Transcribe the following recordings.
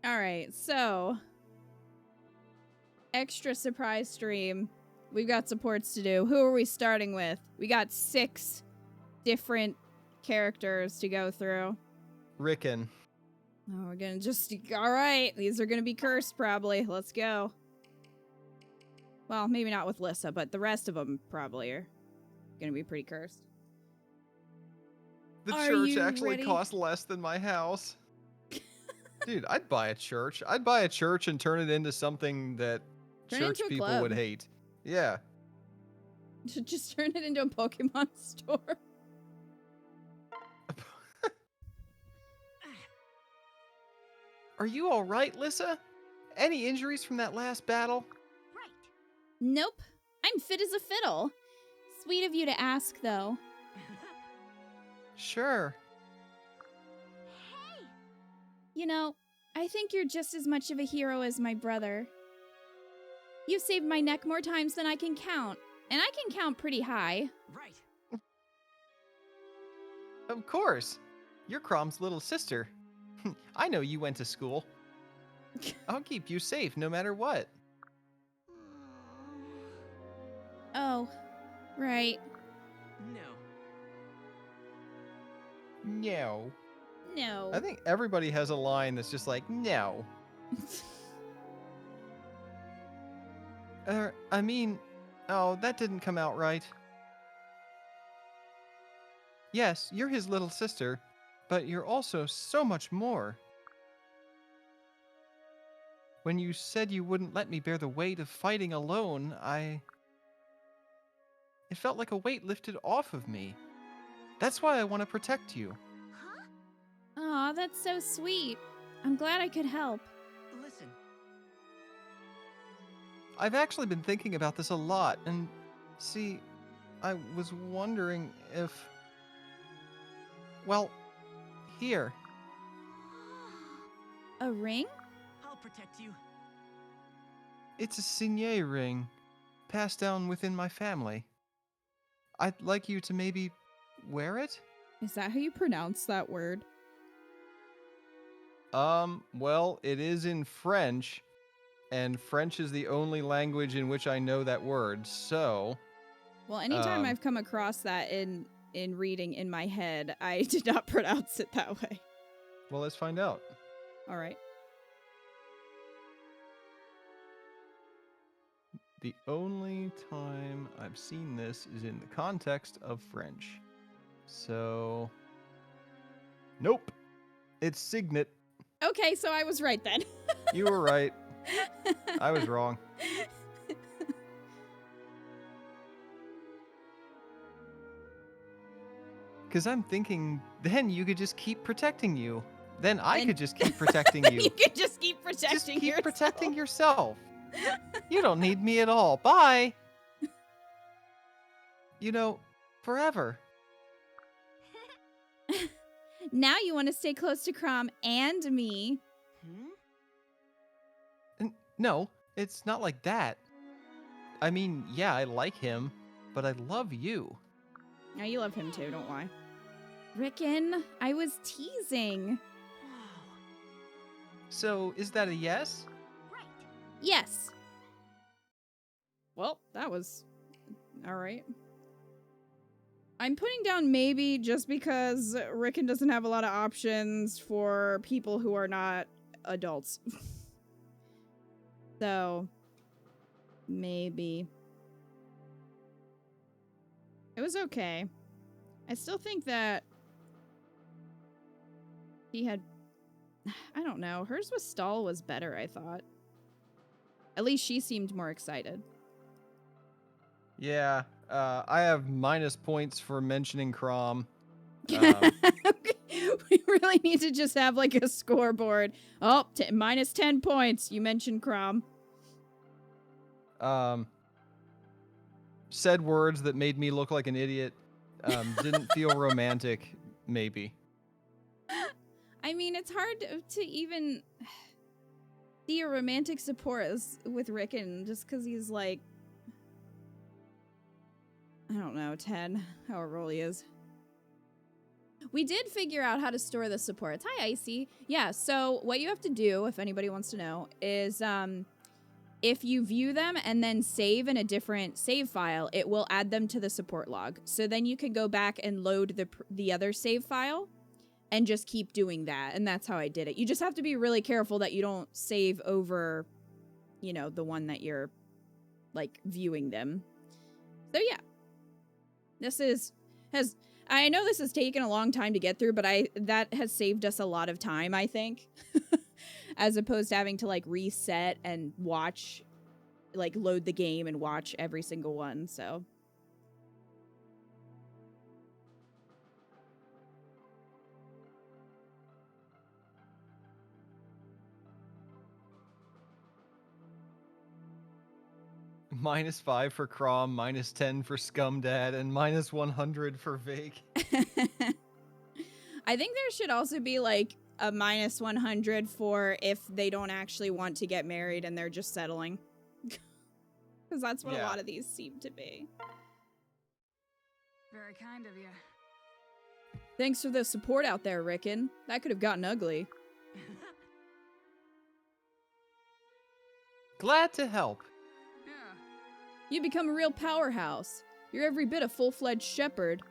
Alright, so... Extra surprise stream. We've got supports to do. Who are we starting with? We got 6 different characters to go through. Rickon. Oh, we're gonna just... Alright, these are gonna be cursed, probably. Let's go. Well, maybe not with Lissa, but the rest of them probably are gonna be pretty cursed. The Are church you actually ready? costs less than my house. Dude, I'd buy a church. I'd buy a church and turn it into something that Turn it church into a people club. would hate. Yeah. Just turn it into a Pokemon store. Are you all right, Lissa? Any injuries from that last battle? Right. Nope. I'm fit as a fiddle. Sweet of you to ask, though. Sure. Hey! You know, I think you're just as much of a hero as my brother. You've saved my neck more times than I can count, and I can count pretty high. Right. Of course. You're Crom's little sister. I know you went to school. I'll keep you safe no matter what. Oh, right. No. No. No. I think everybody has a line that's just like, no. I mean, oh, that didn't come out right. Yes, you're his little sister, but you're also so much more. When you said you wouldn't let me bear the weight of fighting alone, it felt like a weight lifted off of me. That's why I want to protect you. Huh? Aw, that's so sweet. I'm glad I could help. Listen. I've actually been thinking about this a lot, and see, I was wondering if... Well, here. A ring? I'll protect you. It's a signet ring, passed down within my family. I'd like you to maybe wear it? Is that how you pronounce that word? Well, it is in French, and French is the only language in which I know that word, so... Well, anytime I've come across that in reading in my head, I did not pronounce it that way. Well, let's find out. All right. The only time I've seen this is in the context of French. So... Nope. It's signet. Okay, so I was right then. You were right. I was wrong. Because I'm thinking, then you could just keep protecting you. Then I could just keep protecting you. You could just keep protecting Just keep yourself. protecting yourself. You don't need me at all. Bye. You know, forever. Now you want to stay close to Crom and me. No, it's not like that. I mean, yeah, I like him, but I love you. Now you love him too, don't lie. Rickon, I was teasing. Wow. So, is that a yes? Right. Yes. Well, that was all right. I'm putting down maybe just because Rickon doesn't have a lot of options for people who are not adults. So, maybe. It was okay. I still think that he had... I don't know. Hers with Stall was better, I thought. At least she seemed more excited. Yeah, I have minus points for mentioning Crom. We really need to just have like a scoreboard. Oh, minus 10 points. You mentioned Crom. Said words that made me look like an idiot. Didn't feel romantic, maybe. I mean, it's hard to even see a romantic support with Rickon just because he's like, I don't know, 10, however old he is. We did figure out how to store the supports. Hi, Icy. Yeah, so what you have to do, if anybody wants to know, is if you view them and then save in a different save file, it will add them to the support log. So then you can go back and load the other save file and just keep doing that. And that's how I did it. You just have to be really careful that you don't save over, you know, the one that you're, like, viewing them. So yeah. I know this has taken a long time to get through, but that has saved us a lot of time, I think. As opposed to having to, like, reset and watch, like, load the game and watch every single one, so. -5 for Crom, -10 for Scumdad, and -100 for Vake. I think there should also be, like, a -100 for if they don't actually want to get married and they're just settling. Because that's what a lot of these seem to be. Very kind of you. Thanks for the support out there, Rickon. That could have gotten ugly. Glad to help. Yeah. You become a real powerhouse. You're every bit a full-fledged shepherd.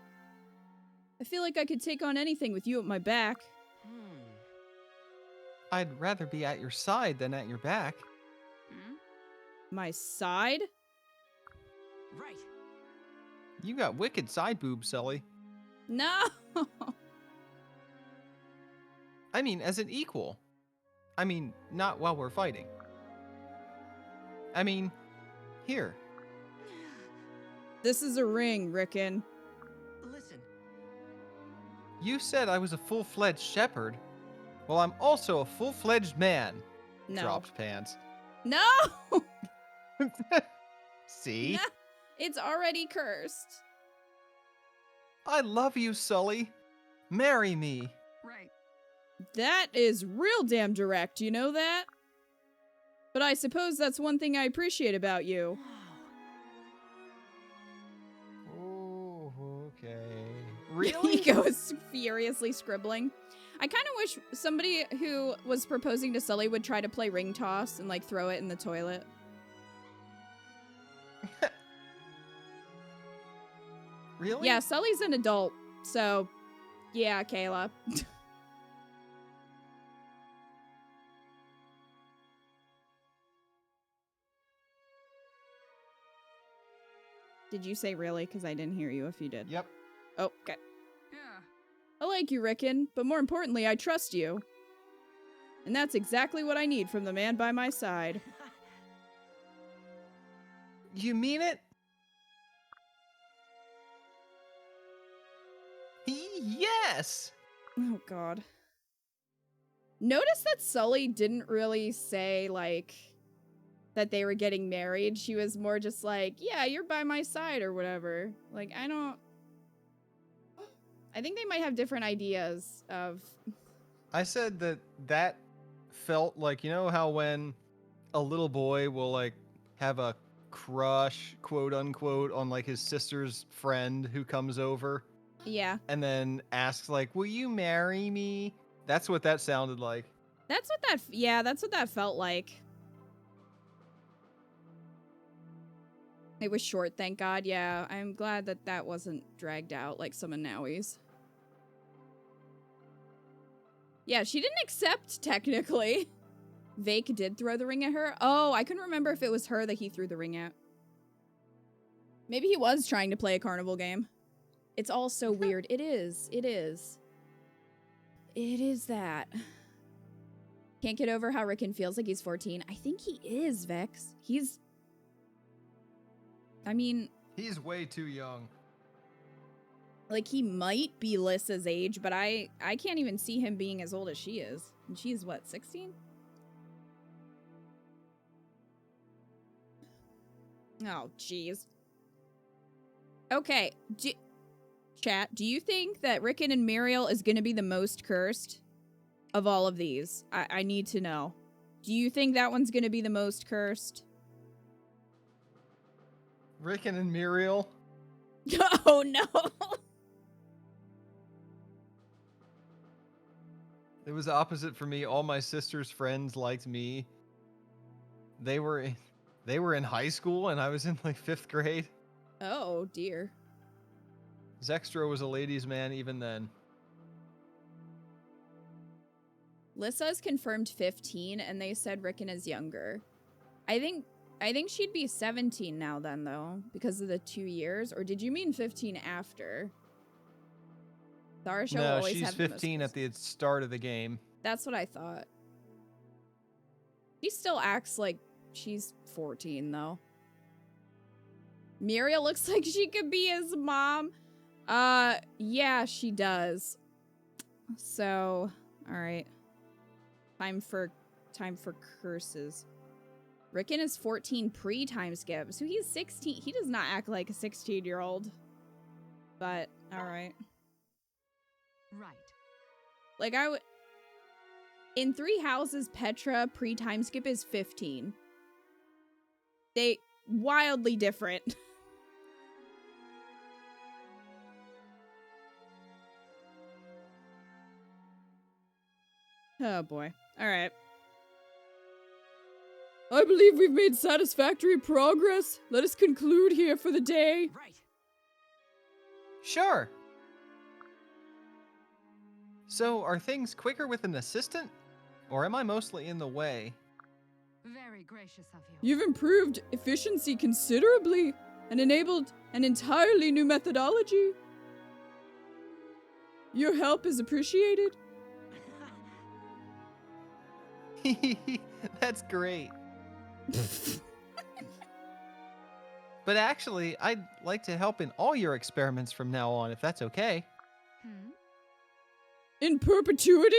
I feel like I could take on anything with you at my back. I'd rather be at your side than at your back. My side? Right. You got wicked side boobs, Sully. No! I mean, as an equal. I mean, not while we're fighting. I mean, here. This is a ring, Rickon. Listen. You said I was a full-fledged shepherd. Well, I'm also a full-fledged man. No. Dropped pants. No! See? No! It's already cursed. I love you, Sully. Marry me. Right. That is real damn direct, you know that? But I suppose that's one thing I appreciate about you. Oh, okay. Really? He goes furiously scribbling. I kind of wish somebody who was proposing to Sully would try to play ring toss and, like, throw it in the toilet. Really? Yeah, Sully's an adult, so yeah, Kayla. Did you say really? Because I didn't hear you if you did. Yep. Oh, okay. Yeah. I like you, Rickon, but more importantly, I trust you. And that's exactly what I need from the man by my side. You mean it? Yes! Oh, God. Notice that Sully didn't really say, like, that they were getting married. She was more just like, yeah, you're by my side or whatever. Like, I think they might have different ideas of... I said that felt like, you know how when a little boy will, like, have a crush, quote unquote, on, like, his sister's friend who comes over? Yeah. And then asks, like, will you marry me? That's what that sounded like. That's what that felt like. It was short, thank God. Yeah, I'm glad that wasn't dragged out like some of Nowie's. Yeah, she didn't accept, technically. Vake did throw the ring at her. Oh, I couldn't remember if it was her that he threw the ring at. Maybe he was trying to play a carnival game. It's all so weird. It is. It is. It is that. Can't get over how Rickon feels like he's 14. I think he is, Vex. I mean... He's way too young. Like, he might be Lissa's age, but I can't even see him being as old as she is. And she's, what, 16? Oh, jeez. Okay. Chat, do you think that Rickon and Muriel is going to be the most cursed of all of these? I need to know. Do you think that one's going to be the most cursed? Rickon and Muriel? Oh, no. It was the opposite for me. All my sister's friends liked me. They were in high school and I was in like 5th grade. Oh, dear. Zextro was a ladies' man even then. Lissa's confirmed 15, and they said Rickon is younger. I think she'd be 17 now then, though, because of the 2 years. Or did you mean 15 after? Tharsha will No, always she's have the most 15 at the start of the game. That's what I thought. She still acts like she's 14, though. Muriel looks like she could be his mom. Yeah, she does. So, all right. Time for curses. Rickon is 14 pre-time skip, so he's 16. He does not act like a 16-year-old. But, all right. Right. Like, in 3 Houses, Petra pre-time skip is 15. They wildly different. Oh boy. All right. I believe we've made satisfactory progress. Let us conclude here for the day. Right. Sure. So, are things quicker with an assistant? Or am I mostly in the way? Very gracious of you. You've improved efficiency considerably and enabled an entirely new methodology. Your help is appreciated. That's great. But actually, I'd like to help in all your experiments from now on, if that's okay. Hmm? In perpetuity?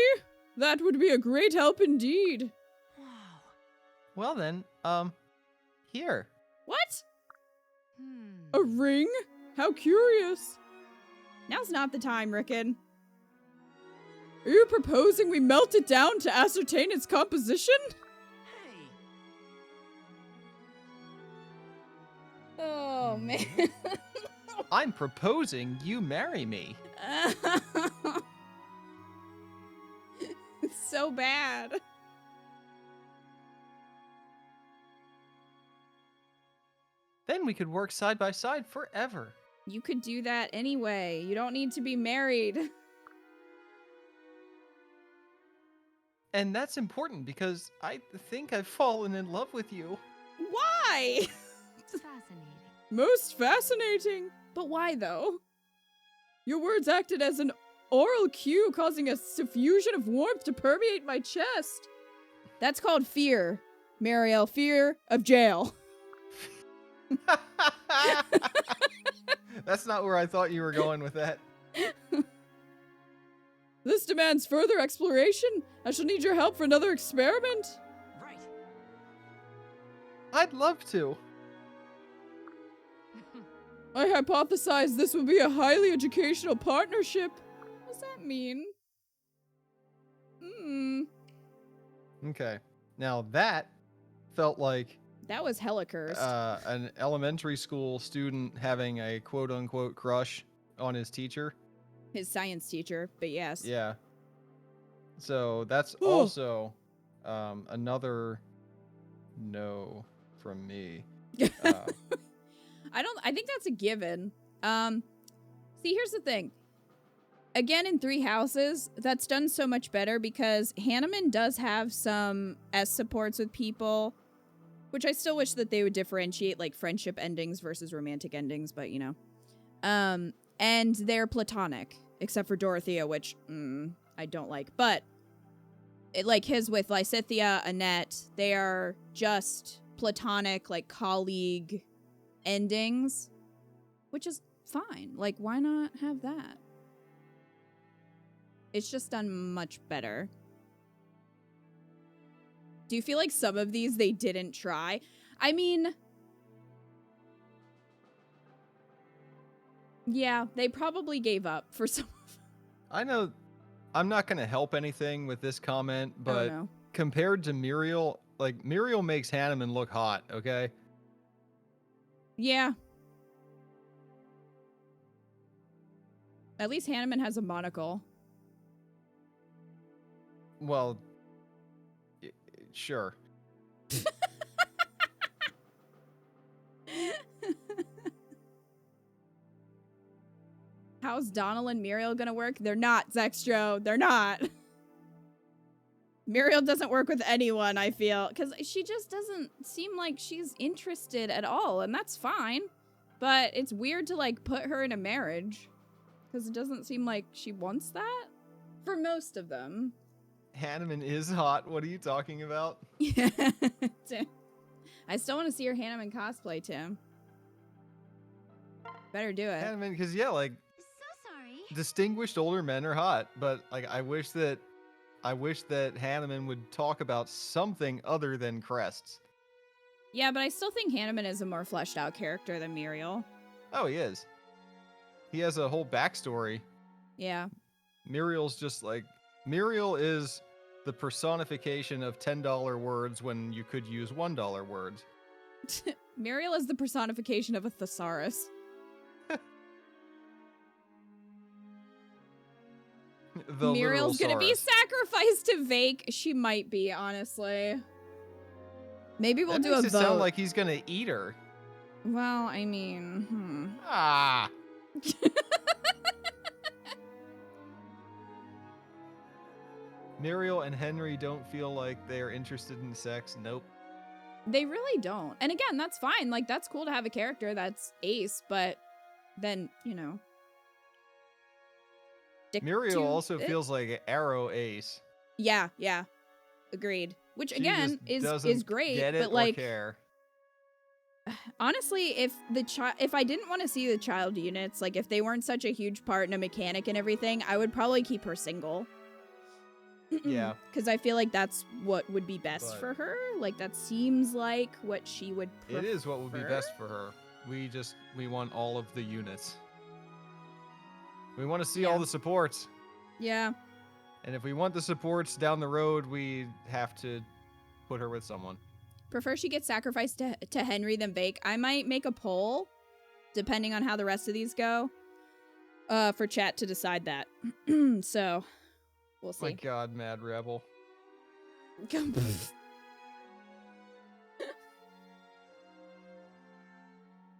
That would be a great help indeed. Wow. Well then, here. What? Hmm. A ring? How curious. Now's not the time, Rickon. Are you proposing we melt it down to ascertain its composition? Hey. Oh, man. I'm proposing you marry me. It's so bad. Then we could work side by side forever. You could do that anyway. You don't need to be married. And that's important because I think I've fallen in love with you. Why? Fascinating. Most fascinating. But why, though? Your words acted as an oral cue, causing a suffusion of warmth to permeate my chest. That's called fear, Mariel. Fear of jail. That's not where I thought you were going with that. This demands further exploration. I shall need your help for another experiment. Right. I'd love to. I hypothesize this will be a highly educational partnership. What does that mean? Okay. Now that felt like That was hella cursed. an elementary school student having a quote-unquote crush on his teacher. His science teacher, but yes. Yeah. So that's Oh. also another no from me. I think that's a given. See, here's the thing. Again, in 3 Houses, that's done so much better because Hanneman does have some S supports with people, which I still wish that they would differentiate, like, friendship endings versus romantic endings, but, you know. And they're platonic, except for Dorothea, which, I don't like. But, like his with Lysithea, Annette, they are just platonic, like, colleague endings, which is fine. Like, why not have that? It's just done much better. Do you feel like some of these they didn't try? I mean, yeah, they probably gave up for some of them. I know I'm not going to help anything with this comment, but no. compared to Muriel, like, Muriel makes Hanneman look hot, okay? Yeah. At least Hanneman has a monocle. Well, sure. How's Donald and Muriel gonna work? They're not, Zextro. They're not. Muriel doesn't work with anyone, I feel. Because she just doesn't seem like she's interested at all, and that's fine. But it's weird to, like, put her in a marriage. Because it doesn't seem like she wants that. For most of them. Hanneman is hot. What are you talking about? Yeah. I still want to see her Hanneman cosplay, Tim. Better do it. Hanneman, because, yeah, like, So sorry. distinguished older men are hot, but, like, I wish that Hanneman would talk about something other than crests. Yeah, but I still think Hanneman is a more fleshed out character than Muriel. Oh, he is. He has a whole backstory. Yeah. Muriel is the personification of $10 words when you could use $1 words. Muriel is the personification of a thesaurus. Muriel's gonna be sacrificed to Vake. She might be, honestly. Maybe we'll do a vote. Sound like he's gonna eat her. Well, I mean, Ah. Muriel and Henry don't feel like they're interested in sex. Nope. They really don't. And again, that's fine. Like, that's cool to have a character that's ace, but then, you know. Muriel also feels like Arrow ace. Yeah, yeah. Agreed. Which, She again, just is great, get it but, like, care. honestly, if I didn't want to see the child units, like, if they weren't such a huge part and a mechanic and everything, I would probably keep her single. Yeah. Because I feel like that's what would be best for her. Like, that seems like what she would prefer. It is what would be best for her. We want all of the units. We want to see all the supports. Yeah. And if we want the supports down the road, we have to put her with someone. Prefer she gets sacrificed to Henry than Vake. I might make a poll, depending on how the rest of these go, for chat to decide that. So, we'll see. My God, Mad Rebel.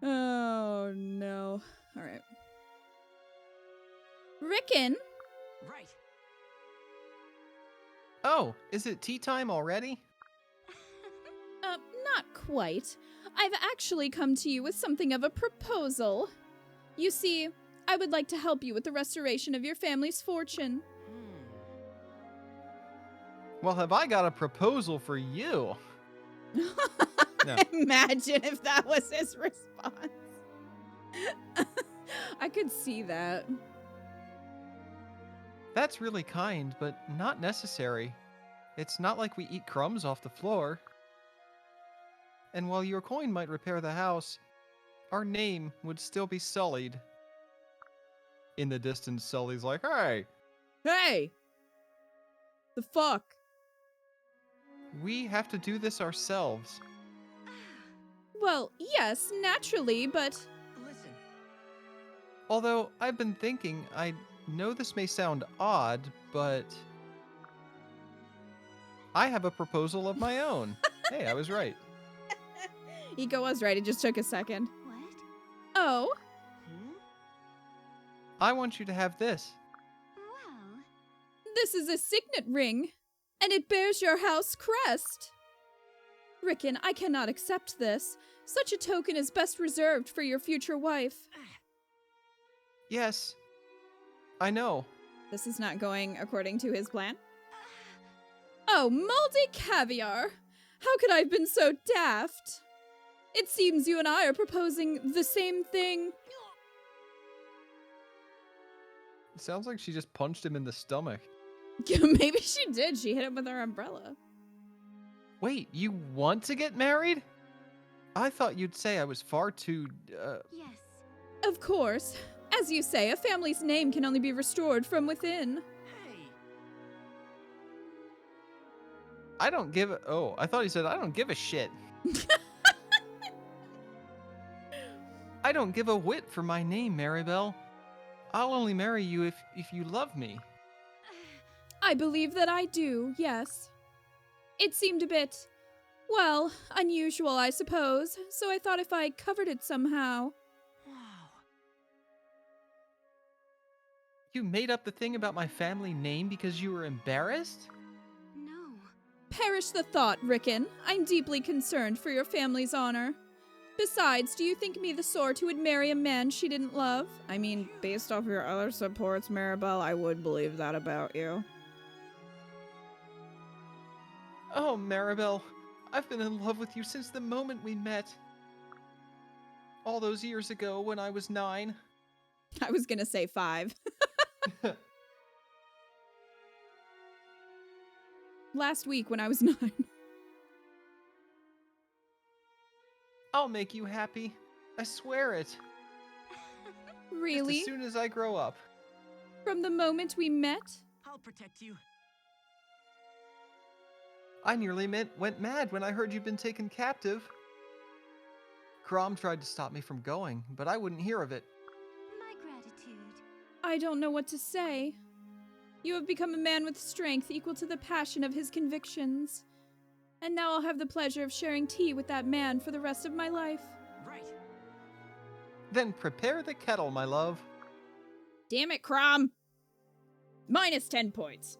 Oh, no. All right. Rickon. Right. Oh, is it tea time already? Not quite. I've actually come to you with something of a proposal. You see, I would like to help you with the restoration of your family's fortune. Well, have I got a proposal for you? No. Imagine if that was his response. I could see that. That's really kind, but not necessary. It's not like we eat crumbs off the floor. And while your coin might repair the house, our name would still be sullied. In the distance, Sully's like, hey! Hey! The fuck? We have to do this ourselves. Well, yes, naturally, but... Listen. Although, I've been thinking, I know this may sound odd, but... I have a proposal of my own. Hey, I was right. Iko was right, it just took a second. What? Oh? I want you to have this. Well. This is a signet ring, and it bears your house crest. Rickon, I cannot accept this. Such a token is best reserved for your future wife. Yes, I know. This is not going according to his plan. Oh, moldy caviar! How could I have been so daft? It seems you and I are proposing the same thing. It sounds like she just punched him in the stomach. Maybe she did. She hit him with her umbrella. Wait, you want to get married? I thought you'd say I was far too, Yes. Of course. As you say, a family's name can only be restored from within. Hey. I don't give a... Oh, I thought he said, I don't give a shit. I don't give a whit for my name, Maribel. I'll only marry you if you love me. I believe that I do, yes. It seemed a bit, well, unusual, I suppose, so I thought if I covered it somehow. Wow. You made up the thing about my family name because you were embarrassed? No. Perish the thought, Rickon. I'm deeply concerned for your family's honor. Besides, do you think me the sort who would marry a man she didn't love? I mean, based off your other supports, Maribel, I would believe that about you. Oh, Maribel, I've been in love with you since the moment we met. All those years ago when I was 9. I was gonna say 5. Last week when I was 9. I'll make you happy. I swear it. Really? Just as soon as I grow up. From the moment we met? I'll protect you. I nearly went mad when I heard you'd been taken captive. Crom tried to stop me from going, but I wouldn't hear of it. My gratitude. I don't know what to say. You have become a man with strength equal to the passion of his convictions. And now I'll have the pleasure of sharing tea with that man for the rest of my life. Right. Then prepare the kettle, my love. Damn it, Crom! Minus 10 points.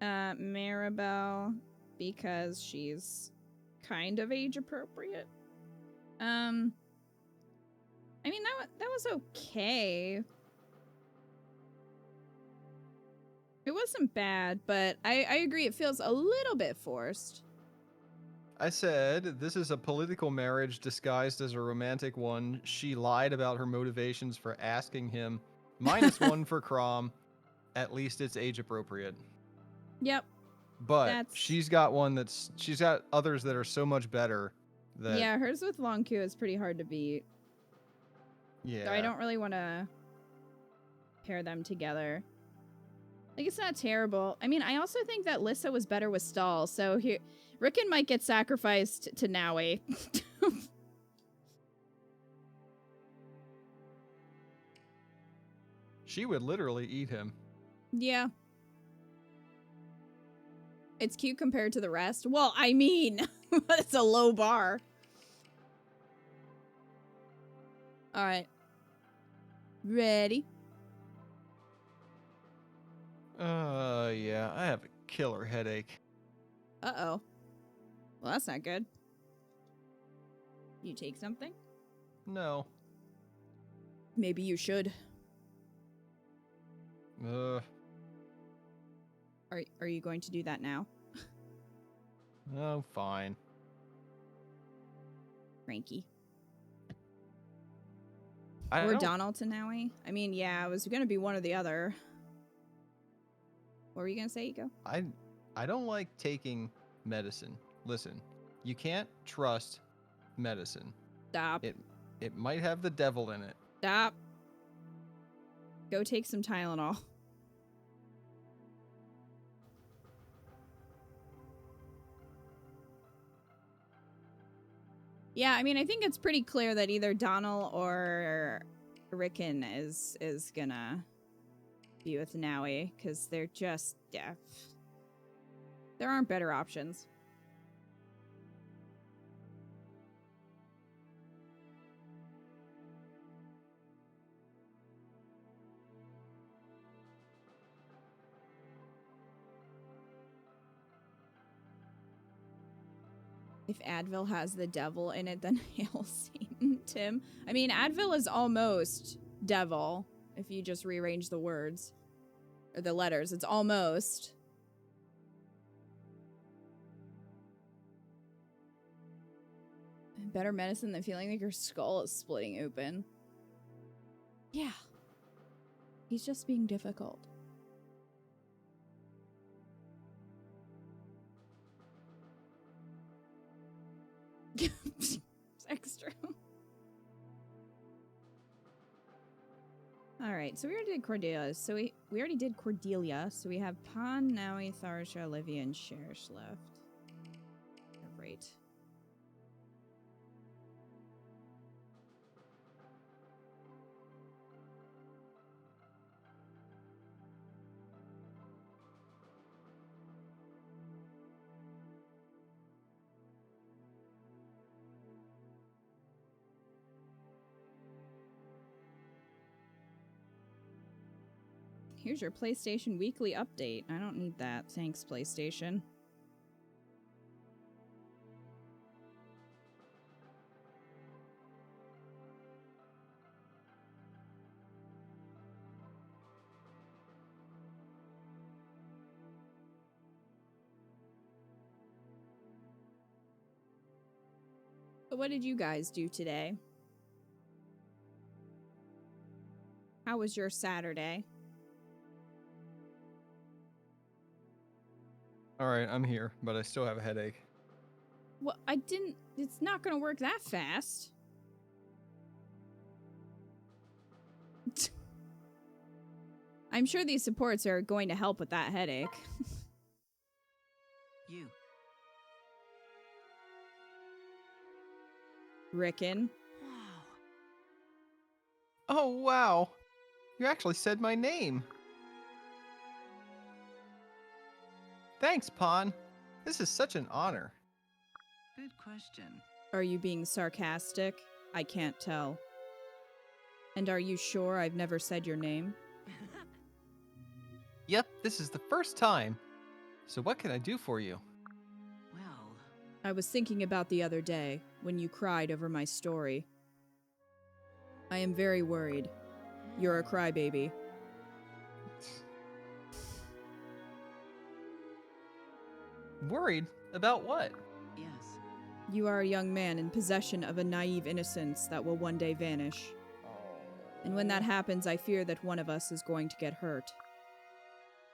Maribel, because she's kind of age appropriate. I mean, that was okay. It wasn't bad, but I agree it feels a little bit forced. I said, this is a political marriage disguised as a romantic one. She lied about her motivations for asking him. -1 for Crom. At least it's age appropriate. Yep. But she's got others that are so much better that yeah, hers with Long Q is pretty hard to beat. yeah. So I don't really want to pair them together. Like, it's not terrible. I mean, I also think that Lissa was better with Stall, so here Rickon might get sacrificed to Naui. She would literally eat him. Yeah. It's cute compared to the rest. Well, I mean, it's a low bar. All right. Ready? Yeah, I have a killer headache. Uh-oh. Well, that's not good. You take something? No. Maybe you should. Uh, Are you going to do that now? oh, fine. Frankie. I Or don't- Donald to Naui? I mean, yeah, it was going to be one or the other. What were you going to say, Iko? I don't like taking medicine. Listen, you can't trust medicine. Stop. It might have the devil in it. Stop. Go take some Tylenol. Yeah, I mean, I think it's pretty clear that either Donald or Rickon is gonna be with Naui, because they're just, yeah. There aren't better options. If Advil has the devil in it, then hail Satan, Tim. I mean, Advil is almost devil, if you just rearrange the words. Or the letters. It's almost. Better medicine than feeling like your skull is splitting open. Yeah. He's just being difficult. It's extra. Alright, so we already did Cordelia. So we already did Cordelia. So we have Pan, Naui, Tharsha, Olivia, and Cherish left. Great. Here's your PlayStation Weekly Update. I don't need that. Thanks, PlayStation. So what did you guys do today? How was your Saturday? All right, I'm here, but I still have a headache. Well, I didn't... It's not gonna work that fast. I'm sure these supports are going to help with that headache. You. Rickon. Wow. Oh, wow. You actually said my name. Thanks, Pawn. This is such an honor. Good question. Are you being sarcastic? I can't tell. And are you sure I've never said your name? Yep, this is the first time. So what can I do for you? Well, I was thinking about the other day, when you cried over my story. I am very worried. You're a crybaby. Worried? About what? yes. You are a young man in possession of a naive innocence that will one day vanish. And when that happens, I fear that one of us is going to get hurt.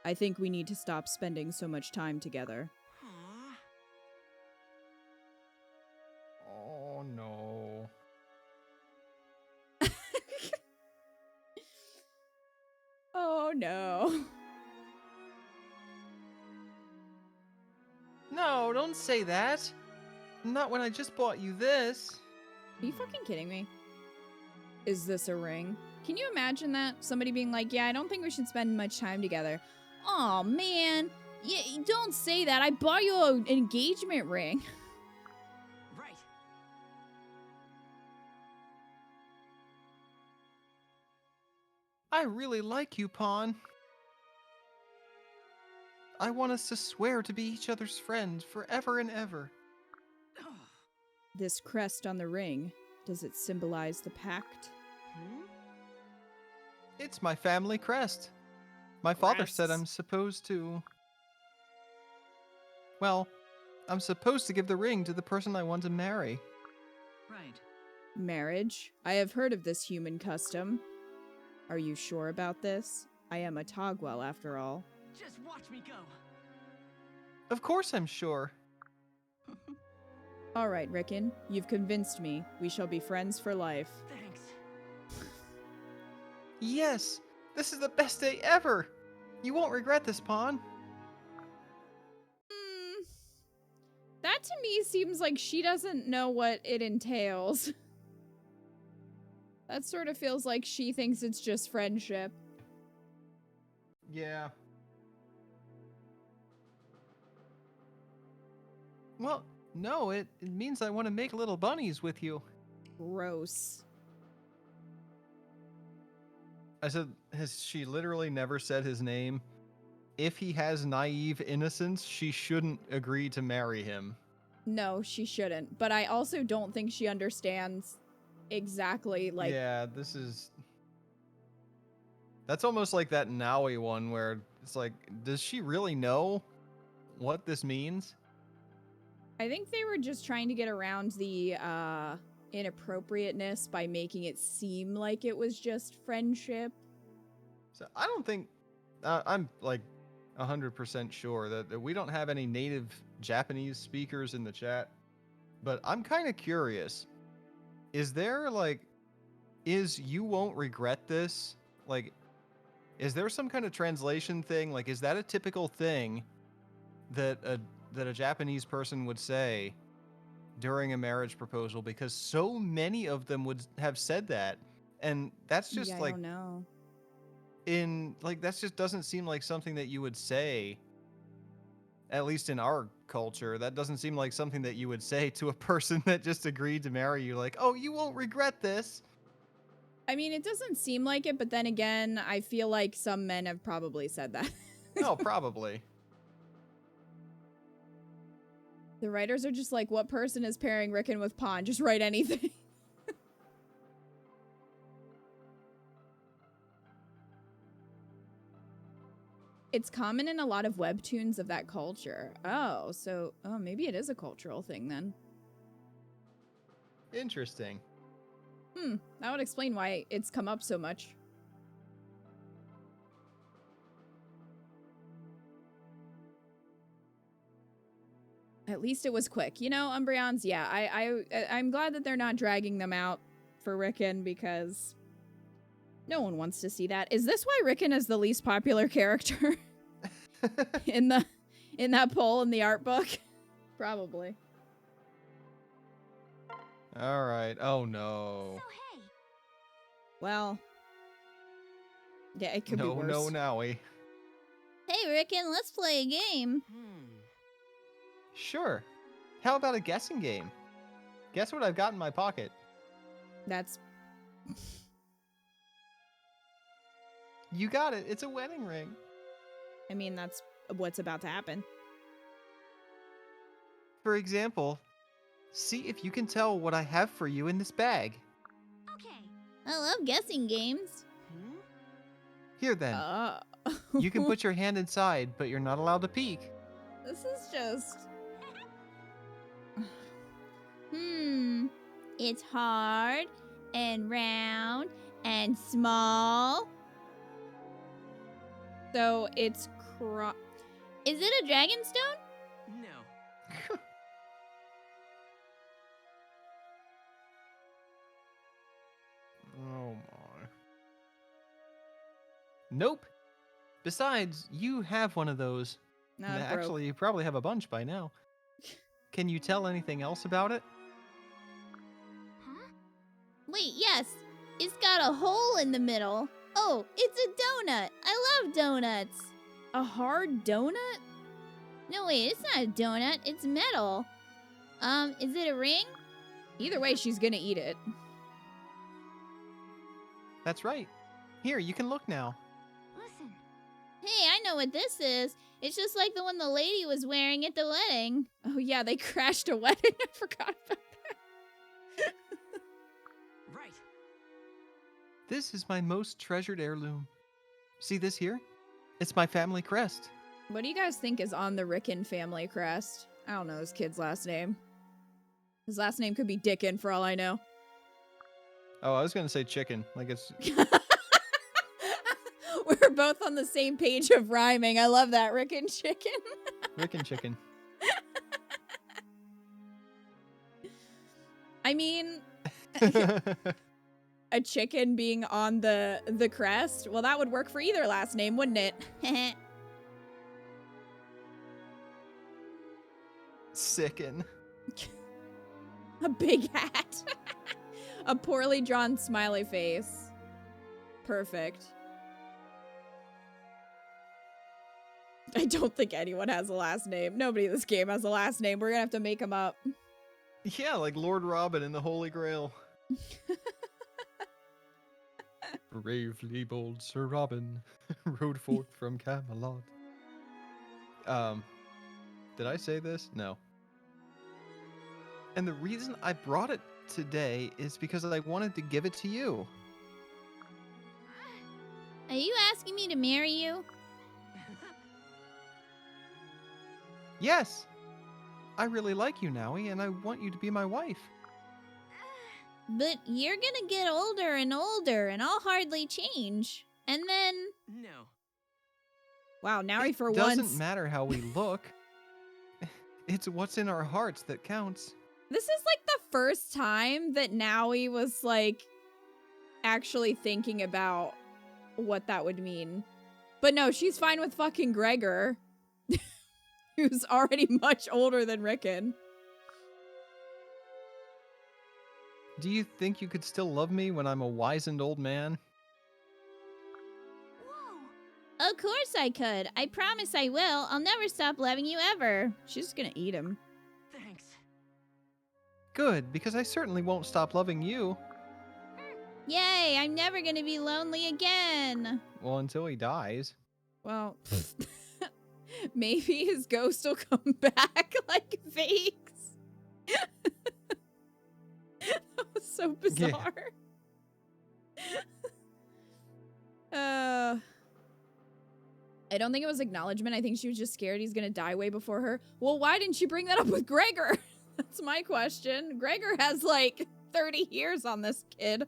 I think we need to stop spending so much time together. Aw. Oh, no. Oh no. No, don't say that. Not when I just bought you this. Are you fucking kidding me? Is this a ring? Can you imagine that? Somebody being like, yeah, I don't think we should spend much time together. Oh man. Yeah, don't say that. I bought you an engagement ring. Right. I really like you, Pawn. I want us to swear to be each other's friends forever and ever. This crest on the ring, does it symbolize the pact? Hmm? It's my family crest. My father said Crests. I'm supposed to... Well, I'm supposed to give the ring to the person I want to marry. Right. Marriage? I have heard of this human custom. Are you sure about this? I am a Togwell, after all. Just watch me go. Of course I'm sure. All right, Rickon. You've convinced me. We shall be friends for life. Thanks. Yes! This is the best day ever! You won't regret this, Pawn. That to me seems like she doesn't know what it entails. That sort of feels like she thinks it's just friendship. Yeah. Well, no, it means I want to make little bunnies with you. Gross. I said, has she literally never said his name? If he has naive innocence, she shouldn't agree to marry him. No, she shouldn't. But I also don't think she understands exactly, like... Yeah, this is... That's almost like that Naui one where it's like, does she really know what this means? I think they were just trying to get around the inappropriateness by making it seem like it was just friendship. So I don't think... I'm like 100% sure that we don't have any native Japanese speakers in the chat. But I'm kind of curious. Is there like... Is you won't regret this? Like... Is there some kind of translation thing? Like, is that a typical thing that a Japanese person would say during a marriage proposal? Because so many of them would have said that, and that's just yeah, I like don't know. that just doesn't seem like something that you would say. At least in our culture, that doesn't seem like something that you would say to a person that just agreed to marry you. Like, oh, you won't regret this. I mean, it doesn't seem like it, but then again, I feel like some men have probably said that. No, probably. The writers are just like, what person is pairing Rickon with Pawn? Just write anything. It's common in a lot of webtoons of that culture. Oh, so maybe it is a cultural thing then. Interesting. That would explain why it's come up so much. At least it was quick. You know, Umbreons, yeah, I'm glad that they're not dragging them out for Rickon because no one wants to see that. Is this why Rickon is the least popular character in that poll in the art book? Probably. All right. Oh no. So hey, Well, yeah, it could be worse. No, Nowie. Hey, Rickon, let's play a game. Sure. How about a guessing game? Guess what I've got in my pocket? That's... You got it. It's a wedding ring. I mean, that's what's about to happen. For example, see if you can tell what I have for you in this bag. okay. I love guessing games. Here then. You can put your hand inside, but you're not allowed to peek. This is just... It's hard and round and small. So it's Is it a dragonstone? No. Oh my. Nope. Besides, you have one of those. No, it broke. Actually, you probably have a bunch by now. Can you tell anything else about it? Huh? Wait, yes. It's got a hole in the middle. Oh, it's a donut. I love donuts. A hard donut? No, wait, it's not a donut. It's metal. Is it a ring? Either way, she's gonna eat it. That's right. Here, you can look now. Listen. Hey, I know what this is. It's just like the one the lady was wearing at the wedding. Oh yeah, they crashed a wedding. I forgot about that. Right. This is my most treasured heirloom. See this here? It's my family crest. What do you guys think is on the Rickon family crest? I don't know this kid's last name. His last name could be Dickin for all I know. Oh, I was going to say chicken. Like it's... We're both on the same page of rhyming. I love that. Rickon chicken. Rickon chicken. I mean, a chicken being on the crest, well, that would work for either last name, wouldn't it? Sicken. A big hat. A poorly drawn smiley face. Perfect. I don't think anyone has a last name. Nobody in this game has a last name. We're gonna have to make them up. Yeah, like Lord Robin in the Holy Grail. Bravely bold Sir Robin rode forth from Camelot. Did I say this? No. And the reason I brought it today is because I wanted to give it to you. Are you asking me to marry you? Yes! I really like you, Nowie, and I want you to be my wife. But you're gonna get older, and I'll hardly change. And then... No. Wow, Nowie for It once... doesn't matter how we look. It's what's in our hearts that counts. This is like the first time that Nowie was like actually thinking about what that would mean. But no, she's fine with fucking Gregor, who's already much older than Rickon. Do you think you could still love me when I'm a wizened old man? Whoa. Of course I could. I promise I will. I'll never stop loving you ever. She's just gonna eat him. Thanks. Good, because I certainly won't stop loving you. Yay, I'm never gonna be lonely again. Well, until he dies. Well, maybe his ghost will come back like Vake's. That was so bizarre. I don't think it was acknowledgement. I think she was just scared he's gonna die way before her. Well, why didn't she bring that up with Gregor? That's my question. Gregor has like 30 years on this kid.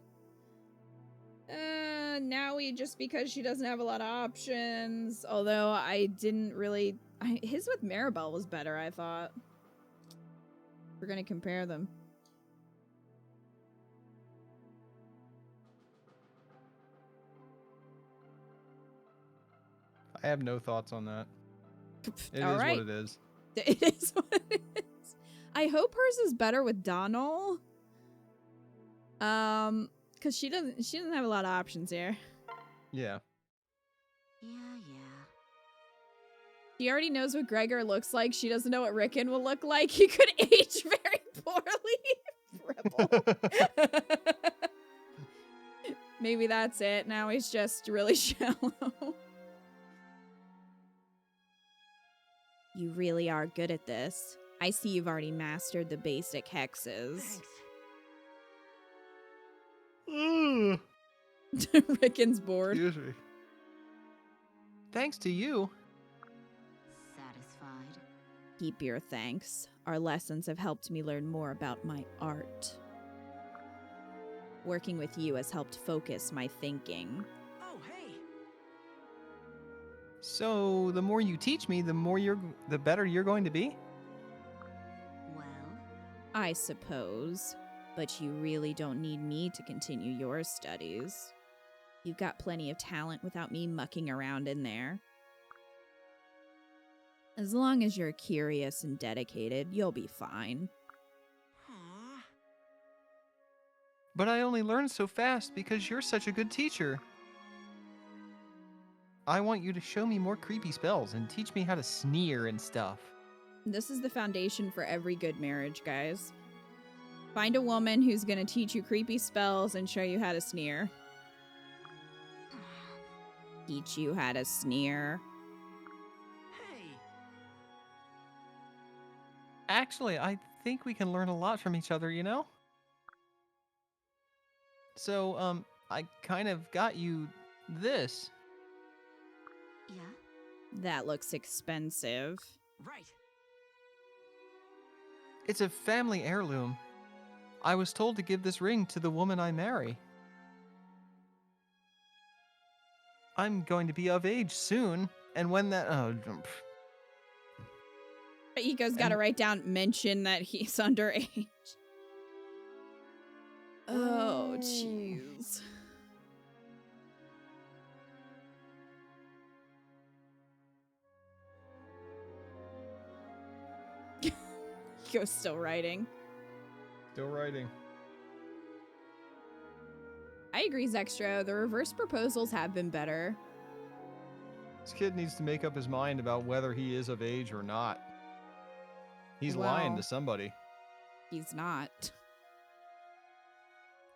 Now just because she doesn't have a lot of options. Although I didn't really... his with Maribel was better, I thought. We're gonna compare them. I have no thoughts on that. It All is right. what it is. It is what it is. I hope hers is better with Donald. Because she doesn't have a lot of options here. Yeah. Yeah. She already knows what Gregor looks like. She doesn't know what Rickon will look like. He could age very poorly. Rebel. Maybe that's it. Now he's just really shallow. You really are good at this. I see you've already mastered the basic hexes. Ugh. Rickon's bored. Excuse me. Thanks to you. Satisfied. Keep your thanks. Our lessons have helped me learn more about my art. Working with you has helped focus my thinking. Oh, hey. So the more you teach me, the better you're going to be? Well, I suppose. But you really don't need me to continue your studies. You've got plenty of talent without me mucking around in there. As long as you're curious and dedicated, you'll be fine. Aw. But I only learn so fast because you're such a good teacher. I want you to show me more creepy spells and teach me how to sneer and stuff. This is the foundation for every good marriage, guys. Find a woman who's gonna teach you creepy spells and show you how to sneer. Teach you how to sneer. Hey. Actually, I think we can learn a lot from each other, you know? So, I kind of got you this. yeah. That looks expensive. Right. It's a family heirloom. I was told to give this ring to the woman I marry. I'm going to be of age soon, and when that... Eco's got to And- write down, mention that he's underage. Oh, jeez. Eco's still writing. Still writing. I agree, Zextro. The reverse proposals have been better. This kid needs to make up his mind about whether he is of age or not. He's lying Well. to somebody. He's not.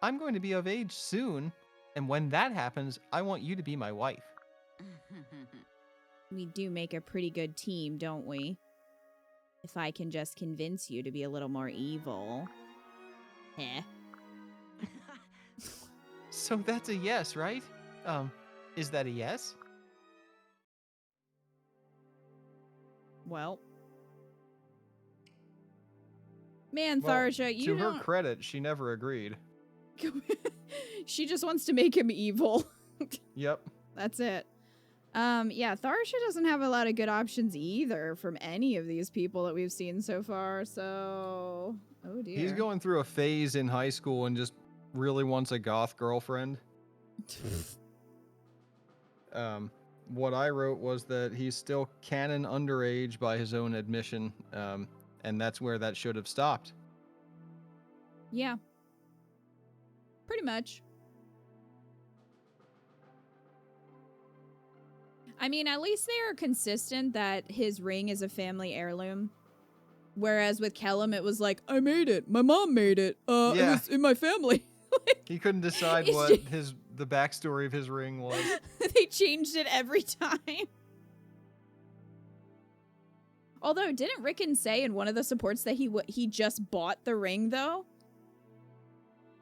I'm going to be of age soon, and when that happens, I want you to be my wife. We do make a pretty good team, don't we? If I can just convince you to be a little more evil. Heh. So that's a yes, right? Is that a yes? Well. Man, Well, Tharsha, you to her don't... credit, she never agreed. She just wants to make him evil. Yep. That's it. Yeah, Tharsha doesn't have a lot of good options either from any of these people that we've seen so far, so... Oh, dear. He's going through a phase in high school and just really wants a goth girlfriend. What I wrote was that he's still canon underage by his own admission, and that's where that should have stopped. Yeah. Pretty much. I mean, at least they are consistent that his ring is a family heirloom. Whereas with Kellum, it was like, I made it. My mom made it. It Yeah. was in my family. Like, He couldn't decide it's what just- the backstory of his ring was. they changed it every time. Although, didn't Rickon say in one of the supports that he just bought the ring, though?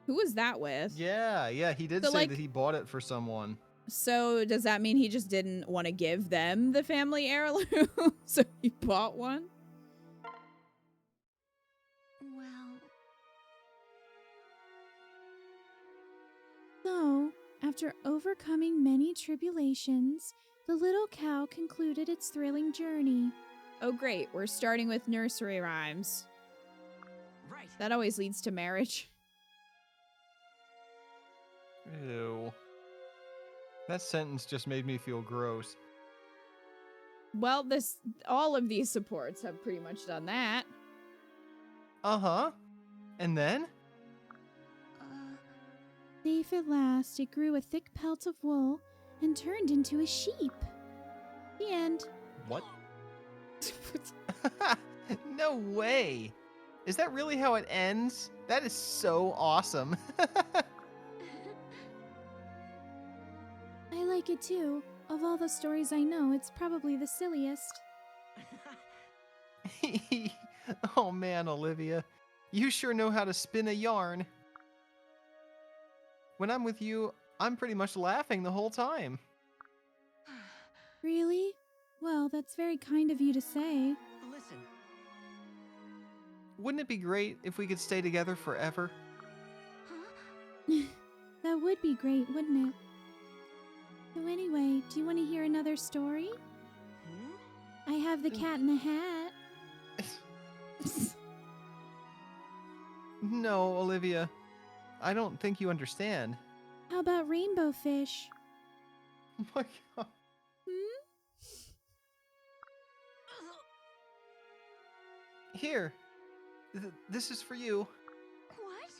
Who was that with? Yeah, he did So, say like- that he bought it for someone. So, does that mean he just didn't want to give them the family heirloom? So he bought one? Well, So, after overcoming many tribulations, the little cow concluded its thrilling journey. Oh great, we're starting with nursery rhymes. Right. That always leads to marriage. Ew. That sentence just made me feel gross. Well, all of these supports have pretty much done that. Uh-huh. And then? Safe at last, it grew a thick pelt of wool and turned into a sheep. The end. What? No way. Is that really how it ends? That is so awesome. I like it too. Of all the stories I know, it's probably the silliest. Oh man, Olivia. You sure know how to spin a yarn. When I'm with you, I'm pretty much laughing the whole time. Really? Well, that's very kind of you to say. Listen. Wouldn't it be great if we could stay together forever? That would be great, wouldn't it? So anyway, do you want to hear another story? Hmm? I have the cat in the hat. No, Olivia. I don't think you understand. How about rainbow fish? Oh my god. Hmm? Here. This is for you. what?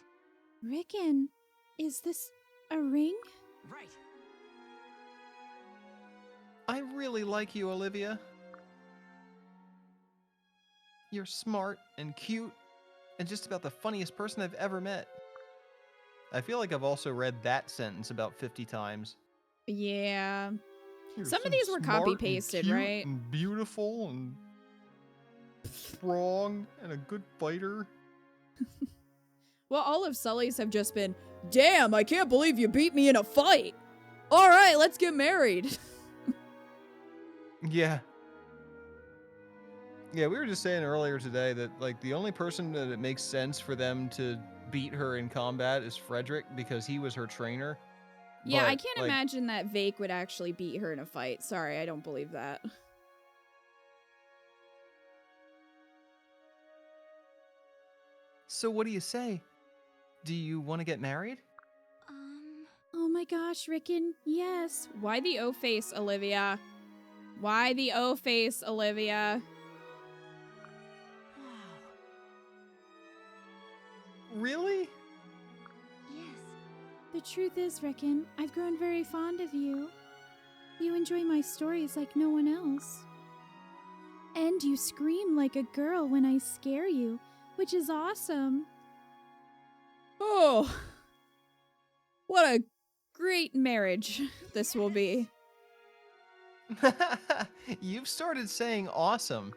Rickon, is this a ring? Right. I really like you, Olivia. You're smart and cute and just about the funniest person I've ever met. I feel like I've also read that sentence about 50 times. Yeah. You're Some of so these were smart and copy-pasted, cute right? And beautiful and strong and a good fighter. Well, all of Sully's have just been, damn, I can't believe you beat me in a fight. All right, let's get married. Yeah. Yeah, we were just saying earlier today that, like, the only person that it makes sense for them to beat her in combat is Frederick because he was her trainer. Yeah, I But, can't like, imagine that Vake would actually beat her in a fight. Sorry, I don't believe that. So what do you say? Do you want to get married? Oh my gosh, Rickon, yes. Why the O-face, Olivia? Why the O-face, Olivia? Wow. Really? Yes. The truth is, Rickon, I've grown very fond of you. You enjoy my stories like no one else. And you scream like a girl when I scare you, which is awesome. Oh, what a great marriage this will be. You've started saying awesome.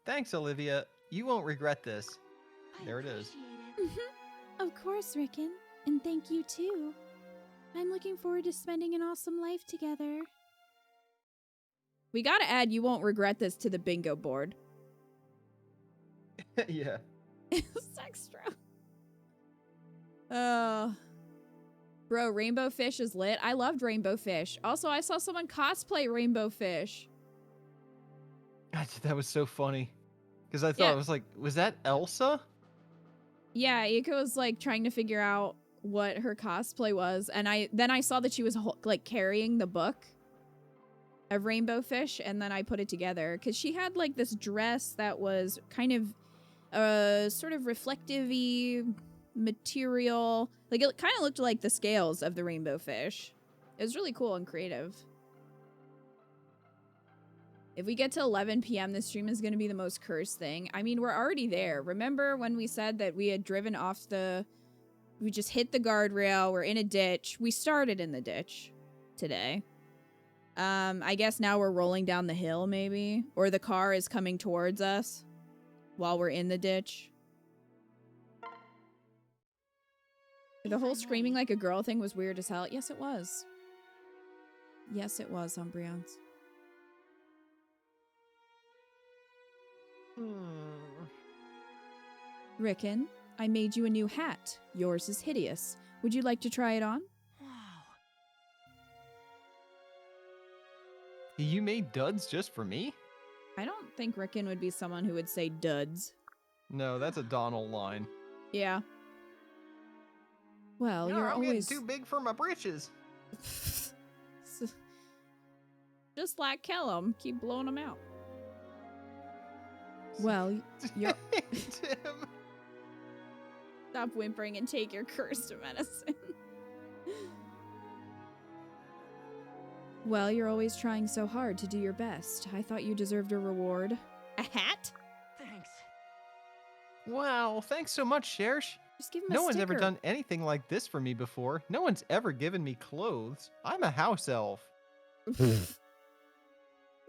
Thanks, Olivia. You won't regret this. I There it is. appreciate it. Of course, Rickon, and thank you too. I'm looking forward to spending an awesome life together. We gotta add you won't regret this to the bingo board. Yeah. It's extra. Bro, Rainbow Fish is lit. I loved Rainbow Fish. Also, I saw someone cosplay Rainbow Fish. That was so funny. Because I thought, Yeah. I was like, was that Elsa? Yeah, Ika was like trying to figure out what her cosplay was, and then I saw that she was like carrying the book of Rainbow Fish, and then I put it together because she had like this dress that was kind of sort of reflective-y material. Like it kind of looked like the scales of the Rainbow Fish. It was really cool and creative. If we get to 11 p.m., this stream is going to be the most cursed thing. I mean, we're already there. Remember when we said that we had driven off the We just hit the guardrail. We're in a ditch. We started in the ditch today. I guess now we're rolling down the hill, maybe? Or the car is coming towards us while we're in the ditch. The whole screaming like a girl thing was weird as hell. Yes, it was. Yes, it was, Umbreons. Rickon, I made you a new hat. Yours is hideous. Would you like to try it on? Wow. You made duds just for me? I don't think Rickon would be someone who would say duds. No, that's a Donald line. Yeah. Well, No, you're I'm always... getting too big for my britches. Just like Kellum. Keep blowing them out. Well, you're... Tim. Stop whimpering and take your cursed medicine. Well, you're always trying so hard to do your best. I thought you deserved a reward. A hat? Thanks. Wow, thanks so much, Shersh. Just give him a No one's ever sticker. done anything like this for me before. No one's ever given me clothes. I'm a house elf.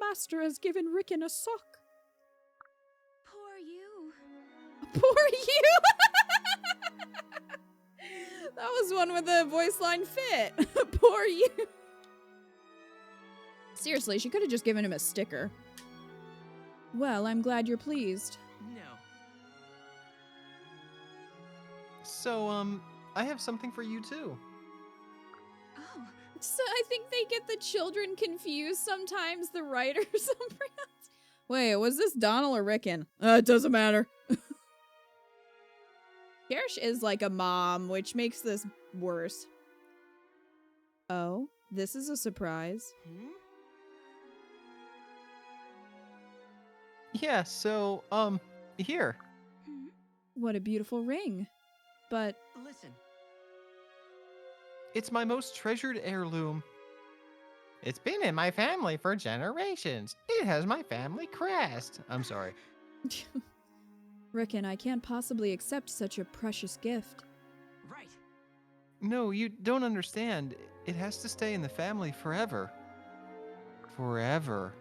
Master has given Rickon a sock. Poor you. Poor you! That was one with a voice line fit. Poor you. Seriously, she could have just given him a sticker. Well, I'm glad you're pleased. No. So, I have something for you too. Oh, So I think they get the children confused sometimes, the writers. Wait, was this Donald or Rickon? It doesn't matter. Gersh is like a mom, which makes this worse. Oh, this is a surprise. Hmm? Yeah, so, here. hmm. What a beautiful ring. But Listen. It's my most treasured heirloom. It's been in my family for generations. It has my family crest. I'm sorry. Rickon, I can't possibly accept such a precious gift. Right. No, you don't understand. It has to stay in the family forever. Forever.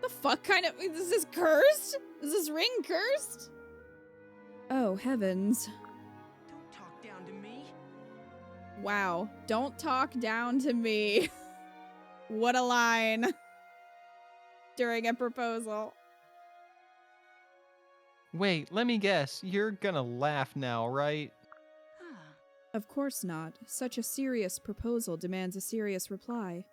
The fuck kind of... Is this cursed? Is this ring cursed? Oh, heavens. Don't talk down to me. Wow. Don't talk down to me. What a line. During a proposal. Wait, let me guess. You're gonna laugh now, right? Ah, Of course not. Such a serious proposal demands a serious reply.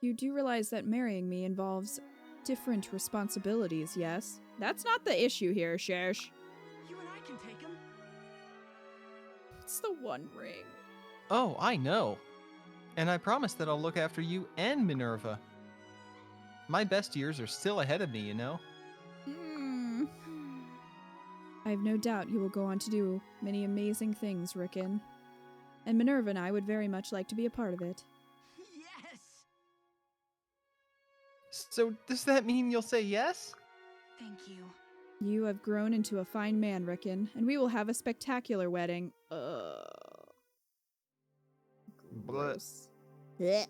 You do realize that marrying me involves different responsibilities, yes? That's not the issue here, Shersh. You and I can take him. It's the one ring. Oh, I know. And I promise that I'll look after you and Minerva. My best years are still ahead of me, you know? Hmm. I have no doubt you will go on to do many amazing things, Rickon. And Minerva and I would very much like to be a part of it. Yes. So, does that mean you'll say yes? thank you. You have grown into a fine man, Rickon, and we will have a spectacular wedding. Gross. Blech.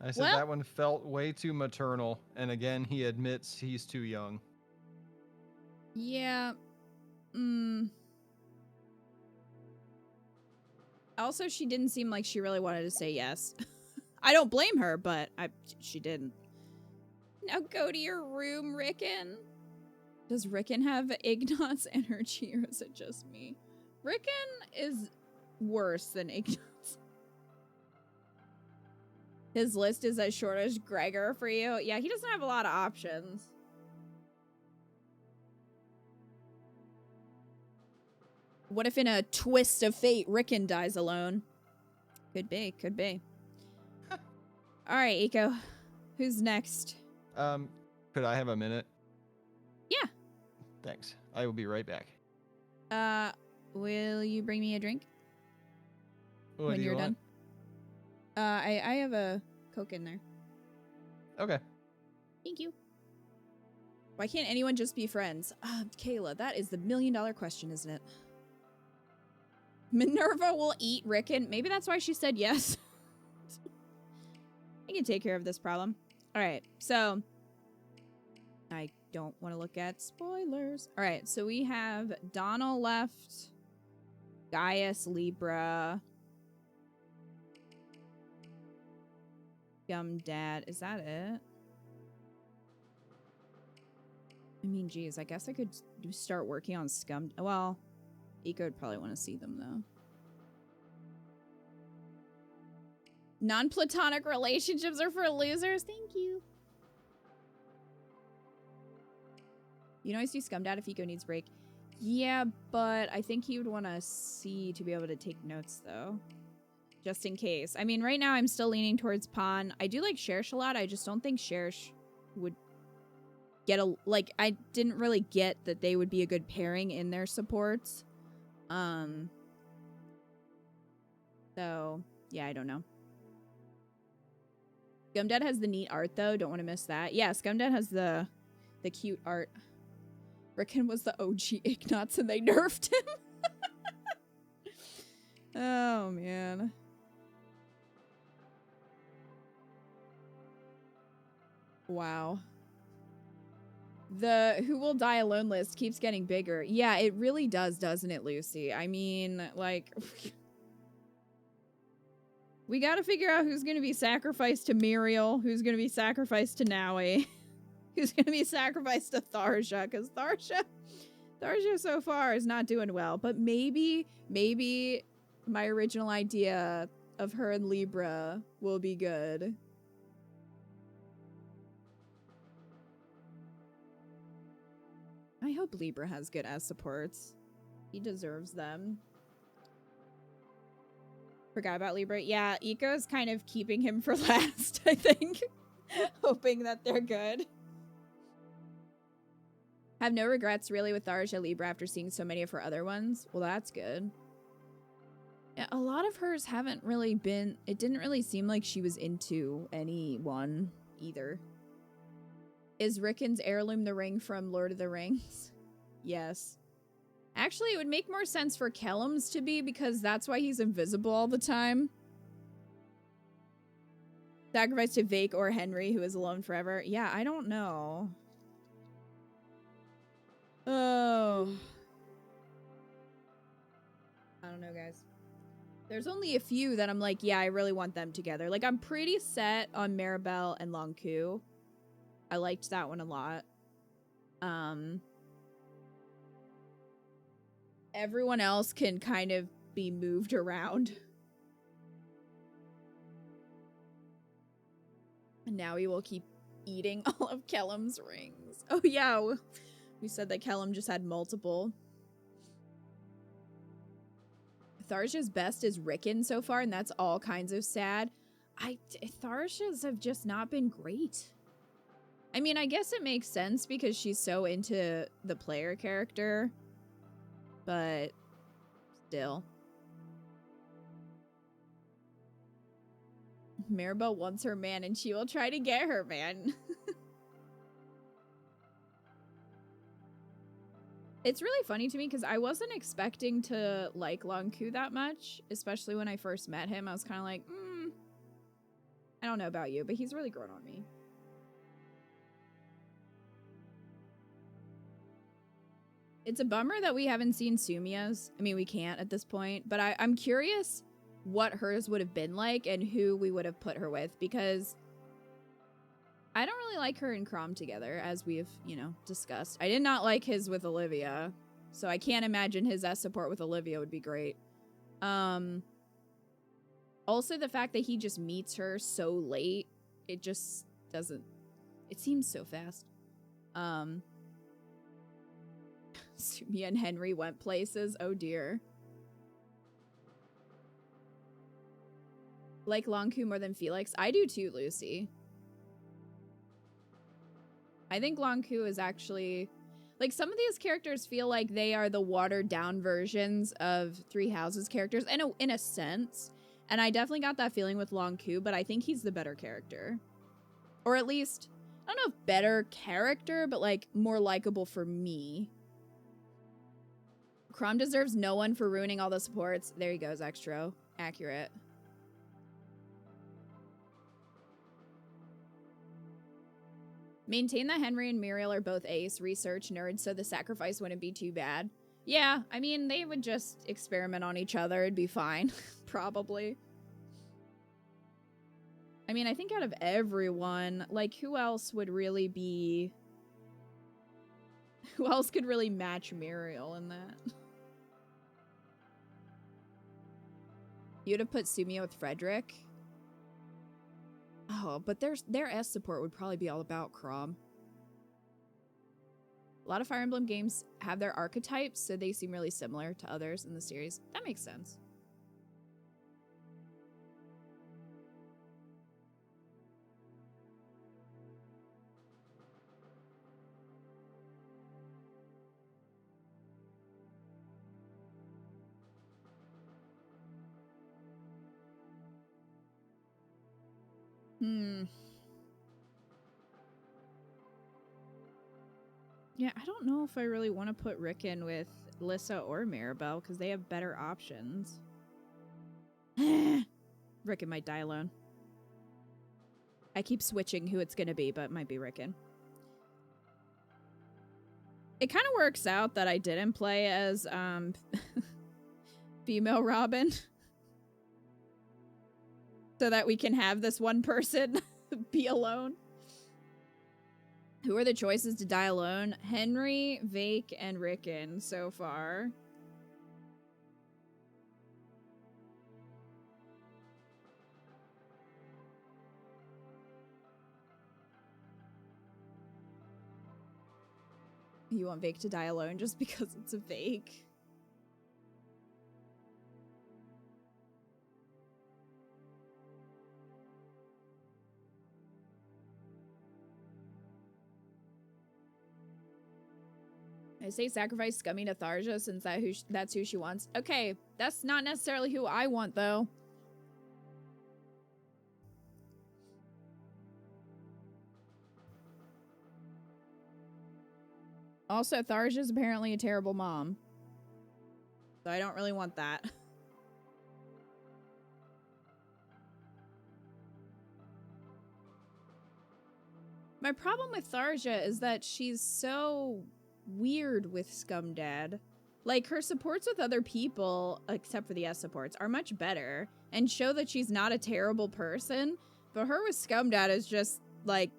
I said Well- that one felt way too maternal, and again, he admits he's too young. Yeah. Also, she didn't seem like she really wanted to say yes. I don't blame her, but she didn't. Now go to your room, Rickon. Does Rickon have Ignat's energy, or is it just me? Rickon is worse than Ignat's. His list is as short as Gregor for you. Yeah, he doesn't have a lot of options. What if in a twist of fate, Rickon dies alone? Could be, could be. All right, Eco. Who's next? Could I have a minute? Yeah. Thanks. I will be right back. Will you bring me a drink What when do you you're want? done? I have a Coke in there. Okay. Thank you. Why can't anyone just be friends? Kayla, that is the $1,000,000 question, isn't it? Minerva will eat Rickon. Maybe that's why she said yes. I can take care of this problem. All right, so I don't want to look at spoilers. All right, so we have Donald left, Gaius, Libra, Dad. Is that it? I mean, geez, I guess I could start working on Scum. Well, Eco would probably want to see them, though. Non-platonic relationships are for losers. Thank you. You know, I see Scum Dad if Eco needs break. Yeah, but I think he would want to see to be able to take notes, though. Just in case. I mean, right now I'm still leaning towards Pawn. I do like Shersh a lot. I just don't think Shersh would get a... Like, I didn't really get that they would be a good pairing in their supports. So, yeah, I don't know. Scumdad has the neat art, though. Don't want to miss that. Yeah, Scumdad has the cute art. Rickon was the OG Ignatz and they nerfed him. Oh, man. Wow. The Who Will Die Alone list keeps getting bigger. Yeah, it really does, doesn't it, Lucy? I mean, like... We gotta figure out who's gonna be sacrificed to Muriel, who's gonna be sacrificed to Naui, who's gonna be sacrificed to Tharsha, because Tharsha so far is not doing well. But maybe my original idea of her and Libra will be good. I hope Libra has good S supports. He deserves them. Forgot about Libra. Yeah, Eco's kind of keeping him for last, I think. Hoping that they're good. Have no regrets really with Tharsha Libra after seeing so many of her other ones. Well, that's good. Yeah, a lot of hers haven't really been... It didn't really seem like she was into anyone either. Is Rickon's heirloom the ring from Lord of the Rings? Yes. Actually, it would make more sense for Kellum's to be, because that's why he's invisible all the time. Sacrifice to Vake or Henry, who is alone forever. Yeah, I don't know. Oh. I don't know, guys. There's only a few that I'm like, yeah, I really want them together. Like, I'm pretty set on Maribel and Longku. I liked that one a lot. Everyone else can kind of be moved around. And now we will keep eating all of Kellum's rings. Oh yeah, we said that Kellum just had multiple. Tharsha's best is Rickon so far, and that's all kinds of sad. Tharsha's have just not been great. I mean, I guess it makes sense because she's so into the player character. But still. Maribel wants her man and she will try to get her man. It's really funny to me because I wasn't expecting to like Longku that much, especially when I first met him. I was kind of like, I don't know about you, but he's really grown on me. It's a bummer that we haven't seen Sumia's. I mean, we can't at this point, but I'm curious what hers would have been like and who we would have put her with, because I don't really like her and Crom together, as we've, discussed. I did not like his with Olivia, so I can't imagine his S support with Olivia would be great. Also, the fact that he just meets her so late, it just doesn't... It seems so fast. Sumia and Henry went places. Oh dear. Like Longku more than Felix? I do too, Lucy. I think Longku is actually... Like, some of these characters feel like they are the watered-down versions of Three Houses characters, in a sense. And I definitely got that feeling with Longku, but I think he's the better character. Or at least, I don't know if better character, but, like, more likable for me. Crom deserves no one for ruining all the supports. There he goes, Extro. Accurate. Maintain that Henry and Muriel are both ace research nerds, so the sacrifice wouldn't be too bad. Yeah, I mean, they would just experiment on each other. It'd be fine. Probably. I mean, I think out of everyone, like, who else would really be... Who else could really match Muriel in that? You'd have put Sumio with Frederick. Oh, but their S support would probably be all about Crom. A lot of Fire Emblem games have their archetypes, so they seem really similar to others in the series. That makes sense. Yeah, I don't know if I really want to put Rickon with Lissa or Maribel, because they have better options. Rickon might die alone. I keep switching who it's going to be, but it might be Rickon. It kind of works out that I didn't play as female Robin. So that we can have this one person be alone. Who are the choices to die alone? Henry, Vake, and Rickon so far. You want Vake to die alone just because it's a Vake? I say sacrifice Scummy to Tharja since that's who she wants. Okay, that's not necessarily who I want, though. Also, Tharja's apparently a terrible mom. So I don't really want that. My problem with Tharja is that she's so weird with Scumdad. Like, her supports with other people, except for the S supports, are much better and show that she's not a terrible person. But her with Scumdad is just, like,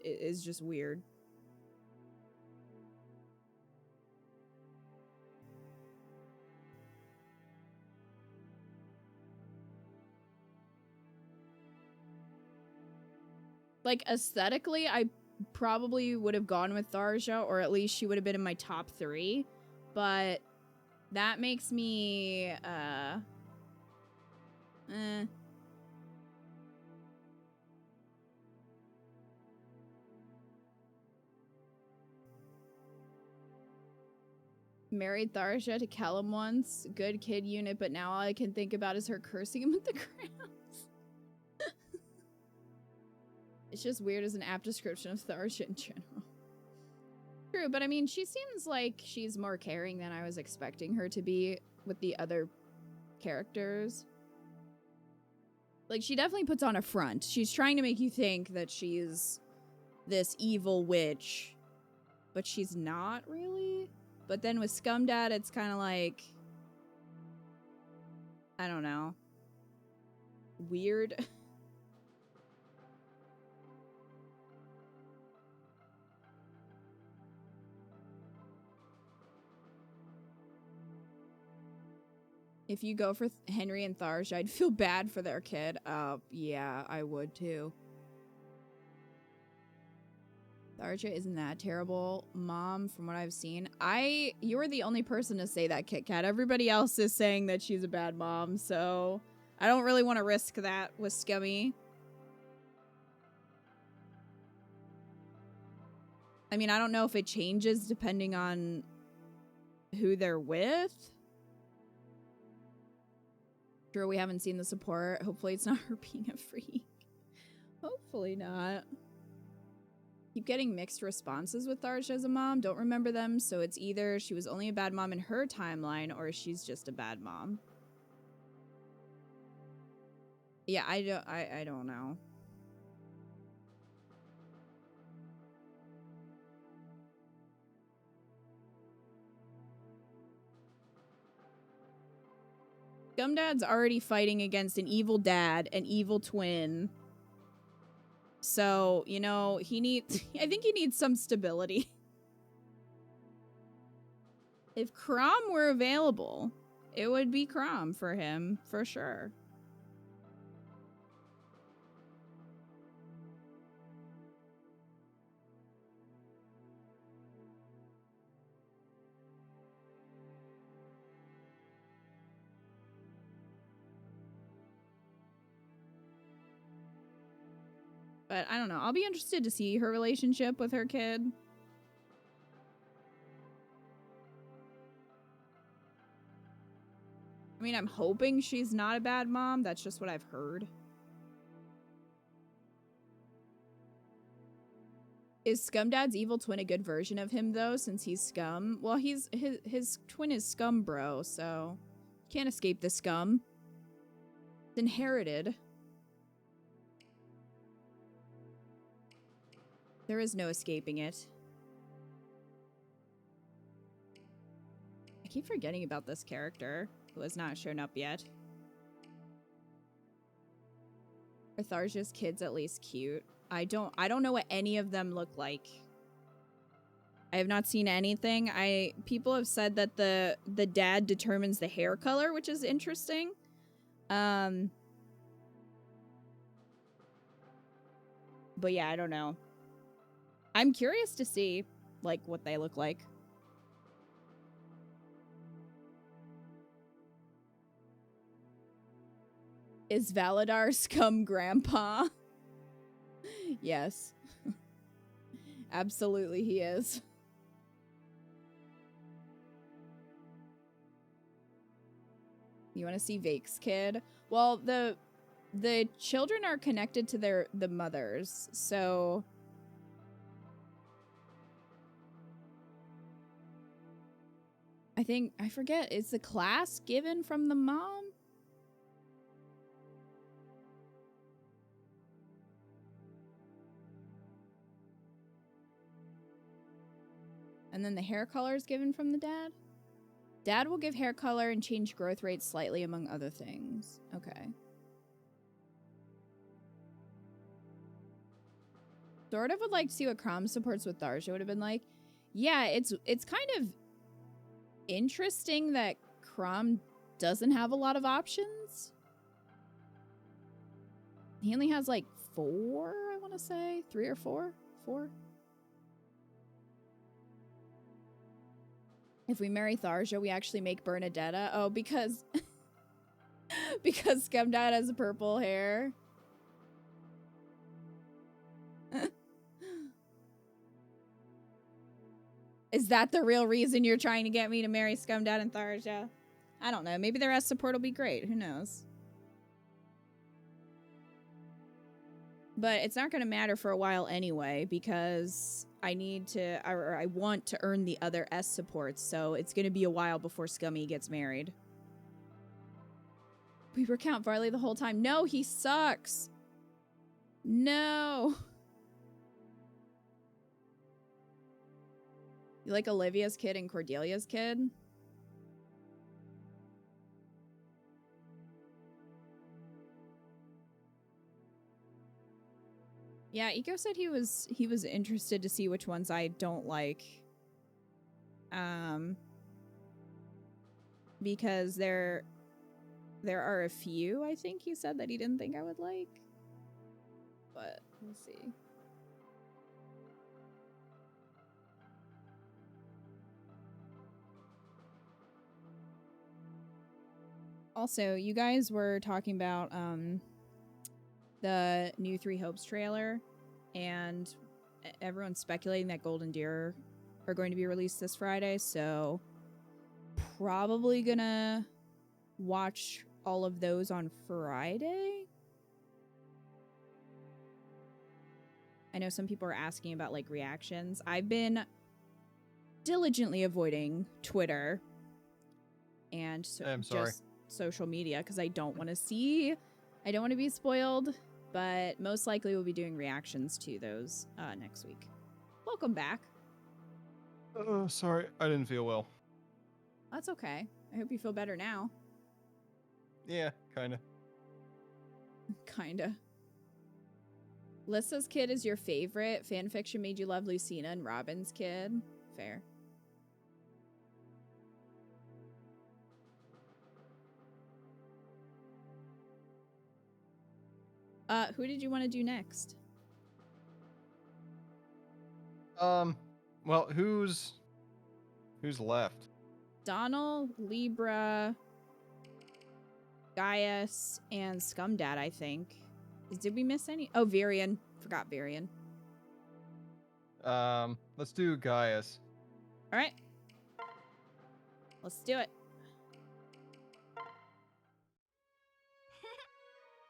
is just weird. Like, aesthetically, I probably would have gone with Tharja, or at least she would have been in my top 3. But that makes me, Married Tharja to Kellum once. Good kid unit, but now all I can think about is her cursing him with the crayons. It's just weird as an apt description of Tharja in general. True, but I mean, she seems like she's more caring than I was expecting her to be with the other characters. Like, she definitely puts on a front. She's trying to make you think that she's this evil witch, but she's not really. But then with Scumdad, it's kind of like, I don't know, weird. If you go for Henry and Tharja, I'd feel bad for their kid. Yeah, I would too. Tharja isn't that terrible, Mom, from what I've seen. You're the only person to say that, Kit Kat. Everybody else is saying that she's a bad mom, so I don't really want to risk that with Scummy. I mean, I don't know if it changes depending on who they're with. Sure, we haven't seen the support. Hopefully it's not her being a freak. Hopefully not. Keep getting mixed responses with Tharja as a mom. Don't remember them, so it's either she was only a bad mom in her timeline or she's just a bad mom. Yeah, I don't know. Gumdad's already fighting against an evil dad, an evil twin. So, you know, he needs I think he needs some stability. If Crom were available, it would be Crom for him, for sure. But I don't know. I'll be interested to see her relationship with her kid. I mean, I'm hoping she's not a bad mom. That's just what I've heard. Is Scumdad's evil twin a good version of him, though, since he's scum? Well, his twin is scum, bro, so can't escape the scum. It's inherited. There is no escaping it. I keep forgetting about this character who has not shown up yet. Are Tharja's kids at least cute? I don't know what any of them look like. I have not seen anything. People have said that the dad determines the hair color, which is interesting. But yeah, I don't know. I'm curious to see, like, what they look like. Is Valadar scum grandpa? Yes. Absolutely he is. You want to see Vake's kid? Well, the children are connected to the mothers, so I forget, is the class given from the mom? And then the hair color is given from the dad? Dad will give hair color and change growth rates slightly, among other things. Okay. Sort of would like to see what Crom supports with Tharja would have been like. Yeah, it's kind of interesting that Crom doesn't have a lot of options. He only has like 4, I want to say. 3 or 4? 4? If we marry Tharja, we actually make Bernadetta. Oh, because because Scumdad has purple hair. Is that the real reason you're trying to get me to marry Scumdad and Tharja? I don't know. Maybe their S support will be great. Who knows? But it's not going to matter for a while anyway, because I want to earn the other S supports, so it's going to be a while before Scummy gets married. We recount Varley the whole time. No, he sucks. No. You like Olivia's kid and Cordelia's kid? Yeah, Eco said he was interested to see which ones I don't like. Because there are a few, I think he said, that he didn't think I would like. But we'll see. Also, you guys were talking about the new Three Hopes trailer, and everyone's speculating that Golden Deer are going to be released this Friday, so probably gonna watch all of those on Friday. I know some people are asking about like reactions. I've been diligently avoiding Twitter and I'm sorry. just social media because I don't want to be spoiled, but most likely we'll be doing reactions to those next week. Welcome back. Oh, sorry. I didn't feel well. That's okay. I hope you feel better now. Yeah, kind of. Kinda. Lissa's kid is your favorite. Fanfiction made you love Lucina and Robin's kid. Fair. Who did you want to do next? Well, who's left? Donald, Libra, Gaius, and Scumdad, I think. Did we miss any? Oh, Varian. Forgot Varian. Let's do Gaius. All right. Let's do it.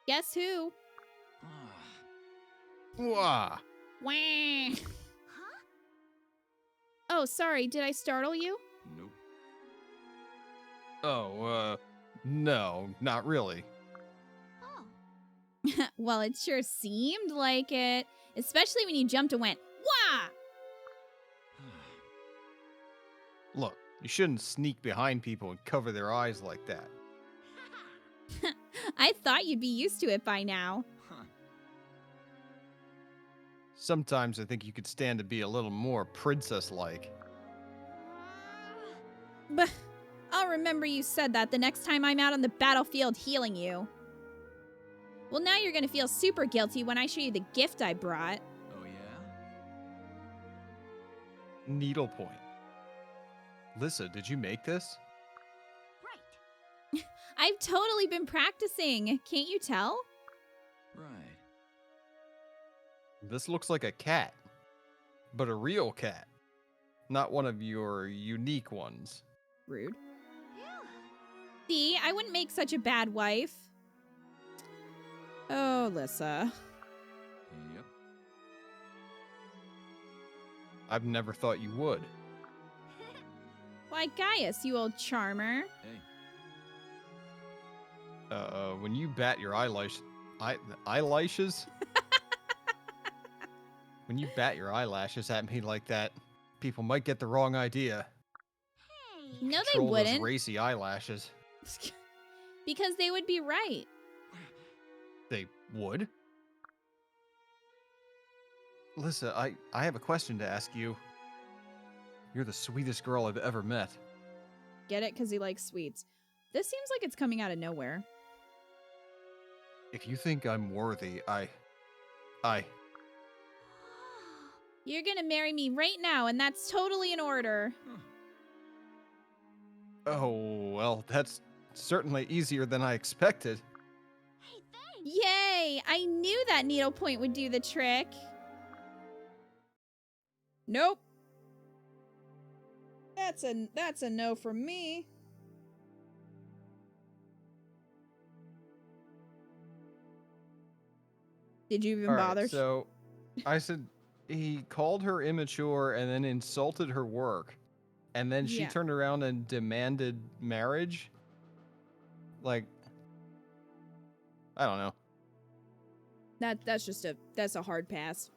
Guess who? Wah! Wah. Huh? Oh, sorry. Did I startle you? Nope. Oh, no, not really. Oh. Well, it sure seemed like it. Especially when you jumped and went, wah! Look, you shouldn't sneak behind people and cover their eyes like that. I thought you'd be used to it by now. Huh. Sometimes I think you could stand to be a little more princess-like. But I'll remember you said that the next time I'm out on the battlefield healing you. Well, now you're gonna feel super guilty when I show you the gift I brought. Oh, yeah? Needlepoint. Lissa, did you make this? Right. I've totally been practicing. Can't you tell? Right. This looks like a cat, but a real cat, not one of your unique ones. Rude. Phew. See, I wouldn't make such a bad wife. Oh, Lissa. Yep. I've never thought you would. Why, Gaius, you old charmer. Hey. When you bat your eyelashes? When you bat your eyelashes at me like that, people might get the wrong idea. Hey. No, they Control those wouldn't. racy eyelashes. Because they would be right. They would? Lissa, I have a question to ask you. You're the sweetest girl I've ever met. Get it? Because he likes sweets. This seems like it's coming out of nowhere. If you think I'm worthy, I... You're gonna marry me right now, and that's totally in order. Oh, well, that's certainly easier than I expected. Hey, thanks. Yay! I knew that needlepoint would do the trick. Nope. That's a no from me. Did you even All right, bother? so I said he called her immature and then insulted her work. And then she Yeah. turned around and demanded marriage? Like, I don't know. That's a hard pass.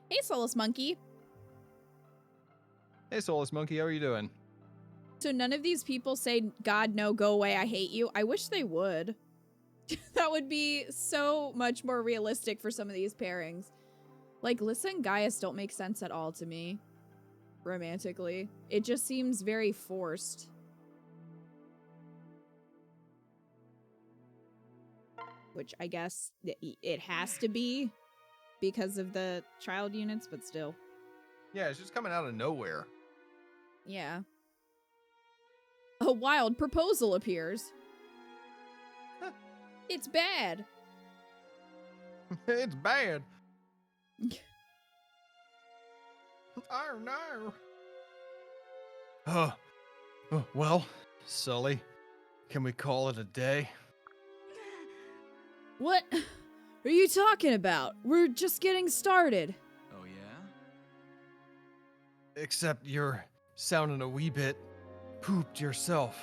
Hey, Soulless Monkey. Hey, Soulless Monkey, how are you doing? So none of these people say, God, no, go away, I hate you. I wish they would. That would be so much more realistic for some of these pairings. Like, Lissa and Gaius don't make sense at all to me. Romantically. It just seems very forced. Which I guess it has to be because of the child units, but still. Yeah, it's just coming out of nowhere. Yeah. A wild proposal appears. It's bad. It's bad. Oh, no. Well, Sully, can we call it a day? What are you talking about? We're just getting started. Except you're sounding a wee bit pooped yourself.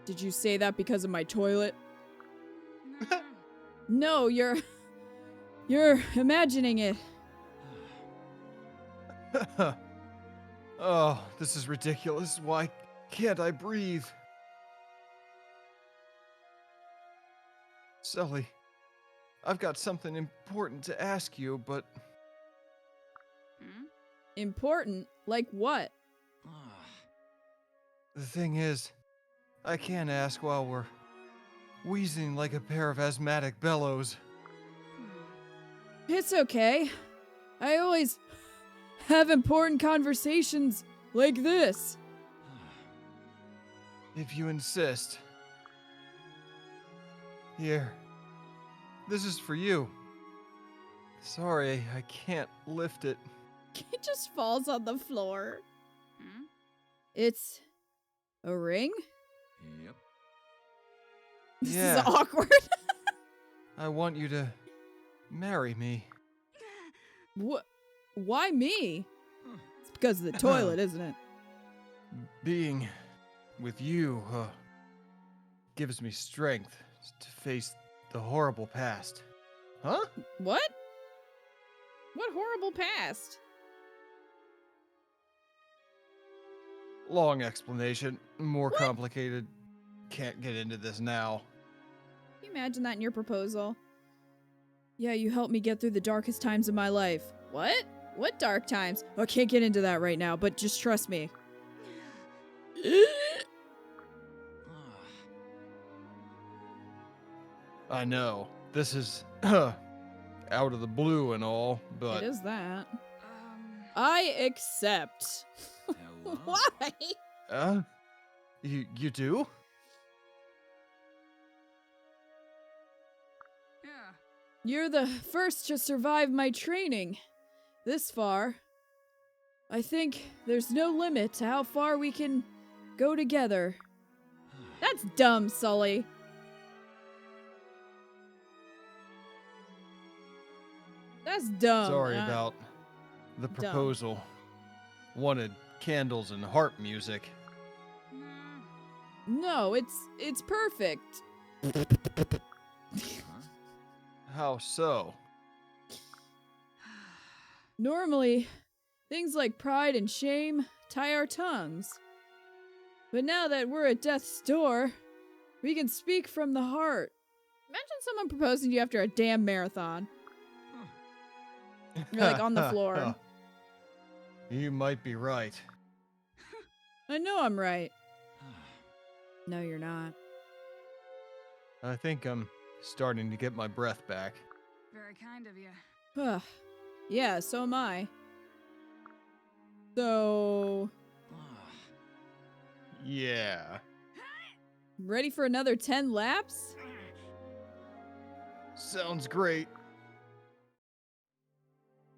Did you say that because of my toilet? No. No, you're imagining it. Oh, this is ridiculous. Why can't I breathe? Sully, I've got something important to ask you, but Hmm? Important? Like what? Ah, the thing is, I can't ask while we're wheezing like a pair of asthmatic bellows. It's okay. I always have important conversations like this. If you insist. Here. This is for you. Sorry, I can't lift it. It just falls on the floor. Hmm? It's a ring? yep. This Yeah. is awkward. I want you to marry me. What? Why me? It's because of the toilet, isn't it? Being with you gives me strength to face the horrible past. Huh? What? What horrible past? Long explanation, more complicated. Can't get into this now. Can you imagine that in your proposal? Yeah, you helped me get through the darkest times of my life. What? What dark times? I can't get into that right now, but just trust me. Ah, I know, this is out of the blue and all, but It is that. Um. I accept. hello. Why? you do? Yeah. You're the first to survive my training. This far. I think there's no limit to how far we can go together. That's dumb, Sully. That's dumb. Sorry about the dumb. proposal. Wanted candles and harp music. No. No, it's perfect. Huh? How so? Normally, things like pride and shame tie our tongues. But now that we're at death's door, we can speak from the heart. Imagine someone proposing to you after a damn marathon. You're like on the floor. You might be right. I know I'm right. No, you're not. I think I'm starting to get my breath back. Very kind of you. Ugh. Yeah, so am I. So, Ah, Yeah. ready for another 10 laps? Sounds great.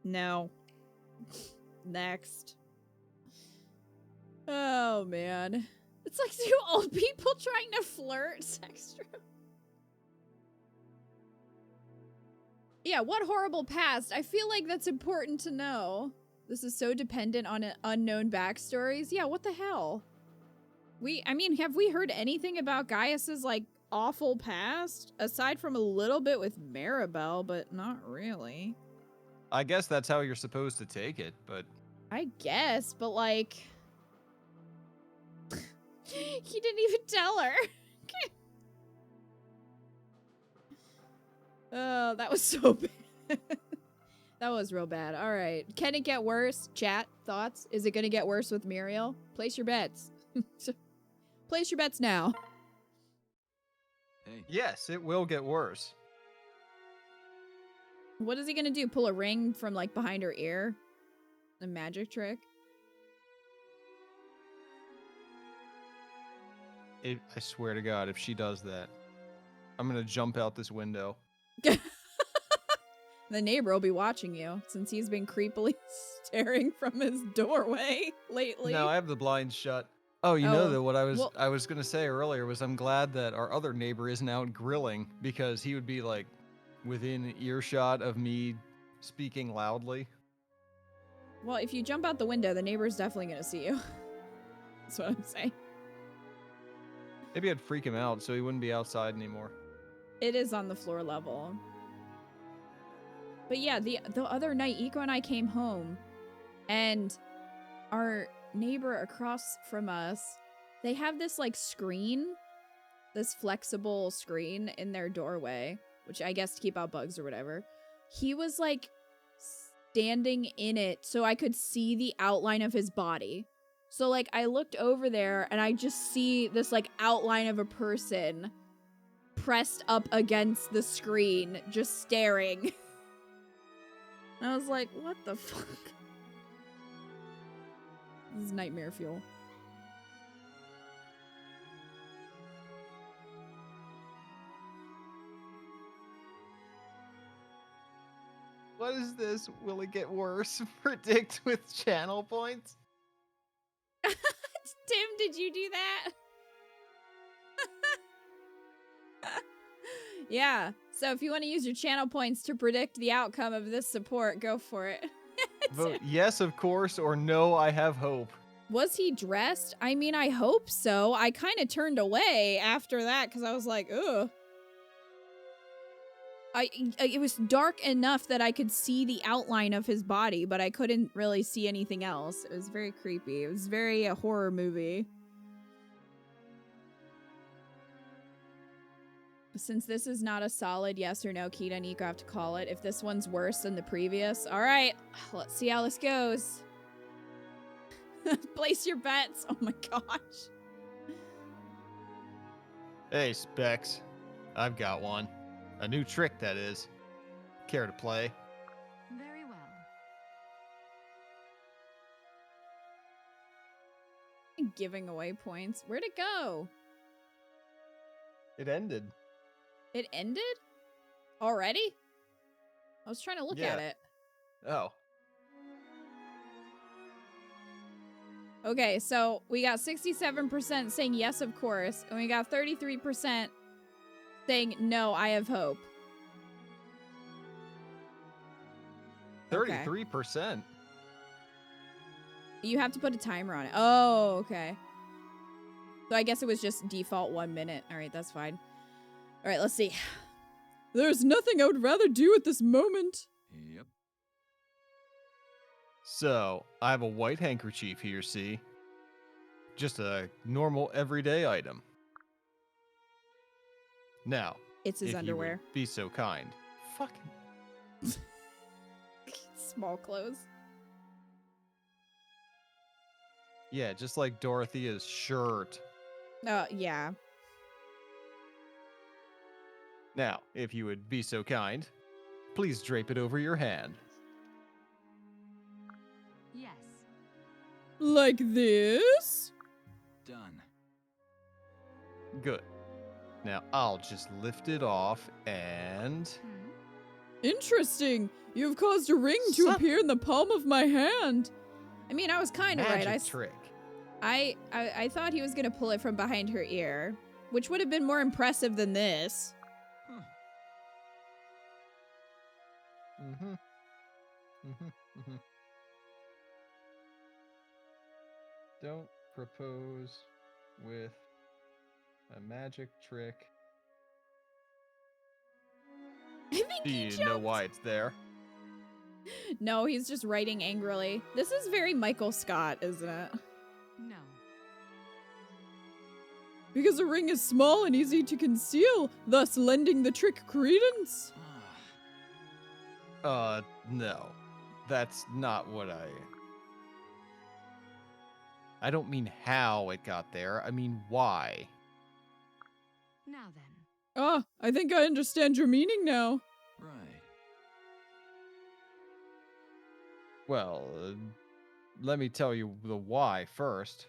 No. Next. Oh, man. It's like two old people trying to flirt. Sex room. Yeah, what horrible past? I feel like that's important to know. This is so dependent on unknown backstories. Yeah, what the hell? I mean, have we heard anything about Gaius's, like, awful past? Aside from a little bit with Maribel, but not really. I guess that's how you're supposed to take it, but I guess, but, like... he didn't even tell her. Oh, that was so bad. That was real bad. All right. Can it get worse? Chat, thoughts? Is it going to get worse with Muriel? Place your bets. Place your bets now. hey. yes, it will get worse. What is he going to do? Pull a ring from, like, behind her ear? A magic trick? I swear to God, if she does that, I'm gonna jump out this window. The neighbor will be watching you, since he's been creepily staring from his doorway lately. No, I have the blinds shut. Oh, you Oh, know that what well- I was gonna say earlier was I'm glad that our other neighbor isn't out grilling, because he would be like within earshot of me speaking loudly. Well, if you jump out the window, the neighbor's definitely gonna see you. That's what I'm saying. Maybe I'd freak him out so he wouldn't be outside anymore. It is on the floor level. But yeah, the other night, Iko and I came home, and our neighbor across from us, they have this like screen, this flexible screen in their doorway, which I guess to keep out bugs or whatever. He was like standing in it so I could see the outline of his body. So like I looked over there and I just see this like outline of a person pressed up against the screen, just staring. I was like, what the fuck? This is nightmare fuel. What is this? Will it get worse? Predict with channel points? Tim, did you do that? Yeah. So if you want to use your channel points to predict the outcome of this support, go for it. Vote yes, of course, or no, I have hope. Was he dressed? I mean, I hope so. I kind of turned away after that because I was like, ugh. It was dark enough that I could see the outline of his body, but I couldn't really see anything else. It was very creepy. It was very a horror movie. Since this is not a solid yes or no, Kita and Iko have to call it. If this one's worse than the previous, all right, let's see how this goes. Place your bets. Oh my gosh. Hey, Specs. I've got one. A new trick, that is. Care to play? Very well. Giving away points. Where'd it go? It ended. It ended? Already? I was trying to look at it. Oh. Okay, so we got 67% saying yes, of course, and we got 33% saying no, I have hope. 33%. You have to put a timer on it. Oh, okay. So I guess it was just default 1 minute. All right, that's fine. All right, let's see. There's nothing I would rather do at this moment. Yep. So, I have a white handkerchief here, see? Just a normal everyday item. Now, It's his if underwear. you would be so kind. Fucking... Small clothes. Yeah, just like Dorothea's shirt. Yeah. Now, if you would be so kind, please drape it over your hand. Yes. Like this? Done. Good. Now, I'll just lift it off and... Hmm? Interesting. You've caused a ring to Son- appear in the palm of my hand. I mean, I was kind of right. Magic trick. I thought he was going to pull it from behind her ear, which would have been more impressive than this. Huh. Mm-hmm. Mm-hmm. Mm-hmm. Don't propose with a magic trick. I think Do he you jumped. know why it's there? No, he's just writing angrily. This is very Michael Scott, isn't it? No. Because a ring is small and easy to conceal, thus lending the trick credence. No. That's not what I don't mean how it got there. I mean why. Now then. Ah, I think I understand your meaning now. Right. Well, let me tell you the why first.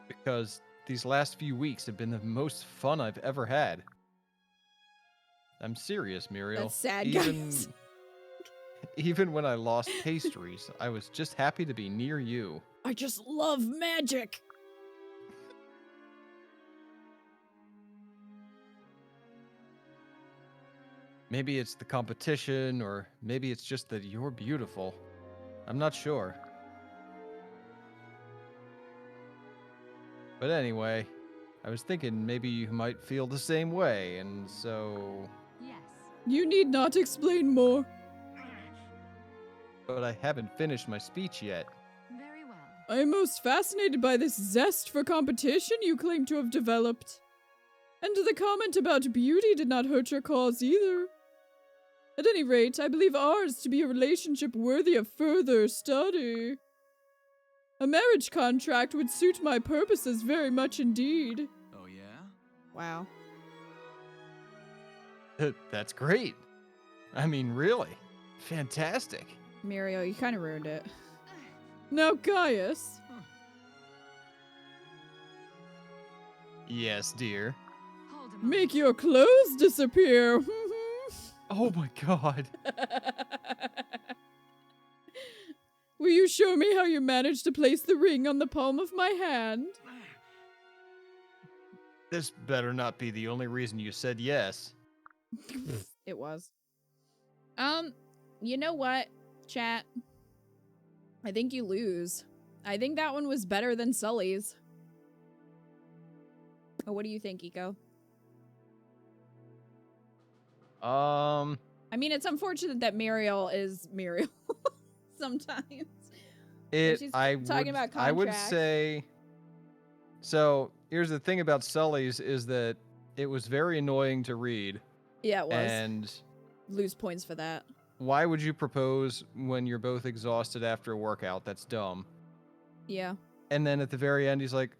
Because these last few weeks have been the most fun I've ever had. I'm serious, Muriel. That's sad, guys. Even when I lost pastries, I was just happy to be near you. I just love magic. Maybe it's the competition, or maybe it's just that you're beautiful. I'm not sure. But anyway, I was thinking maybe you might feel the same way, and so... Yes. You need not explain more. But I haven't finished my speech yet. Very well. I am most fascinated by this zest for competition you claim to have developed. And the comment about beauty did not hurt your cause either. At any rate, I believe ours to be a relationship worthy of further study. A marriage contract would suit my purposes very much indeed. Oh, yeah? Wow. That's great. I mean, really. Fantastic. Muriel, you kind of ruined it. Now, Gaius. Yes, dear. Hold him. Make your clothes disappear. Oh my god. Will you show me how you managed to place the ring on the palm of my hand? This better not be the only reason you said yes. It was. You know what, chat? I think you lose. I think that one was better than Sully's. Oh, what do you think, Eco? I mean, it's unfortunate that Muriel is Muriel sometimes. She's talking about I would contracts. say. So here's the thing about Sully's is that it was very annoying to read, Yeah, it was. and Lose points for that. why would you propose when you're both exhausted after a workout? That's dumb. Yeah. And then at the very end, he's like,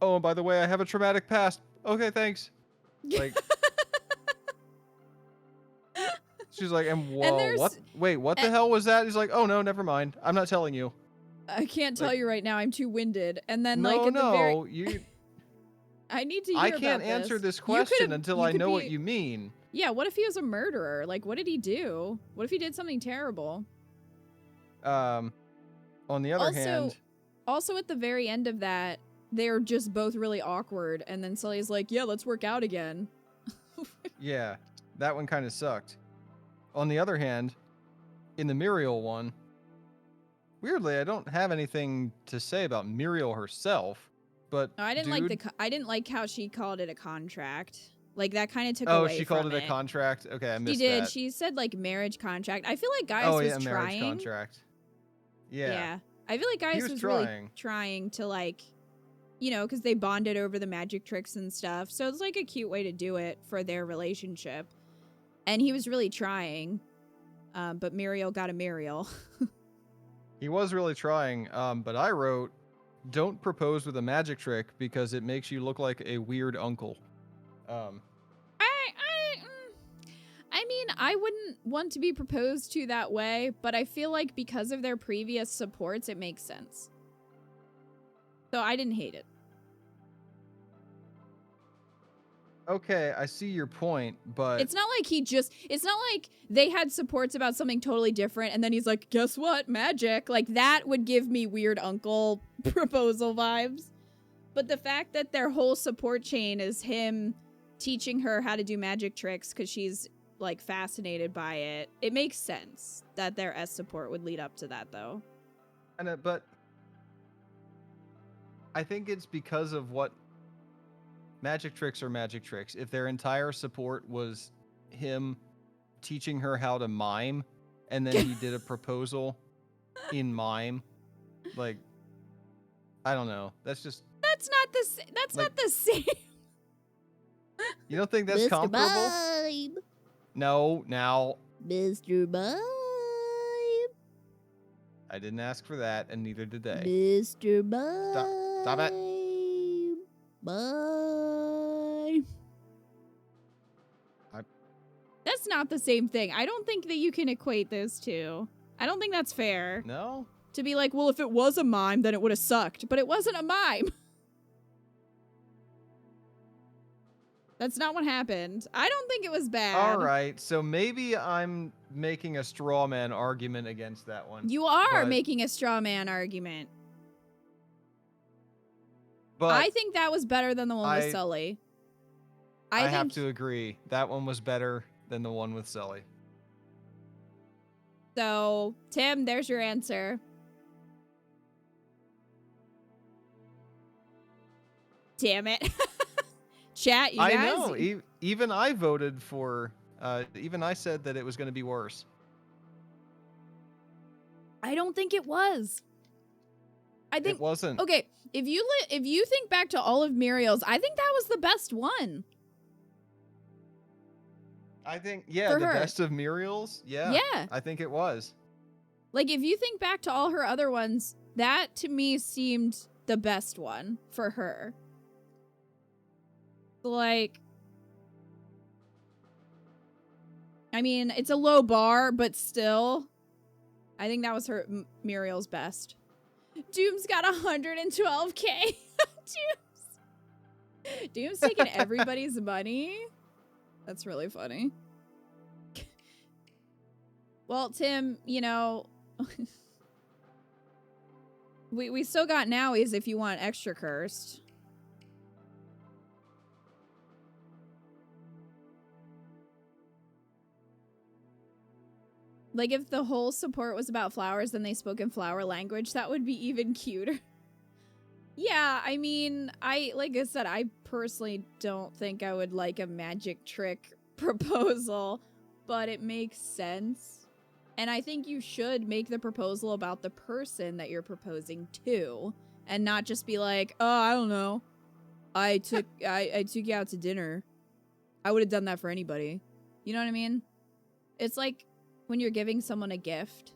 "Oh, and by the way, I have a traumatic past. Okay, thanks." Like, she's like, "And whoa, there's- what? Wait, what the hell was that?" He's like, "Oh no, never mind. I'm not telling you." I can't tell Like- you right now. I'm too winded. And then, No, like, at the very... you. I need to hear I can't about answer this. this You question could've- until you I could know what be- you mean. Yeah, what if he was a murderer? Like, what did he do? What if he did something terrible? On the other hand, Also, at the very end of that, they're just both really awkward, and then Sully's like, yeah, let's work out again. yeah, that one kind of sucked. On the other hand, in the Muriel one, weirdly, I don't have anything to say about Muriel herself, but I didn't dude, I didn't like how she called it a contract. Like, that kind of took oh, away she called from it a contract. Okay, I She missed did. that. She said, like, marriage contract. I feel like Gaius Oh was yeah, marriage trying. contract. Yeah. I feel like Gaius was was really trying. trying to, like, you know, because they bonded over the magic tricks and stuff. So it's like a cute way to do it for their relationship. And he was really trying. But Muriel got a Muriel. He was really trying. But I wrote, "Don't propose with a magic trick because it makes you look like a weird uncle." I mean, I wouldn't want to be proposed to that way, but I feel like because of their previous supports, it makes sense. So I didn't hate it. Okay, I see your point, but It's not like it's not like they had supports about something totally different and then he's like, guess what? Magic. Like, that would give me weird uncle proposal vibes. But the fact that their whole support chain is him teaching her how to do magic tricks because she's, like, fascinated by it, it makes sense that their S support would lead up to that, though. but I think it's because of what magic tricks are magic tricks. If their entire support was him teaching her how to mime and then he did a proposal in mime, like, I don't know. That's just, That's not the same. you don't think that's comparable? Mime. No, now Mr. Mime. I didn't ask for that and neither did they. Mr. Mime. Stop it. Mime. That's not the same thing. I don't think that you can equate those two. I don't think that's fair. No? To be like, well, if it was a mime, then it would have sucked. But it wasn't a mime. That's not what happened. I don't think it was bad. All right, so maybe I'm making a straw man argument against that one. You are But- making a straw man argument. But I think that was better than the one with I- Sully. I have think to agree. That one was better than the one with Sully. So, Tim, there's your answer. Damn it. Chat, you guys. I know. Even I voted for. Even I said that it was going to be worse. I don't think it was. I think It wasn't. okay. If you think back to all of Muriel's, I think that was the best one. I think the For her. best of Muriel's. Yeah. Yeah. I think it was. Like if you think back to all her other ones, that to me seemed the best one for her. Like, I mean, it's a low bar, but still, I think that was her Muriel's best. Doom's got 112K. Doom's taking everybody's money. That's really funny. Well, Tim, you know, we still got Nowies if you want extra cursed. Like, if the whole support was about flowers, then they spoke in flower language, that would be even cuter. Yeah, I mean, like I said, I personally don't think I would like a magic trick proposal, but it makes sense. And I think you should make the proposal about the person that you're proposing to, and not just be like, oh, I don't know. I took you out to dinner. I would have done that for anybody. You know what I mean? It's like, when you're giving someone a gift,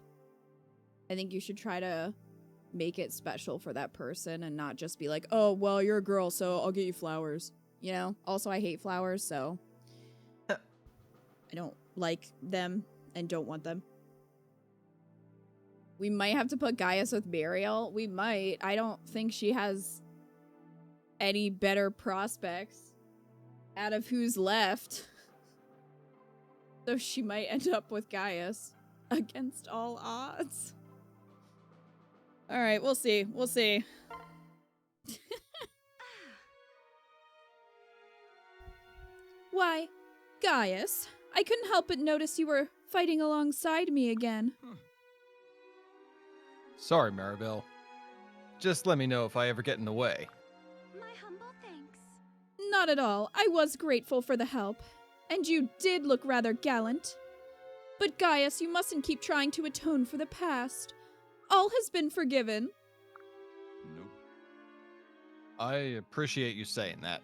I think you should try to make it special for that person and not just be like, oh, well, you're a girl, so I'll get you flowers. You know? Also, I hate flowers, so I don't like them and don't want them. We might have to put Gaius with Burial. We might. I don't think she has any better prospects out of who's left. So she might end up with Gaius against all odds. All right, we'll see. We'll see. Why, Gaius, I couldn't help but notice you were fighting alongside me again. Sorry, Maribel. Just let me know if I ever get in the way. My humble thanks. Not at all. I was grateful for the help. And you did look rather gallant. But Gaius, you mustn't keep trying to atone for the past. All has been forgiven. Nope. I appreciate you saying that,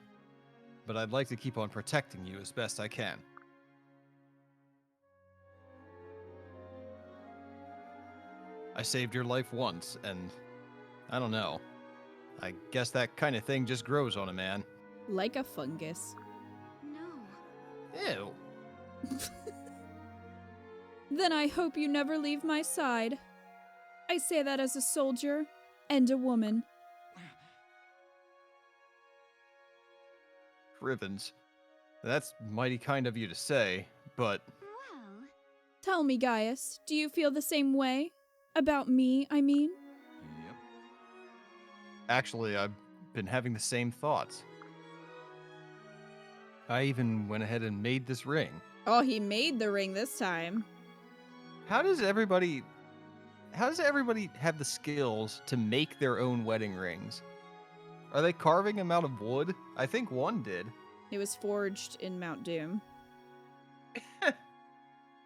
but I'd like to keep on protecting you as best I can. I saved your life once, and I don't know. I guess that kind of thing just grows on a man. Like a fungus. No. Ew. Then I hope you never leave my side. I say that as a soldier and a woman. Rivens. That's mighty kind of you to say, but Well, Tell me, Gaius, do you feel the same way? About me, I mean? Yep. actually I've been having the same thoughts. I even went ahead and made this ring. Oh, he made the ring this time. How does everybody have the skills to make their own wedding rings? Are they carving them out of wood? I think one did. It was forged in Mount Doom.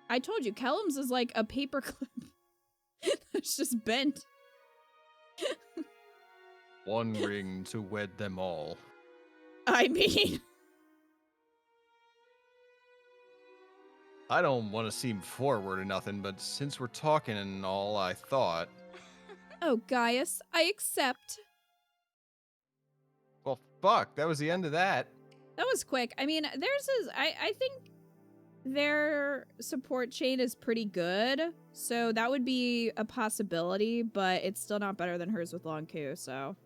I told you, Kellum's is like a paperclip. It's just bent. One ring to wed them all. I mean... I don't want to seem forward or nothing, but since we're talking and all, I thought... Oh, Gaius, I accept. Well, fuck, that was the end of that. That was quick. I mean, theirs is... I think their support chain is pretty good, so that would be a possibility, but it's still not better than hers with Long Ku, so...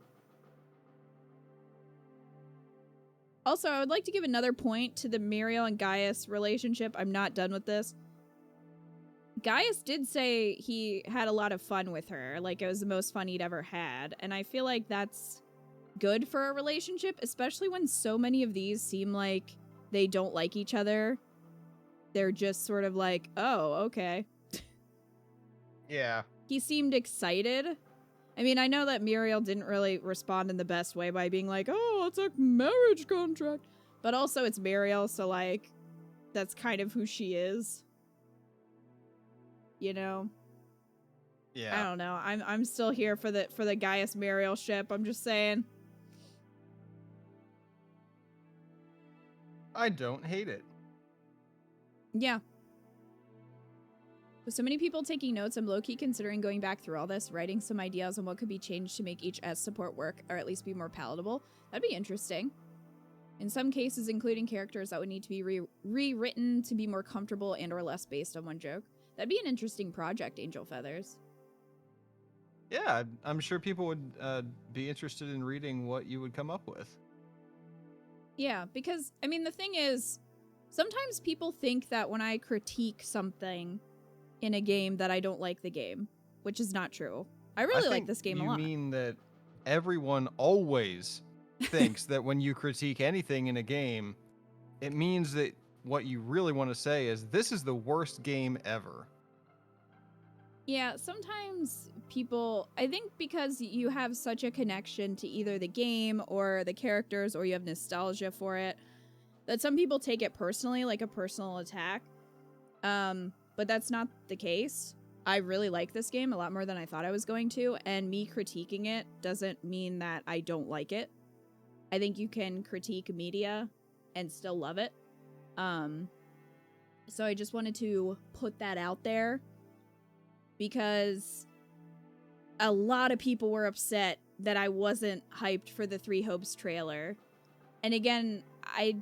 Also, I would like to give another point to the Muriel and Gaius relationship. I'm not done with this. Gaius did say he had a lot of fun with her. Like, it was the most fun he'd ever had. And I feel like that's good for a relationship, especially when so many of these seem like they don't like each other. they're just sort of like, oh, okay. Yeah. He seemed excited. I mean, I know that Muriel didn't really respond in the best way by being like, oh, it's a marriage contract. But also it's Muriel, so like, that's kind of who she is. You know? Yeah. I don't know. I'm still here for the Gaius Muriel ship. I'm just saying. I don't hate it. Yeah. With so many people taking notes, I'm low-key considering going back through all this, writing some ideas on what could be changed to make each S support work, or at least be more palatable. That'd be interesting. In some cases, including characters that would need to be rewritten to be more comfortable and or less based on one joke. That'd be an interesting project, Angel Feathers. Yeah, I'm sure people would be interested in reading what you would come up with. Yeah, because, I mean, the thing is, sometimes people think that when I critique something in a game that I don't like the game, which is not true. I really like this game a lot. You mean that everyone always thinks that when you critique anything in a game, it means that what you really want to say is, this is the worst game ever. Yeah, sometimes people, I think because you have such a connection to either the game or the characters, or you have nostalgia for it, that some people take it personally, like a personal attack. But that's not the case. I really like this game a lot more than I thought I was going to, and me critiquing it doesn't mean that I don't like it. I think you can critique media and still love it. So I just wanted to put that out there, because a lot of people were upset that I wasn't hyped for the Three Hopes trailer. And again, I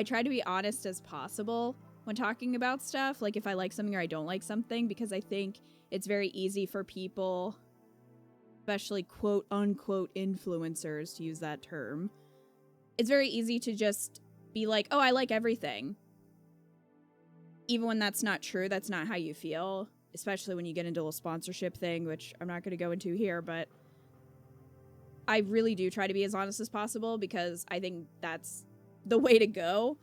try to be honest as possible when talking about stuff, like if I like something or I don't like something, because I think it's very easy for people, especially quote-unquote influencers, to use that term, it's very easy to just be like, oh, I like everything. Even when that's not true, that's not how you feel, especially when you get into a sponsorship thing, which I'm not going to go into here, but I really do try to be as honest as possible, because I think that's the way to go.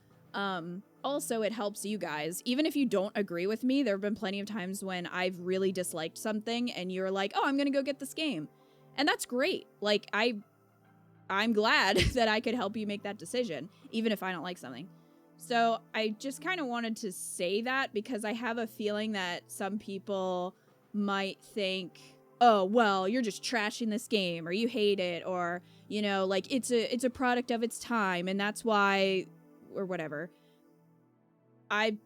Also, it helps you guys. Even if you don't agree with me, there have been plenty of times when I've really disliked something and you're like, oh, I'm going to go get this game. And that's great. Like, I'm glad that I could help you make that decision, even if I don't like something. So I just kind of wanted to say that, because I have a feeling that some people might think, oh, well, you're just trashing this game, or you hate it, or, you know, like it's a product of its time and that's why, or whatever. I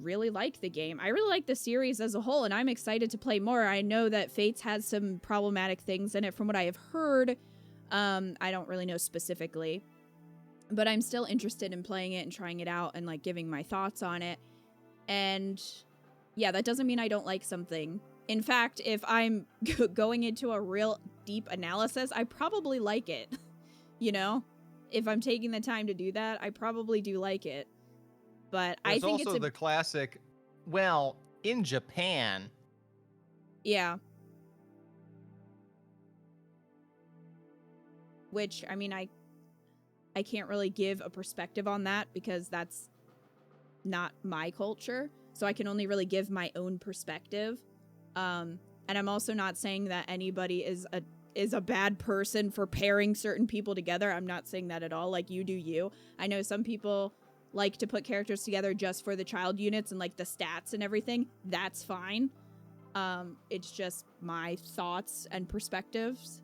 really like the game. I really like the series as a whole, and I'm excited to play more. I know that Fates has some problematic things in it from what I have heard. I don't really know specifically, but I'm still interested in playing it and trying it out and like giving my thoughts on it. And yeah, that doesn't mean I don't like something. In fact, if I'm going into a real deep analysis, I probably like it. You know, if I'm taking the time to do that, I probably do like it. But I think also it's the classic, well, in Japan. Yeah. Which, I mean, I can't really give a perspective on that, because that's not my culture. So I can only really give my own perspective. And I'm also not saying that anybody is a bad person for pairing certain people together. I'm not saying that at all. Like, you do you. I know some people like to put characters together just for the child units and like the stats and everything. That's fine. It's just my thoughts and perspectives.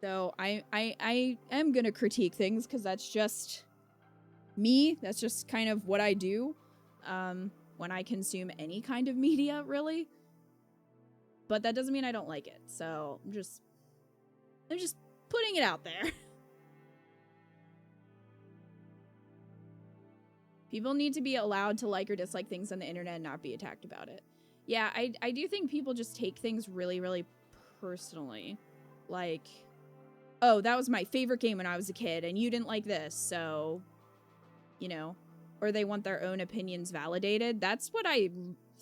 So I am gonna critique things, because that's just me. That's just kind of what I do when I consume any kind of media, really. But that doesn't mean I don't like it. So I'm just putting it out there. People need to be allowed to like or dislike things on the internet and not be attacked about it. Yeah, I do think people just take things really, really personally. Like, oh, that was my favorite game when I was a kid, and you didn't like this, so, you know. Or they want their own opinions validated. That's what I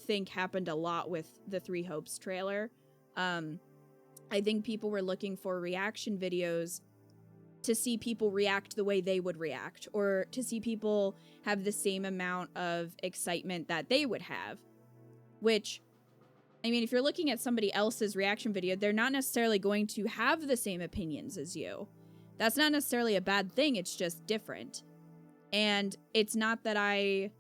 think happened a lot with the Three Hopes trailer. I think people were looking for reaction videos to see people react the way they would react, or to see people have the same amount of excitement that they would have. Which, I mean, if you're looking at somebody else's reaction video, they're not necessarily going to have the same opinions as you. That's not necessarily a bad thing, it's just different. And it's not that I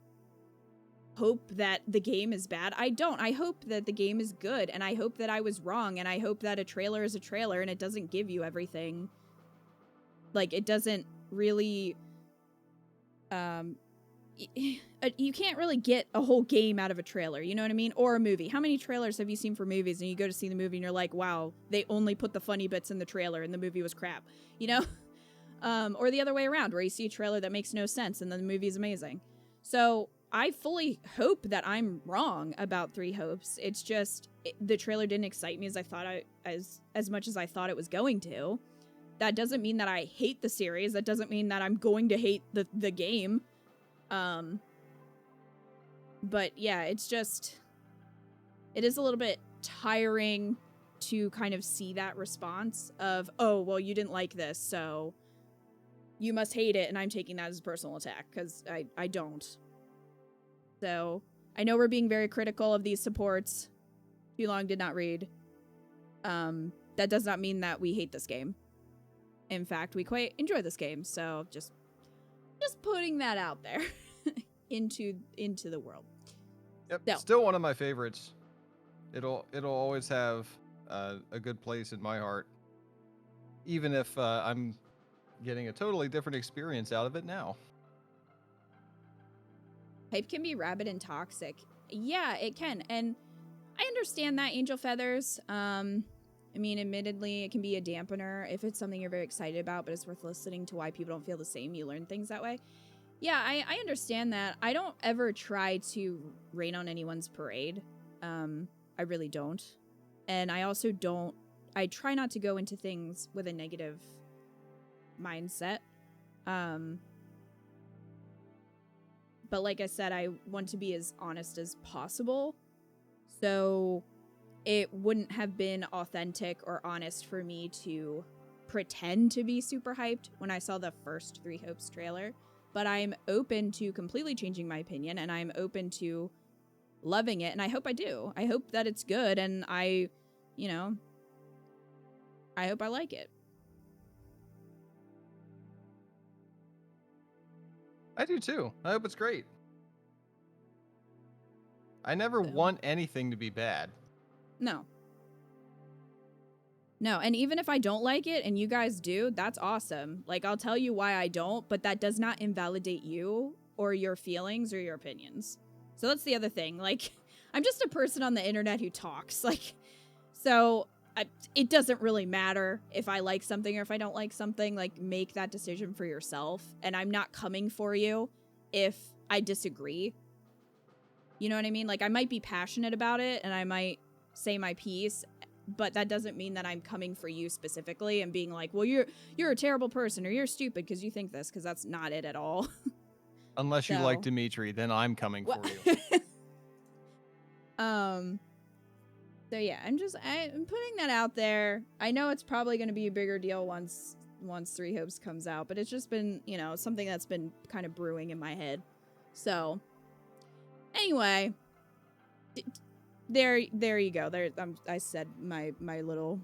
hope that the game is bad. I don't. I hope that the game is good, and I hope that I was wrong, and I hope that a trailer is a trailer and it doesn't give you everything. Like, it doesn't really, you can't really get a whole game out of a trailer, you know what I mean? Or a movie. How many trailers have you seen for movies and you go to see the movie and you're like, wow, they only put the funny bits in the trailer and the movie was crap, you know? Or the other way around, where you see a trailer that makes no sense and then the movie is amazing. So I fully hope that I'm wrong about Three Hopes. It's just, the trailer didn't excite me as much as I thought it was going to. That doesn't mean that I hate the series. That doesn't mean that I'm going to hate the game. But yeah, it's just, it is a little bit tiring to kind of see that response of, oh, well, you didn't like this, so you must hate it, and I'm taking that as a personal attack, because I don't. So, I know we're being very critical of these supports. Too Long did not read. That does not mean that we hate this game. In fact, we quite enjoy this game, so just putting that out there into the world. Yep, So. still one of my favorites. It'll always have a good place in my heart, even if I'm getting a totally different experience out of it now. Hype can be rabid and toxic. Yeah, it can, and I understand that, Angel Feathers. I mean, admittedly, it can be a dampener if it's something you're very excited about, but it's worth listening to why people don't feel the same. You learn things that way. Yeah, I understand that. I don't ever try to rain on anyone's parade. I really don't. And I also don't, I try not to go into things with a negative mindset. But like I said, I want to be as honest as possible. So it wouldn't have been authentic or honest for me to pretend to be super hyped when I saw the first Three Hopes trailer. But I'm open to completely changing my opinion, and I'm open to loving it, and I hope I do. I hope that it's good, and I hope I like it. I do too. I hope it's great. I never want anything to be bad. No, and even if I don't like it and you guys do, that's awesome. Like, I'll tell you why I don't, but that does not invalidate you or your feelings or your opinions. So that's the other thing. Like, I'm just a person on the internet who talks. Like, so it doesn't really matter if I like something or if I don't like something. Like, make that decision for yourself. And I'm not coming for you if I disagree. You know what I mean? Like, I might be passionate about it and I might say my piece, but that doesn't mean that I'm coming for you specifically and being like, well, you're a terrible person or you're stupid because you think this, because that's not it at all. Unless you like Dimitri, then I'm coming for you. So yeah, I'm putting that out there. I know it's probably going to be a bigger deal once Three Hopes comes out, but it's just been, something that's been kind of brewing in my head. So anyway, there you go. There, I said my little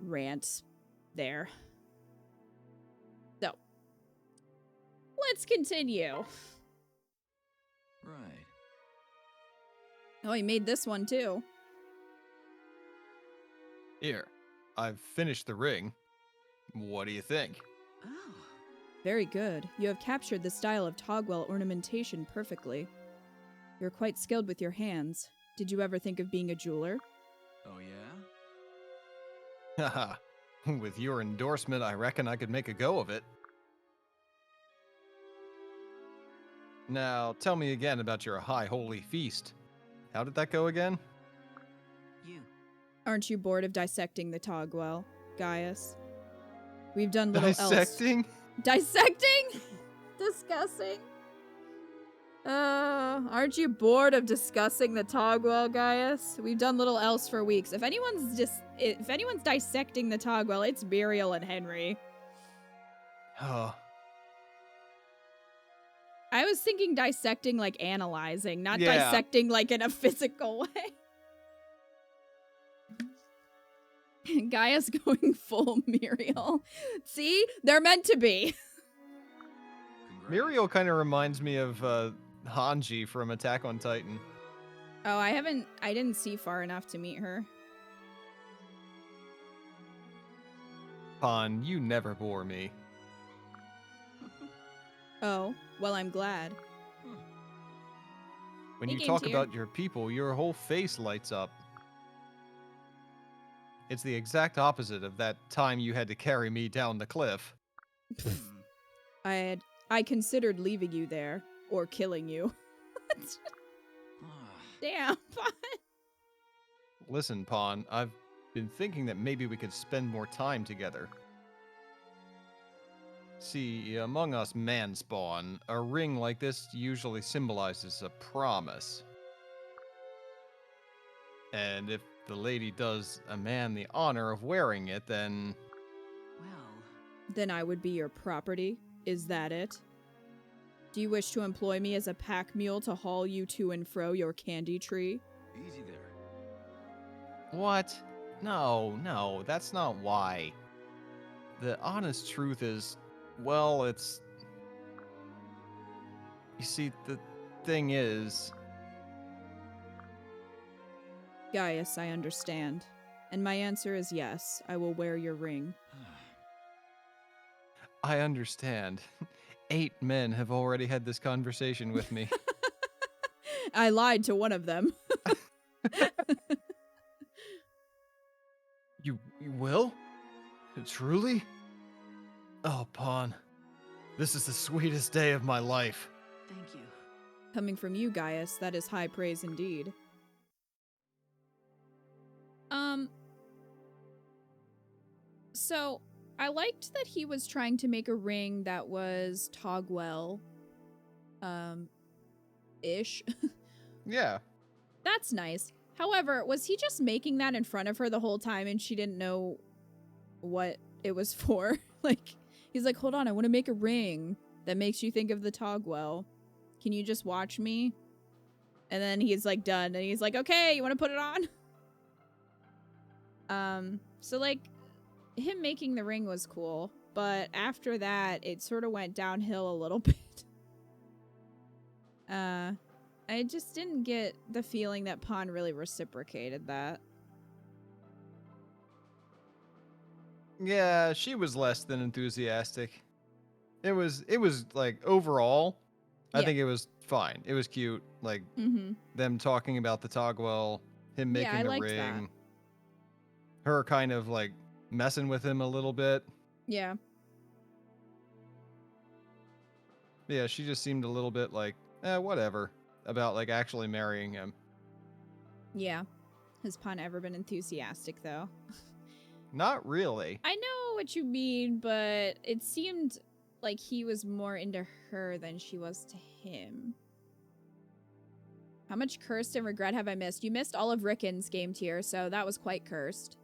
rant there. So let's continue. Right. Oh, he made this one too. Here, I've finished the ring. What do you think? Oh. Very good. You have captured the style of Togwell ornamentation perfectly. You're quite skilled with your hands. Did you ever think of being a jeweler? Oh, yeah? Haha. With your endorsement, I reckon I could make a go of it. Now, tell me again about your high holy feast. How did that go again? You. Aren't you bored of dissecting the Togwell, Gaius? We've done little Dissecting? Dissecting? Discussing? Aren't you bored of discussing the Togwell, Gaius? We've done little else for weeks. If anyone's dissecting the Togwell, it's Muriel and Henry. Oh, I was thinking dissecting like analyzing, not Yeah. dissecting like in a physical way. Gaia's going full Muriel. See? They're meant to be. Congrats. Muriel kind of reminds me of Hanji from Attack on Titan. Oh, I didn't see far enough to meet her. Pan, you never bore me. Oh, well, I'm glad. When Hey, you Game talk Tier. about your people, your whole face lights up. It's the exact opposite of that time you had to carry me down the cliff. Hmm. I considered leaving you there or killing you. Ah, Damn. Listen, Pan, I've been thinking that maybe we could spend more time together. See, among us man spawn, a ring like this usually symbolizes a promise. And if the lady does a man the honor of wearing it, then well, Then I would be your property. Is that it? Do you wish to employ me as a pack mule to haul you to and fro your candy tree? easy there. what? No, that's not why. The honest truth is, well, it's... You see, the thing is... Gaius, I understand. And my answer is yes, I will wear your ring. I understand. 8 men have already had this conversation with me. I lied to one of them. You will? Truly? Oh, Pawn. This is the sweetest day of my life. Thank you. Coming from you, Gaius, that is high praise indeed. So, I liked that he was trying to make a ring that was Togwell, ish. Yeah. That's nice. However, was he just making that in front of her the whole time and she didn't know what it was for? Like, he's like, hold on, I want to make a ring that makes you think of the Togwell. Can you just watch me? And then he's like done and he's like, okay, you want to put it on? So like, him making the ring was cool, but after that, it sort of went downhill a little bit. I just didn't get the feeling that Pawn really reciprocated that. Yeah, she was less than enthusiastic. It was like overall, I Yeah. think it was fine. It was cute. Like Mm-hmm. them talking about the Togwell, him Yeah, making I the liked ring. that. Her kind of like messing with him a little bit. Yeah. Yeah, she just seemed a little bit like, whatever, about like actually marrying him. Yeah. Has Pawn ever been enthusiastic, though? Not really. I know what you mean, but it seemed like he was more into her than she was to him. How much cursed and regret have I missed? You missed all of Rickon's game tier, so that was quite cursed.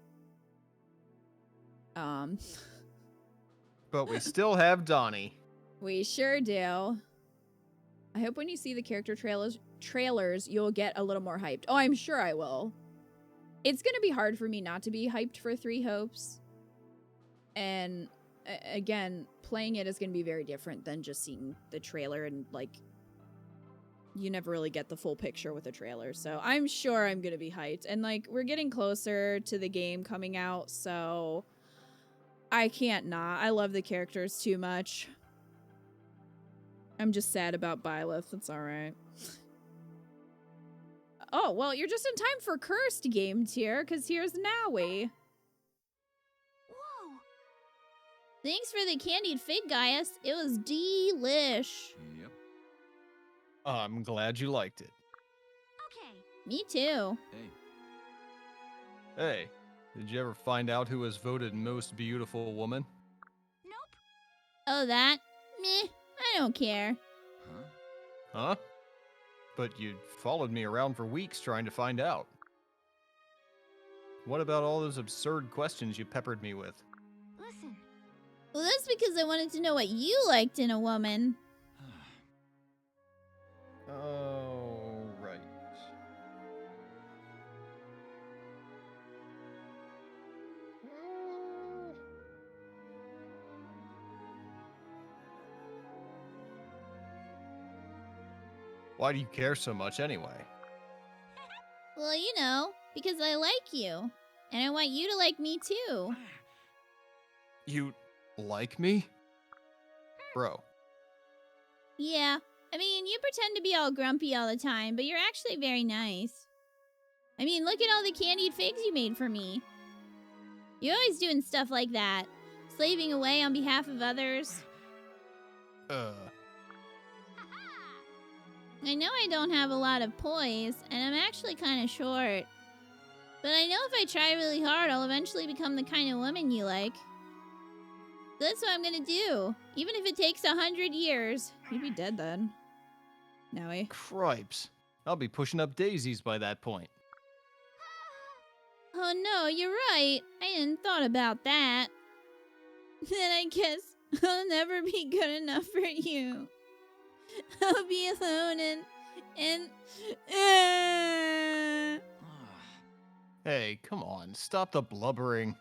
But we still have Donnie. We sure do. I hope when you see the character trailers, you'll get a little more hyped. Oh, I'm sure I will. It's going to be hard for me not to be hyped for Three Hopes. And again, playing it is going to be very different than just seeing the trailer and like you never really get the full picture with a trailer. So I'm sure I'm going to be hyped. And like we're getting closer to the game coming out, so I can't not. I love the characters too much. I'm just sad about Byleth. It's all right. Oh, well, you're just in time for Cursed game tier, because here's Nowie. Whoa! Thanks for the candied fig, Gaius. It was delish. Yep. I'm glad you liked it. Okay. Me too. Hey. Hey, did you ever find out who was voted most beautiful woman? Nope. Oh, that? Meh, I don't care. Huh? Huh? But you followed me around for weeks trying to find out. What about all those absurd questions you peppered me with? Listen. Well, that's because I wanted to know what you liked in a woman. Oh, right. Why do you care so much anyway? Well, you know, because I like you. And I want you to like me too. You like me? Bro. Yeah. I mean, you pretend to be all grumpy all the time, but you're actually very nice. I mean, look at all the candied figs you made for me. You're always doing stuff like that. Slaving away on behalf of others. I know I don't have a lot of poise, and I'm actually kind of short. But I know if I try really hard, I'll eventually become the kind of woman you like. So that's what I'm gonna do. Even if it takes 100 years. You'd be dead then. Noe. Cripes. I'll be pushing up daisies by that point. Oh no, you're right. I hadn't thought about that. Then I guess I'll never be good enough for you. I'll be alone and Hey, come on. Stop the blubbering.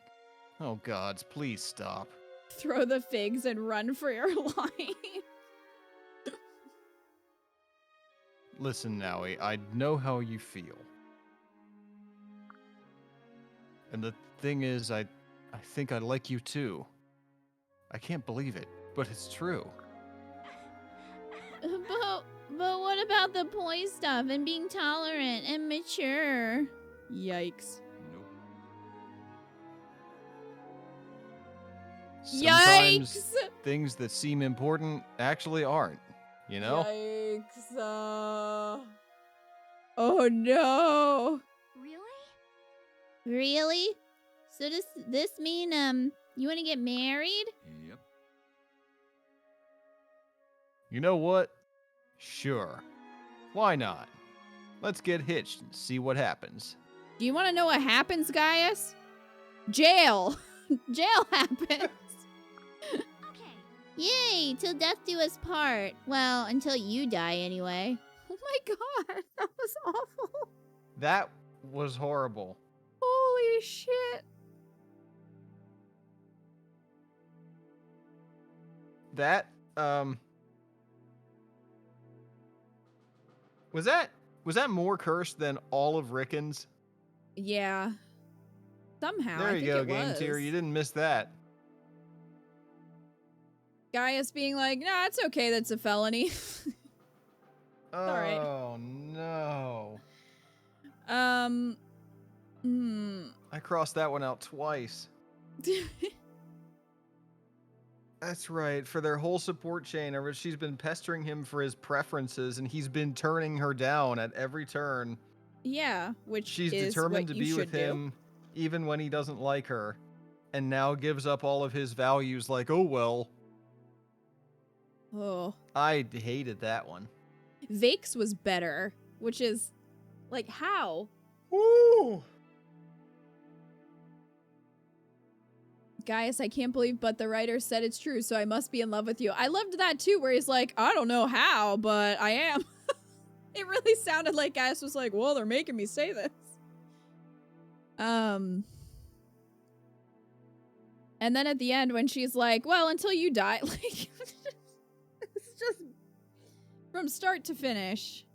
Oh, gods, please stop. throw the figs and run for your life. Listen, Nowie, I know how you feel. And the thing is, I think I like you too. I can't believe it, but it's true. But what about the poise stuff and being tolerant and mature? Yikes. Nope. Sometimes Yikes! things that seem important actually aren't, you know? Yikes. Oh no. Really? Really? So does this mean, you want to get married? Yep. You know what? Sure. Why not? Let's get hitched and see what happens. Do you want to know what happens, Gaius? Jail. Jail happens. Okay. Yay, till death do us part. Well, until you die anyway. Oh my god, that was awful. That was horrible. Holy shit. That, Was that more cursed than all of Rickon's? Yeah. Somehow, There I you think go, it Game was. Tier. You didn't miss that. Gaius being like, nah, it's okay, that's a felony. Alright. Oh, no. Hmm. I crossed that one out twice. That's right. For their whole support chain, she's been pestering him for his preferences, and he's been turning her down at every turn. Yeah, which She's is determined what to you be with should do. him, even when he doesn't like her, and now gives up all of his values like, oh, well. Oh. I hated that one. Vake's was better, which is, like, how? Woo! Gaius, I can't believe, but the writer said it's true, so I must be in love with you. I loved that too, where he's like, I don't know how, but I am. It really sounded like Gaius was like, well, they're making me say this. And then at the end, when she's like, well, until you die, like, it's just from start to finish.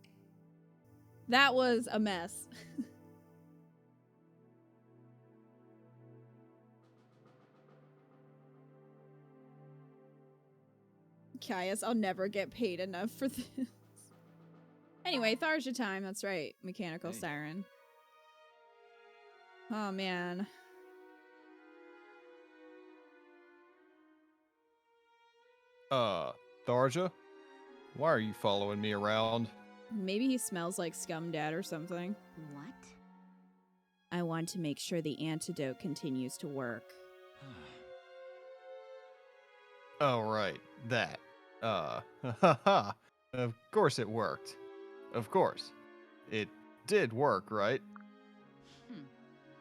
That was a mess. Gaius, I'll never get paid enough for this. Anyway, Tharja time. That's right. Mechanical Hey. Siren. Oh, man. Tharja? Why are you following me around? Maybe he smells like Scum Dad or something. What? I want to make sure the antidote continues to work. Oh, right. That. Haha. Of course it worked. Of course. It did work, right?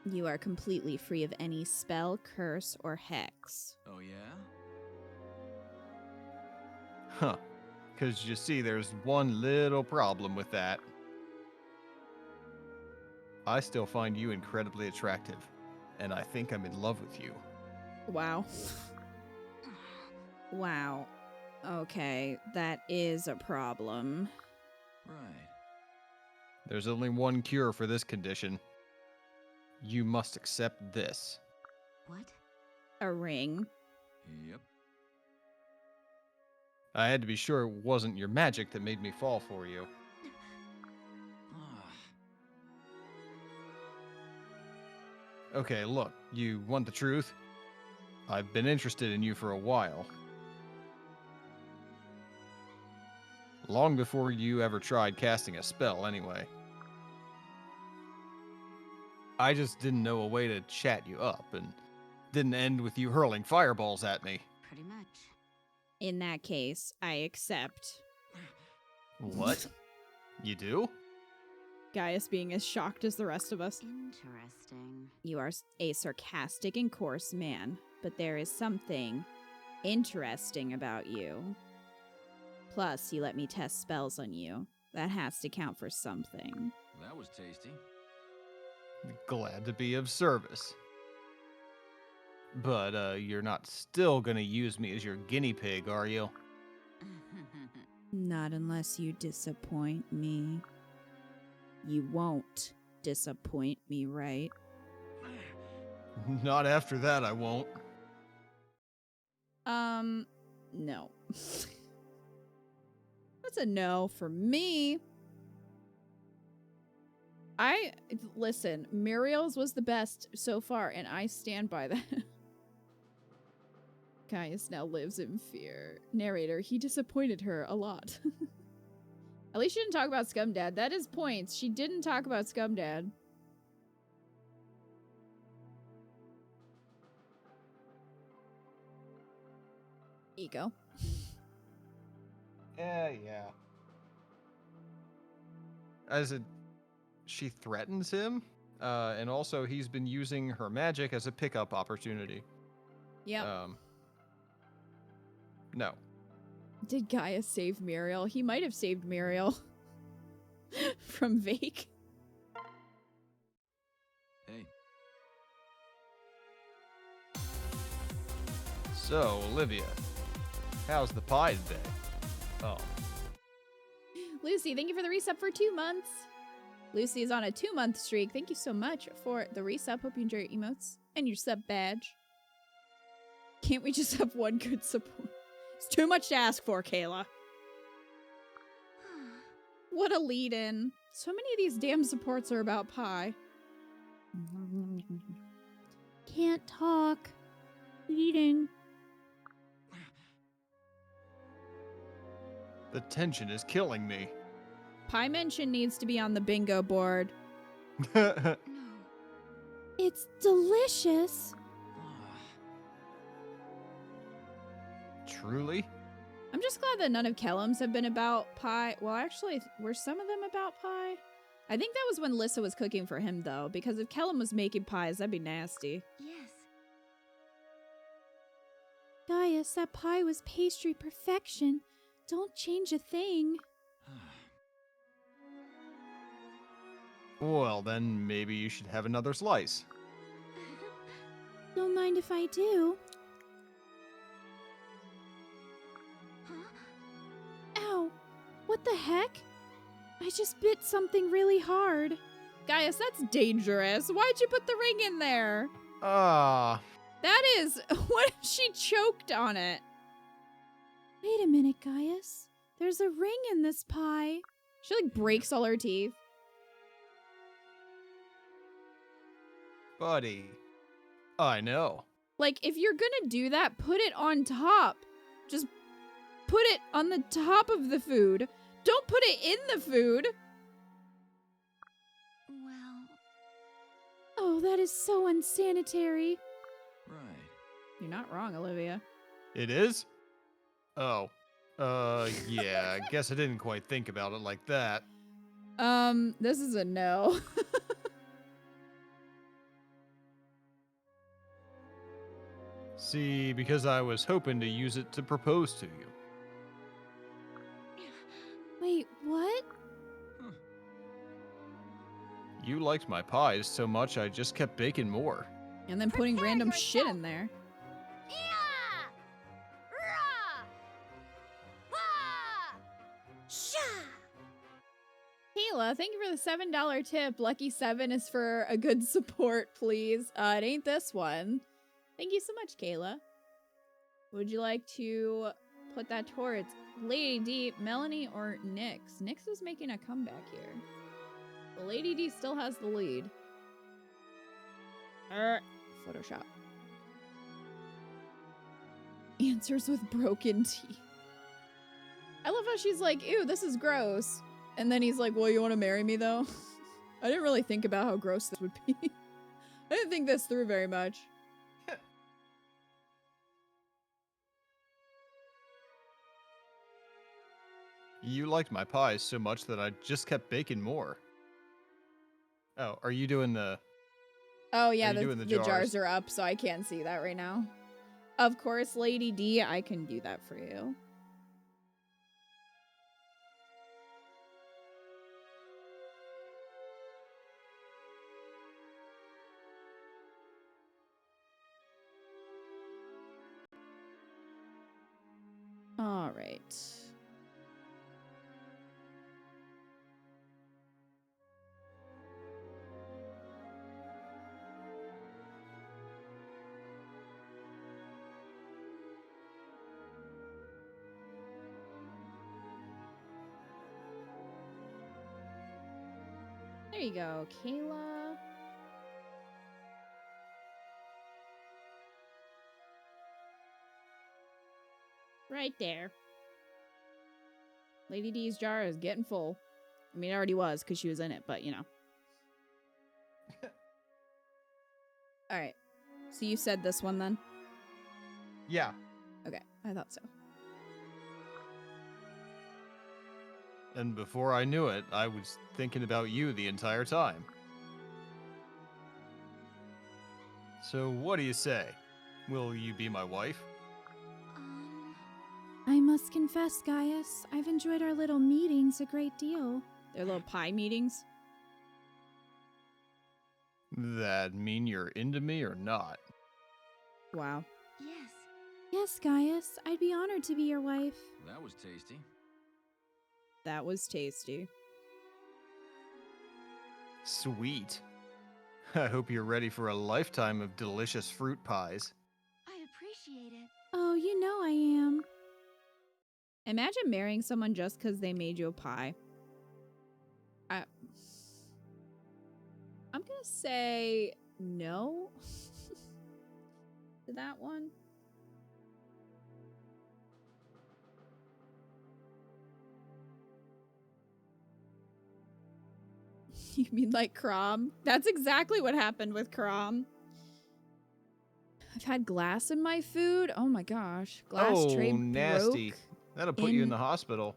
You are completely free of any spell, curse, or hex. Oh, yeah? Huh. Because you see, there's one little problem with that. I still find you incredibly attractive, and I think I'm in love with you. Wow. Wow. Okay, that is a problem. Right. There's only one cure for this condition. You must accept this. What? A ring. Yep. I had to be sure it wasn't your magic that made me fall for you. Ah. Okay, look, you want the truth? I've been interested in you for a while. Long before you ever tried casting a spell, anyway. I just didn't know a way to chat you up, and didn't end with you hurling fireballs at me. Pretty much. In that case, I accept. What? You do? Gaius being as shocked as the rest of us. Interesting. You are a sarcastic and coarse man, but there is something interesting about you. Plus, you let me test spells on you. That has to count for something. That was tasty. Glad to be of service. But, you're not still gonna use me as your guinea pig, are you? Not unless you disappoint me. You won't disappoint me, right? Not after that, I won't. No. That's a no for me. Listen, Muriel's was the best so far, and I stand by that. Gaius now lives in fear. Narrator, he disappointed her a lot. At least she didn't talk about Scumdad. That is points. She didn't talk about Scumdad. Ego. Yeah. She threatens him, and also he's been using her magic as a pickup opportunity. Yep. No. Did Gaius save Muriel? He might have saved Muriel from Vake. Hey. So, Olivia, how's the pie today? Oh. Lucy, thank you for the resub for 2 months. Lucy is on a 2-month streak. Thank you so much for the resub. Hope you enjoy your emotes and your sub badge. Can't we just have one good support? It's too much to ask for, Kayla. What a lead-in. So many of these damn supports are about pie. Can't talk. Eating. The tension is killing me. Pie mention needs to be on the bingo board. No. It's delicious. Ah. Truly? I'm just glad that none of Kellum's have been about pie. Well, actually, were some of them about pie? I think that was when Lissa was cooking for him, though, because if Kellum was making pies, that'd be nasty. Yes. Gaius, that pie was pastry perfection. Don't change a thing. Well, then maybe you should have another slice. Don't mind if I do. Huh? Ow! What the heck? I just bit something really hard. Gaius, that's dangerous. Why'd you put the ring in there? Ah. That is... What if she choked on it? Wait a minute, Gaius. There's a ring in this pie. She, like, breaks all her teeth. Buddy. I know. Like, if you're gonna do that, put it on top. Just put it on the top of the food. Don't put it in the food. Well. Oh, that is so unsanitary. Right. You're not wrong, Olivia. It is? Oh. Yeah, I guess I didn't quite think about it like that. This is a no. See, because I was hoping to use it to propose to you. You liked my pies so much I just kept baking more. And then putting Prepare random shit yourself. in there. Yeah! Rah! Ha! Sha! Kayla, thank you for the $7 tip. Lucky 7 is for a good support, please. It ain't this one. Thank you so much, Kayla. Would you like to put that towards Lady D, Melanie, or Nyx? Nyx is making a comeback here. The Lady D still has the lead. Photoshop. Answers with broken teeth. I love how she's like, ew, this is gross. And then he's like, well, you want to marry me, though? I didn't really think about how gross this would be. I didn't think this through very much. You liked my pies so much that I just kept baking more. Oh, are you doing the... Oh, yeah, you the doing the jars jars? are up, so I can't see that right now. Of course, Lady D, I can do that for you. All right. There you go, Kayla. Right there. Lady D's jar is getting full. I mean, it already was because she was in it, but you know. All right. So you said this one then? Yeah. Okay, I thought so. And before I knew it, I was thinking about you the entire time. So what do you say? Will you be my wife? I must confess, Gaius, I've enjoyed our little meetings a great deal. Their little pie meetings? That mean you're into me or not? Wow. Yes. Yes, Gaius, I'd be honored to be your wife. That was tasty. That was tasty. Sweet. I hope you're ready for a lifetime of delicious fruit pies. I appreciate it. Oh, you know I am. Imagine marrying someone just because they made you a pie. I'm gonna say no to that one. You mean like Crom? That's exactly what happened with Crom. I've had glass in my food. Oh my gosh. Glass tray nasty. broke. That'll put you in the hospital.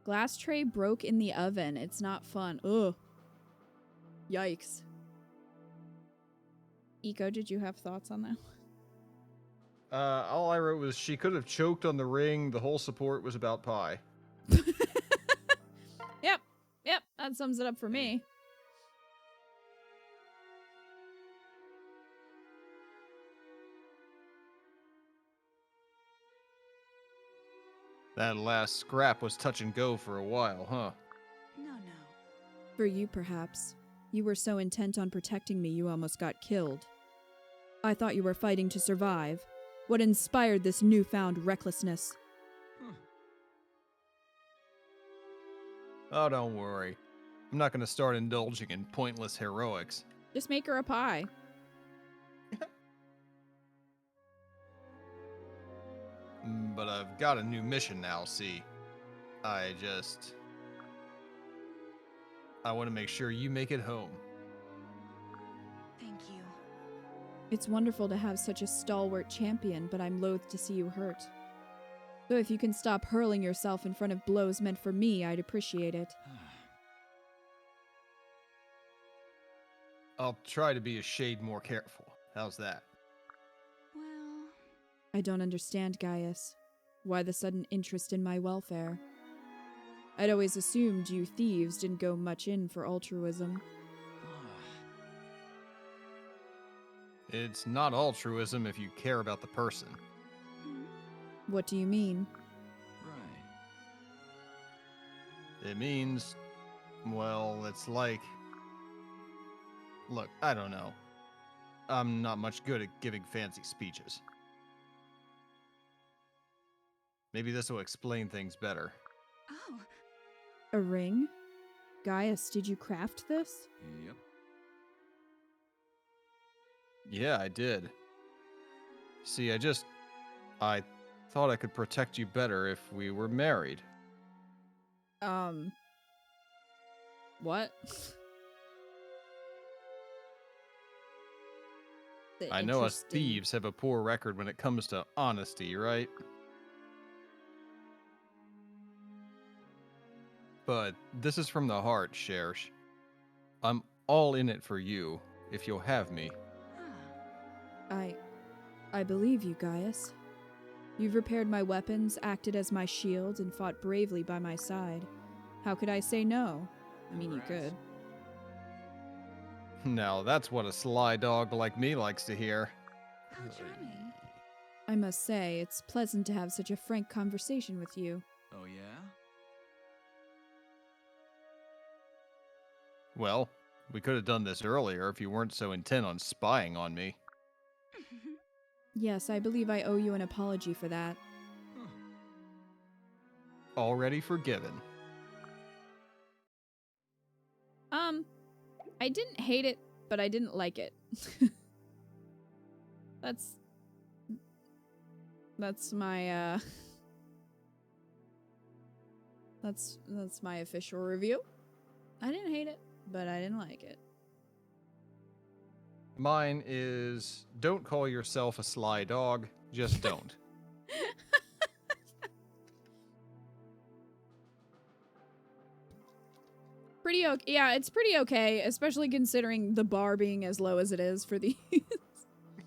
Glass tray broke in the oven. It's not fun. Ugh. Yikes. Eco, did you have thoughts on that? All I wrote was she could have choked on the ring. The whole support was about pie. Yep, that sums it up for me. That last scrap was touch and go for a while, huh? No. For you, perhaps. You were so intent on protecting me you almost got killed. I thought you were fighting to survive. What inspired this newfound recklessness? Oh, don't worry. I'm not gonna start indulging in pointless heroics. Just make her a pie. But I've got a new mission now, see. I want to make sure you make it home. Thank you. It's wonderful to have such a stalwart champion, but I'm loath to see you hurt. So if you can stop hurling yourself in front of blows meant for me, I'd appreciate it. I'll try to be a shade more careful. How's that? Well, I don't understand, Gaius. Why the sudden interest in my welfare? I'd always assumed you thieves didn't go much in for altruism. It's not altruism if you care about the person. Hmm? What do you mean? Right. It means, well, it's like... Look, I don't know. I'm not much good at giving fancy speeches. Maybe this will explain things better. Oh, A ring? Gaius, did you craft this? Yep. Yeah, I did. See, I thought I could protect you better if we were married. What? I know us thieves have a poor record when it comes to honesty, right? But this is from the heart, Shersh. I'm all in it for you, if you'll have me. huh. I believe you, Gaius. You've repaired my weapons, acted as my shield, and fought bravely by my side. How could I say no? I mean, you Congrats. could. Now that's what a sly dog like me likes to hear. How charming. I must say, it's pleasant to have such a frank conversation with you. Oh, yeah? Well, we could have done this earlier if you weren't so intent on spying on me. Yes, I believe I owe you an apology for that. Huh. Already forgiven. I didn't hate it, but I didn't like it. That's my that's my official review. I didn't hate it, but I didn't like it. Mine is, don't call yourself a sly dog, just don't. Pretty okay. Yeah, it's pretty okay, especially considering the bar being as low as it is for these.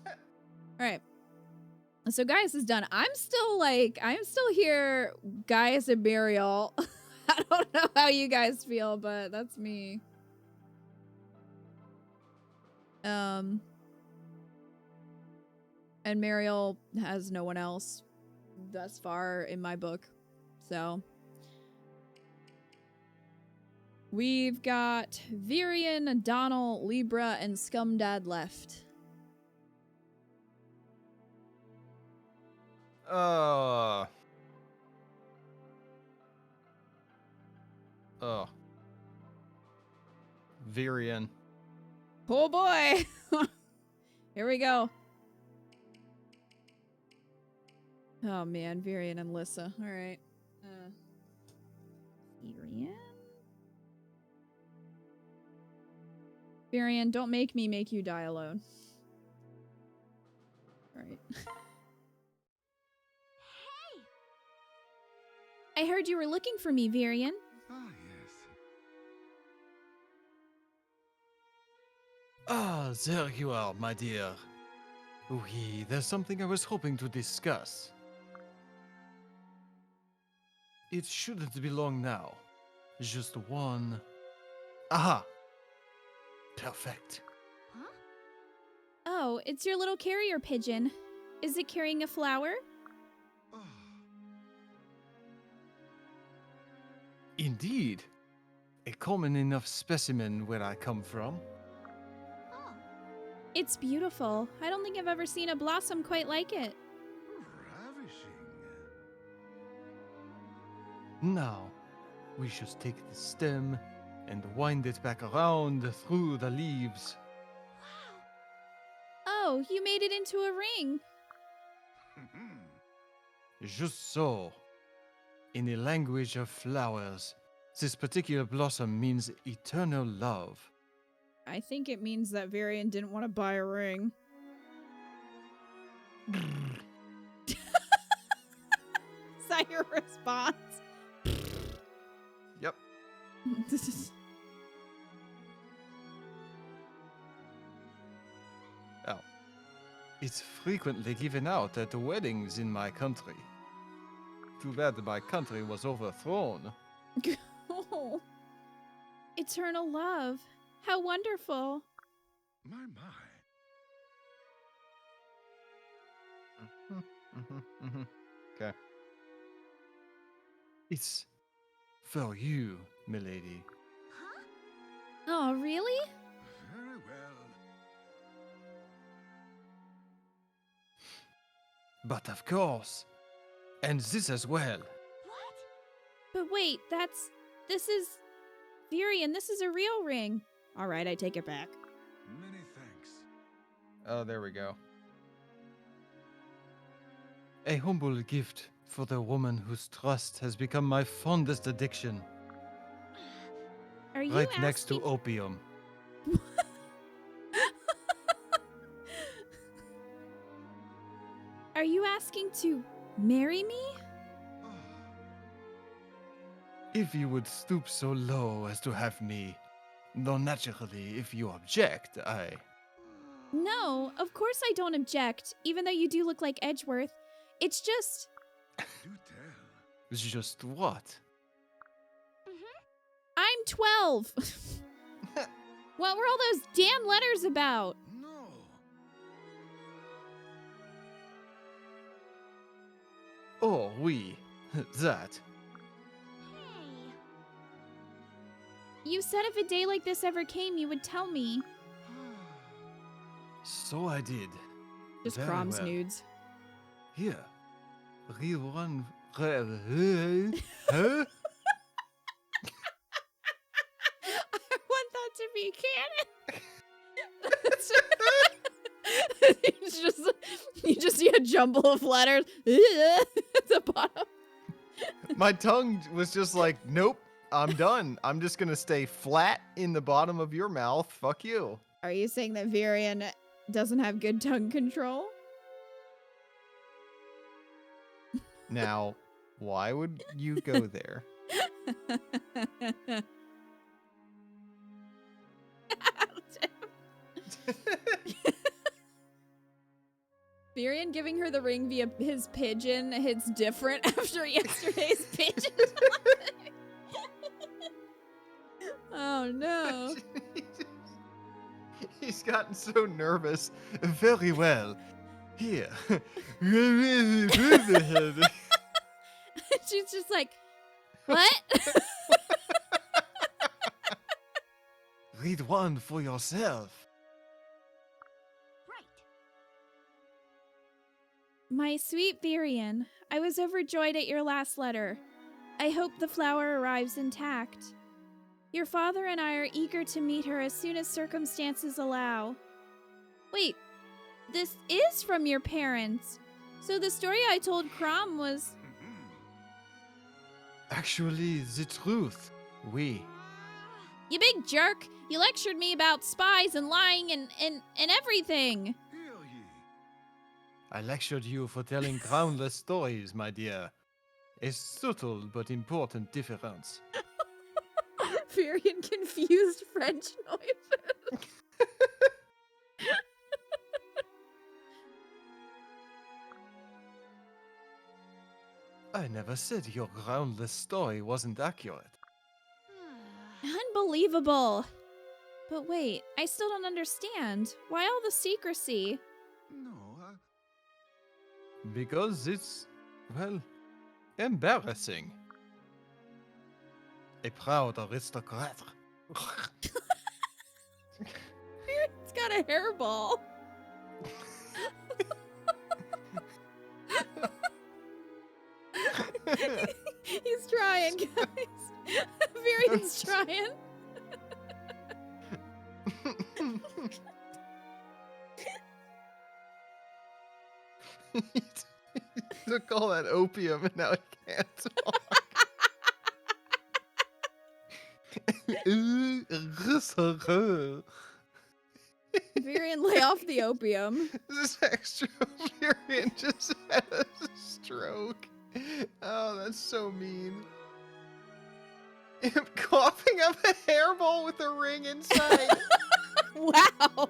All right. So Gaius is done. I'm still here, Gaius and Burial. I don't know how you guys feel, but that's me. And Mariel has no one else thus far in my book. So we've got Virian, Donal, Libra, and Scumdad left. Oh. Virian. Oh boy! Here we go. Oh man, Virian and Lissa. Alright. Virian? Virian, don't make me make you die alone. Alright. Hey! I heard you were looking for me, Virian. Ah, yes. Ah, there you are, my dear. Oui, there's something I was hoping to discuss. It shouldn't be long now. Just one... Aha! Perfect. Huh? Oh, it's your little carrier pigeon. Is it carrying a flower? Ah, Indeed. A common enough specimen where I come from. Oh, It's beautiful. I don't think I've ever seen a blossom quite like it. ravishing. Now, we just take the stem and wind it back around through the leaves. wow. Oh, you made it into a ring. Just so. In the language of flowers, this particular blossom means eternal love. I think it means that Varian didn't want to buy a ring. Is that your response? Yep. Oh. It's frequently given out at the weddings in my country. Too bad that my country was overthrown. Oh. Eternal love. How wonderful. My. Okay. It's for you, milady. Huh? Oh, really? Very well. But of course. And this as well. What? But wait, this is Virion, this is a real ring. All right, I take it back. Many thanks. Oh, there we go. A humble gift for the woman whose trust has become my fondest addiction. Are you Right next to asking- opium. Are you asking to marry me? Ah, If you would stoop so low as to have me, though naturally, if you object, I... No, of course I don't object, even though you do look like Edgeworth. It's just do tell. It's just what? I'm 12. What were all those damn letters about? No. Oh, oui. That. Hey. You said if a day like this ever came, you would tell me. So I did. Just Very Crom's well. nudes. Here. Read one. Huh? I want that to be canon. you just see a jumble of letters at the bottom. My tongue was just like, nope, I'm done. I'm just gonna stay flat in the bottom of your mouth. Fuck you. Are you saying that Virion doesn't have good tongue control? Now, why would you go there? Virion giving her the ring via his pigeon hits different after yesterday's pigeon. Oh no. He's gotten so nervous. Very well. Here. She's just like, what? Read one for yourself. Right. My sweet Virion, I was overjoyed at your last letter. I hope the flower arrives intact. Your father and I are eager to meet her as soon as circumstances allow. Wait, this is from your parents. So the story I told Crom was... Actually, the truth. We. You big jerk! You lectured me about spies and lying and everything! Hear ye. I lectured you for telling groundless stories, my dear. A subtle but important difference. Virion confused French noises. I never said your groundless story wasn't accurate. Unbelievable! But wait, I still don't understand. Why all the secrecy? No, Because it's, well, embarrassing. A proud aristocrat. It's got a hairball. He's trying, guys. Virion's trying. He took all that opium and now he can't talk. Virion, lay off the opium. This extra Furion just had a stroke. Oh, that's so mean. Him coughing up a hairball with a ring inside. Wow.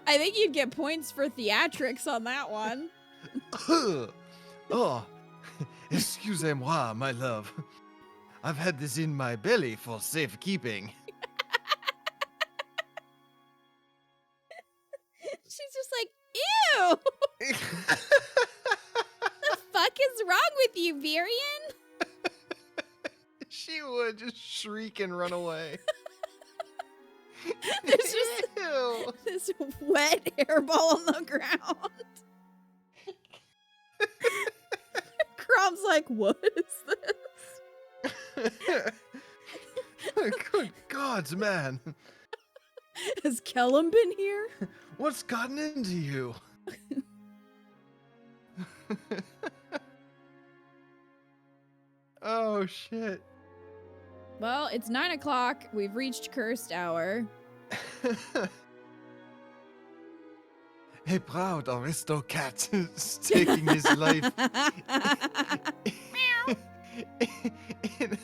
I think you'd get points for theatrics on that one. Oh, excusez-moi, my love. I've had this in my belly for safekeeping. She's just like, ew! wrong with you, Virion? She would just shriek and run away. There's just Ew. this wet hairball on the ground. Crom's like, what is this? Good gods, man. Has Kellum been here? What's gotten into you? Oh, shit. Well, it's 9 o'clock. We've reached cursed hour. A proud aristocrat is taking his life in,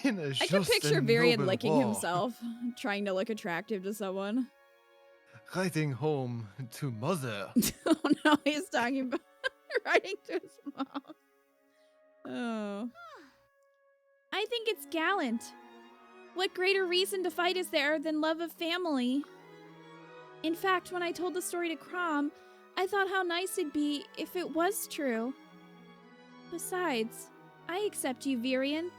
in a I can just picture and Virion noble licking war, himself, trying to look attractive to someone. writing home to mother. Oh no, he's talking about writing to his mom. Oh. I think it's gallant. What greater reason to fight is there than love of family? In fact, when I told the story to Crom, I thought how nice it'd be if it was true. Besides, I accept you, Virion.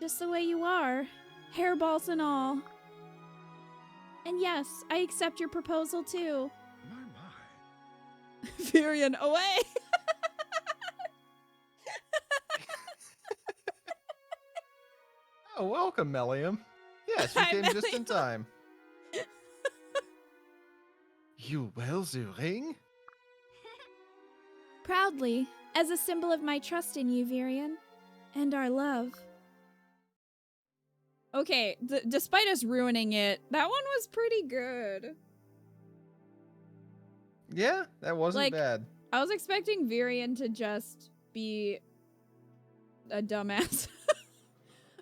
Just the way you are, hairballs and all. And yes, I accept your proposal too. My. Virion, away! Oh, welcome, Melium. Yes, you Hi, came just in Melium. time. You wear the ring? Proudly, as a symbol of my trust in you, Virion, and our love. Okay, despite us ruining it, that one was pretty good. Yeah, that wasn't Like, bad. I was expecting Virion to just be a dumbass.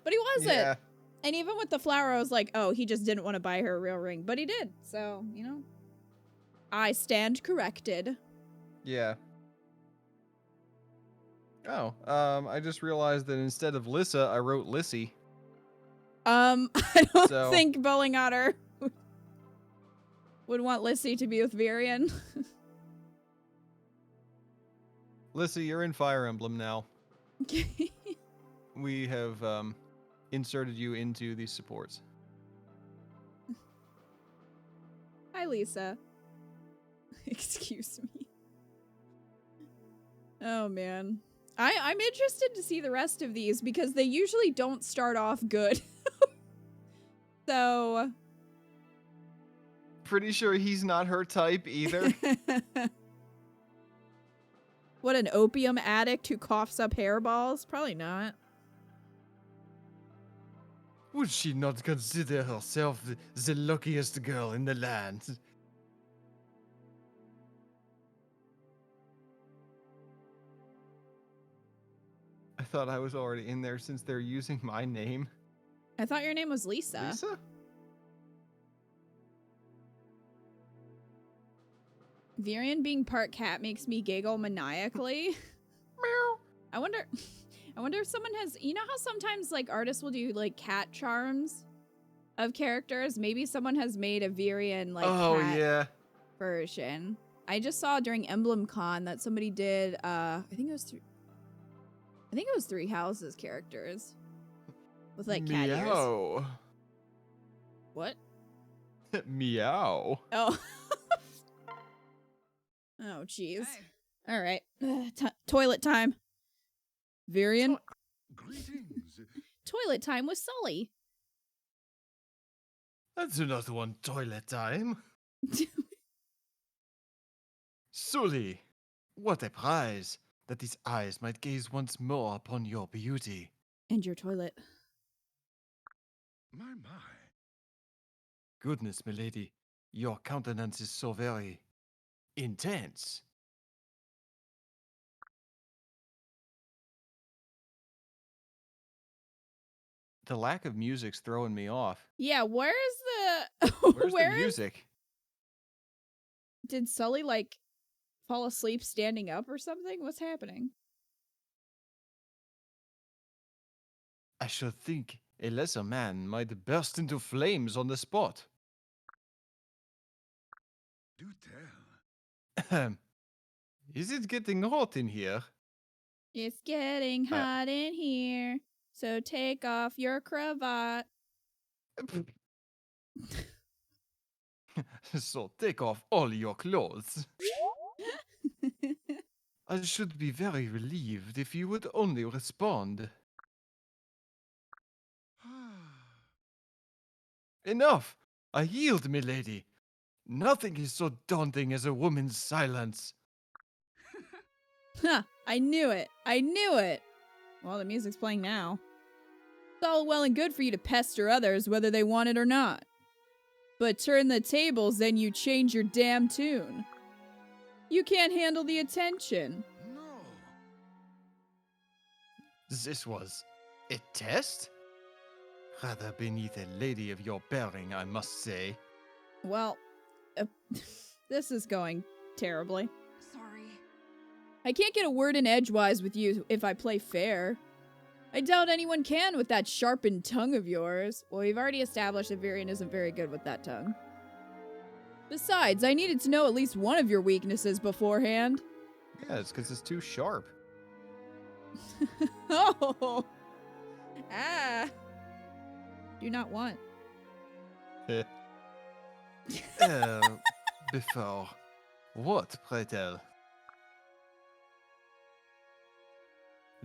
But he wasn't. Yeah. And even with the flower, I was like, oh, he just didn't want to buy her a real ring. But he did. So, you know. I stand corrected. Yeah. Oh, I just realized that instead of Lissa, I wrote Lissy. I don't So- think Bowling Otter would want Lissy to be with Virion. Lissy, you're in Fire Emblem now. We have inserted you into these supports. Hi, Lisa. Excuse me. Oh, man. I'm interested to see the rest of these because they usually don't start off good. So... Pretty sure he's not her type either. What, an opium addict who coughs up hairballs? Probably not. Would she not consider herself the luckiest girl in the land? I thought I was already in there since they're using my name. I thought your name was Lisa. Lisa? Virion being part cat makes me giggle maniacally. Meow. I wonder if someone has, you know how sometimes like artists will do like cat charms of characters? Maybe someone has made a Virion like cat yeah. version. I just saw during Emblem Con that somebody did I think it was Three Houses characters with like cat ears. Meow. What? Meow. Oh. Oh, jeez. All right. Toilet time. Virion. Greetings. Toilet time with Sully. I do not want toilet time. Sully, what a prize that these eyes might gaze once more upon your beauty. And your toilet. My. Goodness, milady, your countenance is so very intense. The lack of music's throwing me off. Yeah, where's the Where's where the is- music? Did Sully like fall asleep standing up or something? What's happening? I should think a lesser man might burst into flames on the spot. Do tell. Is it getting hot in here? It's getting hot in here, so take off your cravat. So take off all your clothes. I should be very relieved if you would only respond. Enough! I yield, milady. Nothing is so daunting as a woman's silence. Huh, I knew it. I knew it. Well, the music's playing now. It's all well and good for you to pester others whether they want it or not. But turn the tables, then you change your damn tune. You can't handle the attention. No. This was a test? Rather beneath a lady of your bearing, I must say. Well, this is going terribly. Sorry. I can't get a word in edgewise with you if I play fair. I doubt anyone can with that sharpened tongue of yours. Well, we've already established that Virion isn't very good with that tongue. Besides, I needed to know at least one of your weaknesses beforehand. Yeah, it's because it's too sharp. Oh! Ah! Do not want. Before. What, pray tell?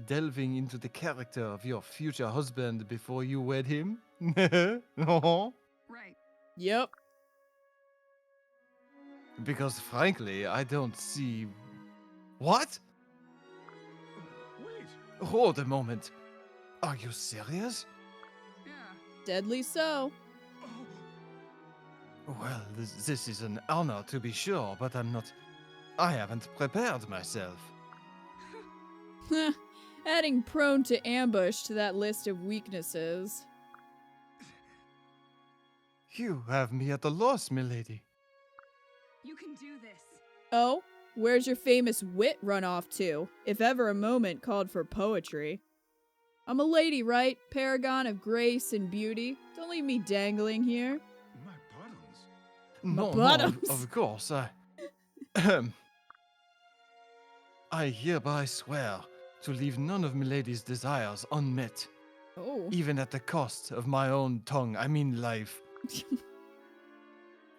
Delving into the character of your future husband before you wed him? No. Right. Yep. Because frankly, I don't see... What? Wait. Hold a moment. Are you serious? Yeah. Deadly so. Well, this is an honor to be sure, but I haven't prepared myself. Adding prone to ambush to that list of weaknesses. You have me at a loss, milady. You can do this. Oh, where's your famous wit run off to, if ever a moment called for poetry? I'm a lady, right? Paragon of grace and beauty. Don't leave me dangling here. My buttons. My No, bottoms. of course, I hereby swear to leave none of milady's desires unmet, Oh. even at the cost of my own tongue, I mean life.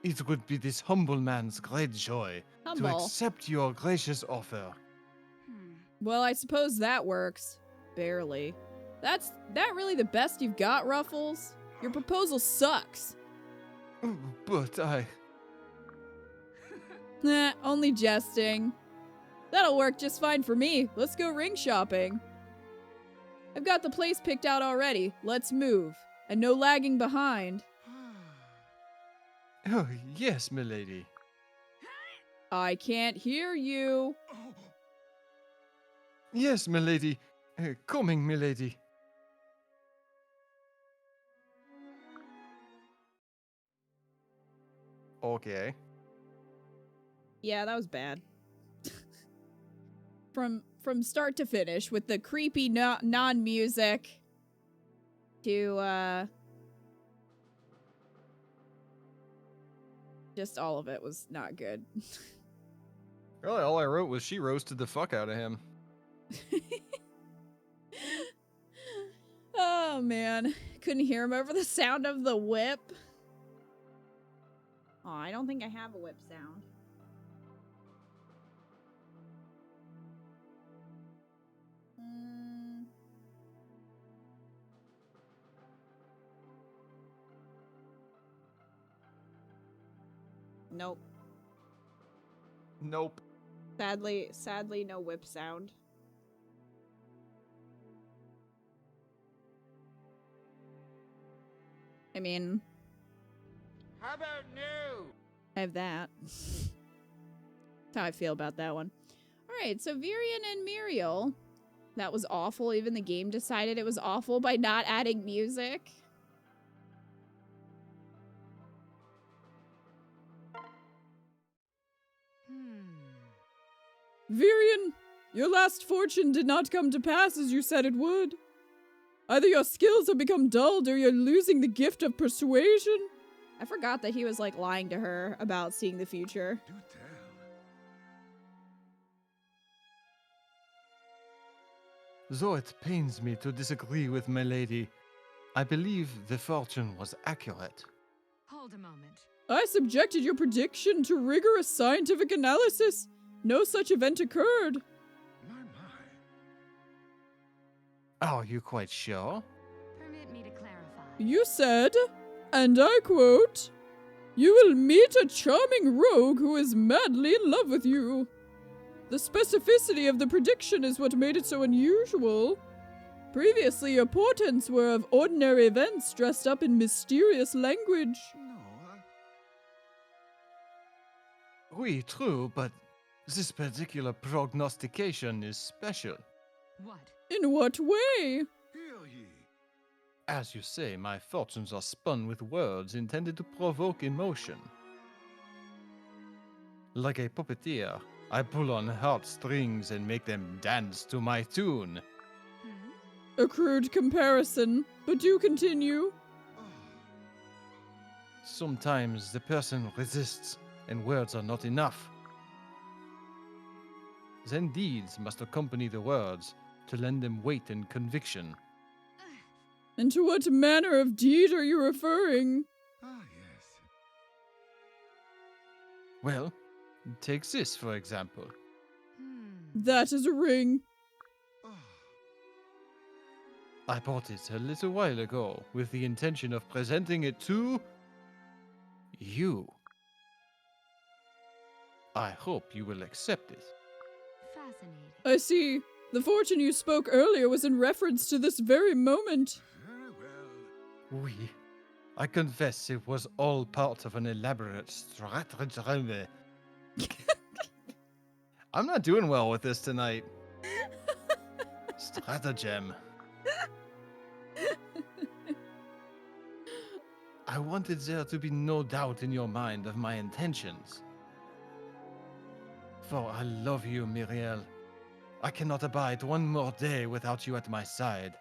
It would be this humble man's great joy to Humble. accept your gracious offer. Well, I suppose that works. Barely. That really the best you've got, Ruffles? Your proposal sucks. But Nah, only jesting. That'll work just fine for me. Let's go ring shopping. I've got the place picked out already. Let's move. And no lagging behind. Oh, yes, milady. I can't hear you. Yes, milady. Coming, milady. Okay. Yeah, that was bad. From start to finish, with the creepy non-music to just all of it was not good. Really, all I wrote was she roasted the fuck out of him. Oh man, couldn't hear him over the sound of the whip. Oh, I don't think I have a whip sound. Nope. Nope. Sadly, no whip sound. I mean, How about no? I have that. That's how I feel about that one. Alright, so Virion and Muriel. That was awful. Even the game decided it was awful by not adding music. Virion, your last fortune did not come to pass as you said it would. Either your skills have become dulled or you're losing the gift of persuasion. I forgot that he was like lying to her about seeing the future. Do tell. Though it pains me to disagree with my lady, I believe the fortune was accurate. Hold a moment. I subjected your prediction to rigorous scientific analysis. No such event occurred. My, my. Are you quite sure? Permit me to clarify. You said, and I quote, "You will meet a charming rogue who is madly in love with you." The specificity of the prediction is what made it so unusual. Previously, your portents were of ordinary events dressed up in mysterious language. No, Oui, true, but this particular prognostication is special. What? In what way? hear ye. As you say, my fortunes are spun with words intended to provoke emotion. Like a puppeteer, I pull on heartstrings and make them dance to my tune. Hmm? A crude comparison, but do continue. Sometimes the person resists, and words are not enough. Then deeds must accompany the words to lend them weight and conviction. And to what manner of deed are you referring? Ah, yes. Well, take this for example. Hmm. That is a ring. Ah, I bought it a little while ago with the intention of presenting it to you. I hope you will accept it. Fascinating. I see. The fortune you spoke earlier was in reference to this very moment. very well. Oui. I confess it was all part of an elaborate strategy. I'm not doing well with this tonight. Stratagem. I wanted there to be no doubt in your mind of my intentions. For I love you, Miriel. I cannot abide one more day without you at my side.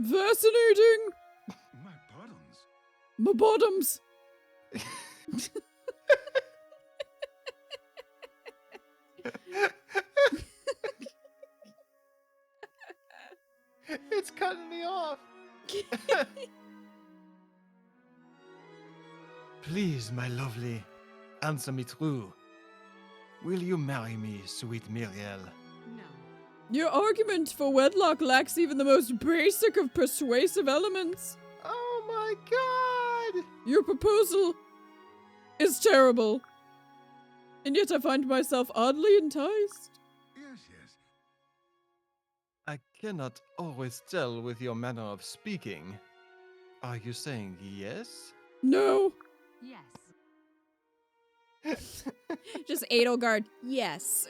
Fascinating! My pardons. My bottoms! It's cutting me off. Please, my lovely, answer me true. Will you marry me, sweet Miriel? No. Your argument for wedlock lacks even the most basic of persuasive elements. Oh my god! Your proposal is terrible. And yet I find myself oddly enticed. Yes, yes. I cannot always tell with your manner of speaking. Are you saying yes? No. Yes. Just Edelgard, yes.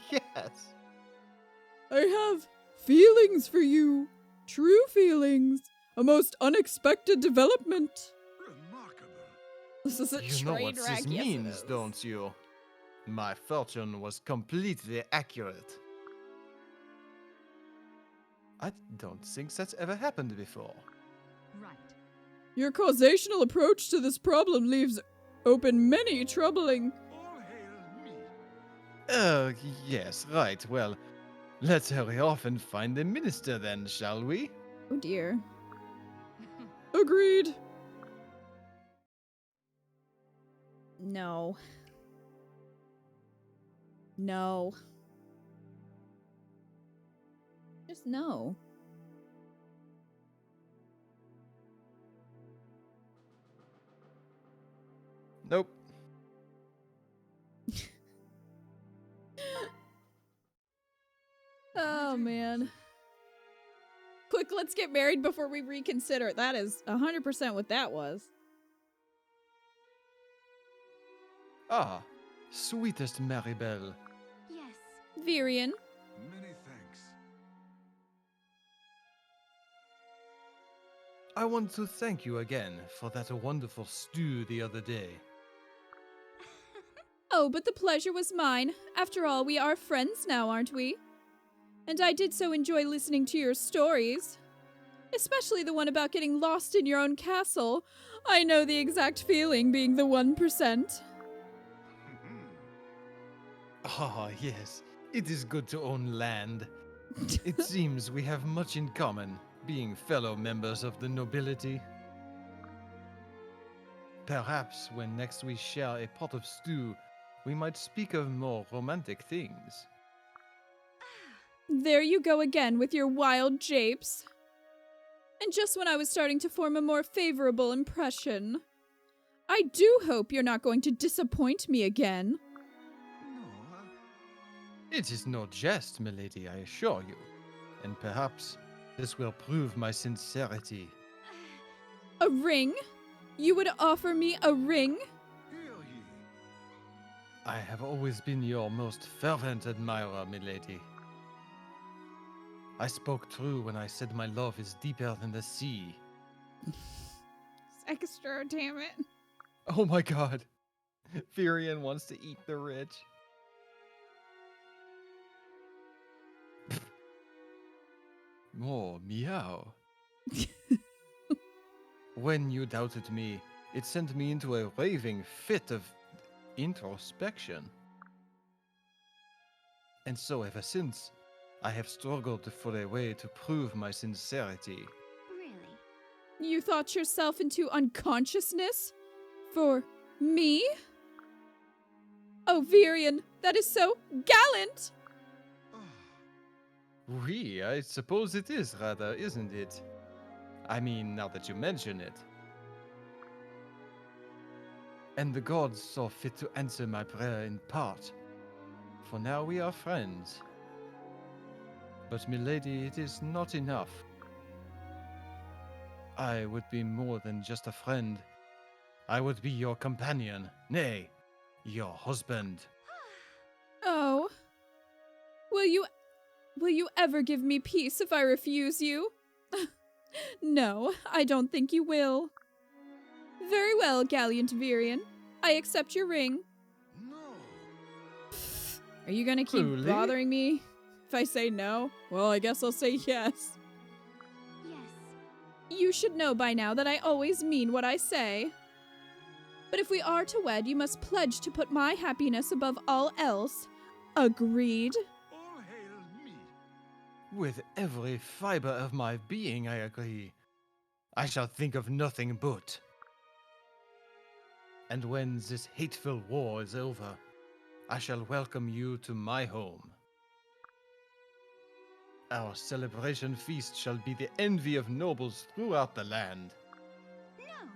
Yes. I have feelings for you. True feelings. A most unexpected development. Remarkable. This is a You know train what wreck. this Yes, it means, is. don't you? My fortune was completely accurate. I don't think that's ever happened before. Right. Your causational approach to this problem leaves open many troubling. All hail me. Yes, right. Well, let's hurry off and find the minister then, shall we? Oh dear. Agreed. No. No. Just no. Nope. Oh man. Quick, let's get married before we reconsider. That is 100% what that was. Ah, sweetest Maribel. Yes. Virion. Many thanks. I want to thank you again for that wonderful stew the other day. Oh, but the pleasure was mine. After all, we are friends now, aren't we? And I did so enjoy listening to your stories. Especially the one about getting lost in your own castle. I know the exact feeling, being the 1%. Ah, yes. It is good to own land. It seems we have much in common, being fellow members of the nobility. Perhaps when next we share a pot of stew, we might speak of more romantic things. There you go again with your wild japes. And just when I was starting to form a more favorable impression. I do hope you're not going to disappoint me again. No, It is no jest, milady, I assure you. And perhaps this will prove my sincerity. A ring? You would offer me a ring? hear ye. I have always been your most fervent admirer, milady. I spoke true when I said my love is deeper than the sea. Extra, damn it. Oh my god. Virion wants to eat the rich. Oh, meow. When you doubted me, it sent me into a raving fit of introspection. And so ever since, I have struggled for a way to prove my sincerity. Really? You thought yourself into unconsciousness? For me? Oh, Virion, that is so gallant! Oui, I suppose it is rather, isn't it? I mean, now that you mention it. And the gods saw fit to answer my prayer in part. For now we are friends. But milady, it is not enough. I would be more than just a friend. I would be your companion, nay, your husband. Oh. Will you ever give me peace if I refuse you? No, I don't think you will. Very well, gallant Virion. I accept your ring. No. Are you gonna keep Truly? bothering me? If I say no, well, I guess I'll say yes. Yes. You should know by now that I always mean what I say. But if we are to wed, you must pledge to put my happiness above all else. Agreed? All hail me. With every fiber of my being, I agree. I shall think of nothing but. And when this hateful war is over, I shall welcome you to my home. Our celebration feast shall be the envy of nobles throughout the land. No.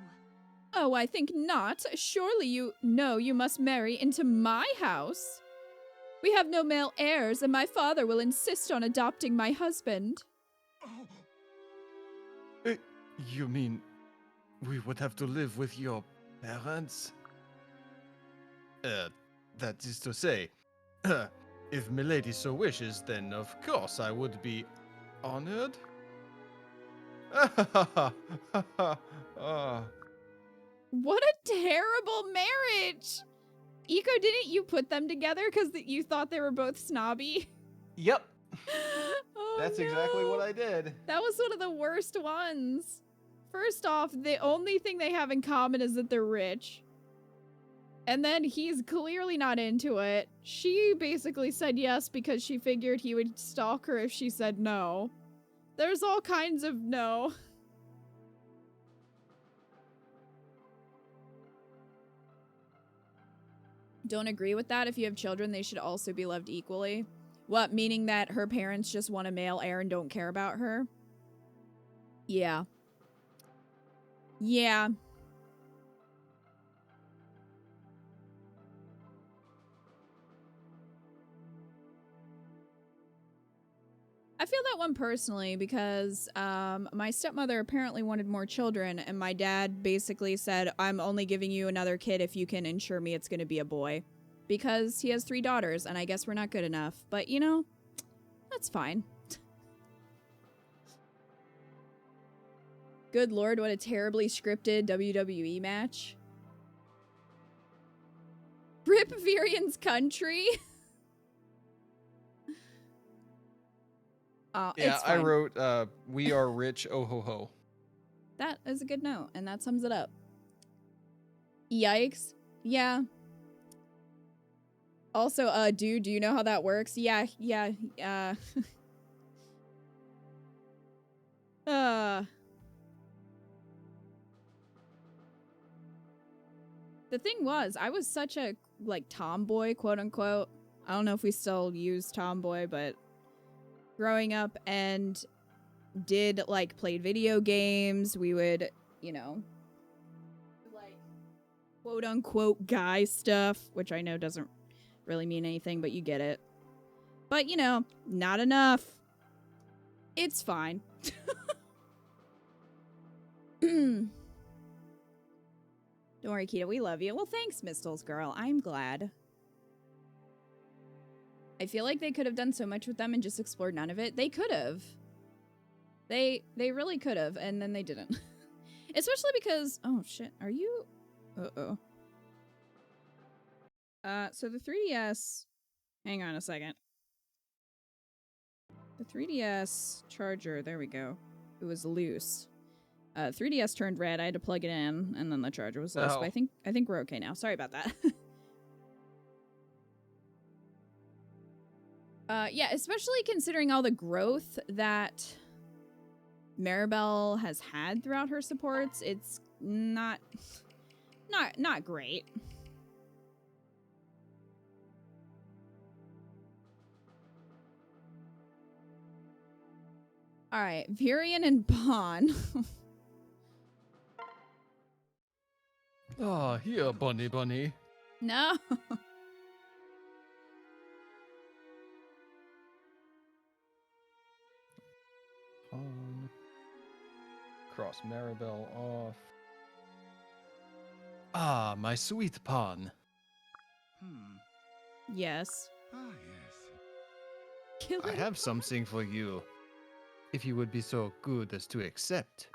Oh, I think not. Surely you know you must marry into my house. We have no male heirs, and my father will insist on adopting my husband. Oh, You mean we would have to live with your parents? That is to say, if milady so wishes, then of course I would be honored. Ah. What a terrible marriage! Eco, didn't you put them together because you thought they were both snobby? Yep, Oh, that's exactly no. what I did. That was one of the worst ones. First off, the only thing they have in common is that they're rich. And then he's clearly not into it. She basically said yes because she figured he would stalk her if she said no. There's all kinds of no. Don't agree with that. If you have children, they should also be loved equally. What, meaning that her parents just want a male heir and don't care about her? Yeah. Yeah. I feel that one personally because my stepmother apparently wanted more children, and my dad basically said, I'm only giving you another kid if you can ensure me it's going to be a boy. Because he has 3 daughters, and I guess we're not good enough. But, you know, that's fine. Good lord, what a terribly scripted WWE match. Rip Virion's country? Yeah, it's I fine. wrote, we are rich, oh ho ho. That is a good note, and that sums it up. Yikes. Yeah. Also, dude, do you know how that works? Yeah. The thing was, I was such a, like, tomboy, quote unquote. I don't know if we still use tomboy, but growing up and did, like, played video games, we would, you know, like, quote unquote guy stuff, which I know doesn't really mean anything, but you get it. But, you know, not enough. It's fine. Don't worry, Kita, we love you. Well, thanks, Mistles girl. I'm glad. I feel like they could have done so much with them and just explored none of it. They could have. They really could have, and then they didn't. Especially because... Oh, shit. Are you... Uh-oh. So the 3DS... Hang on a second. The 3DS charger, there we go. It was loose. 3DS turned red. I had to plug it in, and then the charger was loose. Oh. But I think we're okay now. Sorry about that. Yeah, especially considering all the growth that Maribel has had throughout her supports, it's not great. All right, Virion and Bon. Oh, here, bunny bunny. No. Pawn. Cross Maribel off. Ah, my sweet pawn. Yes. Ah, yes. Kill I it. have something for you. If you would be so good as to accept.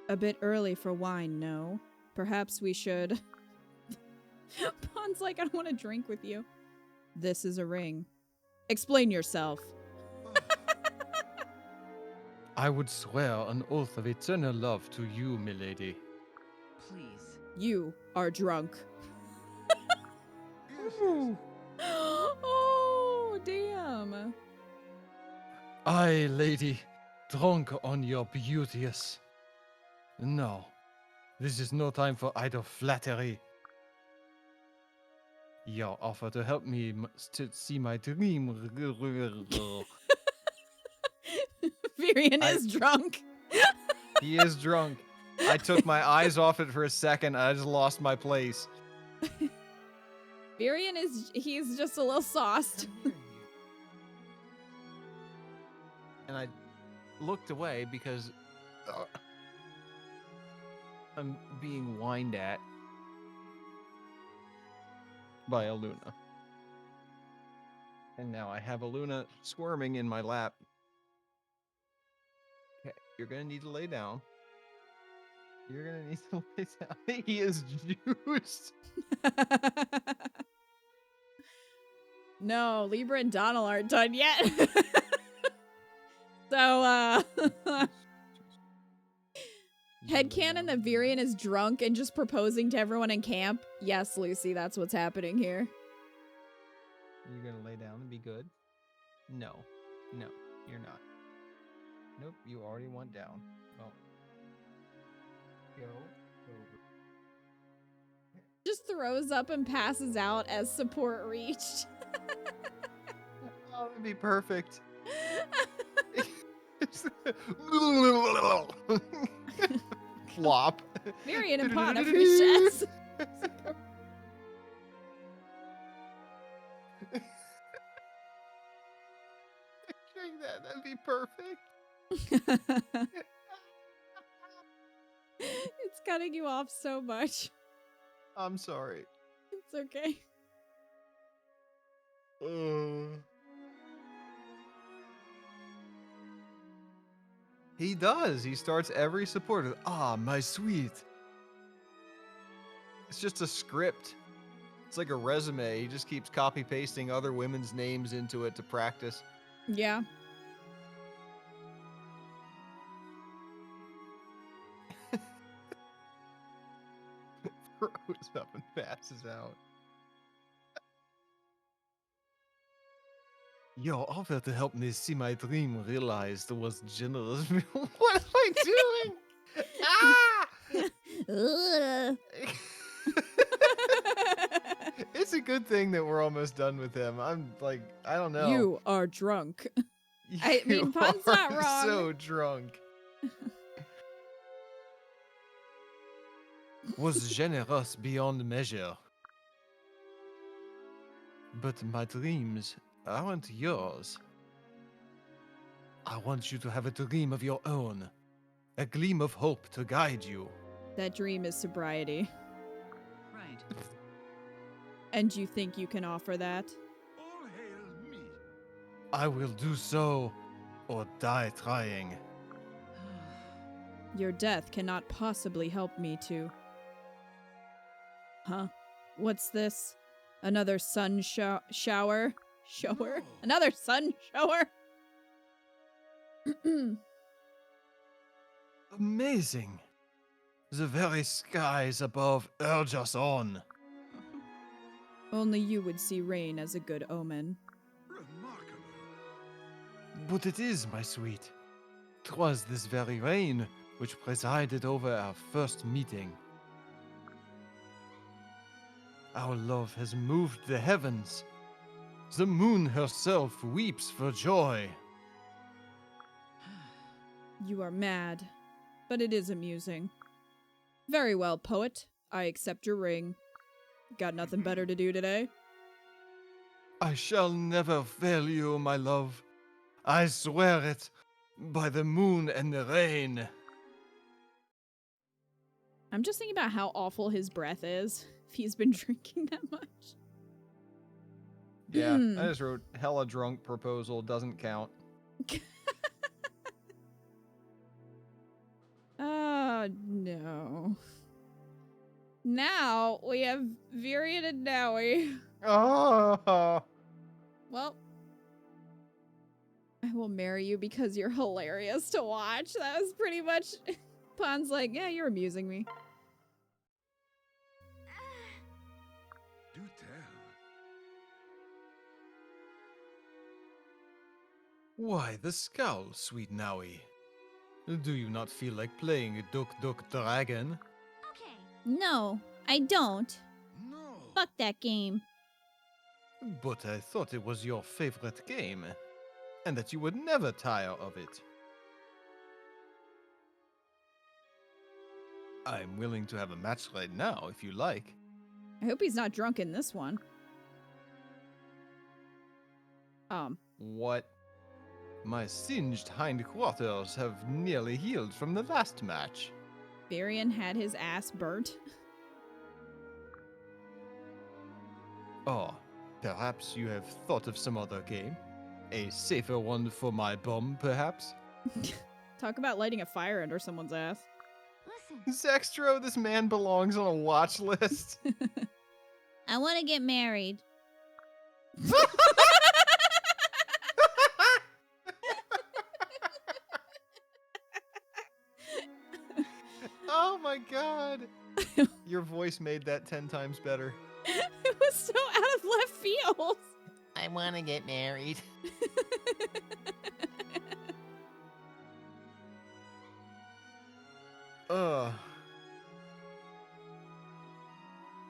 A bit early for wine, no? Perhaps we should... Bon's like, I don't want to drink with you. This is a ring. Explain yourself. I would swear an oath of eternal love to you, milady. Please. You are drunk. Yes, yes. Oh, damn. Aye, lady, drunk on your beauteous. No, this is no time for idle flattery. Your offer to help me to see my dream. Virion is drunk. He is drunk. I took my eyes off it for a second. I just lost my place. Virion he's just a little sauced. And I looked away because I'm being whined at by Aluna. And now I have Aluna squirming in my lap. Okay, you're gonna need to lay down. You're gonna need to lay down. He is juiced. No, Libra and Donald aren't done yet. So, headcanon that Virion is drunk and just proposing to everyone in camp. Yes, Lucy, that's what's happening here. You're gonna lay down and be good? No. No, you're not. Nope, you already went down. Well. Go over. Just throws up and passes out as support reached. Oh, that'd be perfect. Flop. Virion and Pawn appreciates. Picturing that'd be perfect. It's cutting you off so much. I'm sorry. It's okay. He does. He starts every support with, "Ah, my sweet." It's just a script. It's like a resume. He just keeps copy pasting other women's names into it to practice. Yeah. Throws up and passes out. Your offer to help me see my dream realized was generous. What am I doing? Ah! Ugh. It's a good thing that we're almost done with him. I'm like, I don't know. You are drunk. I mean, Pun's not are wrong. So drunk. Was generous beyond measure. But my dreams aren't yours. I want you to have a dream of your own. A gleam of hope to guide you. That dream is sobriety. Right. And you think you can offer that? All hail me. I will do so, or die trying. Your death cannot possibly help me to. Huh? What's this? Another sun shower? Shower? No. Another sun shower? Amazing. The very skies above urge us on. Only you would see rain as a good omen. Remarkable. But it is, my sweet. 'Twas this very rain which presided over our first meeting. Our love has moved the heavens. The moon herself weeps for joy. You are mad, but it is amusing. Very well, poet. I accept your ring. Got nothing better to do today? I shall never fail you, my love. I swear it by the moon and the rain. I'm just thinking about how awful his breath is if he's been drinking that much. Yeah, Hmm. I just wrote hella drunk proposal doesn't count. Oh, no. Now we have Virion and Naui. Oh, Well, I will marry you because you're hilarious to watch. That was pretty much... Pon's like, yeah, you're amusing me. Do tell. why the scowl, sweet Naui? Do you not feel like playing Duck Duck Dragon? Okay. No, I don't. No. Fuck that game. But I thought it was your favorite game, and that you would never tire of it. I'm willing to have a match right now if you like. I hope he's not drunk in this one. What? My singed hindquarters have nearly healed from the last match. Virion had his ass burnt. Oh, perhaps you have thought of some other game? A safer one for my bum, perhaps? Talk about lighting a fire under someone's ass. Listen. Zextro, this man belongs on a watch list. I want to get married. Oh my god. Your voice made that 10 times better. It was so out of left field. I want to get married. Ugh.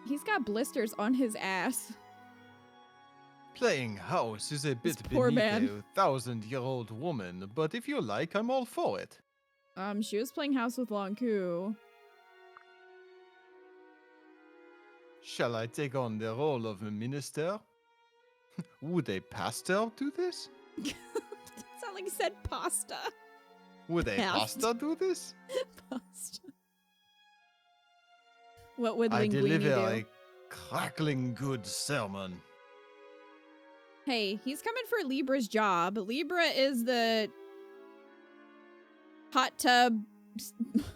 He's got blisters on his ass. Playing house is a This bit poor beneath man. a 1,000-year-old woman, but if you like, I'm all for it. She was playing house with Lonku. Shall I take on the role of a minister? Would a pastor do this? It sounded like he said pasta. Would a Past. pastor do this? Pasta. What would I Linguini deliver do? a crackling good sermon. Hey, he's coming for Libra's job. Libra is the hot tub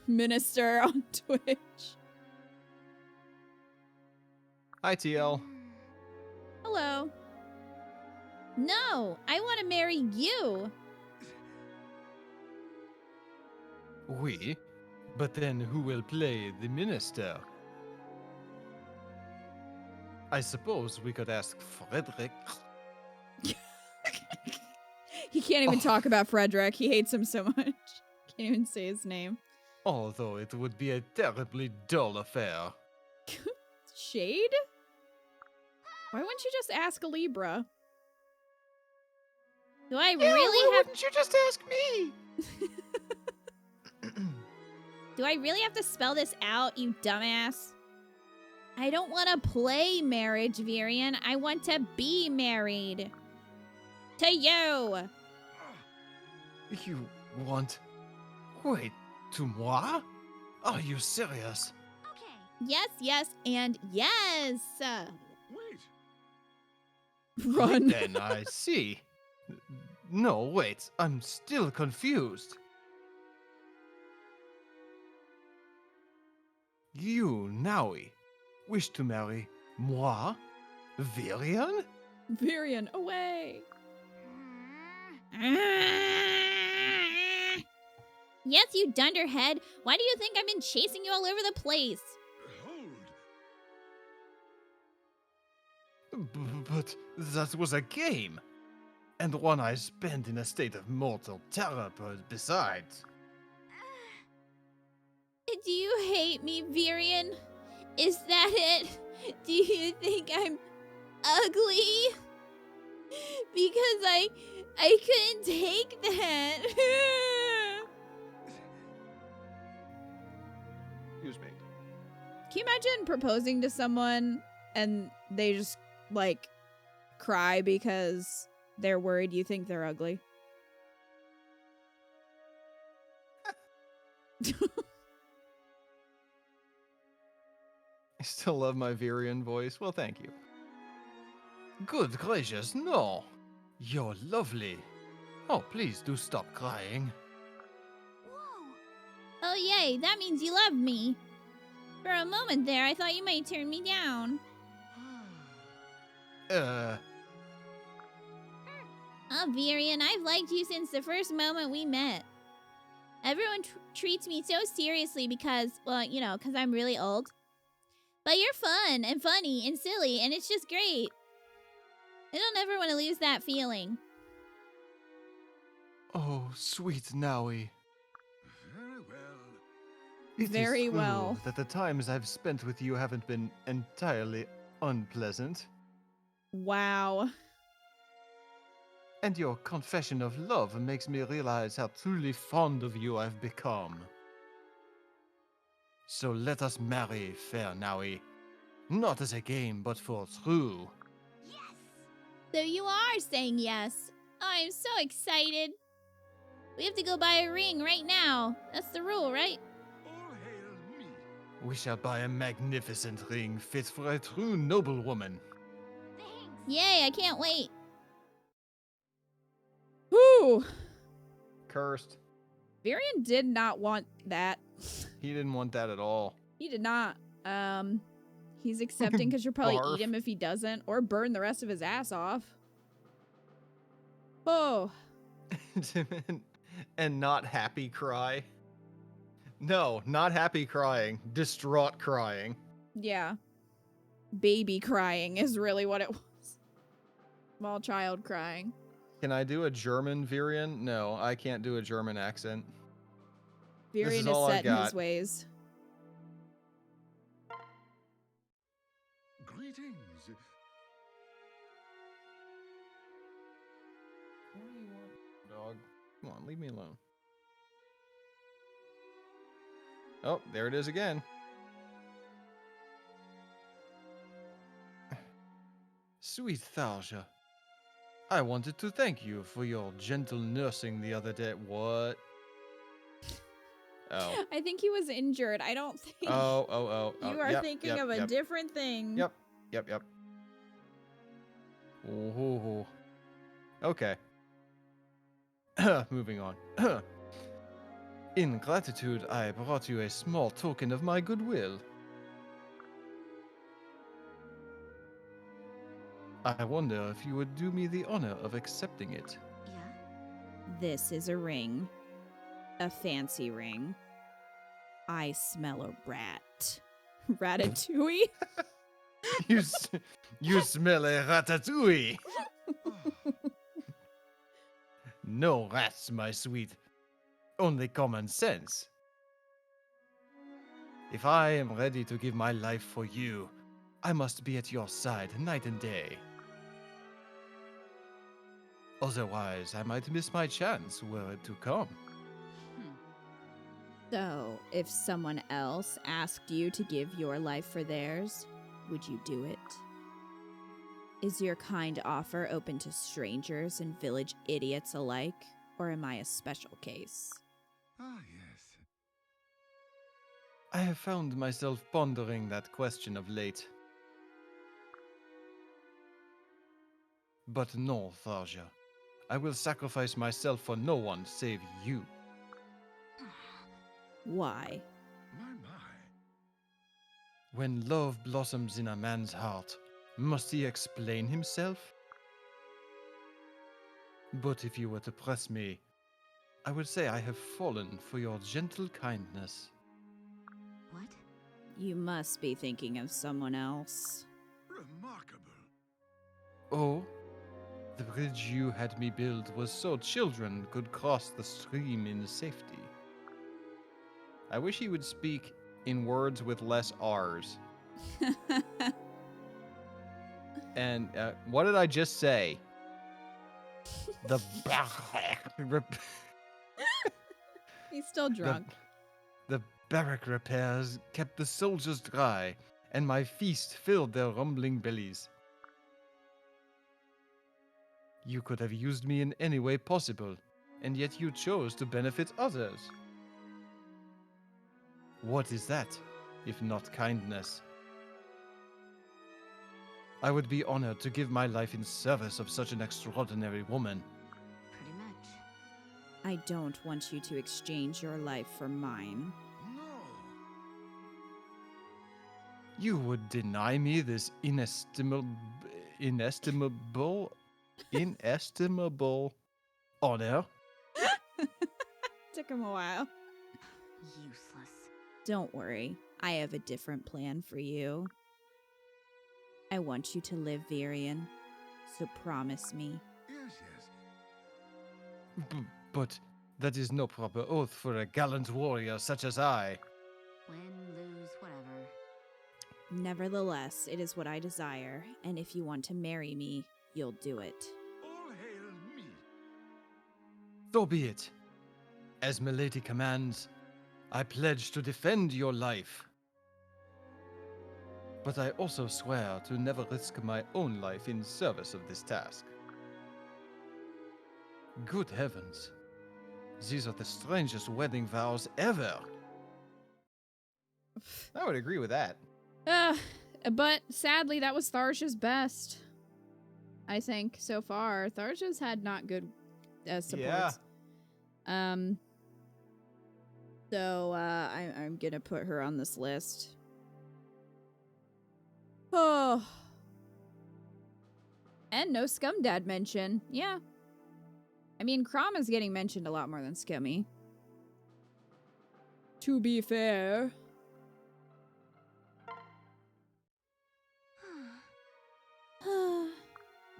minister on Twitch. Hi, TL. Hello. No, I want to marry you. Oui, but then who will play the minister? I suppose we could ask Frederick. He can't even Oh. talk about Frederick. He hates him so much. Can't even say his name. Although it would be a terribly dull affair. Shade? Why wouldn't you just ask a Libra? Do I Yeah, really why have wouldn't you just ask me? do I really have to spell this out, you dumbass? I don't want to play marriage, Virion. I want to be married. To you. You want... Wait, to moi? Are you serious? Okay. Yes, and yes. Wait. Run. Then I see. No, wait, I'm still confused. You, Naui, wish to marry moi? Virion? Virion, away. Yes, you dunderhead. Why do you think I've been chasing you all over the place? Hold. But that was a game. And one I spent in a state of mortal terror, besides. Do you hate me, Virion? Is that it? Do you think I'm ugly? Because I couldn't take that. Excuse me. Can you imagine proposing to someone and they just, like, cry because they're worried you think they're ugly? I still love my Virion voice. Well, thank you. Good gracious, no. You're lovely. Oh, please do stop crying. Whoa. Oh, yay, that means you love me. For a moment there, I thought you might turn me down. Uh, Oh, Virion, I've liked you since the first moment we met. Everyone treats me so seriously because, well, you know, because I'm really old. But you're fun and funny and silly, and it's just great. I don't ever want to lose that feeling. oh, sweet Naui. Very well. It is Very true well. that the times I've spent with you haven't been entirely unpleasant. Wow. And your confession of love makes me realize how truly fond of you I've become. So let us marry, fair Naui. Not as a game, but for true. Yes. So you are saying yes. I'm so excited. We have to go buy a ring right now. That's the rule, right? All hail me. We shall buy a magnificent ring fit for a true noblewoman. Thanks. Yay, I can't wait. Whew. Cursed. Virion did not want that. He didn't want that at all. He did not. He's accepting because you'll probably Barf. eat him if he doesn't, or burn the rest of his ass off. Oh. And not happy cry. No, not happy crying. Distraught crying. Yeah. Baby crying is really what it was. Small child crying. Can I do a German Virion? No, I can't do a German accent. This is Virion is all I set in his got. ways. Greetings. What do you want, dog? Come on, leave me alone. Oh, there it is again. Sweet Tharja, I wanted to thank you for your gentle nursing the other day. What? Oh. I think he was injured. I don't think Oh. you are Yep, thinking yep, of a yep. different thing. Yep. Ooh. Okay. Moving on. In gratitude, I brought you a small token of my goodwill. I wonder if you would do me the honor of accepting it. Yeah. This is a ring. A fancy ring. I smell a rat. Ratatouille? You smell a ratatouille. No rats, my sweet. Only common sense. If I am ready to give my life for you, I must be at your side night and day. Otherwise, I might miss my chance were it to come. So, if someone else asked you to give your life for theirs, would you do it? Is your kind offer open to strangers and village idiots alike, or am I a special case? Ah, yes. I have found myself pondering that question of late. But no, Tharja. I will sacrifice myself for no one save you. Why? My. When love blossoms in a man's heart, must he explain himself? But if you were to press me, I would say I have fallen for your gentle kindness. What? You must be thinking of someone else. Remarkable. Oh, the bridge you had me build was so children could cross the stream in safety. I wish he would speak in words with less R's. And what did I just say? The He's still drunk. The barrack repairs kept the soldiers dry, and my feast filled their rumbling bellies. You could have used me in any way possible, and yet you chose to benefit others. What is that, if not kindness? I would be honored to give my life in service of such an extraordinary woman. Pretty much. I don't want you to exchange your life for mine. No. You would deny me this inestimable honor? Took him a while. Useless. Don't worry, I have a different plan for you. I want you to live, Virion, so promise me. Yes. But that is no proper oath for a gallant warrior such as I. Win, lose, whatever. Nevertheless, it is what I desire, and if you want to marry me, you'll do it. All hail me. So be it. As Milady commands, I pledge to defend your life. But I also swear to never risk my own life in service of this task. Good heavens. These are the strangest wedding vows ever. I would agree with that. But sadly, that was Tharsha's best. I think so far. Tharsha's had not good supports. Yeah. So I'm gonna put her on this list. Oh. And no Scumdad mention. Yeah. I mean, Crom is getting mentioned a lot more than Scummy. To be fair.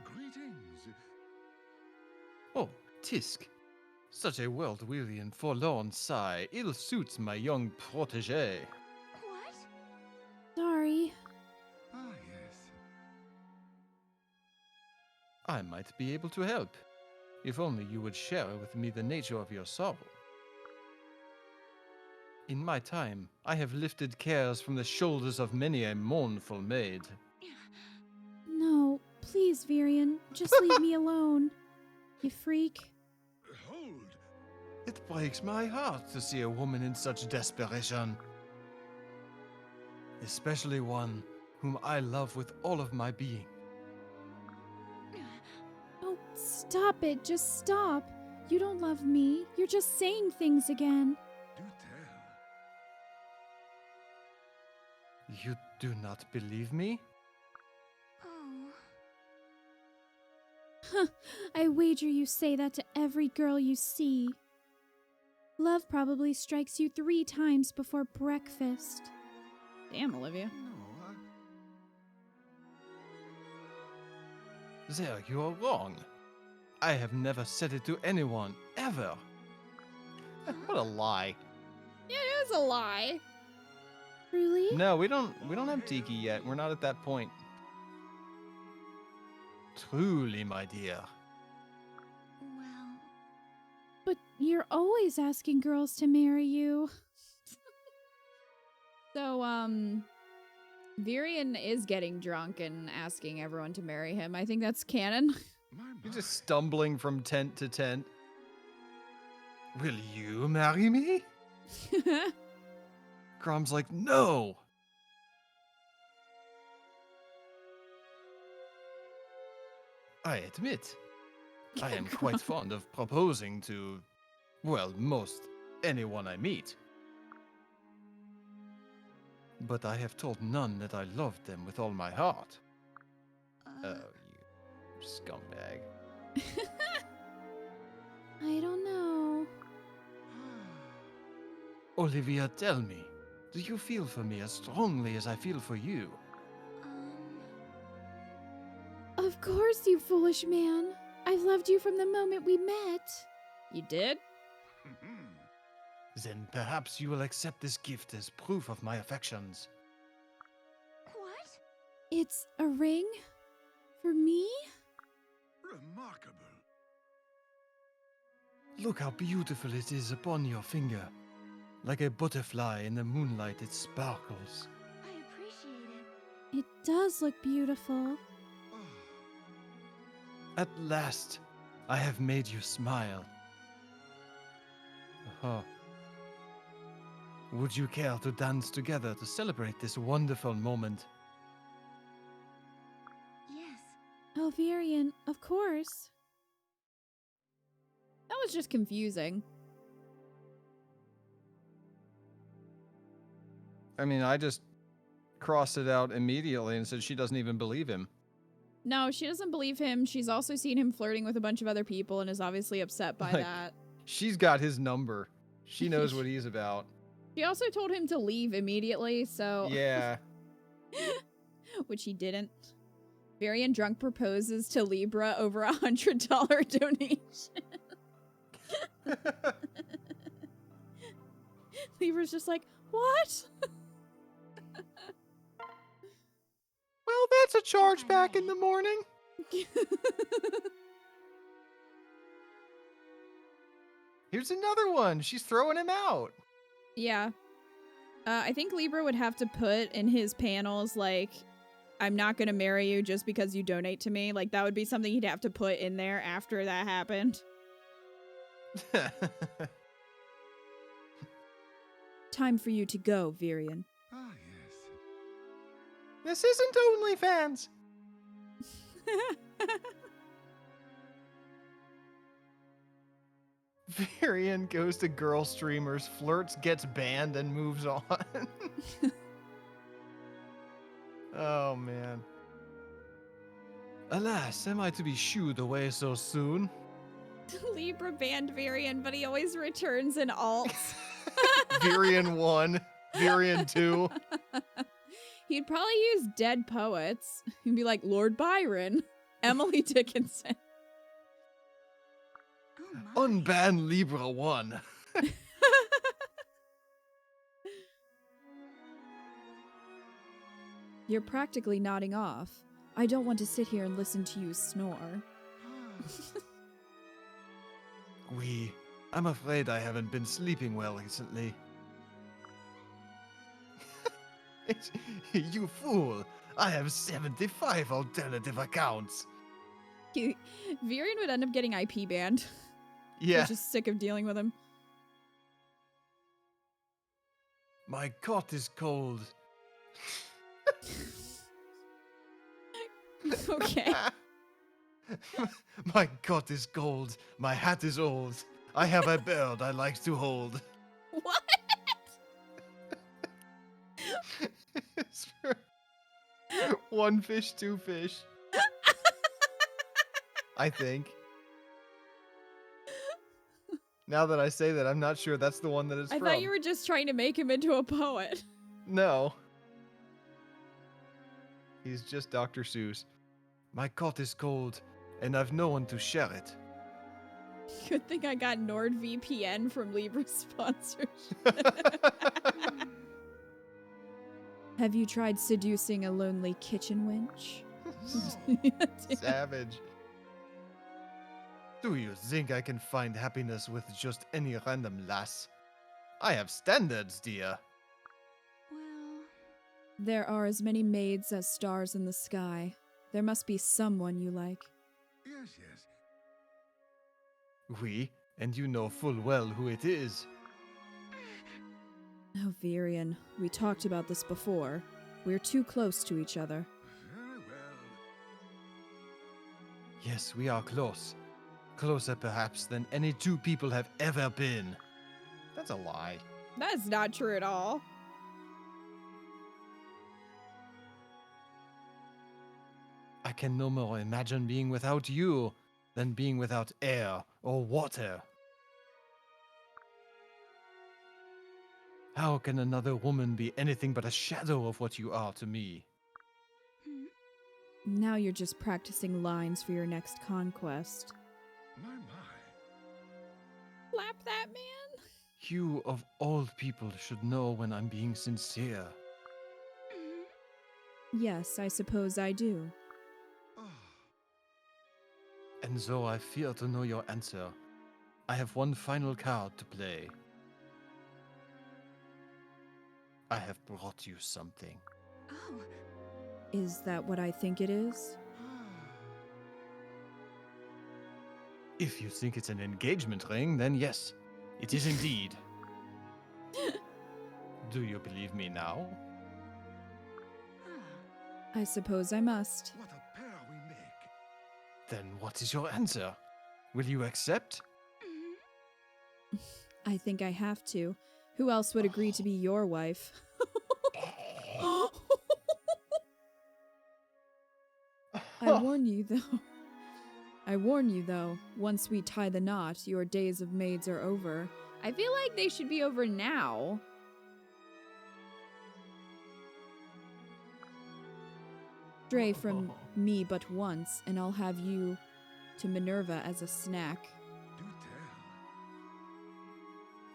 Greetings. Oh, Tisk. Such a world-weary and forlorn sigh ill suits my young protege. What? Sorry. Ah, yes. I might be able to help, if only you would share with me the nature of your sorrow. In my time, I have lifted cares from the shoulders of many a mournful maid. No, please, Virion. Just leave me alone. You freak. Hold. It breaks my heart to see a woman in such desperation. Especially one whom I love with all of my being. Oh, stop it. Just stop. You don't love me. You're just saying things again. Do tell. You do not believe me? Oh. I wager you say that to every girl you see. Love probably strikes you 3 times before breakfast. Damn, Olivia. No, There you are wrong. I have never said it to anyone, ever. What a lie. Yeah, it was a lie. Truly? No, we don't have Tiki yet. We're not at that point. Truly, my dear. Well, But you're always asking girls to marry you. So, Virion is getting drunk and asking everyone to marry him. I think that's canon. My, You're my. just stumbling from tent to tent. Will you marry me? Grom's like, no. I admit, I am quite fond of proposing to, well, most anyone I meet. But I have told none that I loved them with all my heart. Oh, you scumbag. I don't know. Olivia, tell me, do you feel for me as strongly as I feel for you? Of course, you foolish man. I've loved you from the moment we met. You did? Then perhaps you will accept this gift as proof of my affections. What? It's a ring? For me? Remarkable. Look how beautiful it is upon your finger. Like a butterfly in the moonlight, it sparkles. I appreciate it. It does look beautiful. At last, I have made you smile. Would you care to dance together to celebrate this wonderful moment? Yes. Alvarian, of course. That was just confusing. I mean, I just crossed it out immediately and said she doesn't even believe him. No, she doesn't believe him. She's also seen him flirting with a bunch of other people and is obviously upset by Like- that. She's got his number. She knows what he's about. She also told him to leave immediately, so... Yeah. Which he didn't. Varian drunk proposes to Libra over $100 donation. Libra's just like, what? Well, that's a charge back in the morning. Here's another one. She's throwing him out. Yeah. I think Libra would have to put in his panels, like, I'm not going to marry you just because you donate to me. Like, that would be something he'd have to put in there after that happened. Time for you to go, Virion. Ah, yes. This isn't OnlyFans. Varian goes to girl streamers, flirts, gets banned, and moves on. Oh, man. Alas, am I to be shooed away so soon? Libra banned Virion, but he always returns in alts. Varian 1, Varian 2. He'd probably use dead poets. He'd be like Lord Byron, Emily Dickinson. Oh my. Unban Libra 1. You're practically nodding off. I don't want to sit here and listen to you snore. I'm afraid I haven't been sleeping well recently. You fool! I have 75 alternative accounts. Virion would end up getting IP banned. Yeah. He's just sick of dealing with him. My cot is cold. Okay. My cot is cold. My hat is old. I have a bird I like to hold. What? It's for one fish, two fish. I think. Now that I say that, I'm not sure that's the one that it's I from. thought you were just trying to make him into a poet. No. He's just Dr. Seuss. My cot is cold, and I've no one to share it. Good thing I got NordVPN from Libra sponsorship. Have you tried seducing a lonely kitchen wench? Savage. Do you think I can find happiness with just any random lass? I have standards, dear. Well, There are as many maids as stars in the sky. There must be someone you like. Yes, yes. Oui, and you know full well who it is. Oh, Virion, we talked about this before. We're too close to each other. Very well. Yes, we are close. Closer, perhaps, than any two people have ever been. That's a lie. That's not true at all. I can no more imagine being without you than being without air or water. How can another woman be anything but a shadow of what you are to me? hmm? Now you're just practicing lines for your next conquest. My. Slap that man. You, of all people, should know when I'm being sincere. Yes, I suppose I do. Oh, And though I fear to know your answer, I have one final card to play. I have brought you something. Oh, Is that what I think it is? If you think it's an engagement ring, then yes, it is indeed. Do you believe me now? ah. I suppose I must. what a pair we make. Then what is your answer? Will you accept? I think I have to. Who else would agree to be your wife? I warn you, though. I warn you, though, once we tie the knot, your days of maids are over. I feel like they should be over now. Stray from me but once, and I'll have you to Minerva as a snack. Do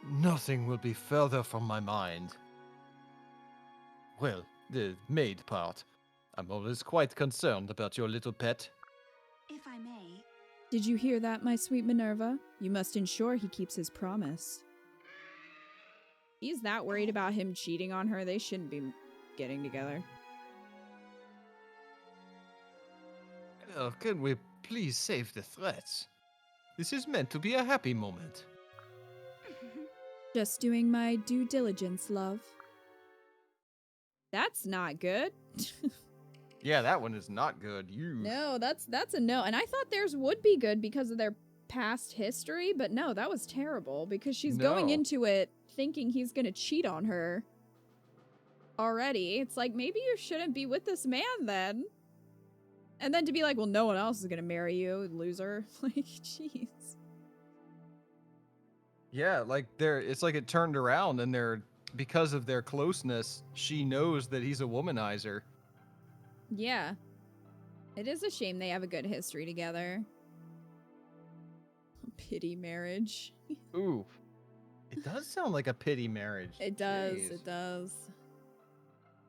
tell. Nothing will be further from my mind. Well, the maid part. I'm always quite concerned about your little pet. If I may. Did you hear that, my sweet Minerva? You must ensure he keeps his promise. He's that worried about him cheating on her, they shouldn't be getting together. Can we please save the threats? This is meant to be a happy moment. Just doing my due diligence, love. That's not good. Yeah, that one is not good. You. No, that's a no. And I thought theirs would be good because of their past history, but no, that was terrible because she's going No. into it thinking he's gonna cheat on her already. It's like, maybe you shouldn't be with this man then. And then to be like, well, no one else is gonna marry you, loser. Like, jeez. Yeah, like it's like it turned around and because of their closeness, she knows that he's a womanizer. Yeah. It is a shame they have a good history together. Pity marriage. Ooh. It does sound like a pity marriage. It does, Jeez. it does.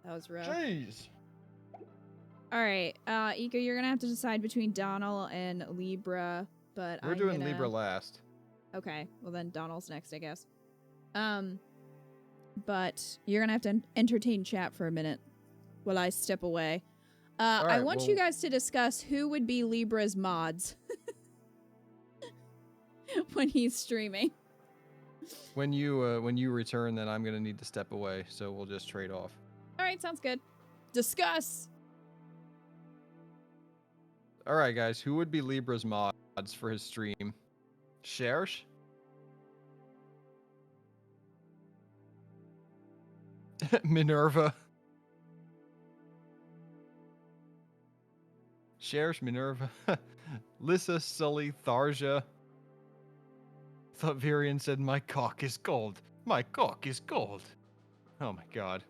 That was rough. Jeez. Alright, Ika, you're gonna have to decide between Donal and Libra, but We're I'm doing gonna... Libra last. Okay, well then Donal's next, I guess. But you're gonna have to entertain chat for a minute while I step away. I Alright, want you guys to discuss who would be Libra's mods when he's streaming. When you return, then I'm gonna need to step away, so we'll just trade off. Alright, sounds good. Discuss! Alright, guys, who would be Libra's mods for his stream? Shersh? Minerva? Shersh, Minerva? Lissa, Sully, Tharja? Thought Virion said, my cock is gold. My cock is gold. Oh my god.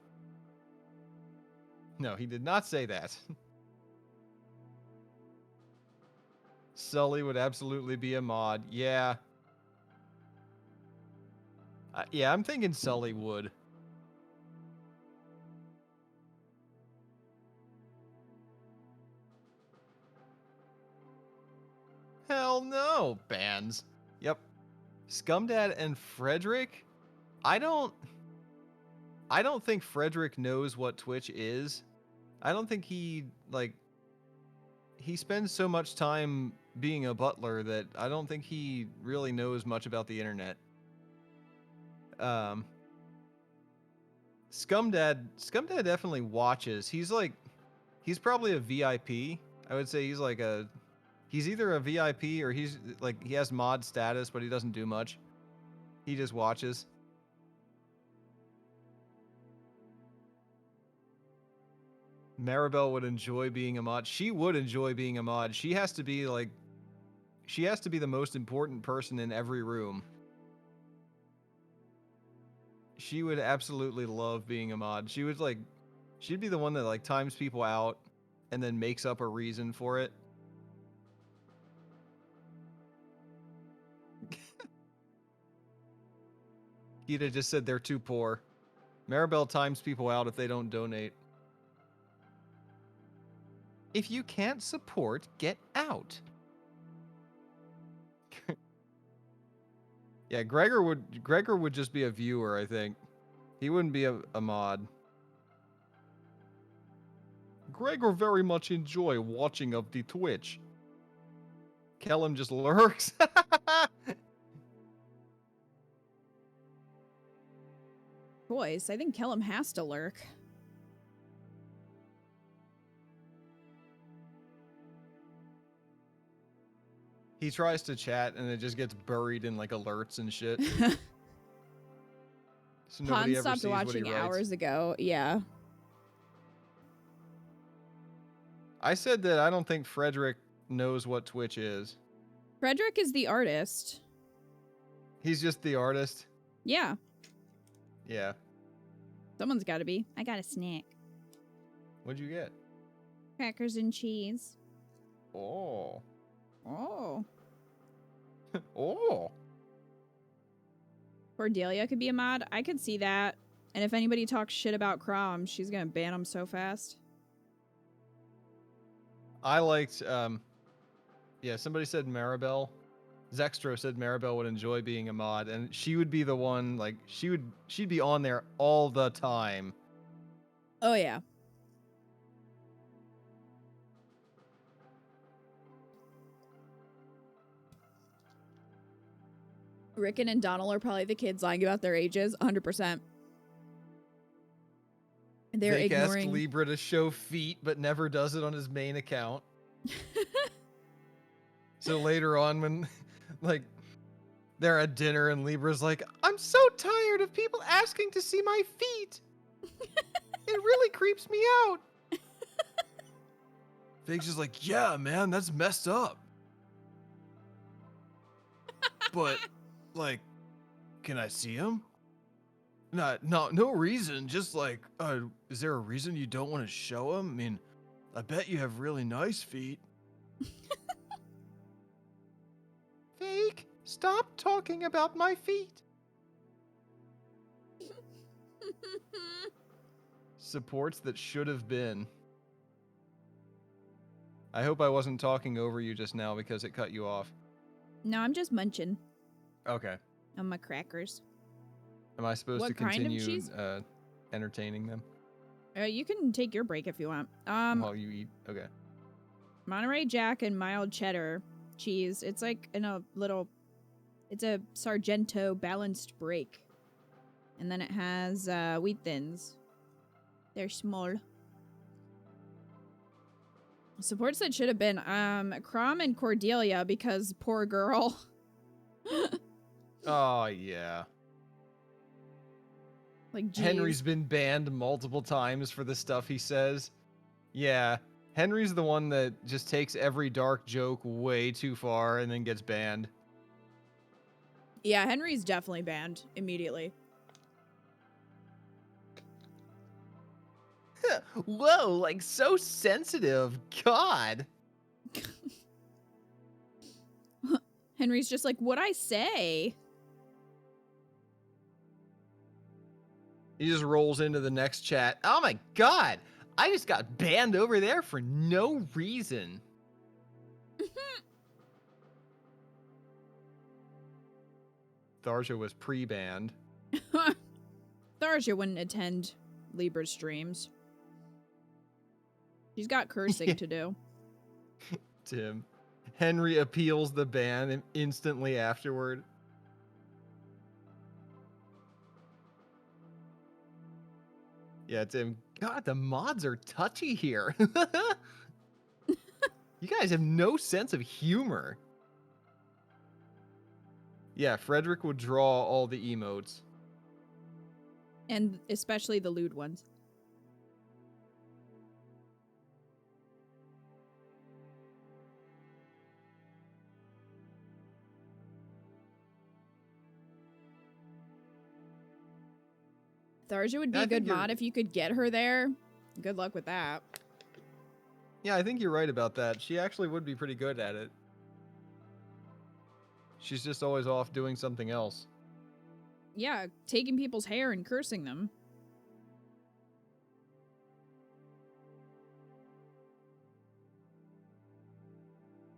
No, he did not say that. Sully would absolutely be a mod. Yeah, Yeah, I'm thinking Sully would. Hell no, bans. Yep. Scumdad and Frederick? I don't think Frederick knows what Twitch is. I don't think he spends so much time being a butler that I don't think he really knows much about the internet. Scumdad definitely watches. He's probably a VIP. I would say he's either a VIP or he has mod status, but he doesn't do much. He just watches. Maribel would enjoy being a mod. She would enjoy being a mod. She has to be the most important person in every room. She would absolutely love being a mod. She'd be the one that times people out and then makes up a reason for it. Gita just said they're too poor. Maribel times people out if they don't donate. If you can't support, get out. Yeah, Gregor would just be a viewer, I think. He wouldn't be a mod. Gregor very much enjoy watching of the Twitch. Kellum just lurks. Boys, I think Kellum has to lurk. He tries to chat and it just gets buried in alerts and shit. So nobody Han ever stopped sees what he watching writes. hours ago. Yeah. I said that I don't think Frederick knows what Twitch is. Frederick is the artist. He's just the artist. Yeah. Yeah. Someone's got to be. I got a snack. What'd you get? Crackers and cheese. Oh. Oh. Oh. Cordelia could be a mod. I could see that. And if anybody talks shit about Crom, she's going to ban them so fast. I liked, yeah, somebody said Maribel. Zextro said Maribel would enjoy being a mod, and she would be the one, she'd be on there all the time. Oh, yeah. Rickon and Donald are probably the kids lying about their ages, 100%. They're They asked ignoring... Libra to show feet, but never does it on his main account. So later on when, they're at dinner and Libra's like, I'm so tired of people asking to see my feet. It really creeps me out. Fake's just like, yeah, man, that's messed up. But, can I see him? No reason. Just is there a reason you don't want to show him? I mean, I bet you have really nice feet. Fake, stop talking about my feet. Supports that should have been. I hope I wasn't talking over you just now because it cut you off. No, I'm just munching Okay. on my crackers. Am I supposed What to kind of continue cheese? Entertaining them You can take your break if you want. while you eat? Okay. Monterey Jack and mild cheddar cheese. It's in a little... It's a Sargento balanced break. And then it has wheat thins. They're small. Supports that should have been Crom and Cordelia because poor girl. Oh, yeah. Geez. Henry's been banned multiple times for the stuff he says. Yeah. Henry's the one that just takes every dark joke way too far and then gets banned. Yeah, Henry's definitely banned immediately. Whoa, so sensitive. God. Henry's just like, what'd I say? He just rolls into the next chat. Oh my god! I just got banned over there for no reason. Tharja was pre-banned. Tharja wouldn't attend Libra's streams. She's got cursing to do. Tim. Henry appeals the ban instantly afterward. Yeah, Tim. God, the mods are touchy here. You guys have no sense of humor. Yeah, Frederick would draw all the emotes. And especially the lewd ones. Tharja would be a good mod if you could get her there. Good luck with that. Yeah, I think you're right about that. She actually would be pretty good at it. She's just always off doing something else. Yeah, taking people's hair and cursing them.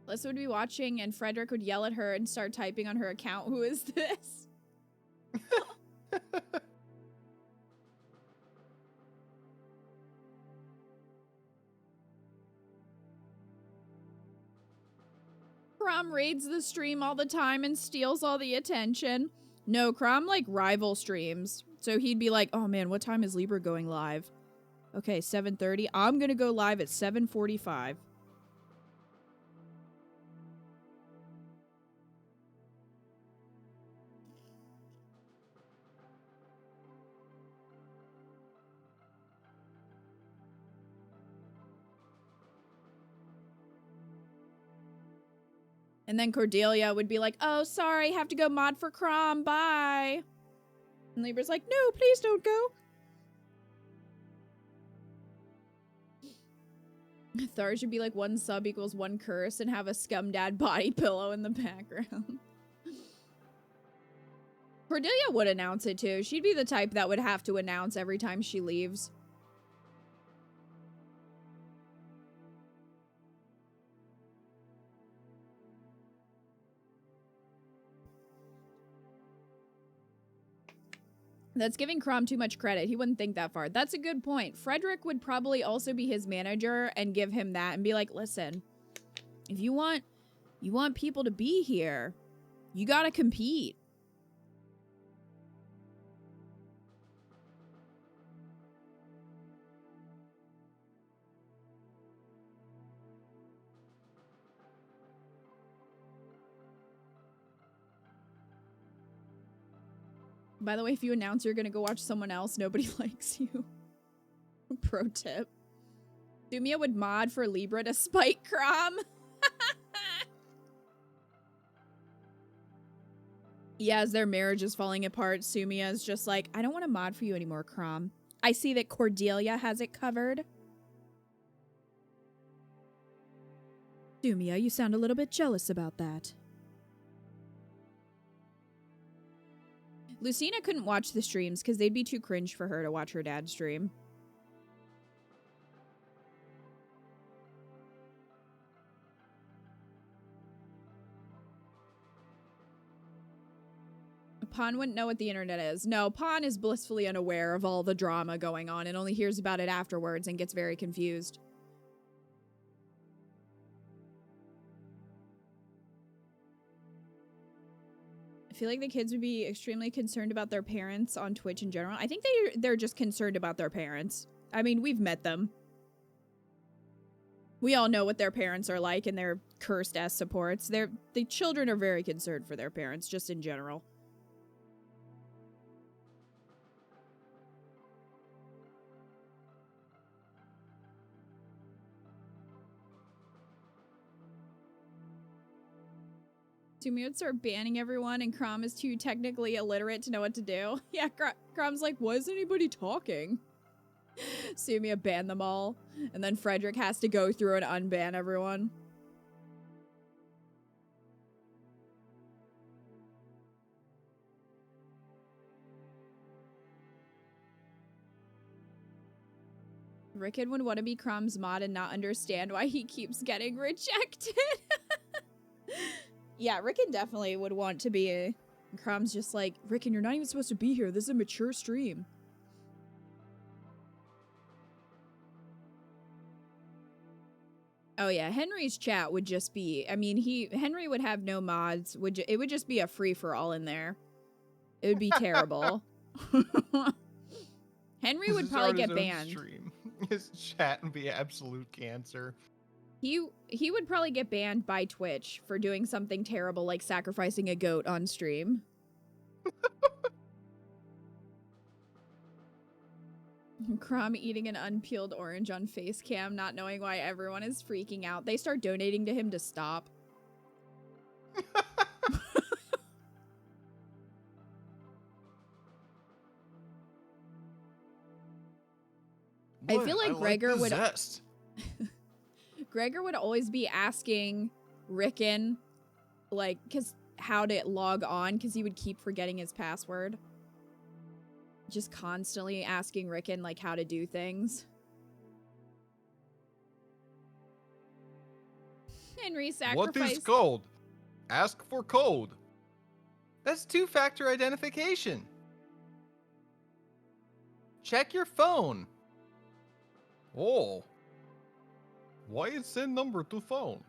Alyssa would be watching and Frederick would yell at her and start typing on her account, "Who is this?" Crom raids the stream all the time and steals all the attention. No, Crom like rival streams. So he'd be like, "Oh man, what time is Libra going live?" Okay, 7:30. I'm gonna go live at 7:45. And then Cordelia would be like, "Oh, sorry, have to go mod for Crom, bye." And Libra's like, "No, please don't go." Thar should be like 1 sub equals 1 curse and have a scum dad body pillow in the background. Cordelia would announce it too. She'd be the type that would have to announce every time she leaves. That's giving Crom too much credit. He wouldn't think that far. That's a good point. Frederick would probably also be his manager and give him that and be like, "Listen, if you want people to be here, you gotta compete." By the way, if you announce you're gonna go watch someone else, nobody likes you. Pro tip. Sumia would mod for Libra to spite Crom. Yeah, as their marriage is falling apart, Sumia is just like, "I don't want to mod for you anymore, Crom. I see that Cordelia has it covered." Sumia, you sound a little bit jealous about that. Lucina couldn't watch the streams because they'd be too cringe for her to watch her dad stream. Pon wouldn't know what the internet is. No, Pon is blissfully unaware of all the drama going on and only hears about it afterwards and gets very confused. I feel like the kids would be extremely concerned about their parents on Twitch in general. I think they're just concerned about their parents. I mean, we've met them. We all know what their parents are like and their cursed-ass supports. The children are very concerned for their parents, just in general. Sumi would start banning everyone, and Crom is too technically illiterate to know what to do. Yeah, Crom's like, "Why is anybody talking?" Sumia banned them all, and then Frederick has to go through and unban everyone. Rickon would want to be Crumb's mod and not understand why he keeps getting rejected. Yeah, Rickon definitely would want to be Crumb's just like, Rickon, you're not even supposed to be here. This is a mature stream. Oh yeah, Henry's chat would just be, I mean, Henry would have no mods. It would just be a free-for-all in there. It would be terrible. Henry would probably get banned. Stream. His chat would be absolute cancer. He would probably get banned by Twitch for doing something terrible like sacrificing a goat on stream. Crumb eating an unpeeled orange on face cam, not knowing why everyone is freaking out. They start donating to him to stop. I feel like Gregor would Gregor would always be asking Rickon like how to log on because he would keep forgetting his password. Just constantly asking Rickon like how to do things. Henry sacrificed. What is code? Ask for code. That's two-factor identification. Check your phone. Oh. Why is send number to phone?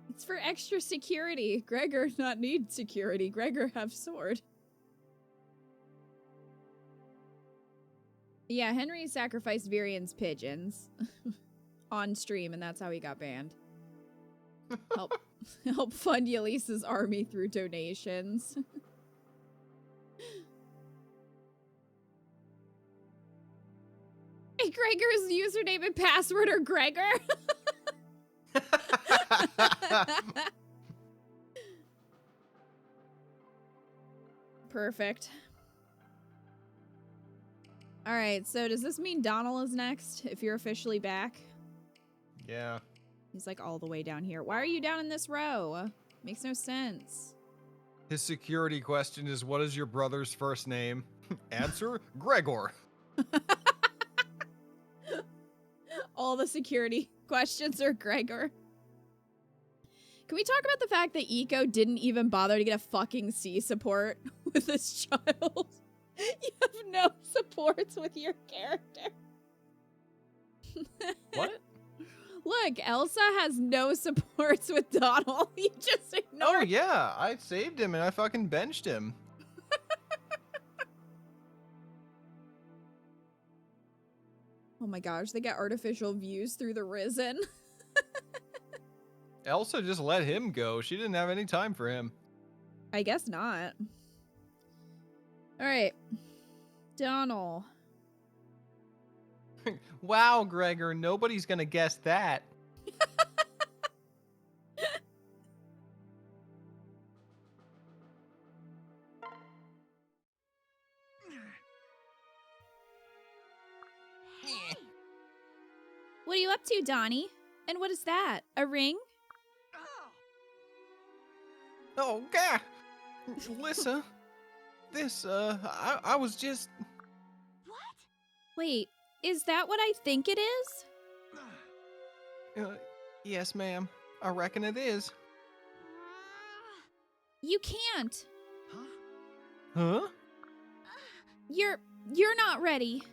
It's for extra security. Gregor not need security. Gregor have sword. Yeah, Henry sacrificed Virian's pigeons on stream, and that's how he got banned. Help fund Yelisa's army through donations. Hey, Gregor's username and password are Gregor. Perfect. All right, so does this mean Donald is next if you're officially back? Yeah. He's like all the way down here. Why are you down in this row? Makes no sense. His security question is, what is your brother's first name? Answer, Gregor. All the security questions are Gregor. Can we talk about the fact that Eco didn't even bother to get a fucking C support with this child? You have no supports with your character. What? Look, Elsa has no supports with Donald. You just ignored. Oh yeah, I saved him and I fucking benched him. Oh my gosh, they get artificial views through the Risen. Elsa just let him go. She didn't have any time for him. I guess not. All right. Donald. Wow, Gregor, nobody's gonna guess that. What are you up to, Donnie? And what is that? A ring? Oh, God. Lissa, this, I was just... What? Wait, is that what I think it is? Yes, ma'am. I reckon it is. You can't. Huh? You're not ready.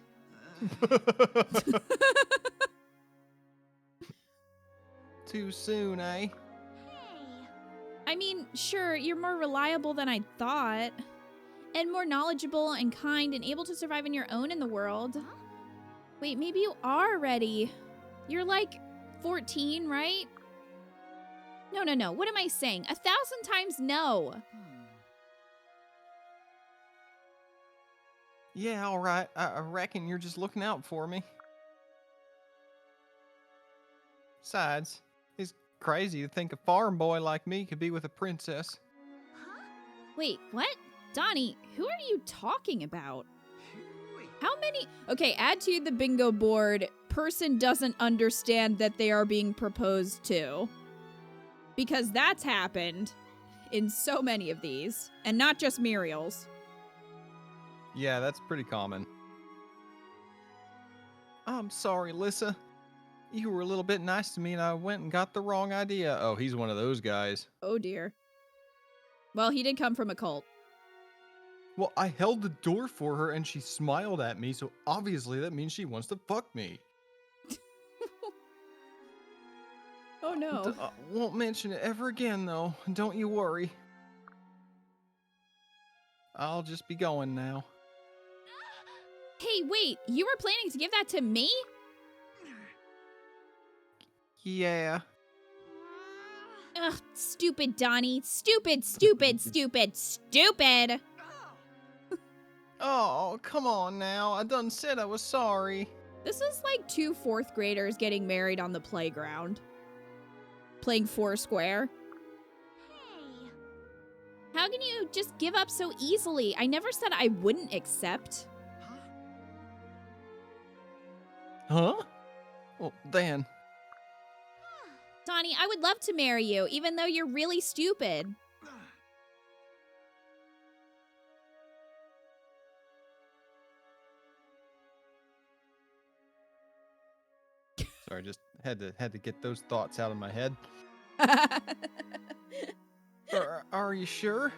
Too soon, eh? Hey. I mean, sure, you're more reliable than I thought. And more knowledgeable and kind and able to survive on your own in the world. Huh? Wait, maybe you are ready. You're like 14, right? No. What am I saying? 1,000 times no. Yeah, all right. I reckon you're just looking out for me. Besides, it's crazy to think a farm boy like me could be with a princess. Huh? Wait, what? Donnie, who are you talking about? How many? Okay, add to the bingo board. Person doesn't understand that they are being proposed to. Because that's happened in so many of these. And not just Muriel's. Yeah, that's pretty common. I'm sorry, Lissa. You were a little bit nice to me and I went and got the wrong idea. Oh, he's one of those guys. Oh dear. Well, he did come from a cult. Well, I held the door for her and she smiled at me, so obviously that means she wants to fuck me. Oh no. Won't mention it ever again, though. Don't you worry. I'll just be going now. Hey, wait, you were planning to give that to me? Yeah. Ugh, stupid Donnie. Stupid, stupid, stupid, stupid. Oh, come on now. I done said I was sorry. This is like two fourth graders getting married on the playground. Playing Foursquare. Hey. How can you just give up so easily? I never said I wouldn't accept. Huh? Well, Dan. Donnie, I would love to marry you, even though you're really stupid. Sorry, just had to get those thoughts out of my head. Are you sure?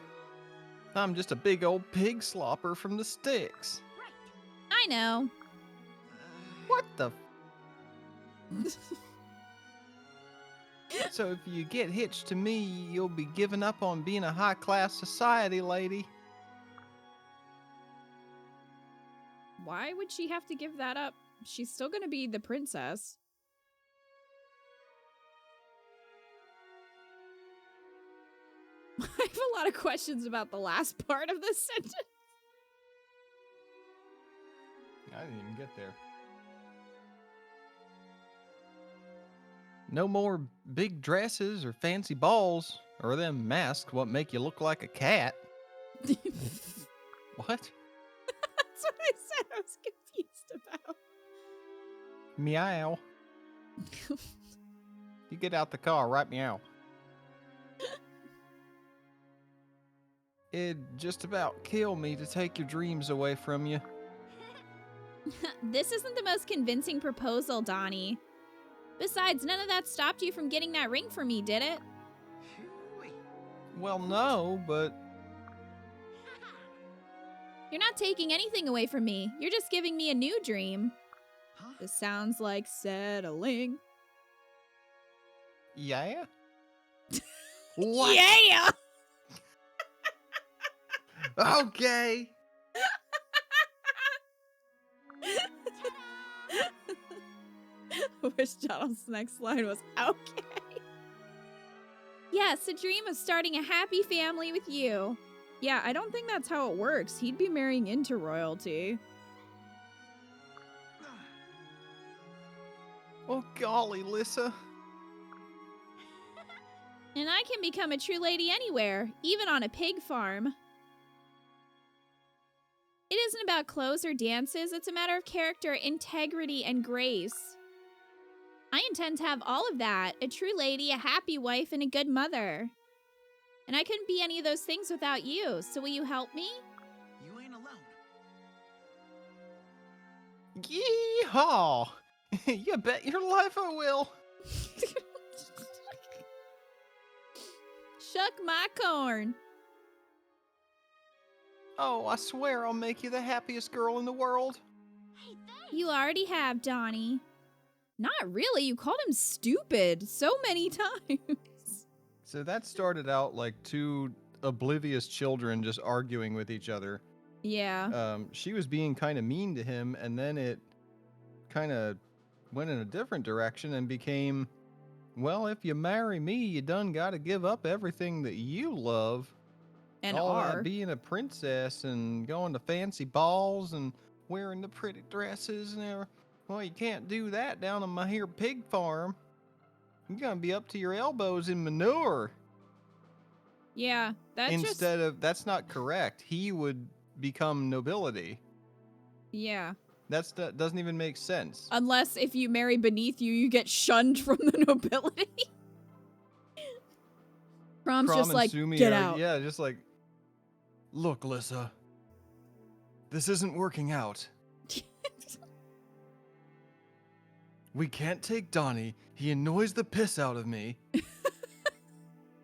I'm just a big old pig slopper from the sticks. I know. What the? So if you get hitched to me, you'll be giving up on being a high-class society lady. Why would she have to give that up? She's still gonna be the princess. I have a lot of questions about the last part of this sentence. I didn't even get there. No more big dresses or fancy balls, or them masks what make you look like a cat. What? That's what I said I was confused about. Meow. You get out the car, right? Meow. It'd just about kill me to take your dreams away from you. This isn't the most convincing proposal, Donnie. Besides, none of that stopped you from getting that ring for me, did it? Well, no, but You're not taking anything away from me. You're just giving me a new dream. Huh? This sounds like settling. yeah. What? Yeah! Okay. I wish Donald's next line was okay. Yes, a dream of starting a happy family with you. Yeah, I don't think that's how it works. He'd be marrying into royalty. Oh, golly, Lissa. And I can become a true lady anywhere, even on a pig farm. It isn't about clothes or dances, it's a matter of character, integrity, and grace. I intend to have all of that, a true lady, a happy wife, and a good mother. And I couldn't be any of those things without you, so will you help me? You ain't alone. Yeehaw! You bet your life I will. Shuck my corn. Oh, I swear I'll make you the happiest girl in the world. Hey, thanks. You already have, Donnie. Not really, you called him stupid so many times. So that started out like two oblivious children just arguing with each other. Yeah. She was being kind of mean to him, and then it kind of went in a different direction and became, well, if you marry me, you done got to give up everything that you love. And all are. that being a princess and going to fancy balls and wearing the pretty dresses and everything. Well, you can't do that down on my here pig farm. You're gonna be up to your elbows in manure. Yeah, that's Instead of, that's not correct. He would become nobility. Yeah. That doesn't even make sense. Unless if you marry beneath you, you get shunned from the nobility. Prom's Prom just and like, Sumi get are- out. Yeah, just like, look, Lissa. This isn't working out. We can't take Donnie. He annoys the piss out of me.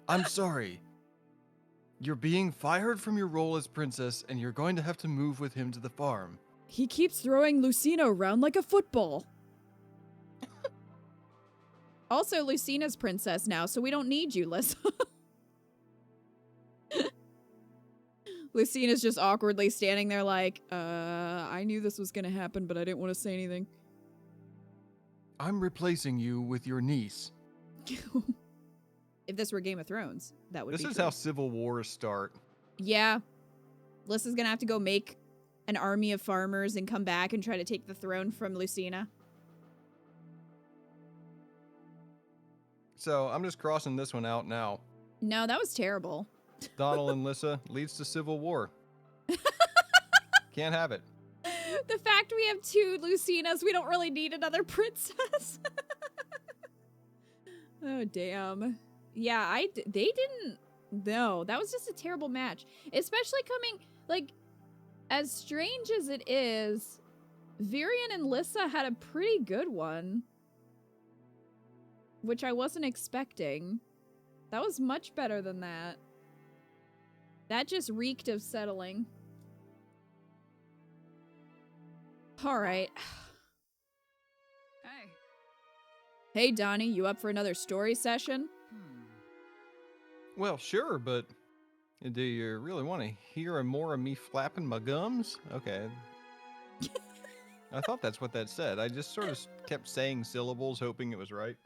I'm sorry. You're being fired from your role as princess, and you're going to have to move with him to the farm. He keeps throwing Lucina around like a football. Also, Lucina's princess now, so we don't need you, Lissa. Lucina's just awkwardly standing there like, I knew this was gonna happen, but I didn't want to say anything. I'm replacing you with your niece. If this were Game of Thrones, that would be This is true. how civil wars start. Yeah. Lissa's gonna have to go make an army of farmers and come back and try to take the throne from Lucina. So I'm just crossing this one out now. No, that was terrible. Donald and Lissa leads to civil war. Can't have it. The fact we have 2 Lucinas, we don't really need another princess. Oh, damn. Yeah, they didn't... No, that was just a terrible match. Especially coming, like, as strange as it is, Virion and Lissa had a pretty good one. Which I wasn't expecting. That was much better than that. That just reeked of settling. Alright. Hey. Hey, Donnie, you up for another story session? Well, sure, but do you really want to hear more of me flapping my gums? Okay. I thought that's what that said. I just sort of kept saying syllables, hoping it was right.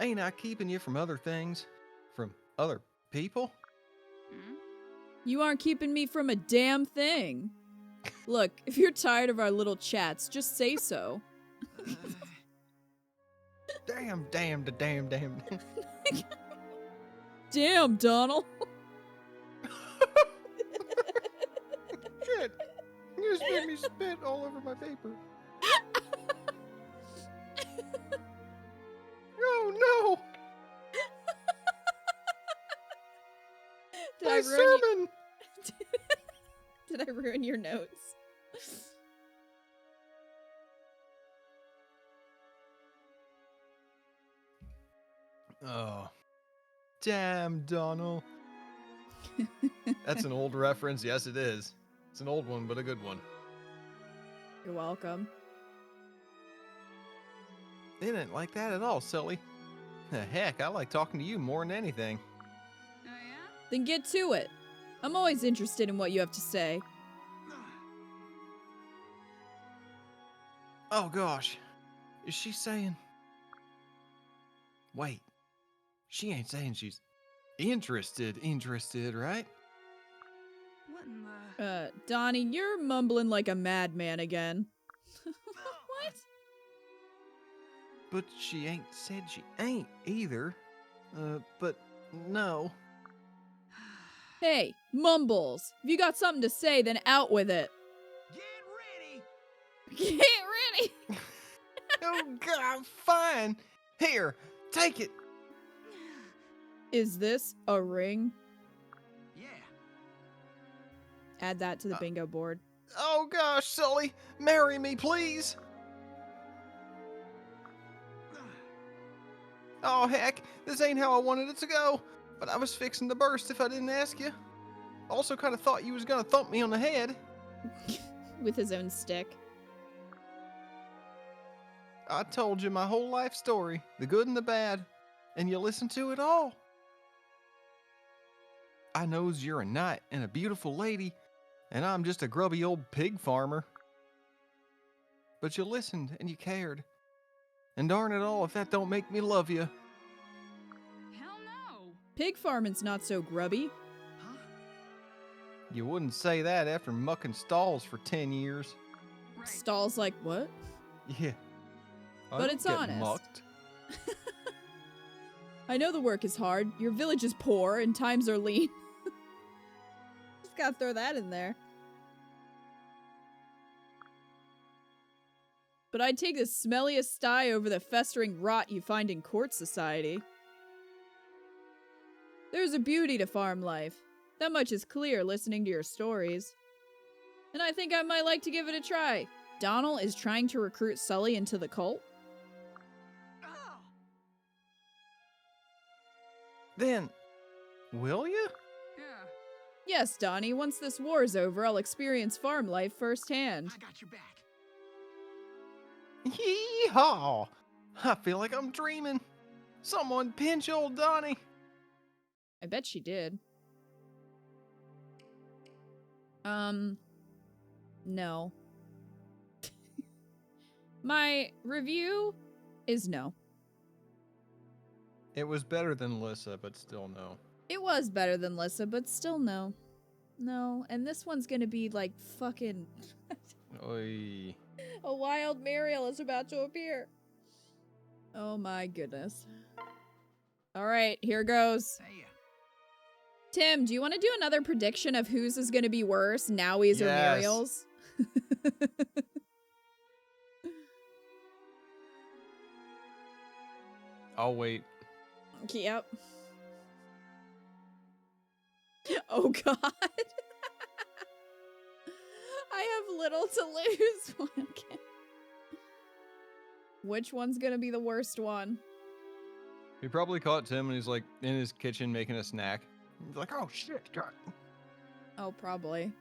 Ain't I keeping you from other things? From other people? You aren't keeping me from a damn thing. Look, if you're tired of our little chats, just say so. Damn. Damn, Donald. Shit. You just made me spit all over my paper. Oh, no. Did My I ruin sermon. Did I ruin your notes? Oh. Damn, Donald. That's an old reference. Yes, it is. It's an old one, but a good one. You're welcome. It ain't like that at all, silly. Heck, I like talking to you more than anything. Oh, yeah? Then get to it. I'm always interested in what you have to say. Oh, gosh. Is she saying... Wait. She ain't saying she's interested, right? What in the... Donnie, you're mumbling like a madman again. What? But she ain't said she ain't either. But no. Hey, mumbles. If you got something to say, then out with it. Get ready! Get ready! Oh, God, fine. Here, take it. Is this a ring? Yeah. Add that to the bingo board. Oh, gosh, Sully. Marry me, please. Oh, heck. This ain't how I wanted it to go. But I was fixing to burst if I didn't ask you. Also kind of thought you was gonna thump me on the head. With his own stick. I told you my whole life story, the good and the bad, and you listened to it all. I knows you're a knight and a beautiful lady, and I'm just a grubby old pig farmer. But you listened and you cared. And darn it all if that don't make me love you. Hell no! Pig farming's not so grubby. Huh? You wouldn't say that after mucking stalls for 10 years. Right. Stall's like, what? Yeah. I But don't it's get honest. mucked. I know the work is hard. Your village is poor and times are lean. Just gotta throw that in there. But I'd take the smelliest sty over the festering rot you find in court society. There's a beauty to farm life. That much is clear listening to your stories. And I think I might like to give it a try. Donald is trying to recruit Sully into the cult? Oh! Then, will you? Yeah. Yes, Donnie. Once this war's over, I'll experience farm life firsthand. I got your back. Yee-haw! I feel like I'm dreaming. Someone pinch old Donnie. I bet she did. No. My review is no. It was better than Lissa, but still no. It was better than Lissa, but still no. No, and this one's gonna be like fucking... Oy. A wild Muriel is about to appear. Oh my goodness. Alright, here goes. Hey, Tim, do you want to do another prediction of whose is gonna be worse, Nowie's or Yes. Muriel's? I'll wait. Yep. Oh god. I have little to lose. Okay. Which one's gonna be the worst one? He probably caught Tim and he's like in his kitchen making a snack. He's like, oh shit, God. Oh, probably.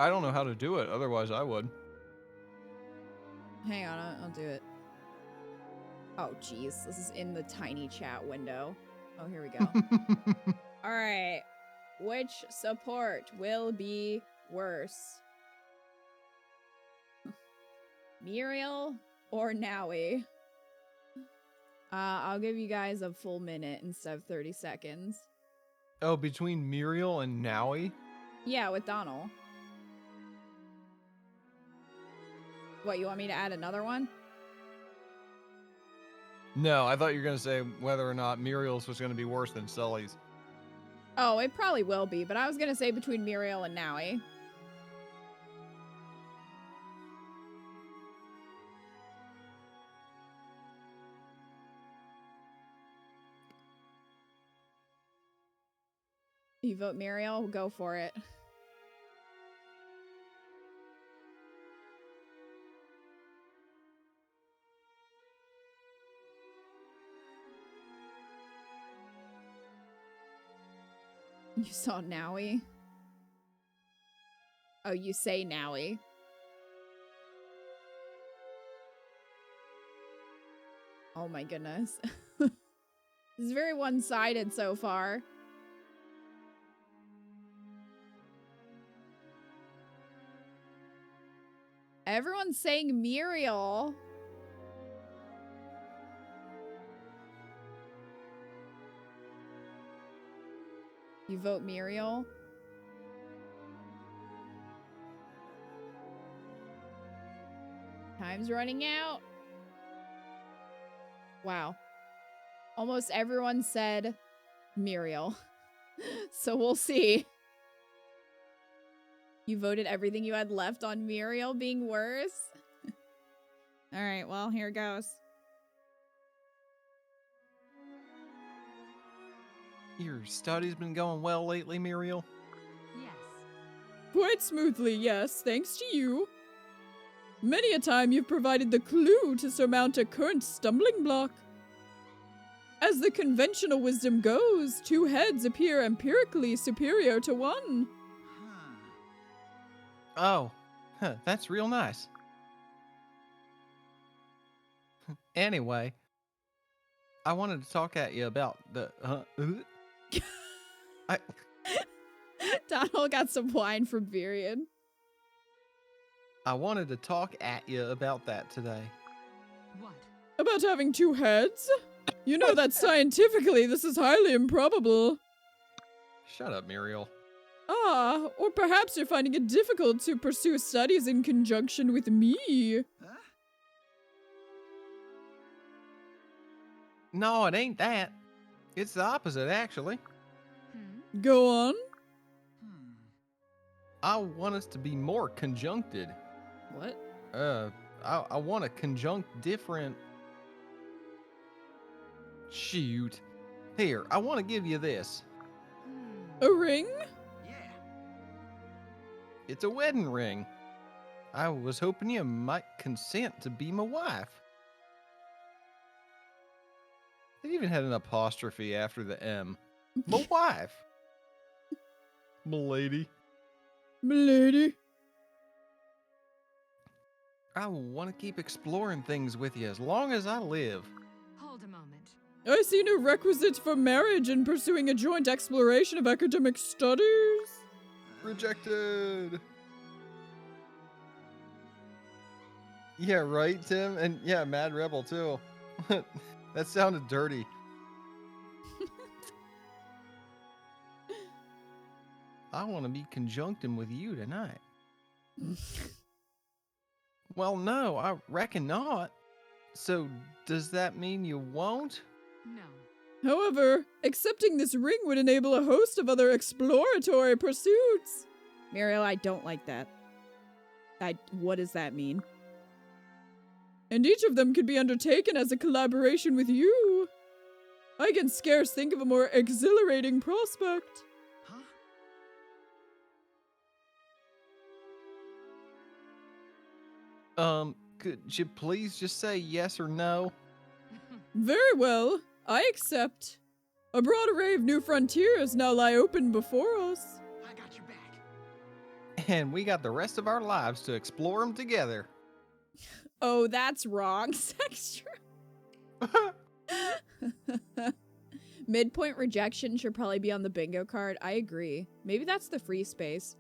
I don't know how to do it, otherwise I would. Hang on, I'll do it. Oh, jeez. This is in the tiny chat window. Oh, here we go. Alright. Which support will be worse? Muriel or Nowie? I'll give you guys a full minute instead of 30 seconds. Oh, between Muriel and Nowie? Yeah, with Donald. What, you want me to add another one? No, I thought you were going to say whether or not Muriel's was going to be worse than Sully's. Oh, it probably will be, but I was gonna say between Muriel and Nowie. You vote Muriel? Go for it. You saw Nowie? Oh, you say Nowie. Oh my goodness. This is very one-sided so far. Everyone's saying Muriel. You vote Muriel? Time's running out. Wow. Almost everyone said Muriel. So we'll see. You voted everything you had left on Muriel being worse? Alright, well, here goes. Your study's been going well lately, Muriel? Yes. Quite smoothly, yes, thanks to you. Many a time you've provided the clue to surmount a current stumbling block. As the conventional wisdom goes, 2 heads appear empirically superior to 1. Oh, that's real nice. Anyway, I wanted to talk at you about the... Donald got some wine from Virion. I wanted to talk at you about that today. What? About having 2 heads? You know that scientifically this is highly improbable. Shut up, Muriel. Ah, or perhaps you're finding it difficult to pursue studies in conjunction with me. Huh? No, it ain't that. It's the opposite, actually. Hmm? Go on. Hmm. I want us to be more conjuncted. What? I want to conjunct different. Shoot. Here, I want to give you this. A ring? Yeah. It's a wedding ring. I was hoping you might consent to be my wife. They even had an apostrophe after the M. My wife. M'lady. Milady. I want to keep exploring things with you as long as I live. Hold a moment. I see no requisites for marriage in pursuing a joint exploration of academic studies. Rejected. Yeah, right, Tim? And yeah, Mad Rebel, too. That sounded dirty. I want to be conjuncting with you tonight. Well, no, I reckon not. So, does that mean you won't? No. However, accepting this ring would enable a host of other exploratory pursuits. Muriel, I don't like that. What does that mean? And each of them could be undertaken as a collaboration with you. I can scarce think of a more exhilarating prospect. Huh? Could you please just say yes or no? Very well, I accept. A broad array of new frontiers now lie open before us. I got your back. And we got the rest of our lives to explore them together. Oh, that's wrong, Sextra. Midpoint rejection should probably be on the bingo card. I agree. Maybe that's the free space.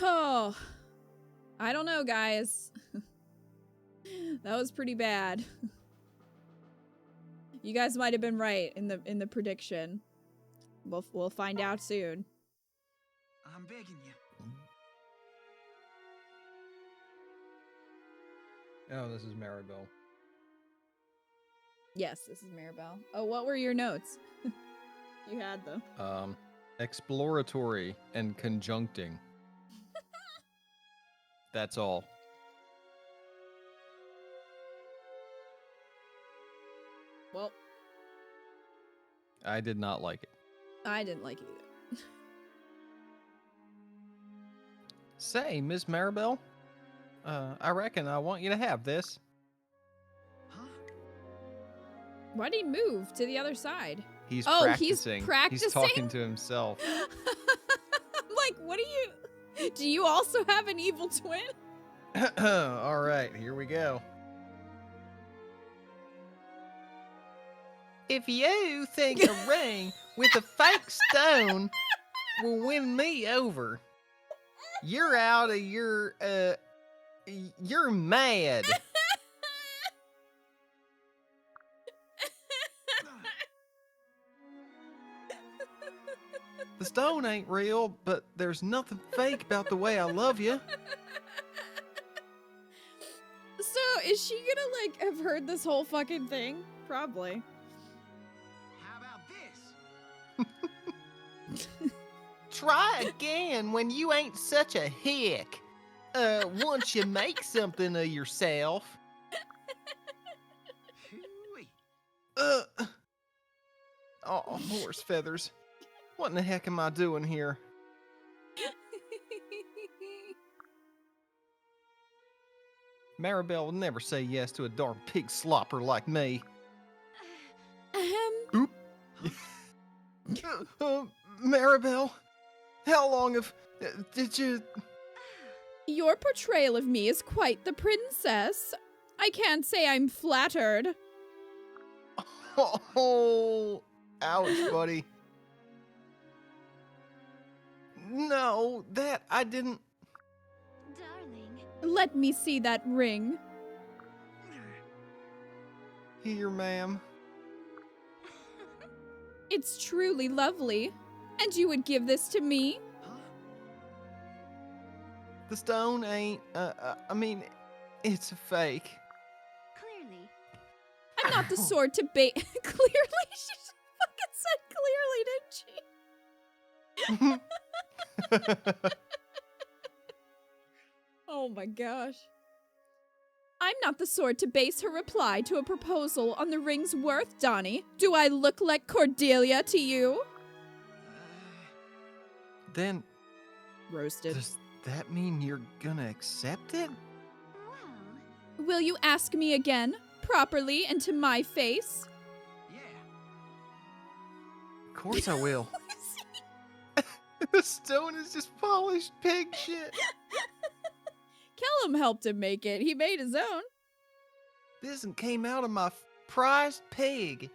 Oh, I don't know, guys. That was pretty bad. You guys might have been right in the prediction. We'll find out soon. I'm begging you. Oh, this is Maribel. Yes, this is Maribel. Oh, what were your notes? You had them. Exploratory and conjuncting. That's all. Well, I did not like it. I didn't like it either. Say, Miss Maribel, I reckon I want you to have this. Huh? Why'd he move to the other side? He's Oh, practicing. he's practicing? He's talking to himself. I'm like, what do you also have an evil twin? All right, here we go. If you think a ring with a fake stone will win me over, you're out of your, you're mad. The stone ain't real, but there's nothing fake about the way I love you. So, is she gonna, like, have heard this whole fucking thing? Probably. How about this? Try again when you ain't such a hick. Once you make something of yourself. Hooey. Oh, horse feathers. What in the heck am I doing here? Maribel will never say yes to a darn pig slopper like me. Oop. Maribel, how long did you... Your portrayal of me is quite the princess. I can't say I'm flattered. Oh, ouch, buddy. No, that I didn't... Darling. Let me see that ring. Here, ma'am. It's truly lovely. And you would give this to me? Huh? The stone ain't, I mean, it's a fake. Clearly. I'm not the sort to bait. Clearly, she fucking said clearly, didn't she? Oh my gosh. I'm not the sort to base her reply to a proposal on the ring's worth, Donnie. Do I look like Cordelia to you? Then, Roasted. does that mean you're gonna accept it? Well, Will you ask me again, properly and to my face? Yeah. Of course I will. The stone is just polished pig shit. Kellum helped him make it. He made his own. This one came out of my prized pig.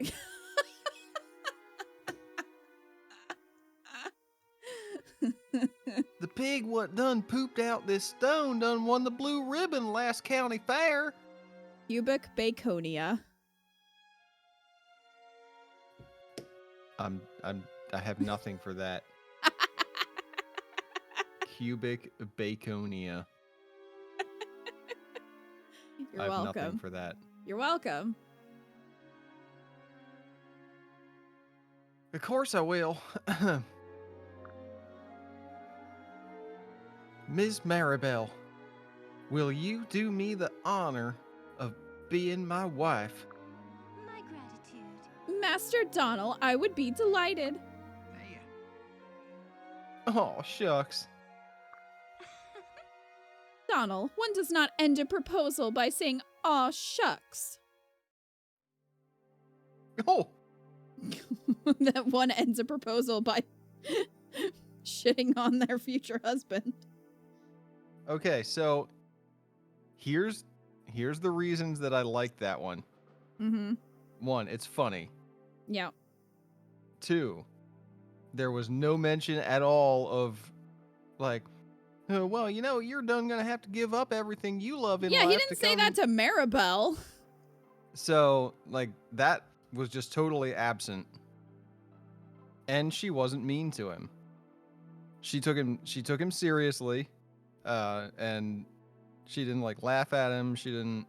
The pig what done pooped out this stone done won the blue ribbon last county fair. Cubic Baconia. I have nothing for that. Cubic Baconia. You're I have welcome. nothing for that. You're welcome. Of course I will. Ms. Maribel, will you do me the honor of being my wife? my gratitude. Master Donald, I would be delighted. There. Oh, shucks. Donald, one does not end a proposal by saying, aw, shucks. Oh, That one ends a proposal by shitting on their future husband. okay, so here's the reasons that I like that one. Mm-hmm. 1, it's funny. Yeah. 2, there was no mention at all of, like, oh, well, you know, you're done gonna have to give up everything you love in Yeah, life he didn't to say come. that to Maribel. So, like, that was just totally absent. And she wasn't mean to him. She took him seriously. And she didn't, like, laugh at him. She didn't,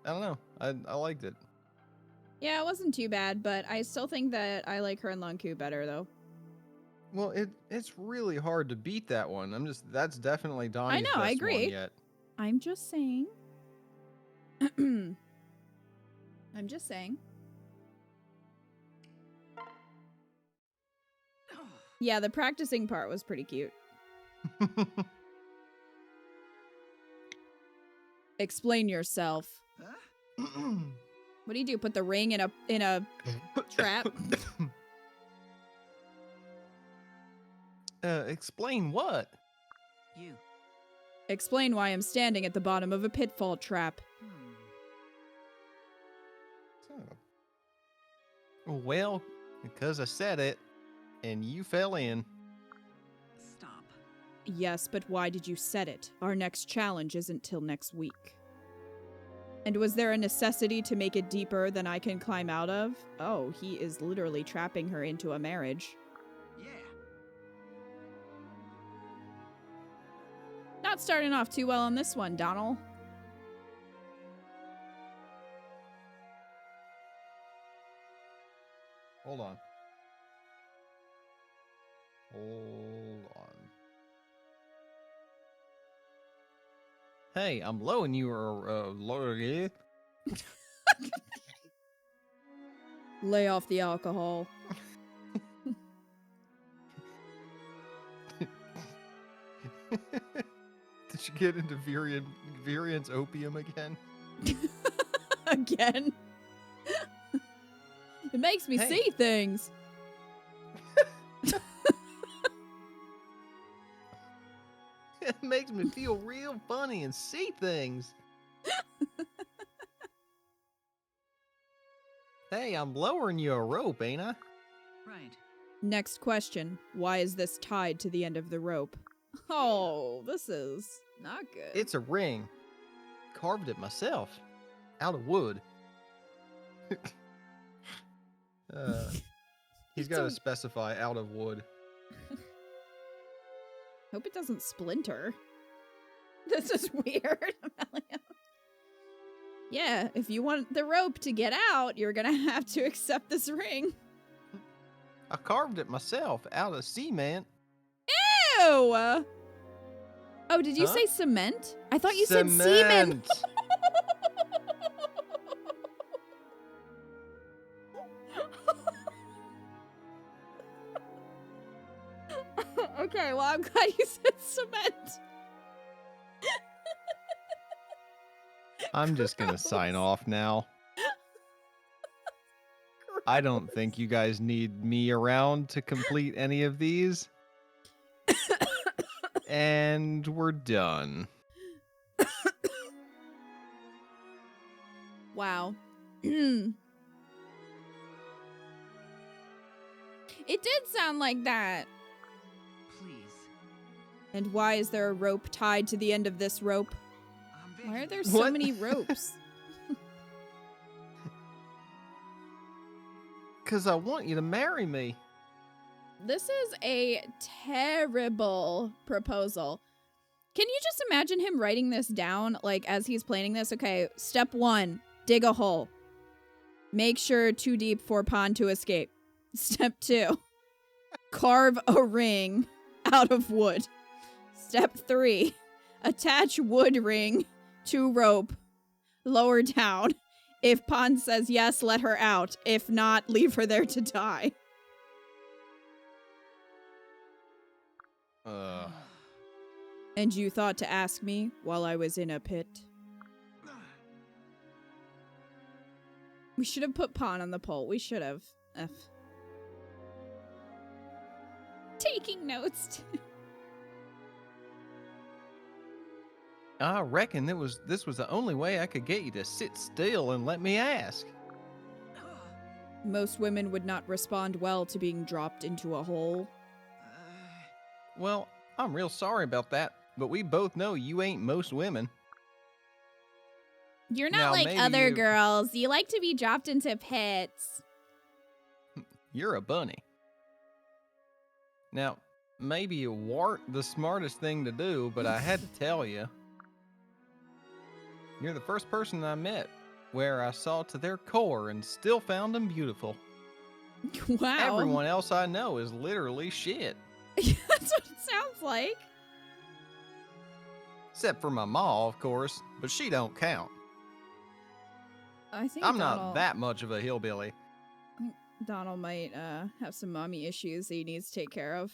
I don't know. I liked it. Yeah, it wasn't too bad, but I still think that I like her and Lonku better, though. Well, it's really hard to beat that one. That's definitely Donnie's know, best I agree. one yet. I'm just saying. I'm just saying. Yeah, the practicing part was pretty cute. Explain yourself. Huh? What do you do? Put the ring in a trap? Explain what? You. Explain why I'm standing at the bottom of a pitfall trap. Well, because I said it, and you fell in. Stop. Yes, but why did you set it? Our next challenge isn't till next week. And was there a necessity to make it deeper than I can climb out of? Oh, he is literally trapping her into a marriage. Yeah. Not starting off too well on this one, Donald. Hold on. Hold on. Hey, I'm lowing you lower. Lay off the alcohol. Did you get into Virian's opium again? Again. It makes me Hey. see things. It makes me feel real funny and see things. Hey, I'm lowering you a rope, ain't I? Right. Next question. Why is this tied to the end of the rope? Oh, this is not good. It's a ring. Carved it myself. Out of wood. He's got to It's a- specify out of wood. Hope it doesn't splinter. This is weird. Yeah, if you want the rope to get out, you're gonna have to accept this ring. I carved it myself out of cement. Ew! Oh, did you Huh? say cement? I thought you said semen. Okay, well, I'm glad you said cement. I'm just gonna sign off now. I don't think you guys need me around to complete any of these. And we're done. Wow. It did sound like that. Please. And why is there a rope tied to the end of this rope? I'm Why are begging. there so What? many ropes? Because I want you to marry me. This is a terrible proposal. Can you just imagine him writing this down, like, as he's planning this? Okay, step 1, dig a hole. Make sure too deep for pond to escape. Step 2, carve a ring out of wood. Step 3, attach wood ring to rope. Lower down. If pond says yes, let her out. If not, leave her there to die. And you thought to ask me while I was in a pit? We should have put Pawn on the poll. We should have. F. Taking notes. I reckon this was the only way I could get you to sit still and let me ask. Most women would not respond well to being dropped into a hole. Well, I'm real sorry about that, but we both know you ain't most women. You're not Now, like maybe other you- girls. You like to be dropped into pits. You're a bunny. Now, maybe it weren't the smartest thing to do, but I had to tell you. You're the first person I met where I saw to their core and still found them beautiful. Wow. Everyone else I know is literally shit. That's what it sounds like. Except for my ma, of course, but she don't count. I think I'm Donald, not that much of a hillbilly. Donald might have some mommy issues that he needs to take care of.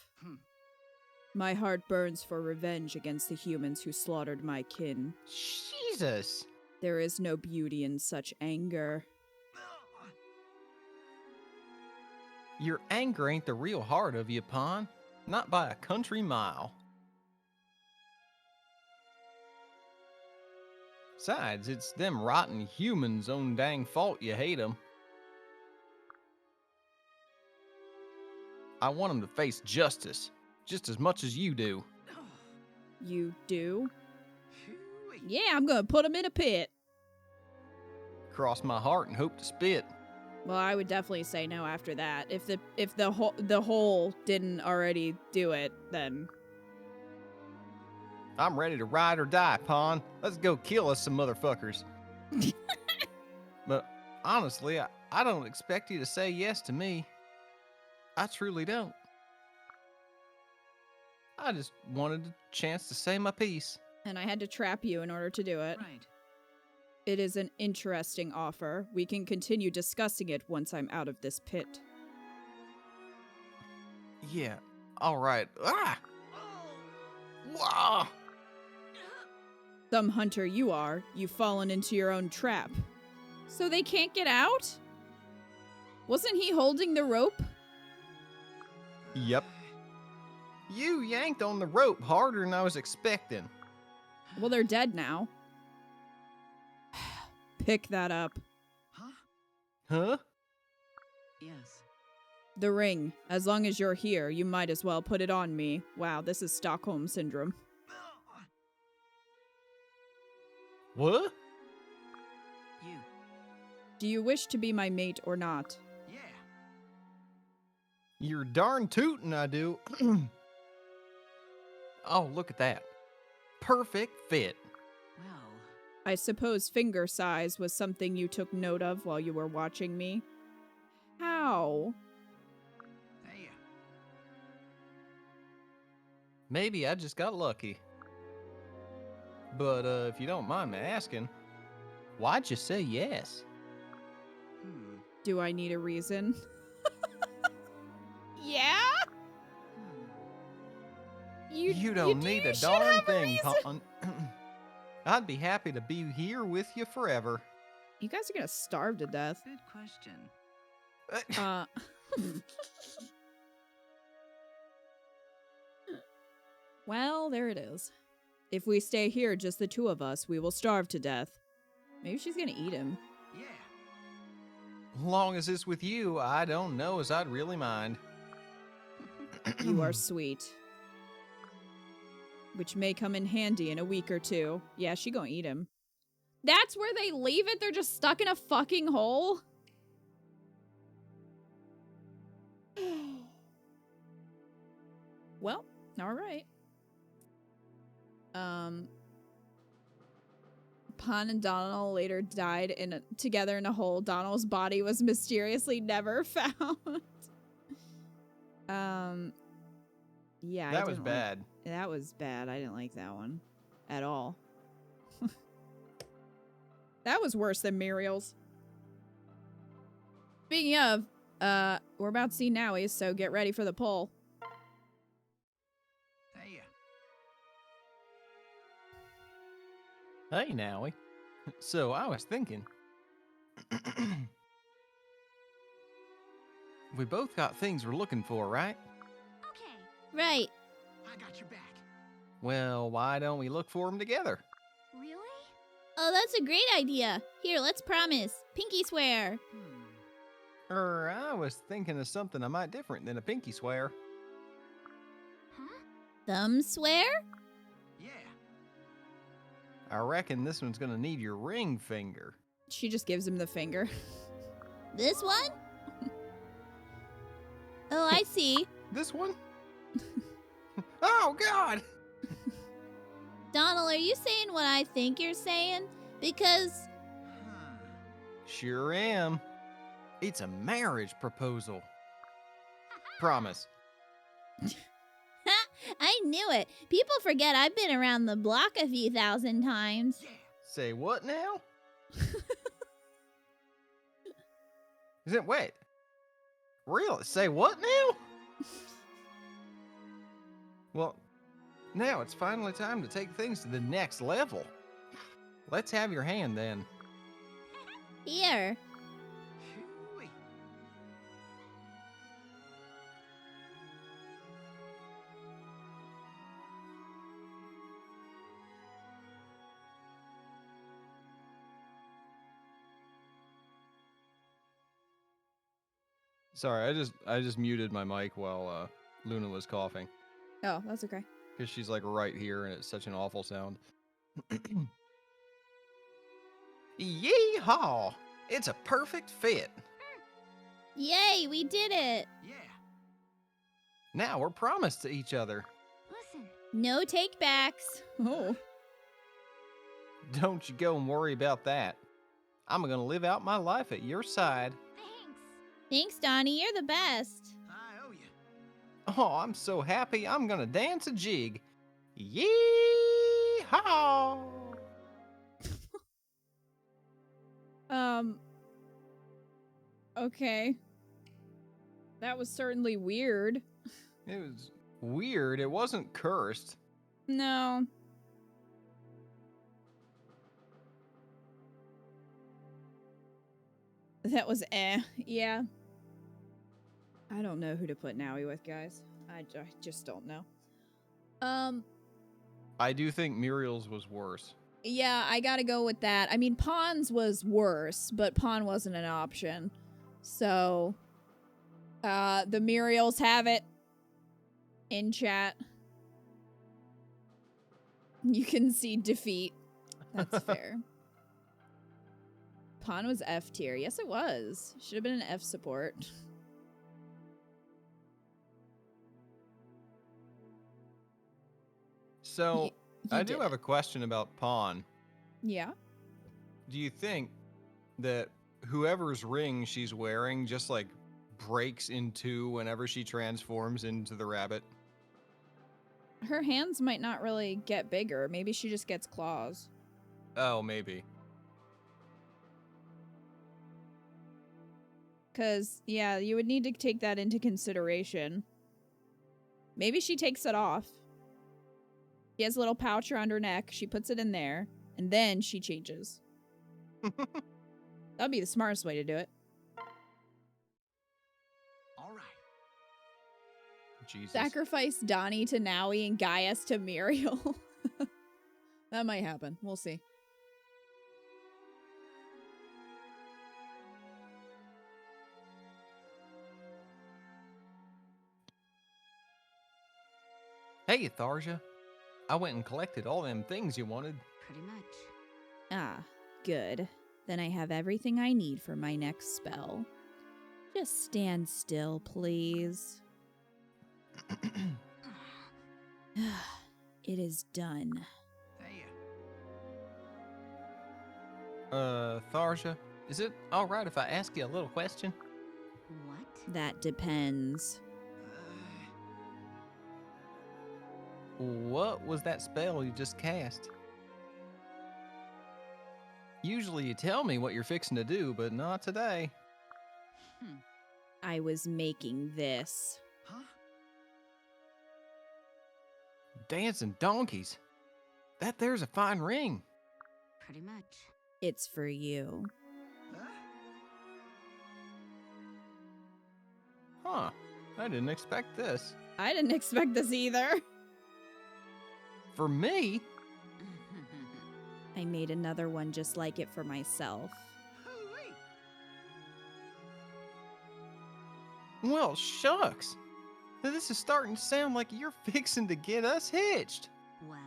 My heart burns for revenge against the humans who slaughtered my kin. Jesus. There is no beauty in such anger. Your anger ain't the real heart of you, Pon. Not by a country mile. Besides, it's them rotten humans' own dang fault you hate them. I want them to face justice, just as much as you do. You do? Phew-wee. Yeah, I'm gonna put him in a pit. Cross my heart and hope to spit. Well, I would definitely say no after that. If the hole didn't already do it, then I'm ready to ride or die, Pon. Let's go kill us some motherfuckers. But honestly, I don't expect you to say yes to me. I truly don't. I just wanted a chance to say my piece. and I had to trap you in order to do it. Right. It is an interesting offer. We can continue discussing it once I'm out of this pit. Yeah, all right. Ah! Wow! Some hunter you are, you've fallen into your own trap. So they can't get out? Wasn't he holding the rope? Yep. You yanked on the rope harder than I was expecting. Well, they're dead now. Pick that up. Huh? Huh? Yes. The ring. As long as you're here, you might as well put it on me. Wow, this is Stockholm Syndrome. What? You. Do you wish to be my mate or not? Yeah. You're darn tootin' I do. Oh, look at that. Perfect fit. Well. I suppose finger size was something you took note of while you were watching me. How? Hey. Maybe I just got lucky. But if you don't mind me asking, why'd you say yes? Do I need a reason? Yeah? You don't need a should darn have a thing, reason. Pon. I'd be happy to be here with you forever. You guys are gonna starve to death. Good question. Well, there it is. If we stay here, just the two of us, we will starve to death. Maybe she's gonna eat him. Yeah. Long as it's with you, I don't know as I'd really mind. You are sweet. Which may come in handy in a week or two. Yeah, she gonna eat him. That's where they leave it? They're just stuck in a fucking hole? Well, alright. Pon and Donald later died together in a hole. Donald's body was mysteriously never found. Yeah, That was bad. That was bad. I didn't like that one at all. That was worse than Muriel's. Speaking of, we're about to see Nowie, so get ready for the poll. Hey. Hey, Nowie. So I was thinking. We both got things we're looking for, right? Okay. Right. I got your back. Well, why don't we look for them together? Really? Oh, that's a great idea. Here, let's promise. Pinky swear. I was thinking of something a mite different than a pinky swear. Huh? Thumb swear? Yeah. I reckon this one's gonna need your ring finger. She just gives him the finger. This one? Oh, I see. This one? Oh, God! Donald, are you saying what I think you're saying? Because Sure am. It's a marriage proposal. Promise. I knew it. People forget I've been around the block a few thousand times. Say what now? Wait. Really? Say what now? Well, now it's finally time to take things to the next level. Let's have your hand then. Here. Hooey. Sorry, I just muted my mic while Luna was coughing. Oh, that's okay. Because she's like right here and it's such an awful sound. Yee-haw! It's a perfect fit. Yay, we did it. Yeah. Now we're promised to each other. Listen. No takebacks. Oh. Don't you go and worry about that. I'm gonna live out my life at your side. Thanks. Thanks, Donnie. You're the best. I owe you. Oh, I'm so happy I'm gonna dance a jig. Yee-haw! Okay. That was certainly weird. It was weird. It wasn't cursed. No. That was yeah. I don't know who to put Nowie with, guys. I just don't know. I do think Muriel's was worse. Yeah, I gotta go with that. I mean, Pawns was worse, but Pawn wasn't an option. So, the Muriels have it in chat. You can see defeat. That's fair. Pawn was F tier. Yes, it was. Should have been an F support. So, I do have a question about Pawn. Yeah. Do you think that whoever's ring she's wearing just like breaks in two whenever she transforms into the rabbit? Her hands might not really get bigger. Maybe she just gets claws. Oh, maybe. Because, yeah, you would need to take that into consideration. Maybe she takes it off. She has a little pouch around her neck. She puts it in there. And then she changes. That'd be the smartest way to do it. All right. Jesus. Sacrifice Donnie to Naui and Gaius to Muriel. That might happen. We'll see. Hey, Tharja. I went and collected all them things you wanted. Pretty much. Ah, good. Then I have everything I need for my next spell. Just stand still, please. It is done. There. Tharja, is it alright if I ask you a little question? What? That depends. What was that spell you just cast? Usually you tell me what you're fixing to do, but not today. I was making this. Huh? Dancing donkeys. That there's a fine ring. Pretty much. It's for you. Huh? Huh. I didn't expect this. I didn't expect this either. For me? I made another one just like it for myself. Hoo-wee. Well, shucks. Now this is starting to sound like you're fixing to get us hitched. Well,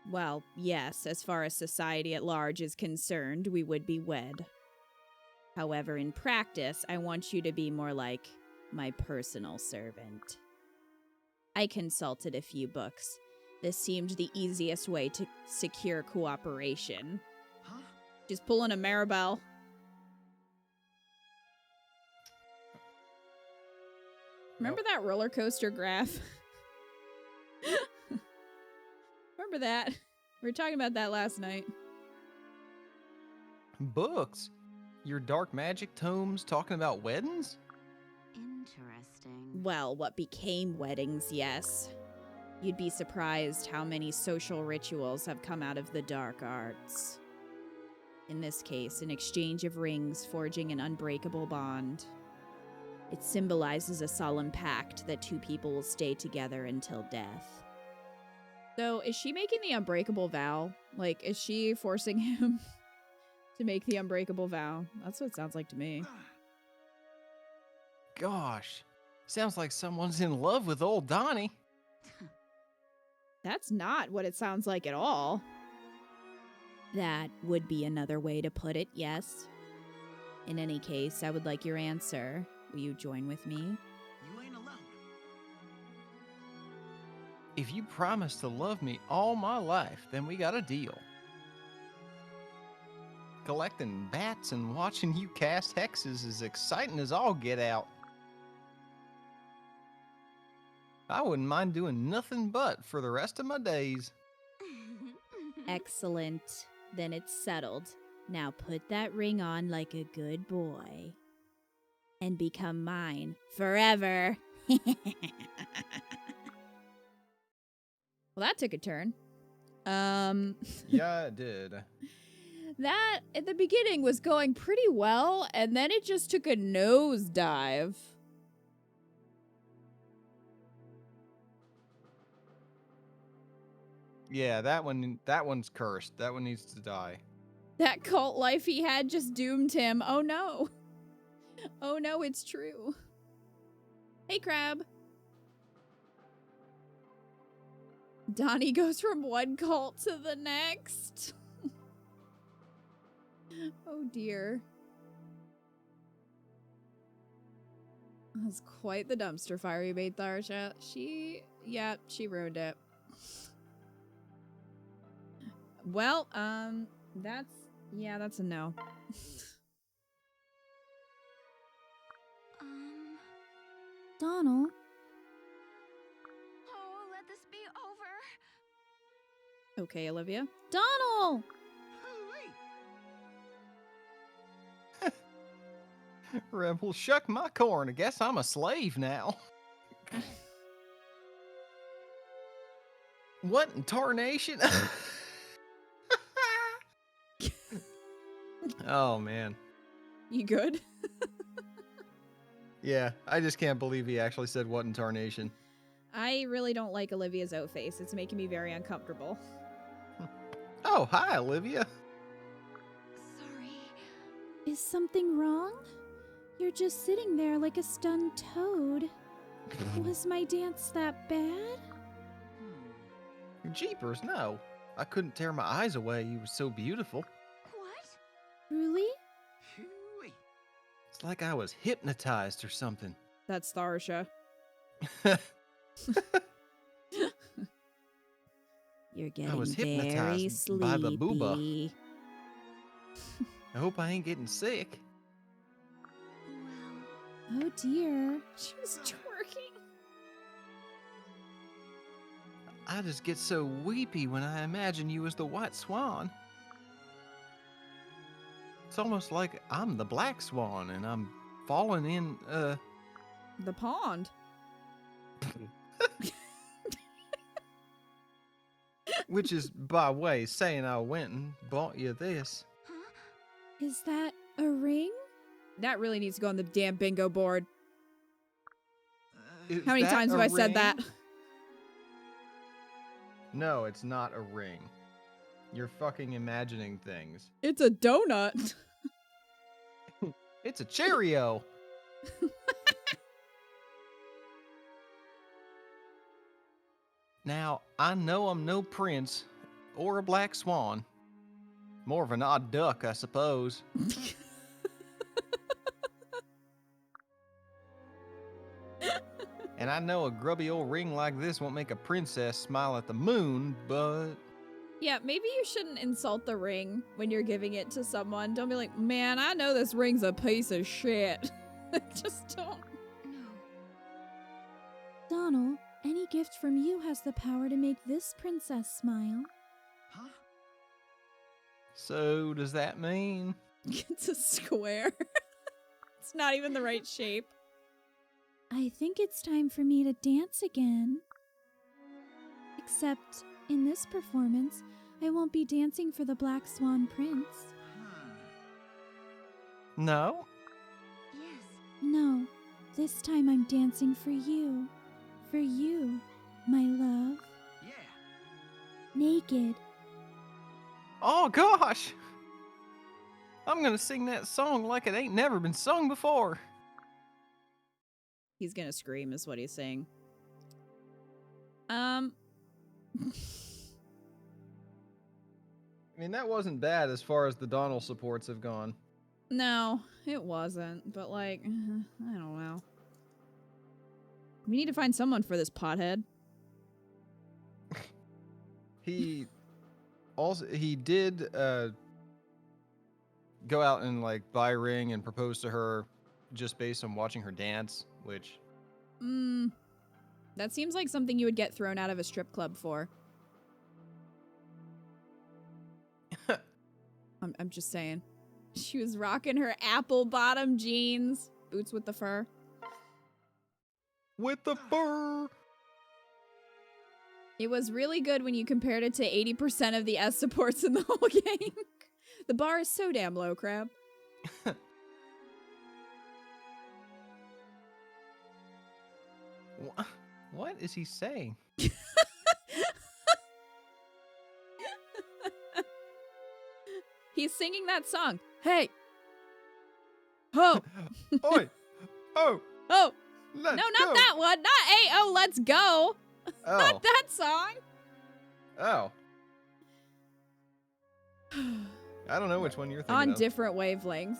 Well, yes, as far as society at large is concerned, we would be wed. However, in practice, I want you to be more like my personal servant. I consulted a few books. This seemed the easiest way to secure cooperation. Huh? Just pulling a Maribel. Remember that roller coaster graph? Remember that? We were talking about that last night. Books? Your dark magic tomes talking about weddings? interesting. Well, what became weddings, yes. You'd be surprised how many social rituals have come out of the dark arts. In this case, an exchange of rings forging an unbreakable bond. It symbolizes a solemn pact that two people will stay together until death. So, is she making the unbreakable vow? Like, is she forcing him to make the unbreakable vow? That's what it sounds like to me. Gosh, sounds like someone's in love with old Donnie. That's not what it sounds like at all. That would be another way to put it, yes. In any case, I would like your answer. Will you join with me? You ain't alone. If you promise to love me all my life, then we got a deal. Collecting bats and watching you cast hexes is exciting as all get out. I wouldn't mind doing nothing but for the rest of my days. Excellent. Then it's settled. Now put that ring on like a good boy. And become mine forever. Well, that took a turn. Yeah, it did. That, at the beginning, was going pretty well, and then it just took a nosedive. Yeah, that one's cursed. That one needs to die. That cult life he had just doomed him. Oh no. Oh no, it's true. Hey, Crab. Donnie goes from one cult to the next. Oh dear. That's quite the dumpster fire you made, Tharsha. She ruined it. Well, that's a no. Donald? Oh, let this be over. Okay, Olivia. Donald! Hoo-wee. Rebel, shuck my corn. I guess I'm a slave now. What in tarnation? Oh, man. You good? Yeah, I just can't believe he actually said what in tarnation. I really don't like Olivia's O-face. It's making me very uncomfortable. Oh, hi, Olivia. Sorry. Is something wrong? You're just sitting there like a stunned toad. Was my dance that bad? Jeepers, no. I couldn't tear my eyes away. You were so beautiful. What? Truly? Hoo-wee. It's like I was hypnotized or something. That's Tharsha. You're getting was very hypnotized sleepy. by the booba. I hope I ain't getting sick. Well, Oh dear. She was twerking. I just get so weepy when I imagine you as the white swan. It's almost like I'm the black swan and I'm falling in, The pond. which is, by way, saying I went and bought you this. huh? Is that a ring? That really needs to go on the damn bingo board. Is How many that times a have I said ring? that? No, it's not a ring. You're fucking imagining things. It's a donut. It's a Cheerio. Now, I know I'm no prince or a black swan. More of an odd duck, I suppose. And I know a grubby old ring like this won't make a princess smile at the moon, but Yeah, maybe you shouldn't insult the ring when you're giving it to someone. Don't be like, man, I know this ring's a piece of shit. Just don't. No. Donald, any gift from you has the power to make this princess smile. Huh? so does that mean? It's a square. It's not even the right shape. I think it's time for me to dance again. Except, in this performance, I won't be dancing for the Black Swan Prince. Huh. No? Yes. No, this time I'm dancing for you. For you, my love. Yeah. Naked. Oh gosh! I'm gonna sing that song like it ain't never been sung before. He's gonna scream, is what he's saying. I I mean, that wasn't bad as far as the Donald supports have gone. No, it wasn't. But, like, I don't know. We need to find someone for this pothead. He did go out and like buy a ring and propose to her just based on watching her dance, which That seems like something you would get thrown out of a strip club for. I'm just saying. She was rocking her apple bottom jeans, boots with the fur. with the fur. It was really good when you compared it to 80% of the S supports in the whole game. The bar is so damn low, Crab. What is he saying? He's singing that song. Hey. Ho. Oi! Oh! Oh. Let's No, go. not that one. Not A.O. Let's go. Oh. Not that song. Oh. I don't know which one you're thinking On of. different wavelengths.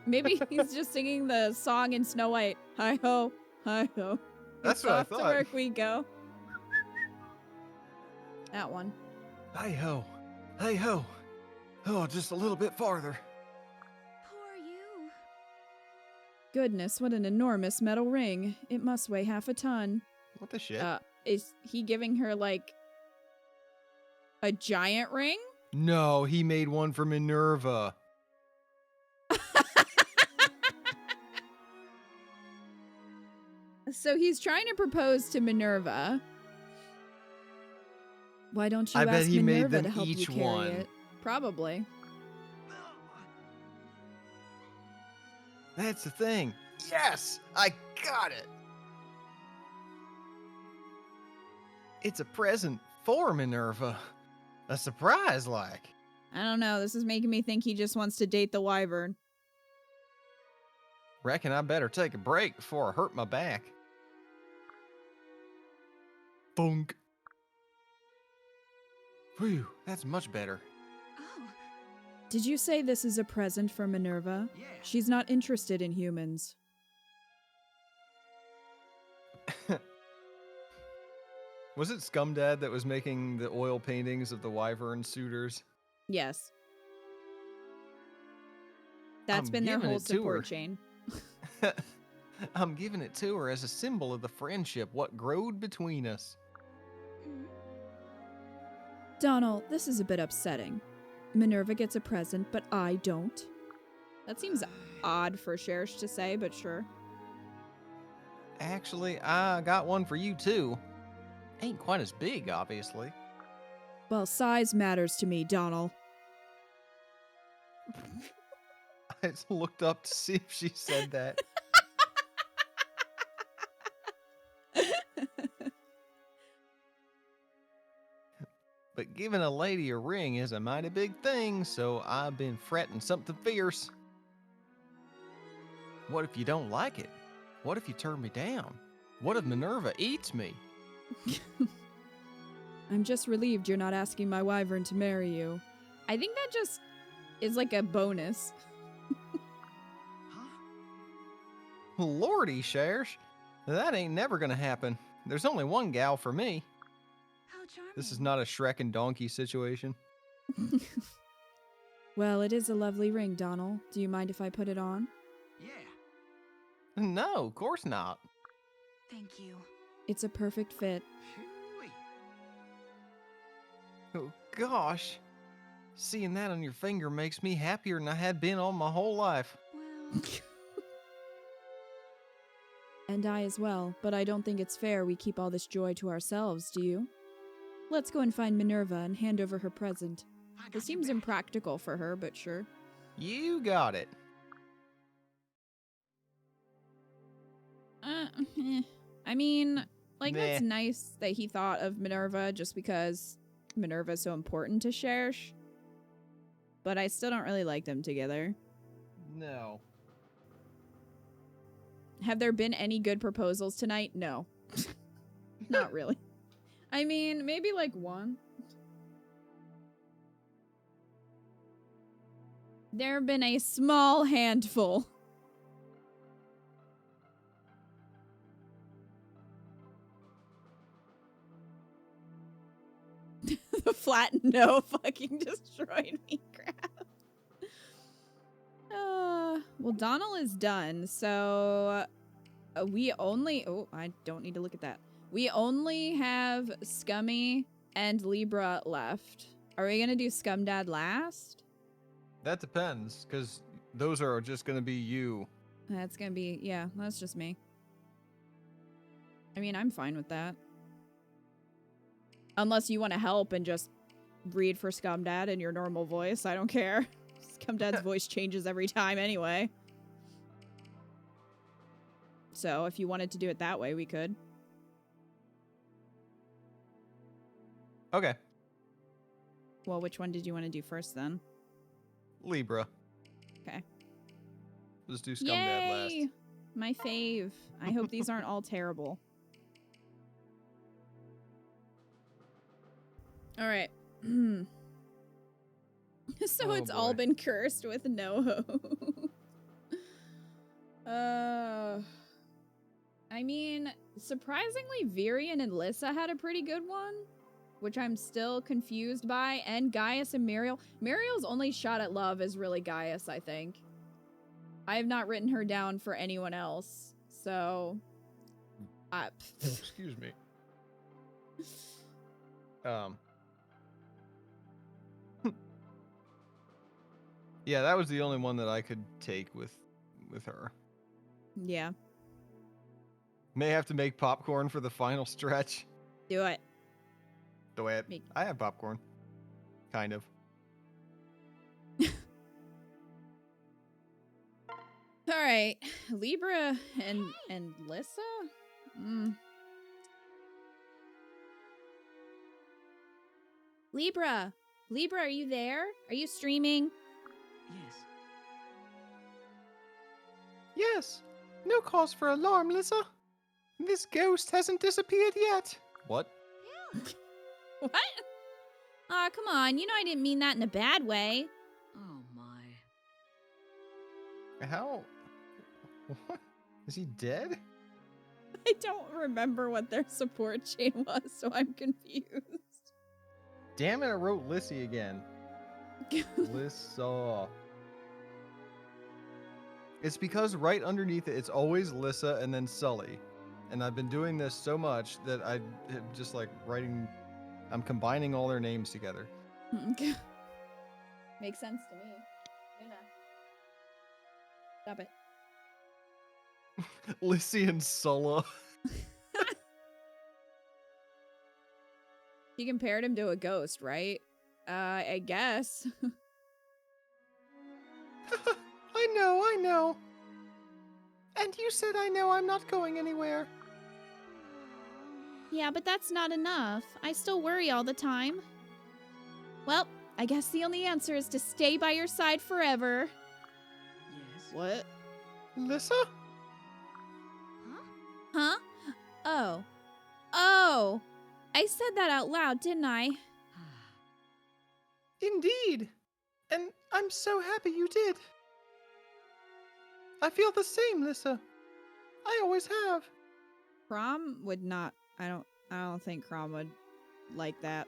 Maybe he's just singing the song in Snow White. Hi ho, hi ho. That's It's what I off to thought. work we go. That one. Hey ho. Hey ho. Oh, just a little bit farther. Who are you? Goodness, what an enormous metal ring. It must weigh half a ton. What the shit? Is he giving her, like, A giant ring? No, he made one for Minerva. So he's trying to propose to Minerva. Why don't you I bet ask he made Minerva them to help you each carry one. it? Probably. That's the thing. Yes, I got it. It's a present for Minerva. A surprise, like. I don't know. This is making me think he just wants to date the wyvern. Reckon I better take a break before I hurt my back. Bunk. Phew, that's much better. Oh, Did you say this is a present for Minerva? Yeah. She's not interested in humans. Was it Scumdad that was making the oil paintings of the wyvern suitors? Yes. That's I'm been their giving whole it to her. support chain. I'm giving it to her as a symbol of the friendship what growed between us. Donald, this is a bit upsetting. Minerva gets a present, but I don't. That seems odd for Cherish to say, but sure. Actually, I got one for you too. Ain't quite as big, obviously. Well, size matters to me, Donald. I just looked up to see if she said that. But giving a lady a ring is a mighty big thing, so I've been fretting something fierce. What if you don't like it? What if you turn me down? What if Minerva eats me? I'm just relieved you're not asking my wyvern to marry you. I think that just is like a bonus. Huh? Lordy, Cherish. That ain't never gonna happen. There's only one gal for me. how charming. This is not a Shrek and Donkey situation. Well, it is a lovely ring, Donald. Do you mind if I put it on? Yeah. No, of course not. Thank you. It's a perfect fit. Phew-wee. Oh, gosh. Seeing that on your finger makes me happier than I had been all my whole life. Well, And I as well, but I don't think it's fair we keep all this joy to ourselves, do you? Let's go and find Minerva and hand over her present. I got This you seems back. impractical for her, but sure. You got it. I mean, like, that's Meh. nice that he thought of Minerva just because Minerva is so important to Cherish. But I still don't really like them together. No. Have there been any good proposals tonight? No. Not really. I mean, maybe like one. There have been a small handful. The flat no fucking destroyed me. Crap. Well, Donald is done, so we only. Oh, I don't need to look at that. We only have Scummy and Libra left. Are we gonna do Scumdad last? That depends, because those are just going to be you. That's gonna be, yeah, that's just me. I mean, I'm fine with that. Unless you want to help and just read for Scumdad in your normal voice. I don't care. Scumdad's voice changes every time anyway. So if you wanted to do it that way, we could. Okay. Well, which one did you want to do first then? Libra. Okay. Let's do Scumdad Yay! last. My fave. I hope these aren't all terrible. All right. So Oh, it's all boy. been cursed with no hope. I mean, surprisingly, Virion and Lissa had a pretty good one, which I'm still confused by. And Gaius and Muriel. Muriel's only shot at love is really Gaius, I think. I have not written her down for anyone else, so... Excuse me. Yeah, that was the only one that I could take with her. Yeah, May have to make popcorn for the final stretch. do it. Do it. Make- I have popcorn. Kind of. All right, Libra and Lissa. Libra, are you there? Are you streaming? Yes. Yes. No cause for alarm, Lissa. This ghost hasn't disappeared yet. What? What? Aw, come on. You know I didn't mean that in a bad way. Oh my. How? What? Is he dead? I don't remember what their support chain was, so I'm confused. Damn it, I wrote Lissy again. Lissa. It's because right underneath it, it's always Lissa and then Sully. And I've been doing this so much that I am just like writing, I'm combining all their names together. Makes sense to me. Yeah. Stop it. Lissy and Sulla. He compared him to a ghost, right? I guess. I know. And you said I know I'm not going anywhere. Yeah, but that's not enough. I still worry all the time. Well, I guess the only answer is to stay by your side forever. Yes. What? Lissa? Huh? Oh. Oh! I said that out loud, didn't I? Indeed. And I'm so happy you did. I feel the same, Lissa. I always have. Crom would not. I don't think Crom would like that.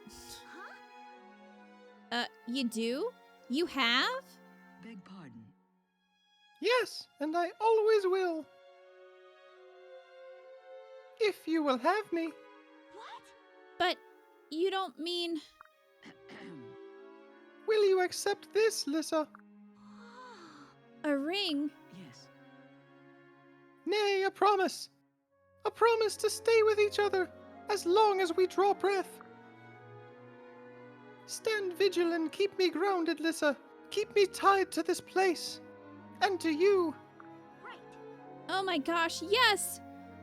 You do? You have? Beg pardon. Yes, and I always will. If you will have me. But you don't mean. Will you accept this, Lissa? A ring? Yes. Nay, a promise. A promise to stay with each other as long as we draw breath. Stand vigil and keep me grounded, Lissa. Keep me tied to this place. And to you. Oh my gosh, yes!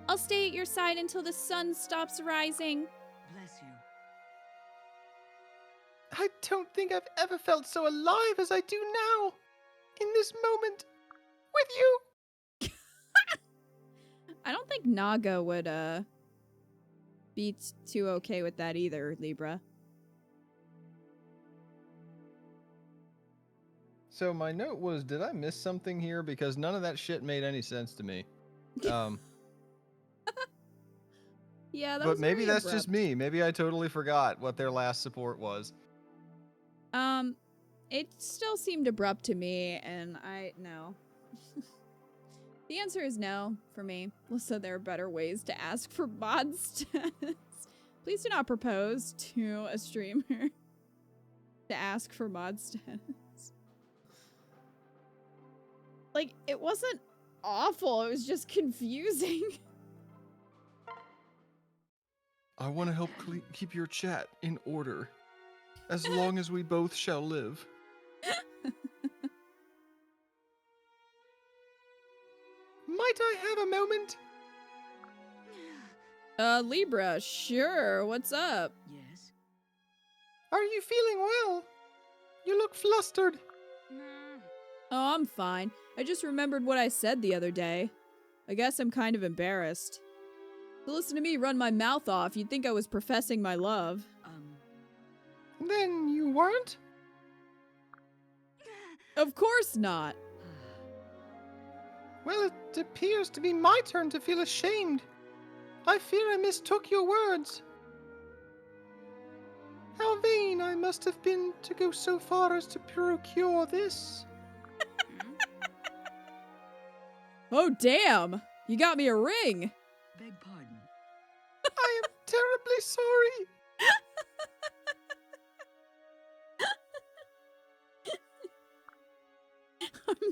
I'll stay at your side until the sun stops rising. Bless you. I don't think I've ever felt so alive as I do now. In this moment. With you. I don't think Naga would, be too okay with that either, Libra. So my note was, did I miss something here? Because none of that shit made any sense to me. Yeah, that But was maybe very that's just abrupt. me. Maybe I totally forgot what their last support was. It still seemed abrupt to me, and no. The answer is no for me. Listen, there are better ways to ask for mod status. Please do not propose to a streamer to ask for mod status. Like, it wasn't awful, it was just confusing. I want to help keep your chat in order. As long as we both shall live. Might I have a moment? Libra, sure, what's up? Yes. Are you feeling well? You look flustered. Oh, I'm fine. I just remembered what I said the other day. I guess I'm kind of embarrassed. To listen to me run my mouth off, you'd think I was professing my love. Then you weren't? Of course not. Well, it appears to be my turn to feel ashamed. I fear I mistook your words. How vain I must have been to go so far as to procure this. Oh, damn! You got me a ring! Beg pardon. I am terribly sorry.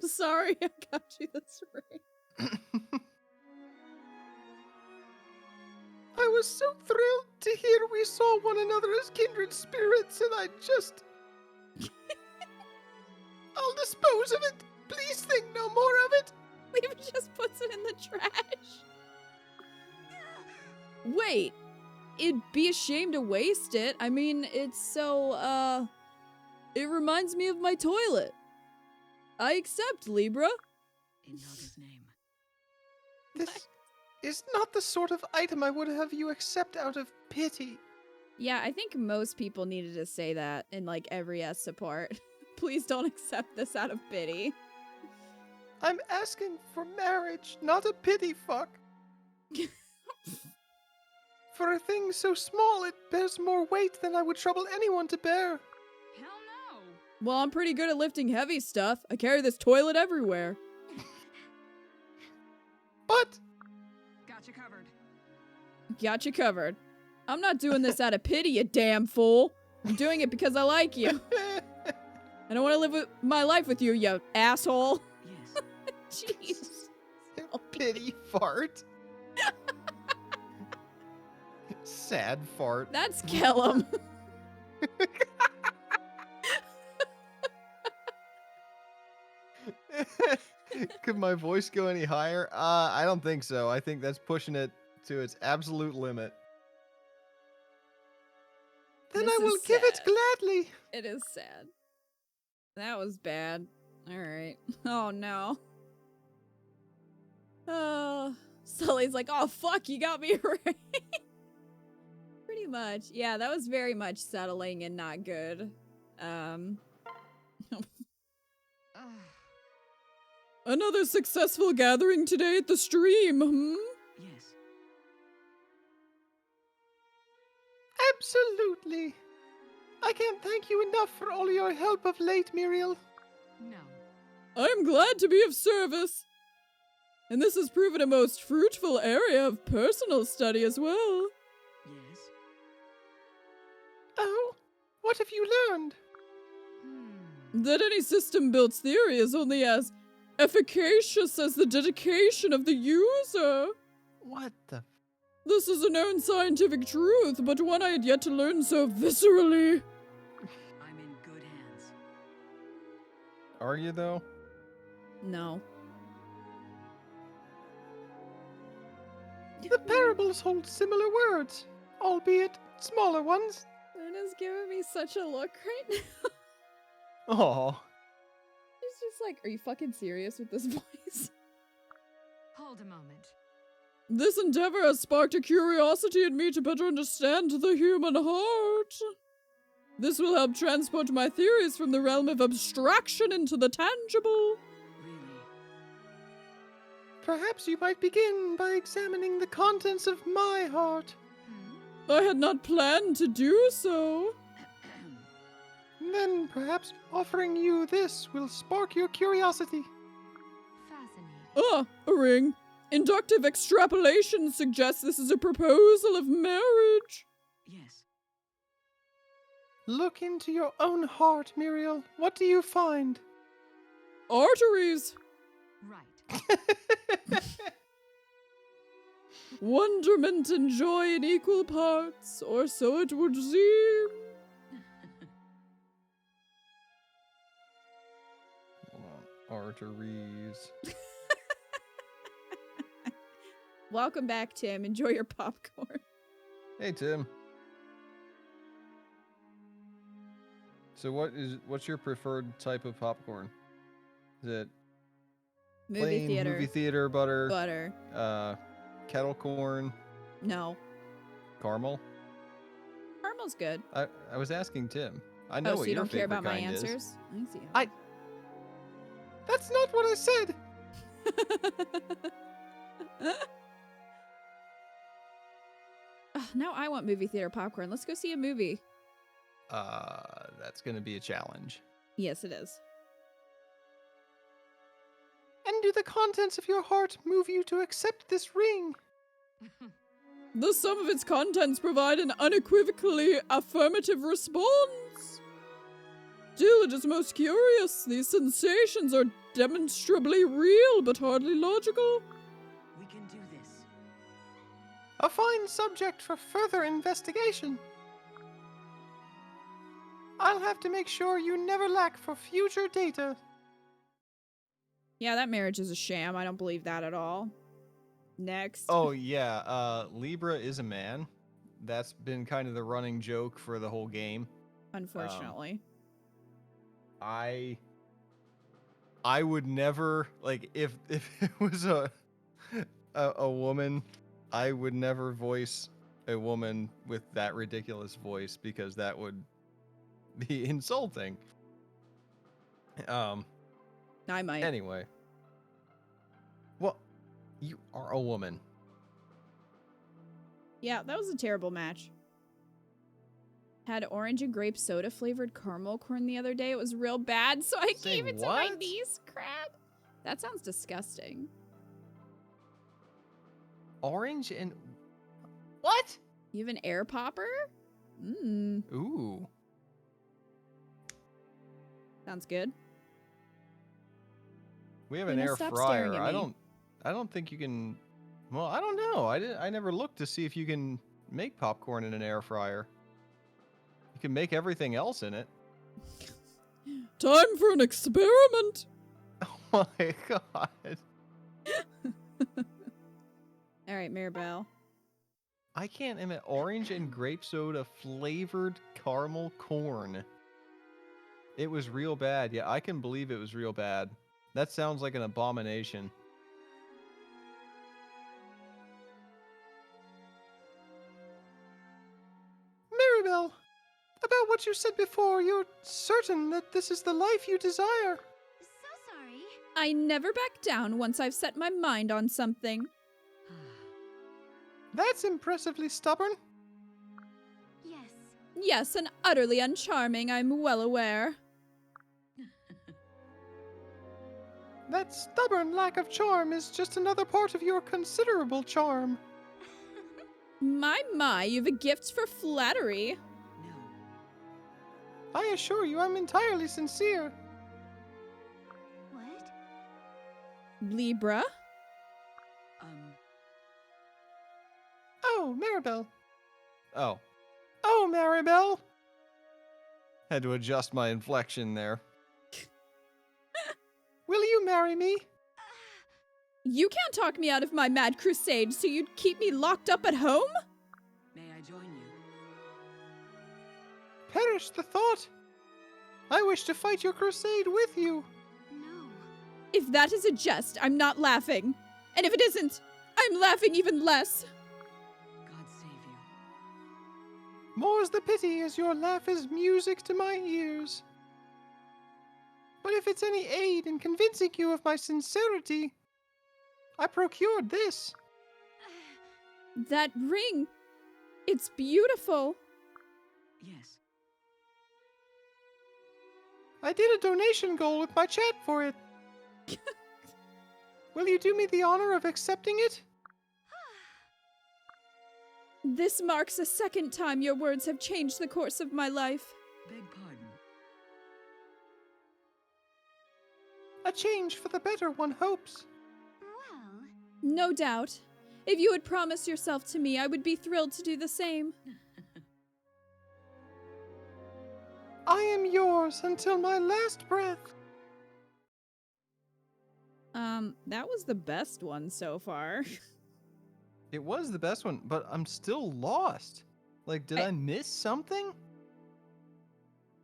I'm sorry I got you this ring. I was so thrilled to hear we saw one another as kindred spirits, and I just... I'll dispose of it. Please think no more of it. Leave just puts it in the trash. Wait, it'd be a shame to waste it. I mean, it's so, it reminds me of my toilet. I accept, Libra. In Naga's name. This is not the sort of item I would have you accept out of pity. Yeah, I think most people needed to say that in, like, every S support. Please don't accept this out of pity. I'm asking for marriage, not a pity fuck. For a thing so small, it bears more weight than I would trouble anyone to bear. Hell no. Well, I'm pretty good at lifting heavy stuff. I carry this toilet everywhere. But Got you covered. Got you covered. I'm not doing this out of pity, you damn fool. I'm doing it because I like you. I don't want to live with my life with you, you asshole. Yes. Jeez. pity fart. Sad fart. That's Kellum. Could my voice go any higher? I don't think so. I think that's pushing it to its absolute limit. Then This I will is give it sad. gladly. It is sad. That was bad. Alright. Oh no. Oh, Sully's like, oh fuck, you got me right. Pretty much. Yeah, that was very much settling and not good. Another successful gathering today at the stream, hmm? Yes. Absolutely. I can't thank you enough for all your help of late, Muriel. No. I'm glad to be of service. And this has proven a most fruitful area of personal study as well. Yes. Oh, what have you learned? That any system-built theory is only as efficacious as the dedication of the user. What the... This is a known scientific truth, but one I had yet to learn so viscerally. I'm in good hands. Are you, though? No. The parables hold similar words, albeit smaller ones. Luna's giving me such a look right now. Aw. She's just like, are you fucking serious with this voice? Hold a moment. This endeavor has sparked a curiosity in me to better understand the human heart. This will help transport my theories from the realm of abstraction into the tangible. Really? Perhaps you might begin by examining the contents of my heart. I had not planned to do so. Then perhaps offering you this will spark your curiosity. Fascinating. Ah, a ring. Inductive extrapolation suggests this is a proposal of marriage. Yes. Look into your own heart, Muriel. What do you find? Arteries. Right. Wonderment and joy in equal parts, or so it would seem. Hold on. Arteries. Welcome back, Tim. Enjoy your popcorn. Hey, Tim. So what's your preferred type of popcorn? Is it plain movie theater butter, Butter. kettle corn, No. caramel? Caramel's good. I was asking Tim. I know Oh, what so you your don't care favorite about my kind is. answers? I see. I- That's not what I said. Now I want movie theater popcorn. Let's go see a movie. That's gonna be a challenge. Yes, it is. And do the contents of your heart move you to accept this ring? The sum of its contents provide an unequivocally affirmative response. Still, knowledge is most curious. These sensations are demonstrably real, but hardly logical. We can do this. A fine subject for further investigation. I'll have to make sure you never lack for future data. Yeah, that marriage is a sham. I don't believe that at all. Next. Oh, yeah. Libra is a man. That's been kind of the running joke for the whole game. Unfortunately. I would never, like, if it was a woman, I would never voice a woman with that ridiculous voice because that would be insulting. I might. Anyway. Well, you are a woman. Yeah, that was a terrible match. Had orange and grape soda flavored caramel corn the other day. It was real bad, so I Say gave it to my what? niece. Crap. That sounds disgusting. Orange and... What? You have an air popper? Mmm. Ooh. Sounds good. We have an Lena, air stop fryer. staring at me. I don't think you can. Well, I don't know. I never looked to see if you can make popcorn in an air fryer. You can make everything else in it. Time for an experiment. Oh my god. All right, Mirabelle. I can't admit orange and grape soda flavored caramel corn. It was real bad. Yeah, I can believe it was real bad. That sounds like an abomination. Maribel, about what you said before, you're certain that this is the life you desire. So sorry. I never back down once I've set my mind on something. That's impressively stubborn. Yes. Yes, and utterly uncharming, I'm well aware. That stubborn lack of charm is just another part of your considerable charm. My, you've a gift for flattery. No. I assure you I'm entirely sincere. What? Libra? Oh, Maribel. Oh, Maribel. Had to adjust my inflection there. Will you marry me? You can't talk me out of my mad crusade, so you'd keep me locked up at home? May I join you? Perish the thought. I wish to fight your crusade with you. No. If that is a jest, I'm not laughing. And if it isn't, I'm laughing even less. God save you. More's the pity as your laugh is music to my ears. But if it's any aid in convincing you of my sincerity, I procured this. That ring, it's beautiful. Yes. I did a donation goal with my chat for it. Will you do me the honor of accepting it? This marks a second time your words have changed the course of my life. Beg pardon. A change for the better, one hopes. Well. No doubt. If you would promise yourself to me, I would be thrilled to do the same. I am yours until my last breath. That was the best one so far. It was the best one, but I'm still lost. Like, did I miss something?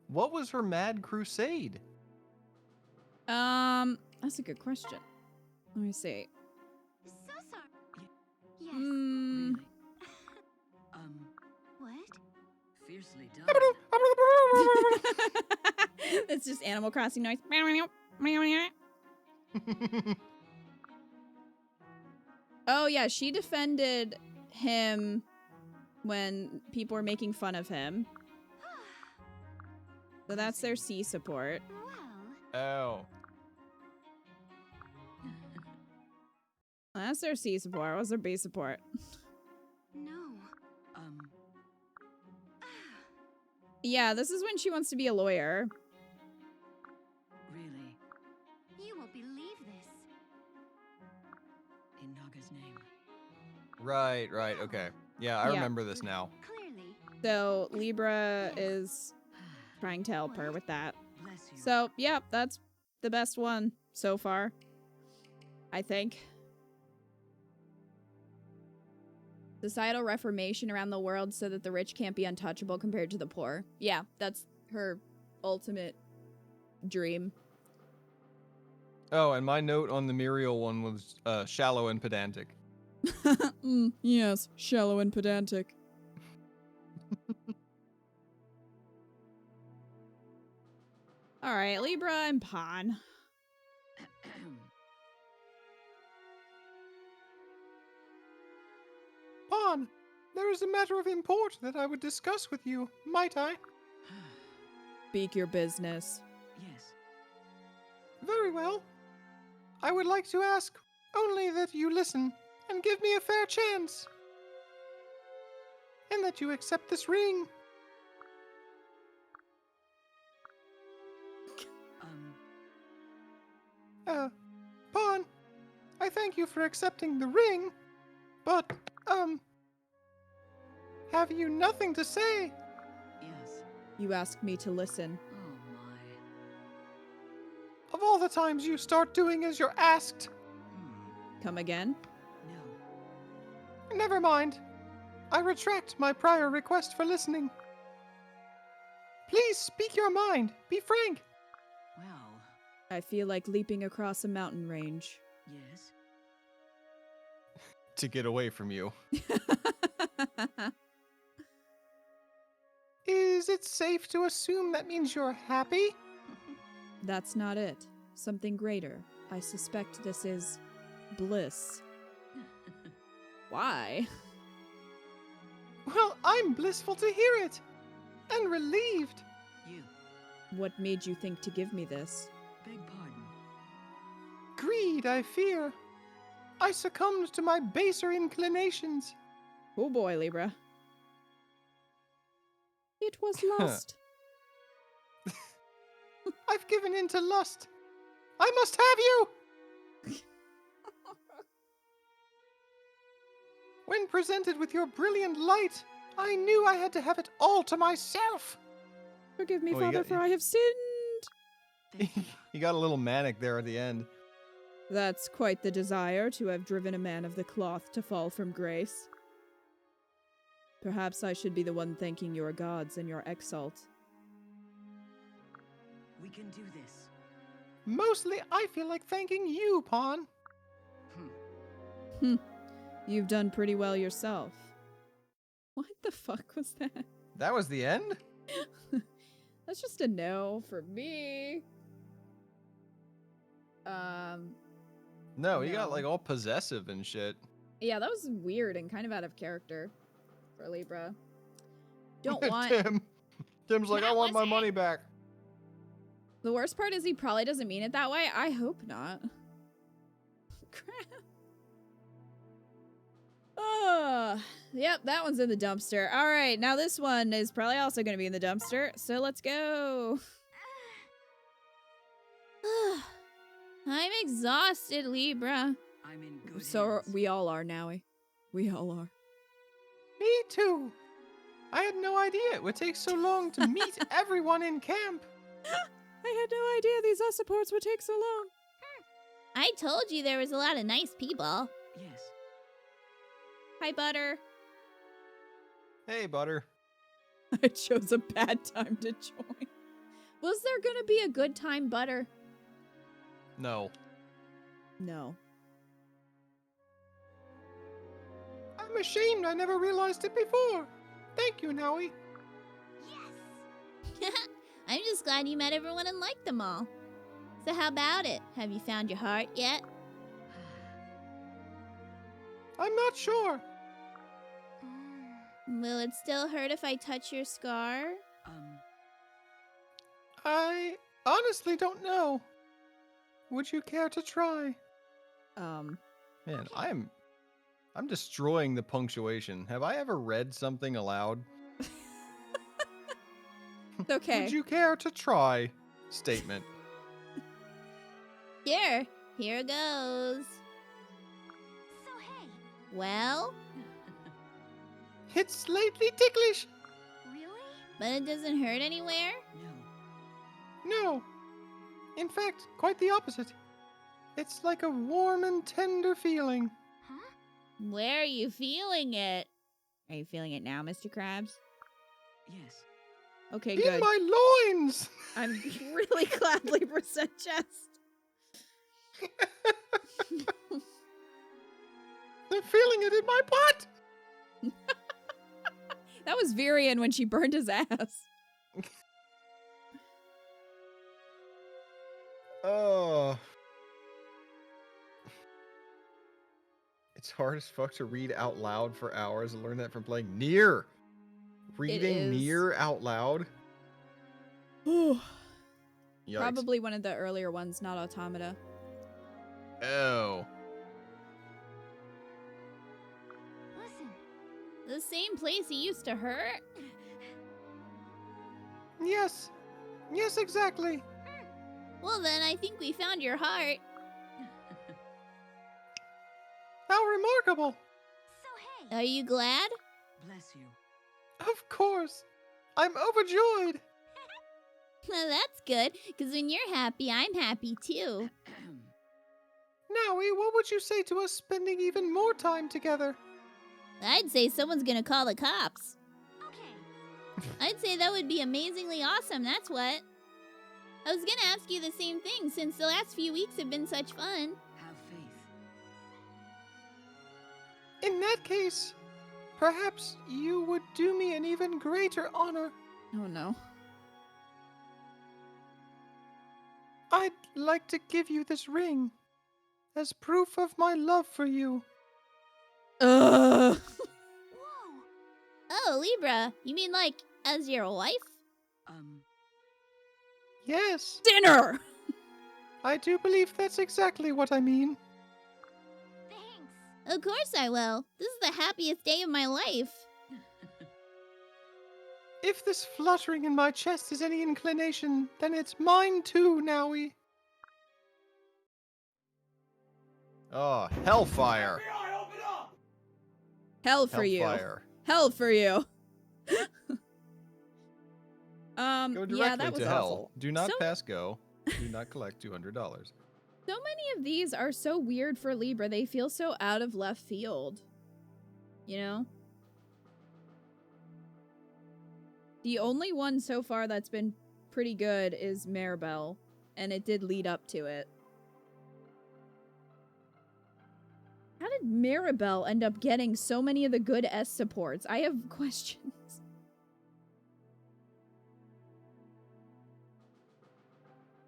What was her mad crusade? That's a good question. Let me see. So sorry. Yes. Hmm. Really? What? Fiercely done. It's just Animal Crossing noise. Oh yeah, she defended him when people were making fun of him. So that's their C support. Well. Oh. That's their C support. What's their B support? No. Yeah, this is when she wants to be a lawyer. name. Right, right, okay. Yeah, I Yeah. remember this now. Clearly. So Libra is trying to help her with that. Bless you. So, yeah, that's the best one so far, I think. Societal reformation around the world so that the rich can't be untouchable compared to the poor. Yeah, that's her ultimate dream. Oh, and my note on the Muriel one was shallow and pedantic. Yes, shallow and pedantic. All right, Libra and Pawn. Pawn, there is a matter of import that I would discuss with you, might I? Speak your business. Yes. Very well. I would like to ask only that you listen and give me a fair chance. And that you accept this ring. Pawn, I thank you for accepting the ring, but, have you nothing to say? Yes. You asked me to listen. Oh my. Of all the times you start doing as you're asked. Come again? No. Never mind. I retract my prior request for listening. Please speak your mind. Be frank. Well, I feel like leaping across a mountain range. yes. To get away from you. Is it safe to assume that means you're happy? That's not it. Something greater. I suspect this is bliss. Why? Well, I'm blissful to hear it. And relieved. You. What made you think to give me this? Beg pardon. Greed, I fear. I succumbed to my baser inclinations. Oh boy, Libra. It was lust. I've given in to lust. I must have you! When presented with your brilliant light, I knew I had to have it all to myself. Forgive me, Oh, you Father, got- for I have sinned. You got a little manic there at the end. That's quite the desire to have driven a man of the cloth to fall from grace. Perhaps I should be the one thanking your gods and your exalt. We can do this. Mostly, I feel like thanking you, Pawn. You've done pretty well yourself. What the fuck was that? That was the end? That's just a no for me. No, he got No. like all possessive and shit. Yeah, that was weird and kind of out of character for Libra. Don't want. Tim's like, I want my money back. The worst part is he probably doesn't mean it that way. I hope not. Crap. Oh, yep, that one's in the dumpster. All right, now this one is probably also going to be in the dumpster. So let's go. I'm exhausted, Libra. I'm in good So hands. we all are, Nowie. We all are. Me too. I had no idea it would take so long to meet everyone in camp. I had no idea these supports would take so long. I told you there was a lot of nice people. Yes. Hi, Butter. Hey, Butter. I chose a bad time to join. Was there going to be a good time, Butter? No. No. I'm ashamed I never realized it before. Thank you, Nowie. I'm just glad you met everyone and liked them all. So how about it? Have you found your heart yet? I'm not sure. Will it still hurt if I touch your scar? I honestly don't know. Would you care to try? Man, I'm destroying the punctuation. Have I ever read something aloud? It's okay. Would you care to try? Statement. Here goes. So hey, Well, It's slightly ticklish. Really? but it doesn't hurt anywhere? No. No. In fact, quite the opposite. It's like a warm and tender feeling. Huh? Where are you feeling it? Are you feeling it now, Mr. Krabs? Yes. Okay, In good. my loins. I'm really glad Libra said chest. I'm feeling it in my butt. That was Virion when she burned his ass. Oh. It's hard as fuck to read out loud for hours. I learned that from playing Nier. Reading is. Nier out loud. Yikes. Yikes. Probably one of the earlier ones, not Automata. Oh. Listen. The same place he used to hurt? Yes. Yes, exactly. Well, then I think we found your heart. How remarkable. So hey. Are you glad? Bless you. Of course. I'm overjoyed. Well, that's good, because when you're happy, I'm happy too. Nowie, what would you say to us spending even more time together? I'd say someone's gonna call the cops. Okay. I'd say that would be amazingly awesome, that's what. I was gonna ask you the same thing since the last few weeks have been such fun. Have faith. In that case, perhaps you would do me an even greater honor. Oh no. I'd like to give you this ring as proof of my love for you. Ugh. Whoa. Oh, Libra, you mean like as your wife? Yes, Dinner! I do believe that's exactly what I mean. Thanks. Of course I will. This is the happiest day of my life. If this fluttering in my chest is any inclination, then it's mine too, Nowie. Oh, hellfire. Hell for you. Hell for you. Go directly yeah, that was to awful. hell. Do not So- pass go. Do not collect $200. So many of these are so weird for Libra. They feel so out of left field. You know? The only one so far that's been pretty good is Maribel, and it did lead up to it. How did Maribel end up getting so many of the good S supports? I have questions.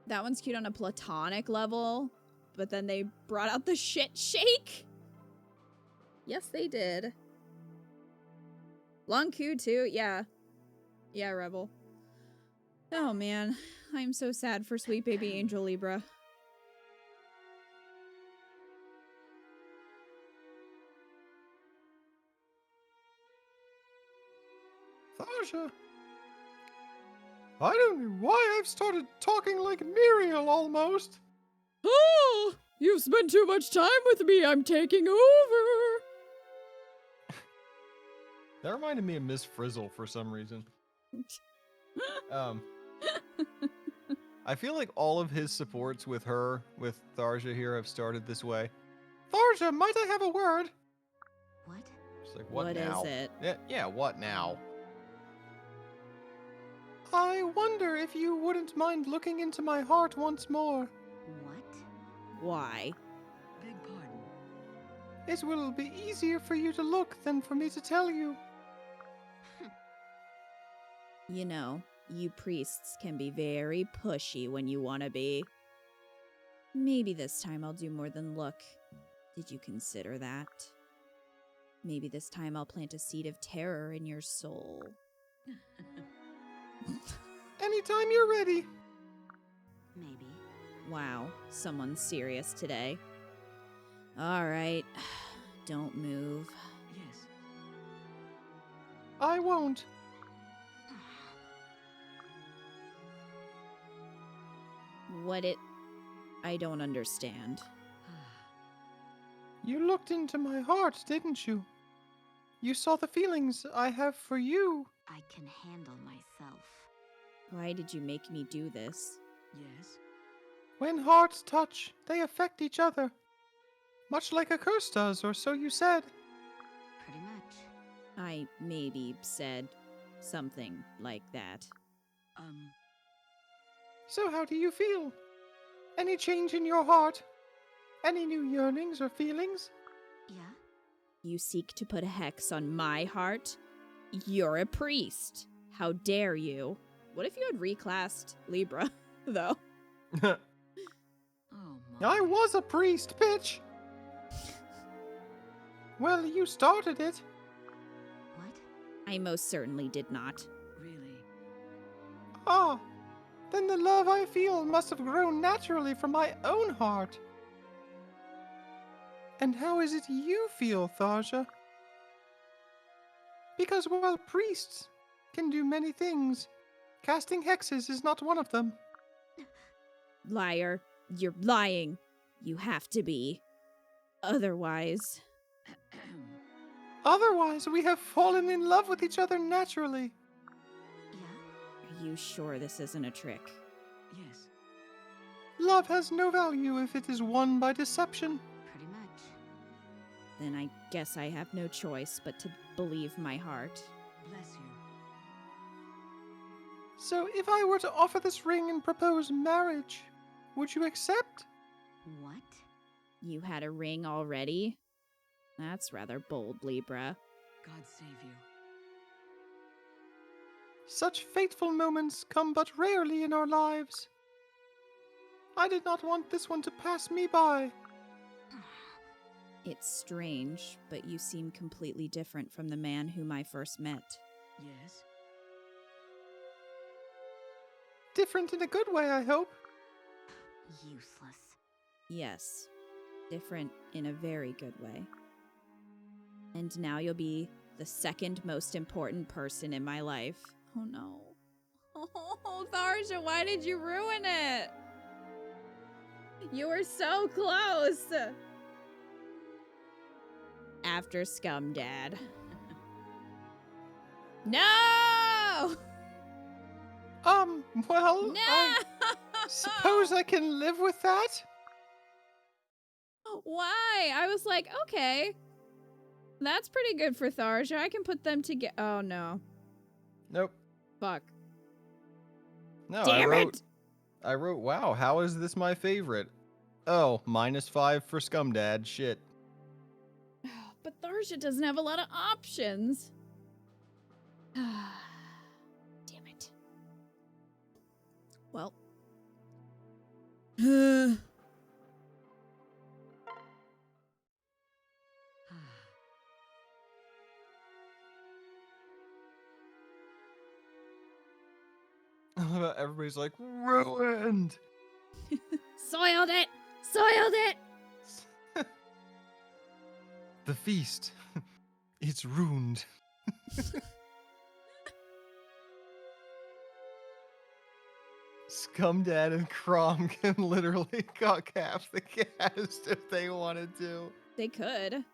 That one's cute on a platonic level, but then they brought out the shit shake. Yes, they did. Long Ku too, yeah. Yeah, Rebel. Oh man, I'm so sad for sweet baby Angel Libra. Tharsha, I don't know why I've started talking like Muriel almost. Oh, you've spent too much time with me. I'm taking over. That reminded me of Miss Frizzle for some reason. I feel like all of his supports with her, with Tharsha here, have started this way. Tharsha, might I have a word? What? She's like, what What now? is it? Yeah, what now? I wonder if you wouldn't mind looking into my heart once more. What? Why? Beg pardon. It will be easier for you to look than for me to tell you. You know, you priests can be very pushy when you want to be. Maybe this time I'll do more than look. Did you consider that? Maybe this time I'll plant a seed of terror in your soul. Anytime you're ready. Maybe. Wow, someone's serious today. Alright, don't move. Yes. I won't. I don't understand. You looked into my heart, didn't you? You saw the feelings I have for you. I can handle myself. Why did you make me do this? Yes. When hearts touch, they affect each other. Much like a curse does, or so you said. Pretty much. I maybe said something like that. So how do you feel? Any change in your heart? Any new yearnings or feelings? Yeah? You seek to put a hex on my heart? You're a priest. How dare you? What if you had reclassed Libra, though? Oh my. I was a priest, bitch! Well, you started it. What? I most certainly did not. Really? Ah, then the love I feel must have grown naturally from my own heart. And how is it you feel, Tharja? Because while priests can do many things, casting hexes is not one of them. Liar. You're lying. You have to be. Otherwise. Otherwise, we have fallen in love with each other naturally. Yeah? Are you sure this isn't a trick? Yes. Love has no value if it is won by deception. Pretty much. Then I guess I have no choice but to believe my heart. Bless you. So if I were to offer this ring and propose marriage, would you accept? What? You had a ring already? That's rather bold, Libra. God save you. Such fateful moments come but rarely in our lives. I did not want this one to pass me by. It's strange, but you seem completely different from the man whom I first met. Yes. Different in a good way, I hope. Useless. Yes, different in a very good way. And now you'll be the second most important person in my life. Oh no. Oh, Tharja, why did you ruin it? You were so close. After Scum Dad. No! Well, No! I suppose I can live with that? Why? I was like, okay. That's pretty good for Tharja. I can put them together. Oh, no. Nope. Fuck. No, Damn it! I wrote, wow, how is this my favorite? Oh, -5 for Scumdad. Shit. But Tharja doesn't have a lot of options. Damn it. Well. Everybody's like, ruined! Soiled it! Soiled it! The feast. It's ruined. Scumdad and Crom can literally cock half the cast if they wanted to. They could.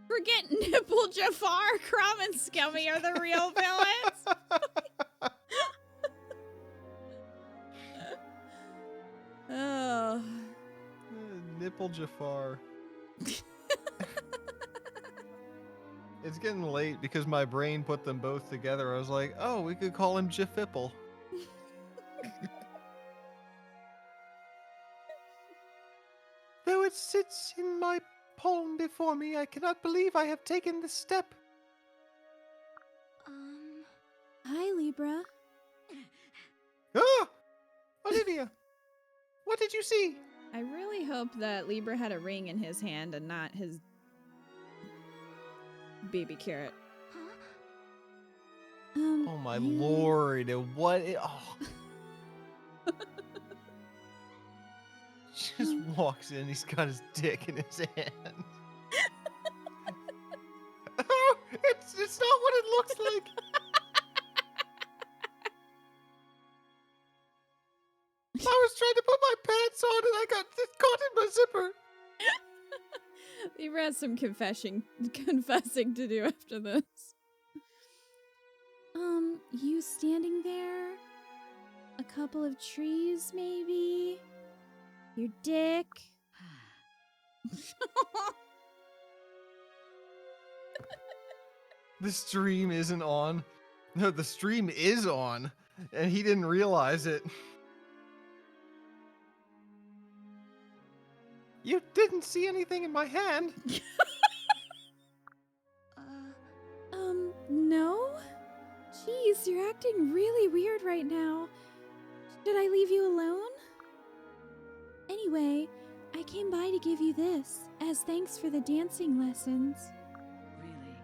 Forget Nipple Jafar, Crom and Scummy are the real villains. Oh. Nipple Jafar. It's getting late because my brain put them both together. I was like, oh, we could call him Jafipple. Though it sits in my palm before me, I cannot believe I have taken this step. Hi, Libra. Ah! Olivia, what did you see? I really hope that Libra had a ring in his hand and not his baby carrot. Oh my lord, what? Oh. Just walks in, he's got his dick in his hand. Oh, it's not what it looks like. I was trying to put my pants on and I got caught in my zipper. Libra has some confessing to do after this. You standing there? A couple of trees, maybe? Your dick? The stream isn't on. No, the stream is on, and he didn't realize it. You didn't see anything in my hand. No? Jeez, you're acting really weird right now. Should I leave you alone? Anyway, I came by to give you this, as thanks for the dancing lessons. Really?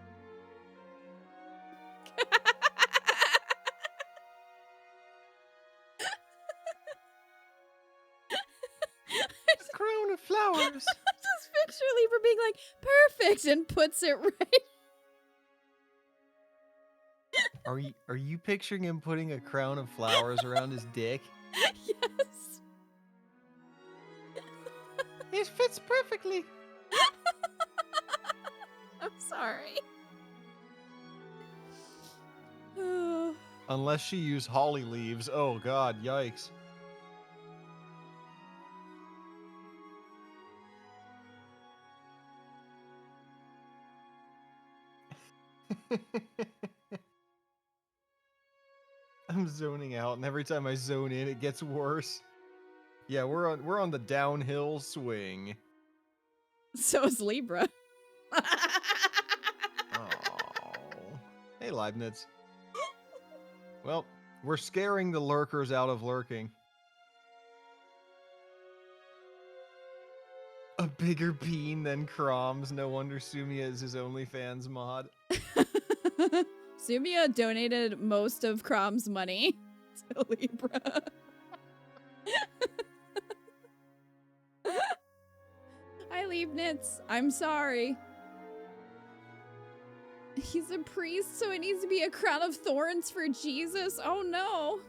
A crown of flowers. Just picture Libra being like, perfect, and puts it right. Are you picturing him putting a crown of flowers around his dick? Yes. It fits perfectly. I'm sorry. Oh. Unless she used holly leaves. Oh god, yikes. I'm zoning out, and every time I zone in, it gets worse. Yeah, we're on the downhill swing. So is Libra. Oh. Hey, Leibniz. Well, we're scaring the lurkers out of lurking. A bigger bean than Crom's. No wonder Sumia is his OnlyFans mod. Sumia donated most of Crom's money to Libra. Hi, Leibniz. I'm sorry. He's a priest, so it needs to be a crown of thorns for Jesus. Oh, no.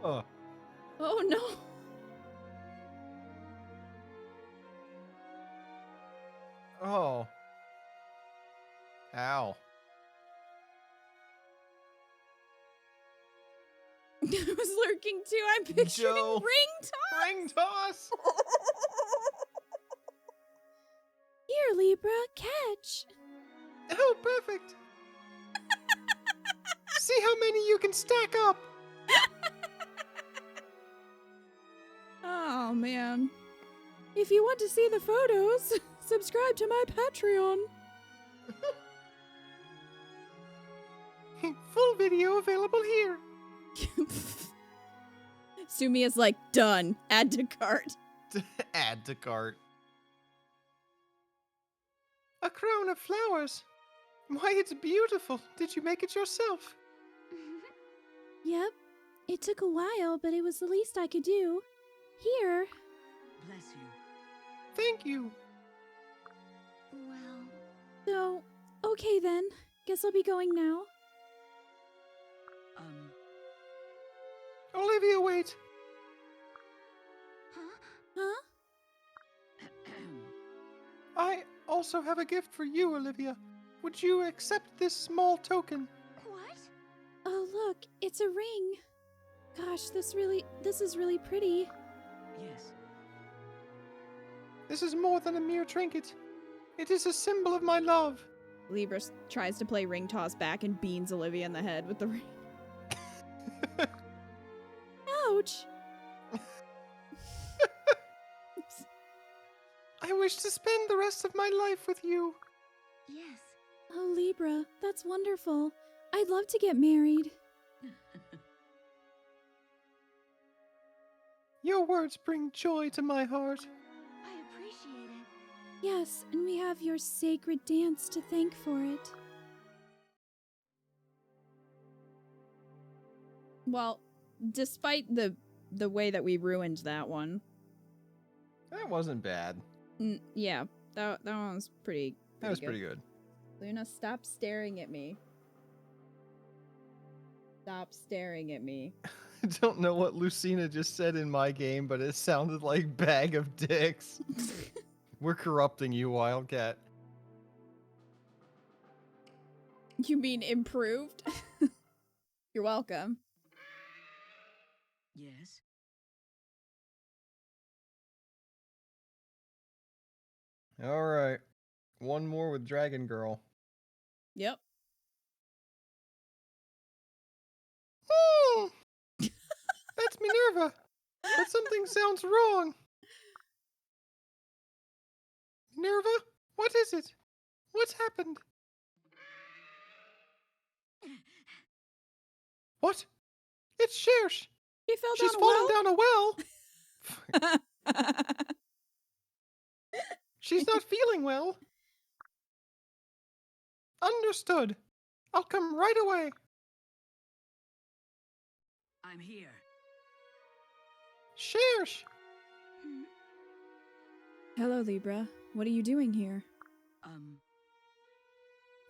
Oh. Oh, no. Oh. Ow. I was lurking too. I'm picturing Joe. ring toss. Ring toss! Here, Libra, catch. Oh, perfect! See how many you can stack up! Oh, man. If you want to see the photos, subscribe to my Patreon. Full video available here. Sumia's like, done. Add to cart. Add to cart. A crown of flowers. Why, it's beautiful. Did you make it yourself? Yep. It took a while, but it was the least I could do. Here. Bless you. Thank you. Well, So, okay then. Guess I'll be going now. Olivia, wait. Huh? I also have a gift for you, Olivia. Would you accept this small token? what? Oh, look. It's a ring. Gosh, this is really pretty. Yes. This is more than a mere trinket. It is a symbol of my love. Libra tries to play ring toss back and beans Olivia in the head with the ring. Ouch. I wish to spend the rest of my life with you. Yes. Oh, Libra, that's wonderful. I'd love to get married. Your words bring joy to my heart. I appreciate it. Yes, and we have your sacred dance to thank for it. Well, despite the way that we ruined that one, That wasn't bad. yeah, that one was pretty That was pretty good. Luna, stop staring at me. Stop staring at me. I don't know what Lucina just said in my game, but it sounded like bag of dicks. We're corrupting you, Wildcat. You mean improved? You're welcome. Yes. All right. One more with Dragon Girl. Yep. Oh! That's Minerva. But something sounds wrong. Minerva, what is it? What's happened? What? It's Shersh. She fell She's down fallen down a well. a well. She's not feeling well. Understood. I'll come right away. I'm here. Shersh. Hello, Libra. What are you doing here?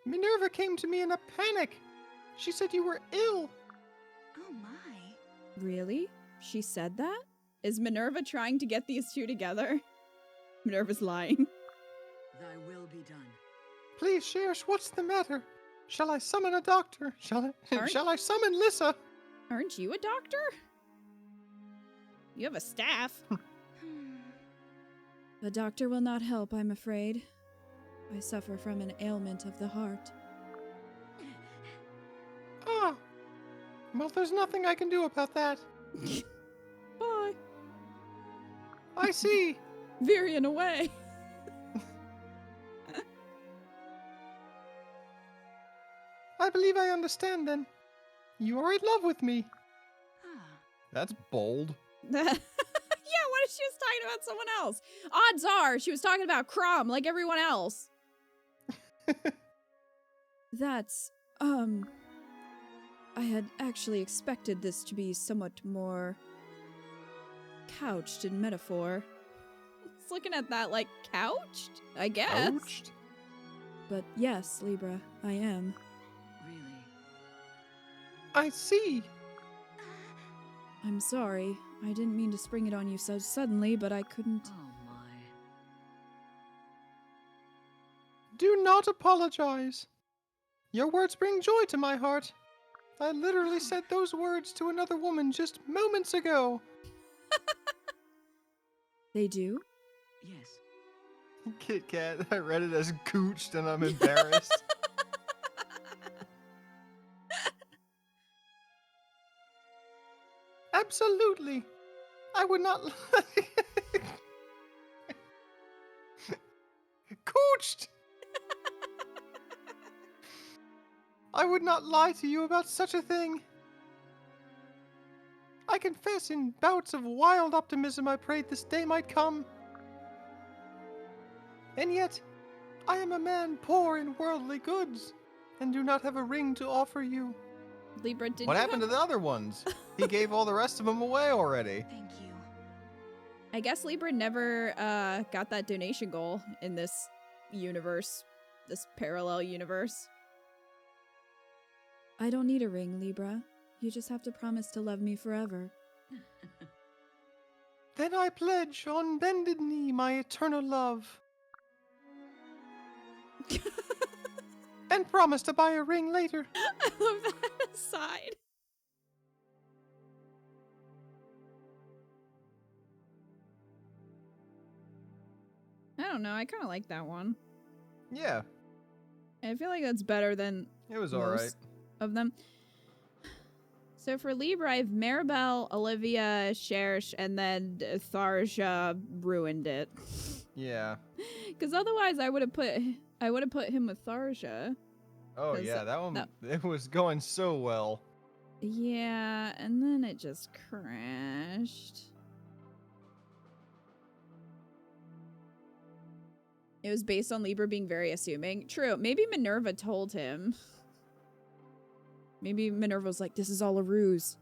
Minerva came to me in a panic. She said you were ill. Oh my. Really? She said that? Is Minerva trying to get these two together? Minerva's lying. Thy will be done. Please, Shersh, what's the matter? Shall I summon a doctor? Shall I summon Lissa? Aren't you a doctor? You have a staff. The doctor will not help, I'm afraid. I suffer from an ailment of the heart. Ah. Well, there's nothing I can do about that. Bye. I see. Veering away. I believe I understand then. You are in love with me. Ah. That's bold. Yeah, what if she was talking about someone else? Odds are she was talking about Crom like everyone else. That's, I had actually expected this to be somewhat more couched in metaphor. It's looking at that like couched, I guess. Couched? But yes, Libra, I am. Really? I see. I'm sorry. I didn't mean to spring it on you so suddenly, but I couldn't. Oh my. Do not apologize. Your words bring joy to my heart. I literally said those words to another woman just moments ago. They do? Yes. Kit Kat, I read it as cooched and I'm embarrassed. Absolutely. I would not cooched. I would not lie to you about such a thing. I confess in bouts of wild optimism I prayed this day might come. And yet, I am a man poor in worldly goods, and do not have a ring to offer you. Libra, did What you happened to the other ones? He gave all the rest of them away already. Thank you. I guess Libra never got that donation goal in this universe, this parallel universe. I don't need a ring, Libra. You just have to promise to love me forever. Then I pledge on bended knee my eternal love. And promise to buy a ring later. I love that aside. I don't know. I kind of like that one. Yeah, I feel like that's better than it was alright. most of them. So for Libra, I have Maribel, Olivia, Shersh, and then Tharja ruined it. Yeah. Because otherwise, I would have put him with Tharja. Oh 'Cause yeah, that one, that- it was going so well. Yeah, and then it just crashed. It was based on Libra being very assuming. True. Maybe Minerva told him. Maybe Minerva was like, this is all a ruse.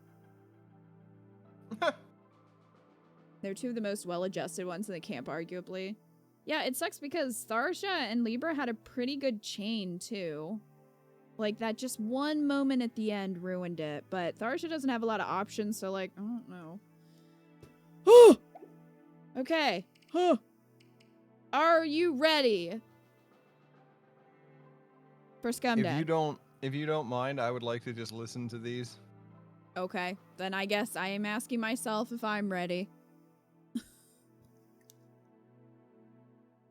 They're two of the most well-adjusted ones in the camp, arguably. Yeah, it sucks because Tharja and Libra had a pretty good chain, too. Like, that just one moment at the end ruined it. But Tharja doesn't have a lot of options, so, like, I don't know. Okay. Are you ready? For Scum If Dad. you don't mind, I would like to just listen to these. Okay, then I guess I am asking myself if I'm ready.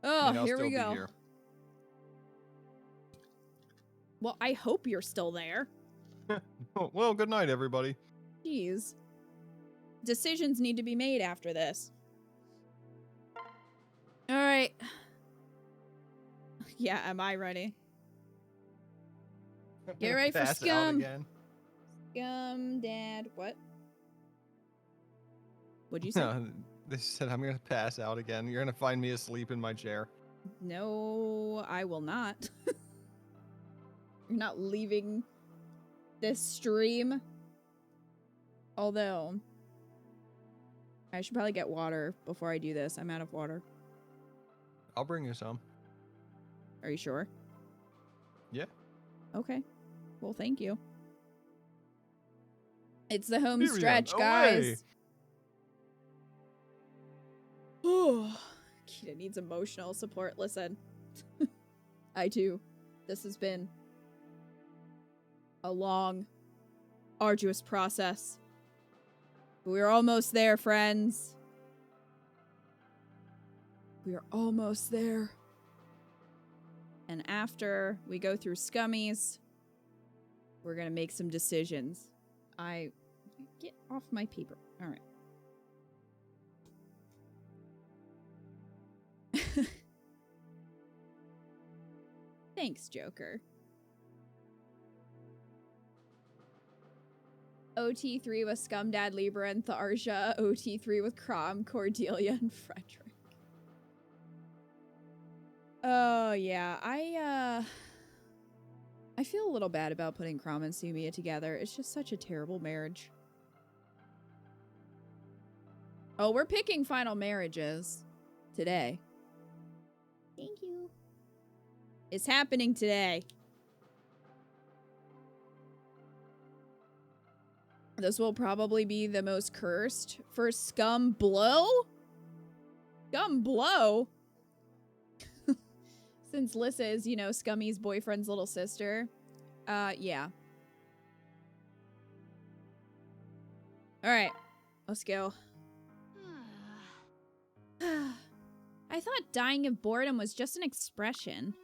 Oh, I mean, I'll here still we be go. here. Well, I hope you're still there. Oh, well, good night, everybody. Jeez. Decisions need to be made after this. All right. Yeah, am I ready? Get ready for Pass out Scum. again. Scum Dad. What? What'd you say? No, they said I'm gonna pass out again. You're gonna find me asleep in my chair. No, I will not. You're not leaving this stream. Although, I should probably get water before I do this. I'm out of water. I'll bring you some. Are you sure? Yeah. Okay. Well, thank you. It's the home Period. stretch, Away. guys. Oh, Kita needs emotional support. Listen, I too. This has been a long, arduous process. But we're almost there, friends. We are almost there. And after we go through Scummies, we're gonna make some decisions. Get off my paper. All right. Thanks, Joker. OT3 with Scumdad, Libra, and Tharja. OT3 with Crom, Cordelia, and Frederick. Oh, yeah. I feel a little bad about putting Crom and Sumia together. It's just such a terrible marriage. Oh, we're picking final marriages today. Thank you. It's happening today. This will probably be the most cursed for Scum Blow? Scum Blow? Since Lissa is, you know, Scummy's boyfriend's little sister. Yeah. Alright. Let's go. I thought dying of boredom was just an expression.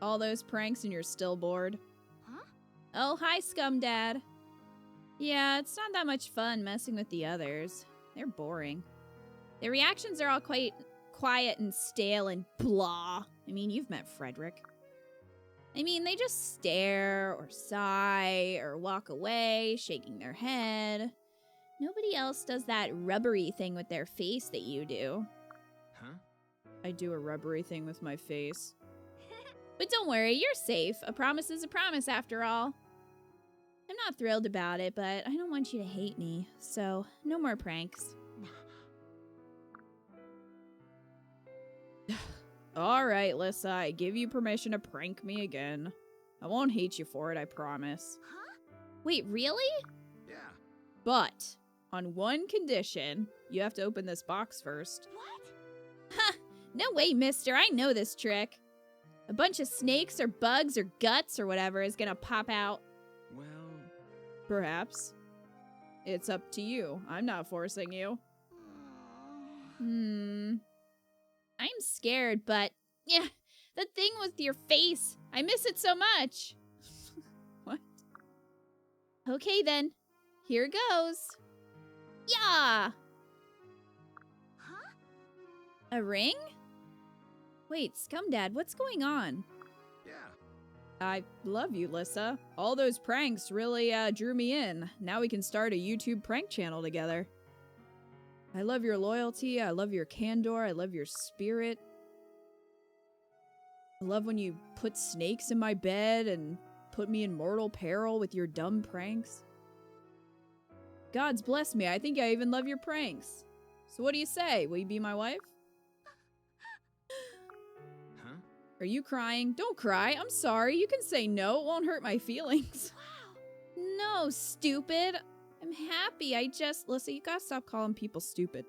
All those pranks and you're still bored. Huh? Oh, hi, Scum Dad. Yeah, it's not that much fun messing with the others. They're boring. Their reactions are all quite quiet and stale and blah. I mean, you've met Frederick. I mean, they just stare or sigh or walk away, shaking their head. Nobody else does that rubbery thing with their face that you do. Huh? I do a rubbery thing with my face. But don't worry, you're safe. A promise is a promise after all. I'm not thrilled about it, but I don't want you to hate me, so no more pranks. Alright, Lissa, I give you permission to prank me again. I won't hate you for it, I promise. Huh? Wait, really? Yeah. But, on one condition, you have to open this box first. What? Ha! No way, mister, I know this trick. A bunch of snakes or bugs or guts or whatever is gonna pop out. Well, Perhaps. It's up to you. I'm not forcing you. I'm scared, but yeah, the thing with your face. I miss it so much. What? Okay then. Here goes. Yeah. Huh? A ring? Wait, Scumdad, what's going on? yeah. I love you, Lissa. All those pranks really drew me in. Now we can start a YouTube prank channel together. I love your loyalty. I love your candor. I love your spirit. I love when you put snakes in my bed and put me in mortal peril with your dumb pranks. God's bless me. I think I even love your pranks. So what do you say? Will you be my wife? Huh? Are you crying? Don't cry. I'm sorry. You can say no. It won't hurt my feelings. Wow. No, stupid. I'm happy. Listen, you gotta stop calling people stupid.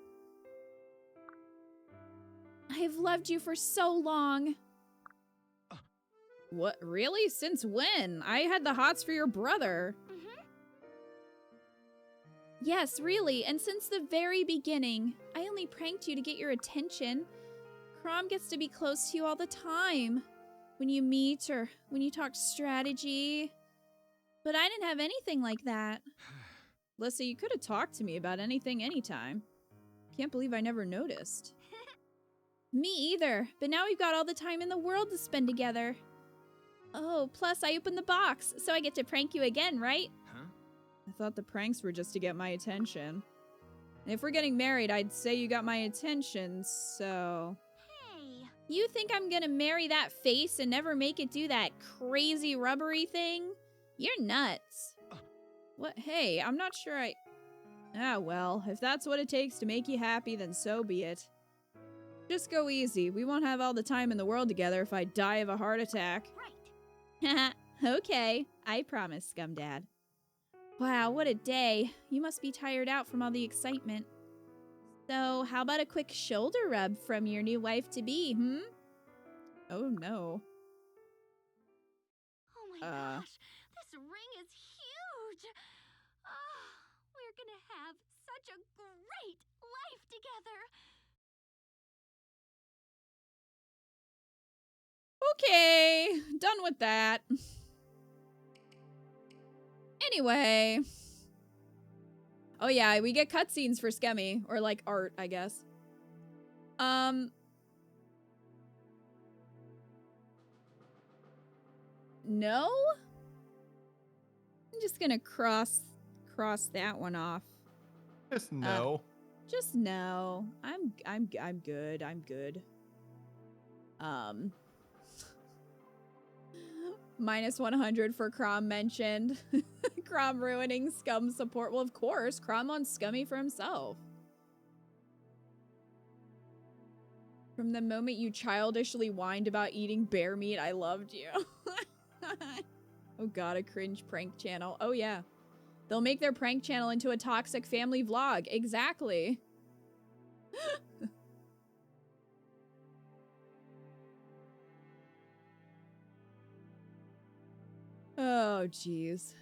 I have loved you for so long. What? Really? Since when? I had the hots for your brother. Yes, really, and since the very beginning. I only pranked you to get your attention. Crom gets to be close to you all the time. When you meet or when you talk strategy. But I didn't have anything like that. Lissa, you could have talked to me about anything anytime. Can't believe I never noticed. Me either, but now we've got all the time in the world to spend together. Oh, plus I opened the box, so I get to prank you again, right? Huh? I thought the pranks were just to get my attention. And if we're getting married, I'd say you got my attention, so... Hey. You think I'm gonna marry that face and never make it do that crazy rubbery thing? You're nuts. What? Hey, I'm not sure I... Ah, well, if that's what it takes to make you happy, then so be it. Just go easy. We won't have all the time in the world together if I die of a heart attack. Right. Okay, I promise, Scumdad. Wow, what a day. You must be tired out from all the excitement. So, how about a quick shoulder rub from your new wife-to-be, hmm? Oh, no. Oh my gosh, this ring is huge! Oh, we're gonna have such a great life together! Okay, done with that. Anyway. Oh yeah, we get cutscenes for Skemmy, or like art, I guess. No? I'm just gonna cross that one off. Just no. Just no. I'm good. I'm good. Minus 100 for Crom mentioned. Crom ruining Scum support. Well, of course, Crom on Scummy for himself. From the moment you childishly whined about eating bear meat, I loved you. Oh god, a cringe prank channel. Oh yeah. They'll make their prank channel into a toxic family vlog. Exactly. Oh, jeez.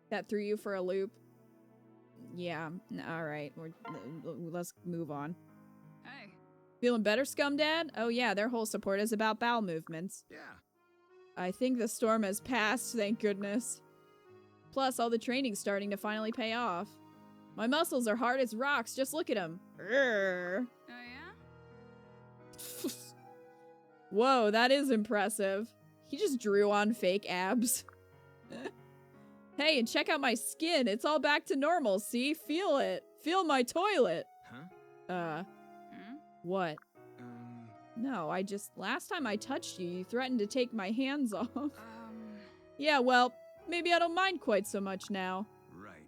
That threw you for a loop? Yeah, alright. Let's move on. Hey. Feeling better, Scumdad? Oh yeah, their whole support is about bowel movements. Yeah. I think the storm has passed, thank goodness. Plus, all the training's starting to finally pay off. My muscles are hard as rocks, just look at them. Oh yeah? Whoa, that is impressive. He just drew on fake abs. Hey, and check out my skin. It's all back to normal, see? Feel it. Feel my toilet. Huh? What? No, last time I touched you, you threatened to take my hands off. Yeah, well, maybe I don't mind quite so much now. Right.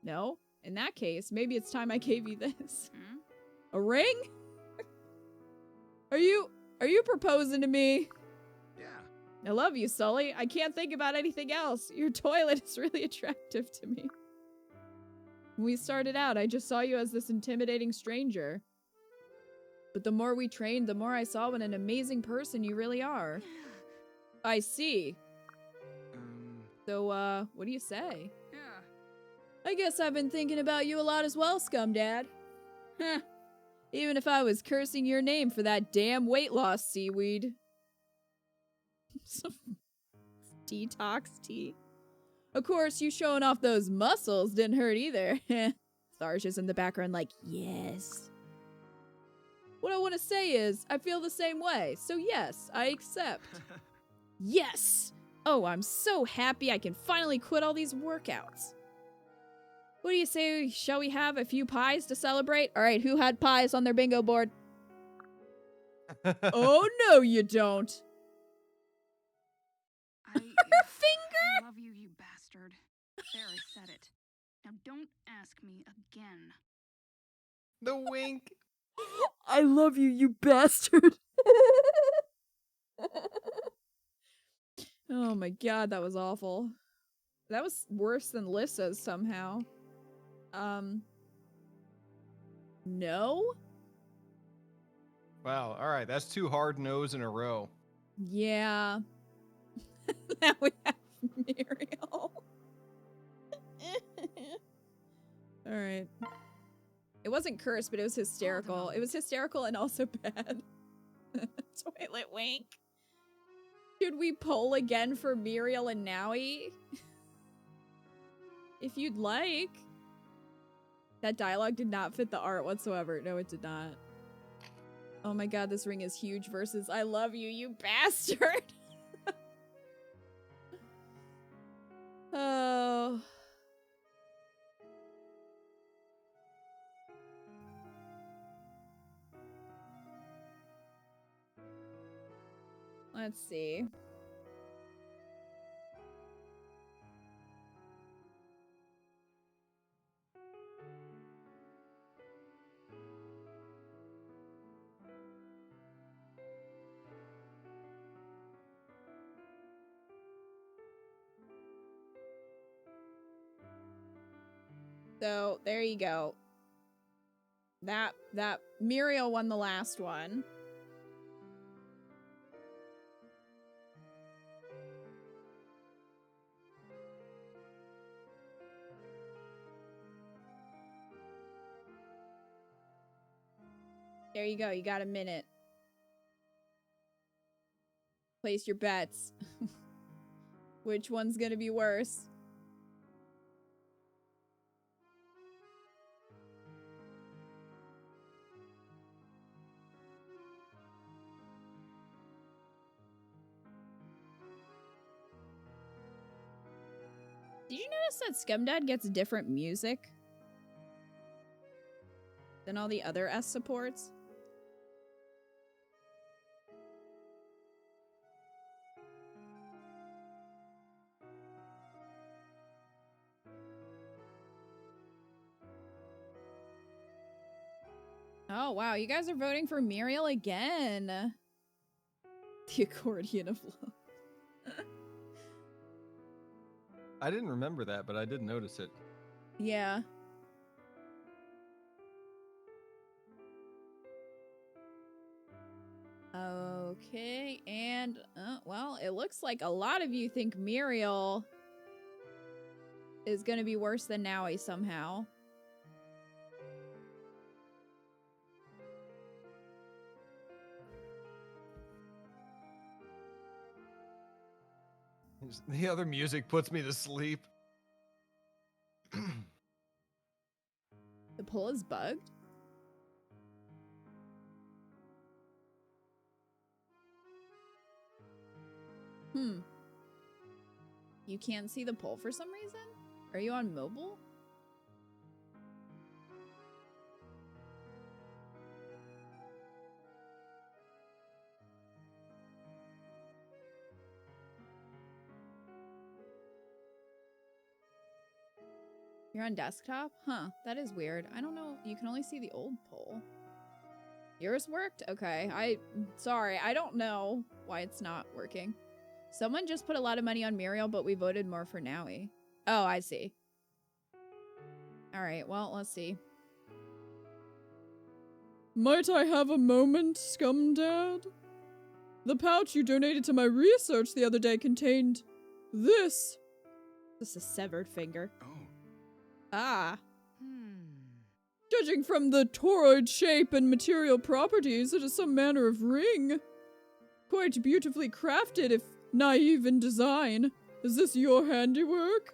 No? In that case, maybe it's time I gave you this. A ring? Are you proposing to me? Yeah. I love you, Sully. I can't think about anything else. Your toilet is really attractive to me. When we started out, I just saw you as this intimidating stranger. But the more we trained, the more I saw what an amazing person you really are. I see. So, what do you say? Yeah. I guess I've been thinking about you a lot as well, Scumdad. Heh. Even if I was cursing your name for that damn weight loss seaweed. Detox tea. Of course, you showing off those muscles didn't hurt either. Tharsh is in the background like, yes. What I want to say is, I feel the same way, so yes, I accept. Yes! Oh, I'm so happy I can finally quit all these workouts. What do you say, shall we have a few pies to celebrate? Alright, who had pies on their bingo board? Oh, no you don't. Her finger? I love you, you bastard. There, I said it. Now don't ask me again. The wink. I love you, you bastard. Oh my god, that was awful. That was worse than Lissa's somehow. No? Wow. All right. That's 2 hard no's in a row. Yeah. Now we have Muriel. All right. It wasn't cursed, but it was hysterical. It was hysterical and also bad. Toilet wink. Should we poll again for Muriel and Naui? If you'd like. That dialogue did not fit the art whatsoever. No, it did not. Oh my god, this ring is huge versus I love you, you bastard. Oh. Let's see. So, there you go. That Muriel won the last one. There you go. You got a minute. Place your bets. Which one's gonna be worse? Did you notice that Scumdad gets different music than all the other S supports? Oh, wow. You guys are voting for Muriel again. The accordion of love. I didn't remember that, but I did notice it. Yeah. Okay, and, well, it looks like a lot of you think Muriel is gonna be worse than Naui somehow. The other music puts me to sleep. The poll is bugged? You can't see the poll for some reason? Are you on mobile? You're on desktop? Huh, that is weird. I don't know. You can only see the old poll. Yours worked? Okay. Sorry, I don't know why it's not working. Someone just put a lot of money on Muriel, but we voted more for Naui. Oh, I see. Alright, well, let's see. Might I have a moment, Scumdad? The pouch you donated to my research the other day contained this. This is a severed finger. Oh. Ah. Judging from the toroid shape and material properties, it is some manner of ring. Quite beautifully crafted, if naive in design. Is this your handiwork?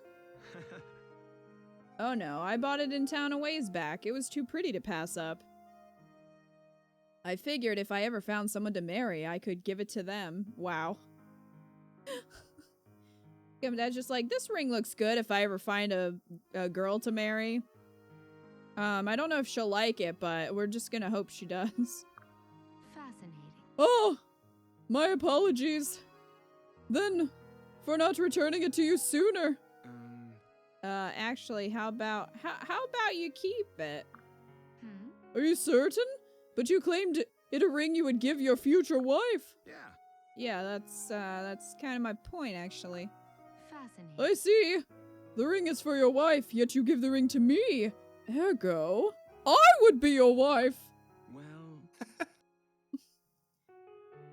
Oh no, I bought it in town a ways back. It was too pretty to pass up. I figured if I ever found someone to marry, I could give it to them. Wow. Dad's just like, this ring looks good if I ever find a girl to marry. I don't know if she'll like it, but we're just gonna hope she does. Fascinating. Oh! My apologies. Then, for not returning it to you sooner. Actually, how about you keep it? Are you certain? But you claimed it a ring you would give your future wife. Yeah. Yeah, that's kind of my point, actually. Fascinating. I see. The ring is for your wife, yet you give the ring to me. Ergo, I would be your wife. Well.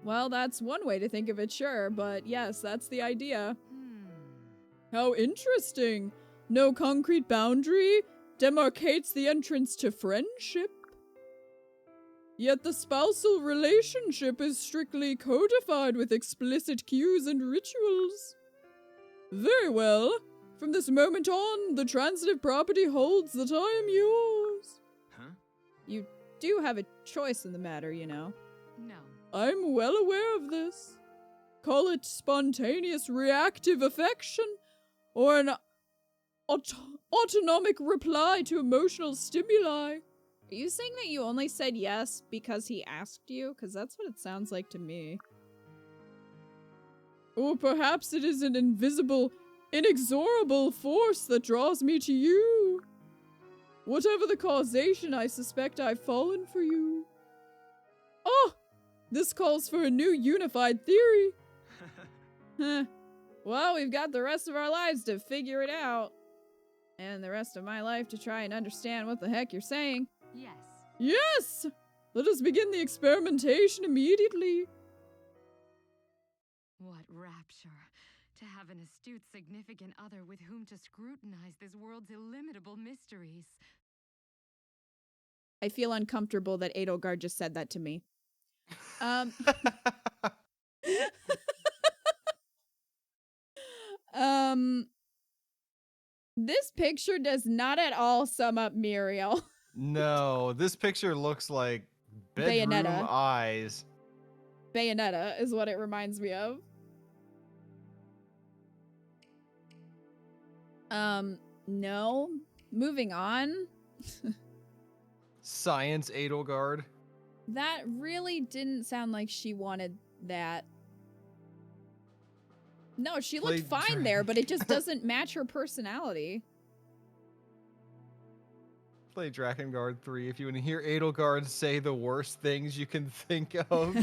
Well, that's one way to think of it, sure, but yes, that's the idea. Hmm. How interesting. No concrete boundary demarcates the entrance to friendship. Yet the spousal relationship is strictly codified with explicit cues and rituals. Very well. From this moment on, the transitive property holds that I am yours. Huh? You do have a choice in the matter, you know. No. I'm well aware of this. Call it spontaneous reactive affection, or an autonomic reply to emotional stimuli. Are you saying that you only said yes because he asked you? Because that's what it sounds like to me. Or perhaps it is an invisible, inexorable force that draws me to you. Whatever the causation, I suspect I've fallen for you. Oh! This calls for a new unified theory. Huh. Well, we've got the rest of our lives to figure it out. And the rest of my life to try and understand what the heck you're saying. Yes. Yes! Let us begin the experimentation immediately. What rapture. To have an astute, significant other with whom to scrutinize this world's illimitable mysteries. I feel uncomfortable that Edelgard just said that to me. This picture does not at all sum up Muriel. No, this picture looks like bedroom Bayonetta. eyes. Bayonetta is what it reminds me of. No. Moving on. Science Edelgard. That really didn't sound like she wanted that. No, she looked Play fine there, but it just doesn't match her personality. Play Drakengard 3 if you want to hear Edelgard say the worst things you can think of.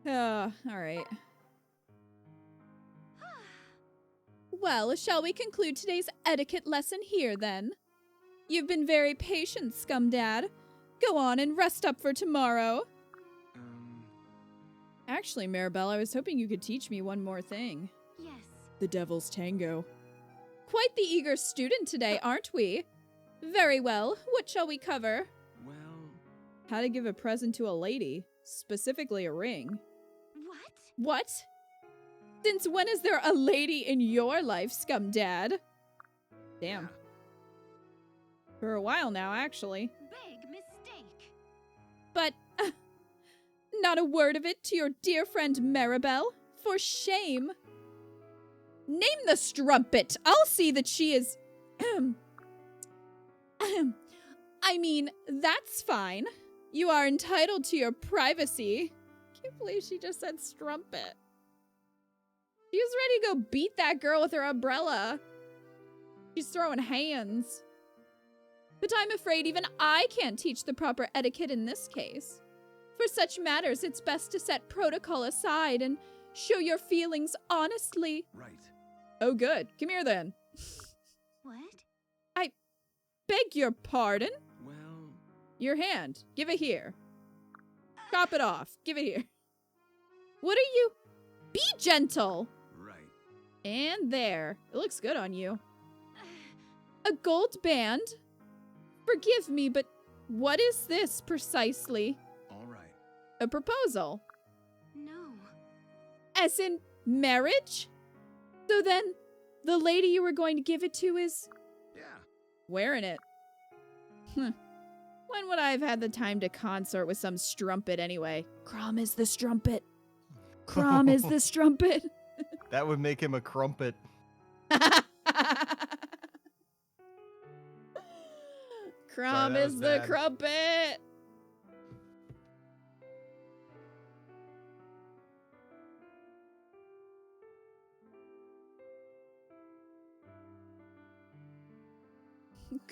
All right. Well, shall we conclude today's etiquette lesson here, then? You've been very patient, Scumdad. Go on and rest up for tomorrow. Actually, Maribel, I was hoping you could teach me one more thing. Yes. The Devil's Tango. Quite the eager student today, aren't we? Very well. What shall we cover? Well, How to give a present to a lady, specifically a ring. What? What? Since when is there a lady in your life, Scumdad? Damn. For a while now, actually. Big mistake. But, not a word of it to your dear friend Maribel. For shame. Name the strumpet. I'll see that she is... I mean, that's fine. You are entitled to your privacy. Can't believe she just said strumpet. She was ready to go beat that girl with her umbrella. She's throwing hands. But I'm afraid even I can't teach the proper etiquette in this case. For such matters, it's best to set protocol aside and show your feelings honestly. Right. Oh, good. Come here, then. What? Beg your pardon? well, Your hand. Give it here. Chop it off. Give it here. What are you? Be gentle. Right. And there. It looks good on you. A gold band? Forgive me, but what is this precisely? All right. A proposal. No. As in marriage? So then, the lady you were going to give it to is Yeah. wearing it. When would I have had the time to consort with some strumpet anyway? Crom is the strumpet. Crom is the strumpet. That would make him a crumpet. Crom that is was the bad. crumpet.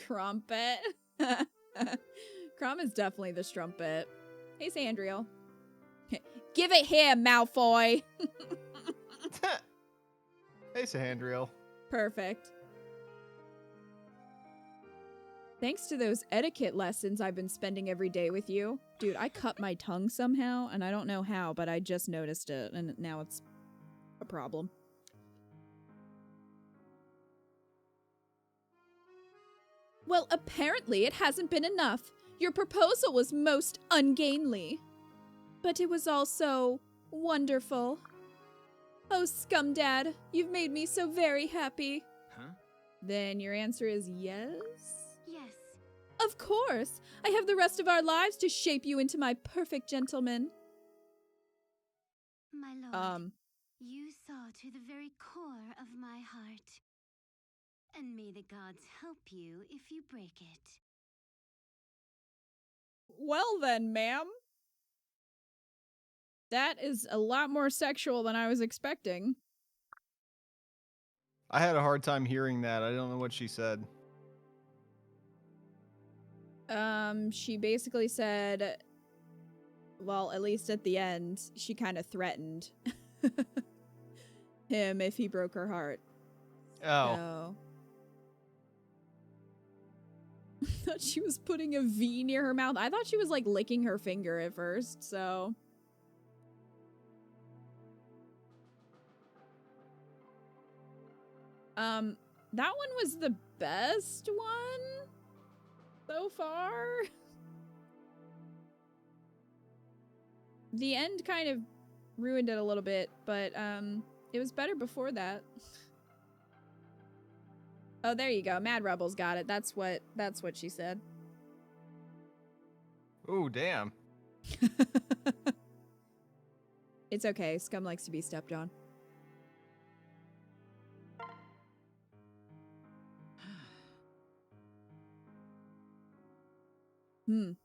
Crumpet. Crom is definitely the strumpet. Hey, Sandriel. Give it here, Malfoy. Hey, Sahandriel. Perfect. Thanks to those etiquette lessons I've been spending every day with you. Dude, I cut my tongue somehow, and I don't know how, but I just noticed it, and now it's a problem. Well, apparently it hasn't been enough. Your proposal was most ungainly. But it was also wonderful. Oh, Scumdad, you've made me so very happy. Huh? Then your answer is yes? Yes. Of course! I have the rest of our lives to shape you into my perfect gentleman. My lord, you saw to the very core of my heart. And may the gods help you if you break it. Well then, ma'am. That is a lot more sexual than I was expecting. I had a hard time hearing that. I don't know what she said. She basically said, well, at least at the end, she kind of threatened him if he broke her heart. Oh. So... I thought she was putting a V near her mouth. I thought she was like licking her finger at first, so... that one was the best one so far. The end kind of ruined it a little bit, but it was better before that. Oh, there you go. Mad Rebels got it. That's what she said. Oh, damn. It's okay. Scum likes to be stepped on.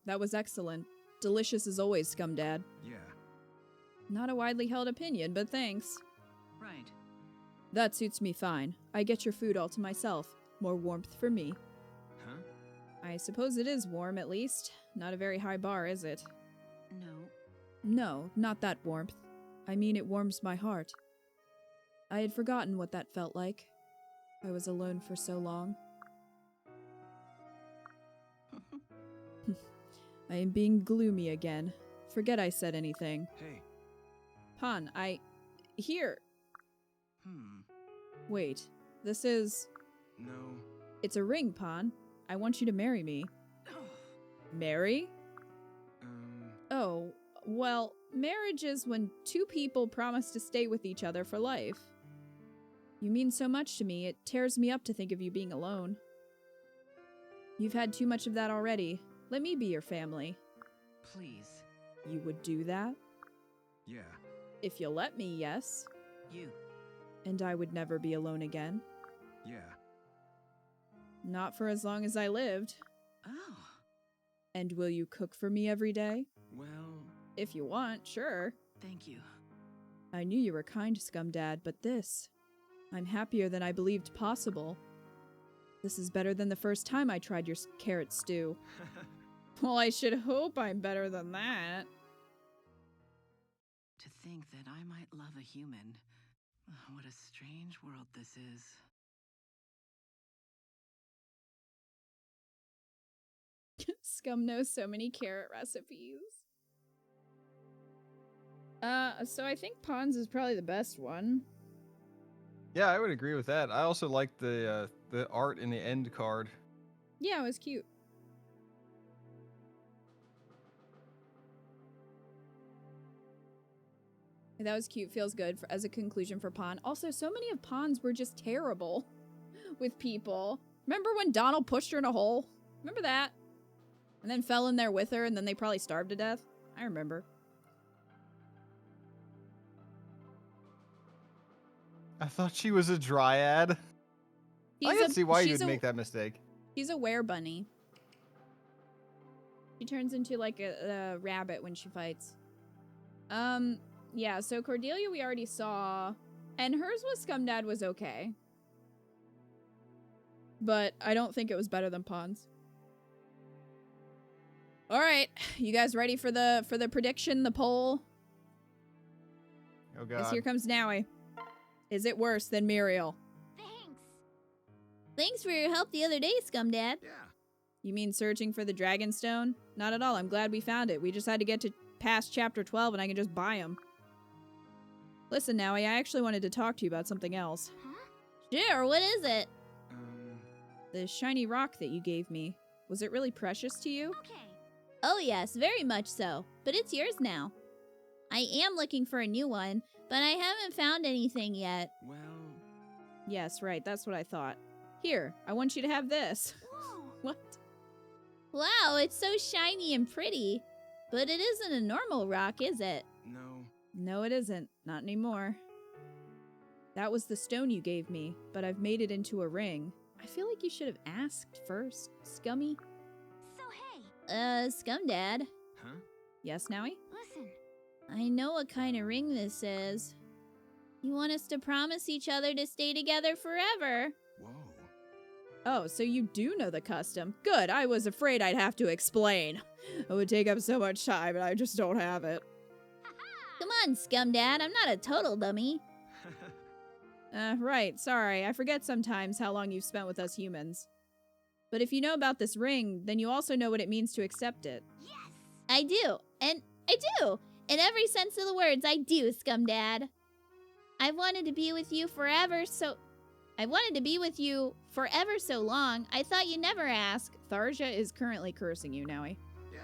That was excellent. Delicious as always, Scumdad. Yeah. Not a widely held opinion, but thanks. Right. That suits me fine. I get your food all to myself. More warmth for me. Huh? I suppose it is warm, at least. Not a very high bar, is it? No. No, not that warmth. I mean, it warms my heart. I had forgotten what that felt like. I was alone for so long. I am being gloomy again. Forget I said anything. Hey. Pan, Here. Hmm. Wait. This is... No. It's a ring, Pan. I want you to marry me. Marry? Oh, well, marriage is when two people promise to stay with each other for life. You mean so much to me, it tears me up to think of you being alone. You've had too much of that already. Let me be your family. Please. You would do that? Yeah. If you'll let me, yes. You. And I would never be alone again. Yeah. Not for as long as I lived. Oh. And will you cook for me every day? Well... If you want, sure. Thank you. I knew you were kind, Scumdad, but this... I'm happier than I believed possible. This is better than the first time I tried your carrot stew. Well, I should hope I'm better than that. To think that I might love a human. What a strange world this is. Scum knows so many carrot recipes. So I think Pons is probably the best one. Yeah, I would agree with that. I also like the art in the end card. Yeah, it was cute. That was cute. Feels good as a conclusion for Pon. Also, so many of Pon's were just terrible with people. Remember when Donald pushed her in a hole? Remember that? And then fell in there with her, and then they probably starved to death? I remember. I thought she was a dryad. I can see why you'd make that mistake. She's a werebunny. She turns into like a rabbit when she fights. Yeah, so Cordelia we already saw. And hers with Scumdad was okay. But I don't think it was better than Pons. Alright, you guys ready for the prediction, the poll? Oh god. Yes, here comes Nowie. Is it worse than Muriel? Thanks. Thanks for your help the other day, Scumdad. Yeah. You mean searching for the Dragonstone? Not at all. I'm glad we found it. We just had to get to past chapter 12 and I can just buy them. Listen, Nowie, I actually wanted to talk to you about something else. Sure, what is it? The shiny rock that you gave me. Was it really precious to you? Okay. Oh yes, very much so. But it's yours now. I am looking for a new one, but I haven't found anything yet. Well, Yes, right. That's what I thought. Here, I want you to have this. Whoa. What? Wow, it's so shiny and pretty. But it isn't a normal rock, is it? no. No, it isn't. Not anymore. That was the stone you gave me, but I've made it into a ring. I feel like you should have asked first, Scummy. So hey, Scumdad. Huh? Yes, Nowie? listen. I know what kind of ring this is. You want us to promise each other to stay together forever. Whoa. Oh, so you do know the custom. Good, I was afraid I'd have to explain. It would take up so much time, and I just don't have it. Come on, Scumdad, I'm not a total dummy. Right, sorry. I forget sometimes how long you've spent with us humans. But if you know about this ring, then you also know what it means to accept it. Yes. I do, and I do. In every sense of the words, I do, Scumdad. I wanted to be with you forever so long, I thought you'd never ask. Tharja is currently cursing you, Nowie. Yeah.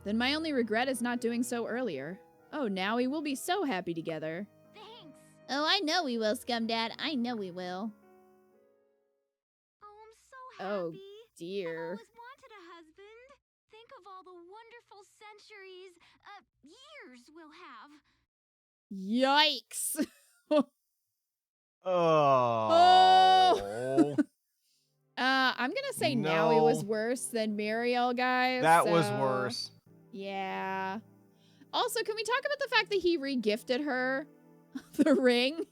Then my only regret is not doing so earlier. Oh, Nowie, we'll be so happy together. Thanks. Oh, I know we will, Scumdad. I know we will. Oh, I'm so happy. Oh, I've dear. always wanted a husband. Think of all the wonderful centuries, years we'll have. Yikes! Oh. I'm gonna say No. Nowie was worse than Muriel, guys. That was so- worse. Yeah. Also, can we talk about the fact that he re-gifted her the ring?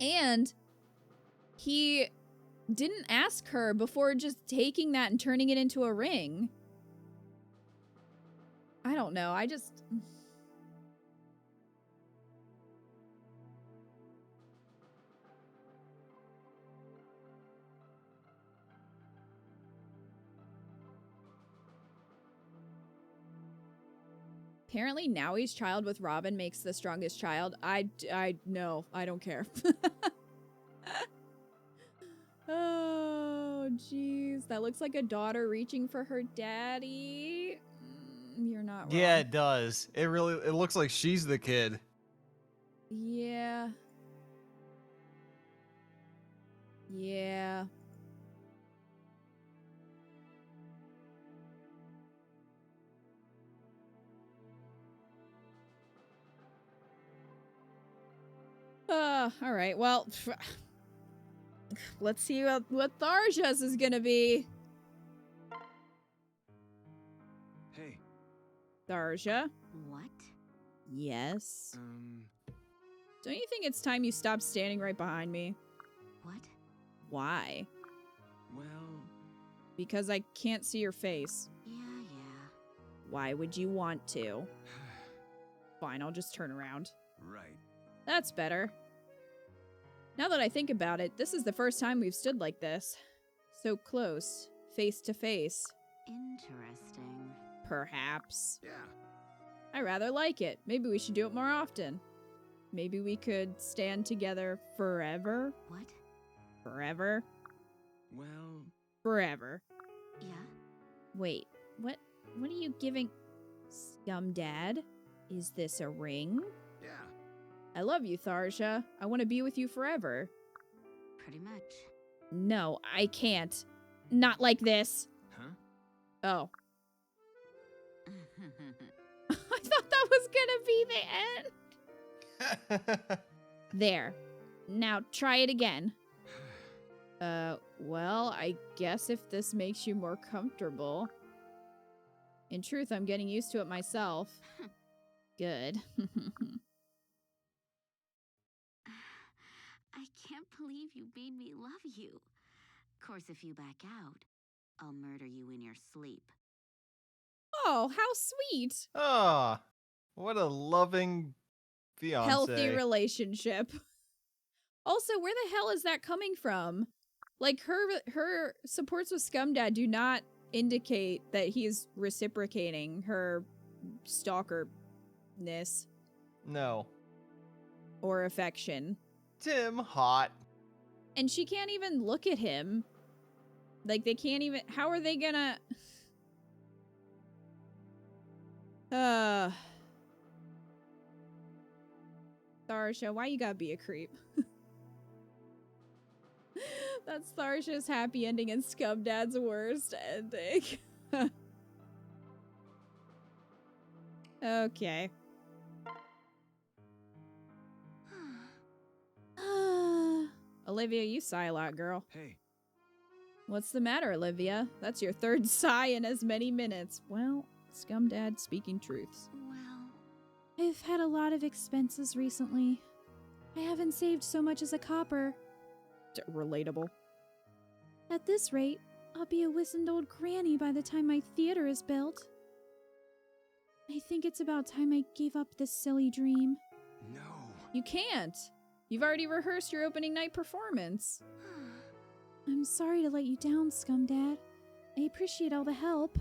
And he didn't ask her before just taking that and turning it into a ring. I don't know. I just... Apparently, Nowie's child with Robin makes the strongest child. No, I don't care. Oh, jeez. That looks like a daughter reaching for her daddy. You're not wrong. Yeah, it does. It looks like she's the kid. Yeah. Yeah. All right. Well, let's see what Tharja's is gonna be. Hey. Tharja? What? Yes. Um. Don't you think it's time you stopped standing right behind me? What? Why? Well. Because I can't see your face. Yeah. Why would you want to? Fine, I'll just turn around. Right. That's better. Now that I think about it, this is the first time we've stood like this. So close, face to face. Interesting. Perhaps. Yeah. I rather like it. Maybe we should do it more often. Maybe we could stand together forever? What? Forever? Well. Forever. Yeah? Wait, what are you giving? Scumdad? Is this a ring? Yeah. I love you, Tharja. I want to be with you forever. Pretty much. No, I can't. Not like this. Huh? Oh. I thought that was gonna be the end. There. Now try it again. Well, I guess if this makes you more comfortable. In truth, I'm getting used to it myself. Good. I can't believe you made me love you. Of course, if you back out, I'll murder you in your sleep. Oh, how sweet. Ah, what a loving fiance. Healthy relationship. Also, where the hell is that coming from? Like, her supports with Scumdad do not indicate that he's reciprocating her stalker-ness No. or affection. Tim, hot. And she can't even look at him. Like, they can't even... How are they gonna... Tharsha, why you gotta be a creep? That's Tharsha's happy ending and Scumdad's worst ending. Okay. Olivia, you sigh a lot, girl. Hey, What's the matter, Olivia? That's your third sigh in as many minutes. Well, Scumdad speaking truths. Well, I've had a lot of expenses recently. I haven't saved so much as a copper. Relatable. At this rate, I'll be a wizened old granny by the time my theater is built. I think it's about time I gave up this silly dream. no. You can't. You've already rehearsed your opening night performance. I'm sorry to let you down, Scumdad. I appreciate all the help.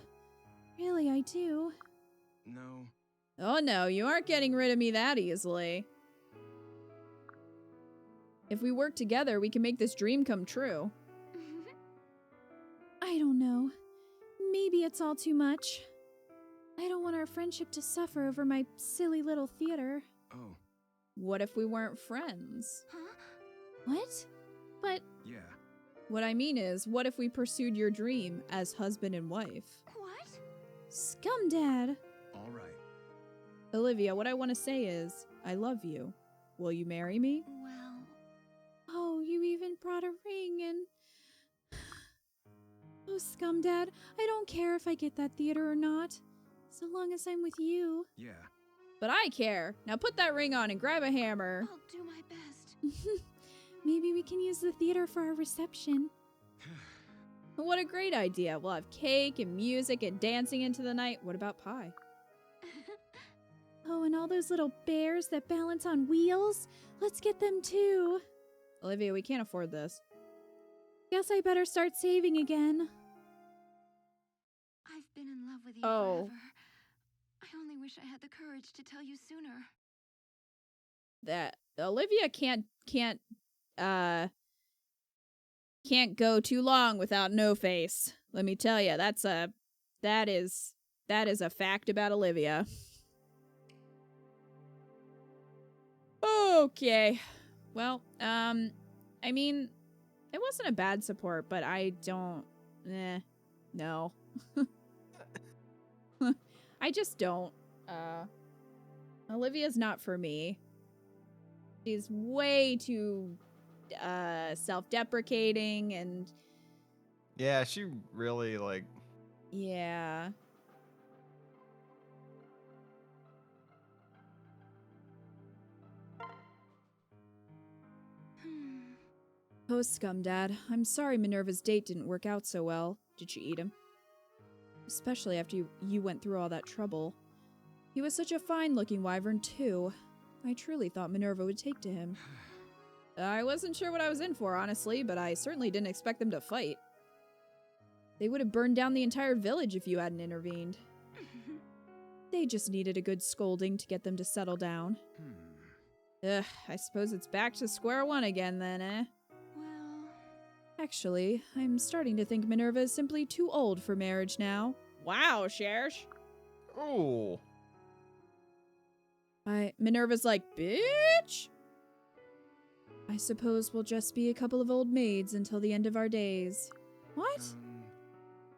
Really, I do. No. Oh no, you aren't getting rid of me that easily. If we work together, we can make this dream come true. I don't know. Maybe it's all too much. I don't want our friendship to suffer over my silly little theater. Oh, What if we weren't friends? huh? What? But yeah. What I mean is, what if we pursued your dream as husband and wife? What? Scumdad! All right. Olivia, what I want to say is, I love you. Will you marry me? Well, Oh, you even brought a ring and... Oh, Scumdad, I don't care if I get that theater or not. So long as I'm with you. Yeah. But I care. Now put that ring on and grab a hammer. I'll do my best. Maybe we can use the theater for our reception. What a great idea. We'll have cake and music and dancing into the night. What about pie? Oh, and all those little bears that balance on wheels? Let's get them too. Olivia, we can't afford this. Guess I better start saving again. I've been in love with you Oh. forever. I only wish I had the courage to tell you sooner. That Olivia can't go too long without no face. Let me tell you, that is a fact about Olivia. Okay. Well, I mean, it wasn't a bad support, but I don't no. I just don't. Olivia's not for me. She's way too self-deprecating and Yeah, she really, like... yeah. Oh, Scumdad, I'm sorry Minerva's date didn't work out so well. Did she eat him? Especially after you went through all that trouble. He was such a fine-looking wyvern, too. I truly thought Minerva would take to him. I wasn't sure what I was in for, honestly, but I certainly didn't expect them to fight. They would have burned down the entire village if you hadn't intervened. They just needed a good scolding to get them to settle down. Ugh, I suppose it's back to square one again then, eh? Well, Actually, I'm starting to think Minerva is simply too old for marriage now. Wow, Shersh. Ooh. Minerva's like, bitch! I suppose we'll just be a couple of old maids until the end of our days. What?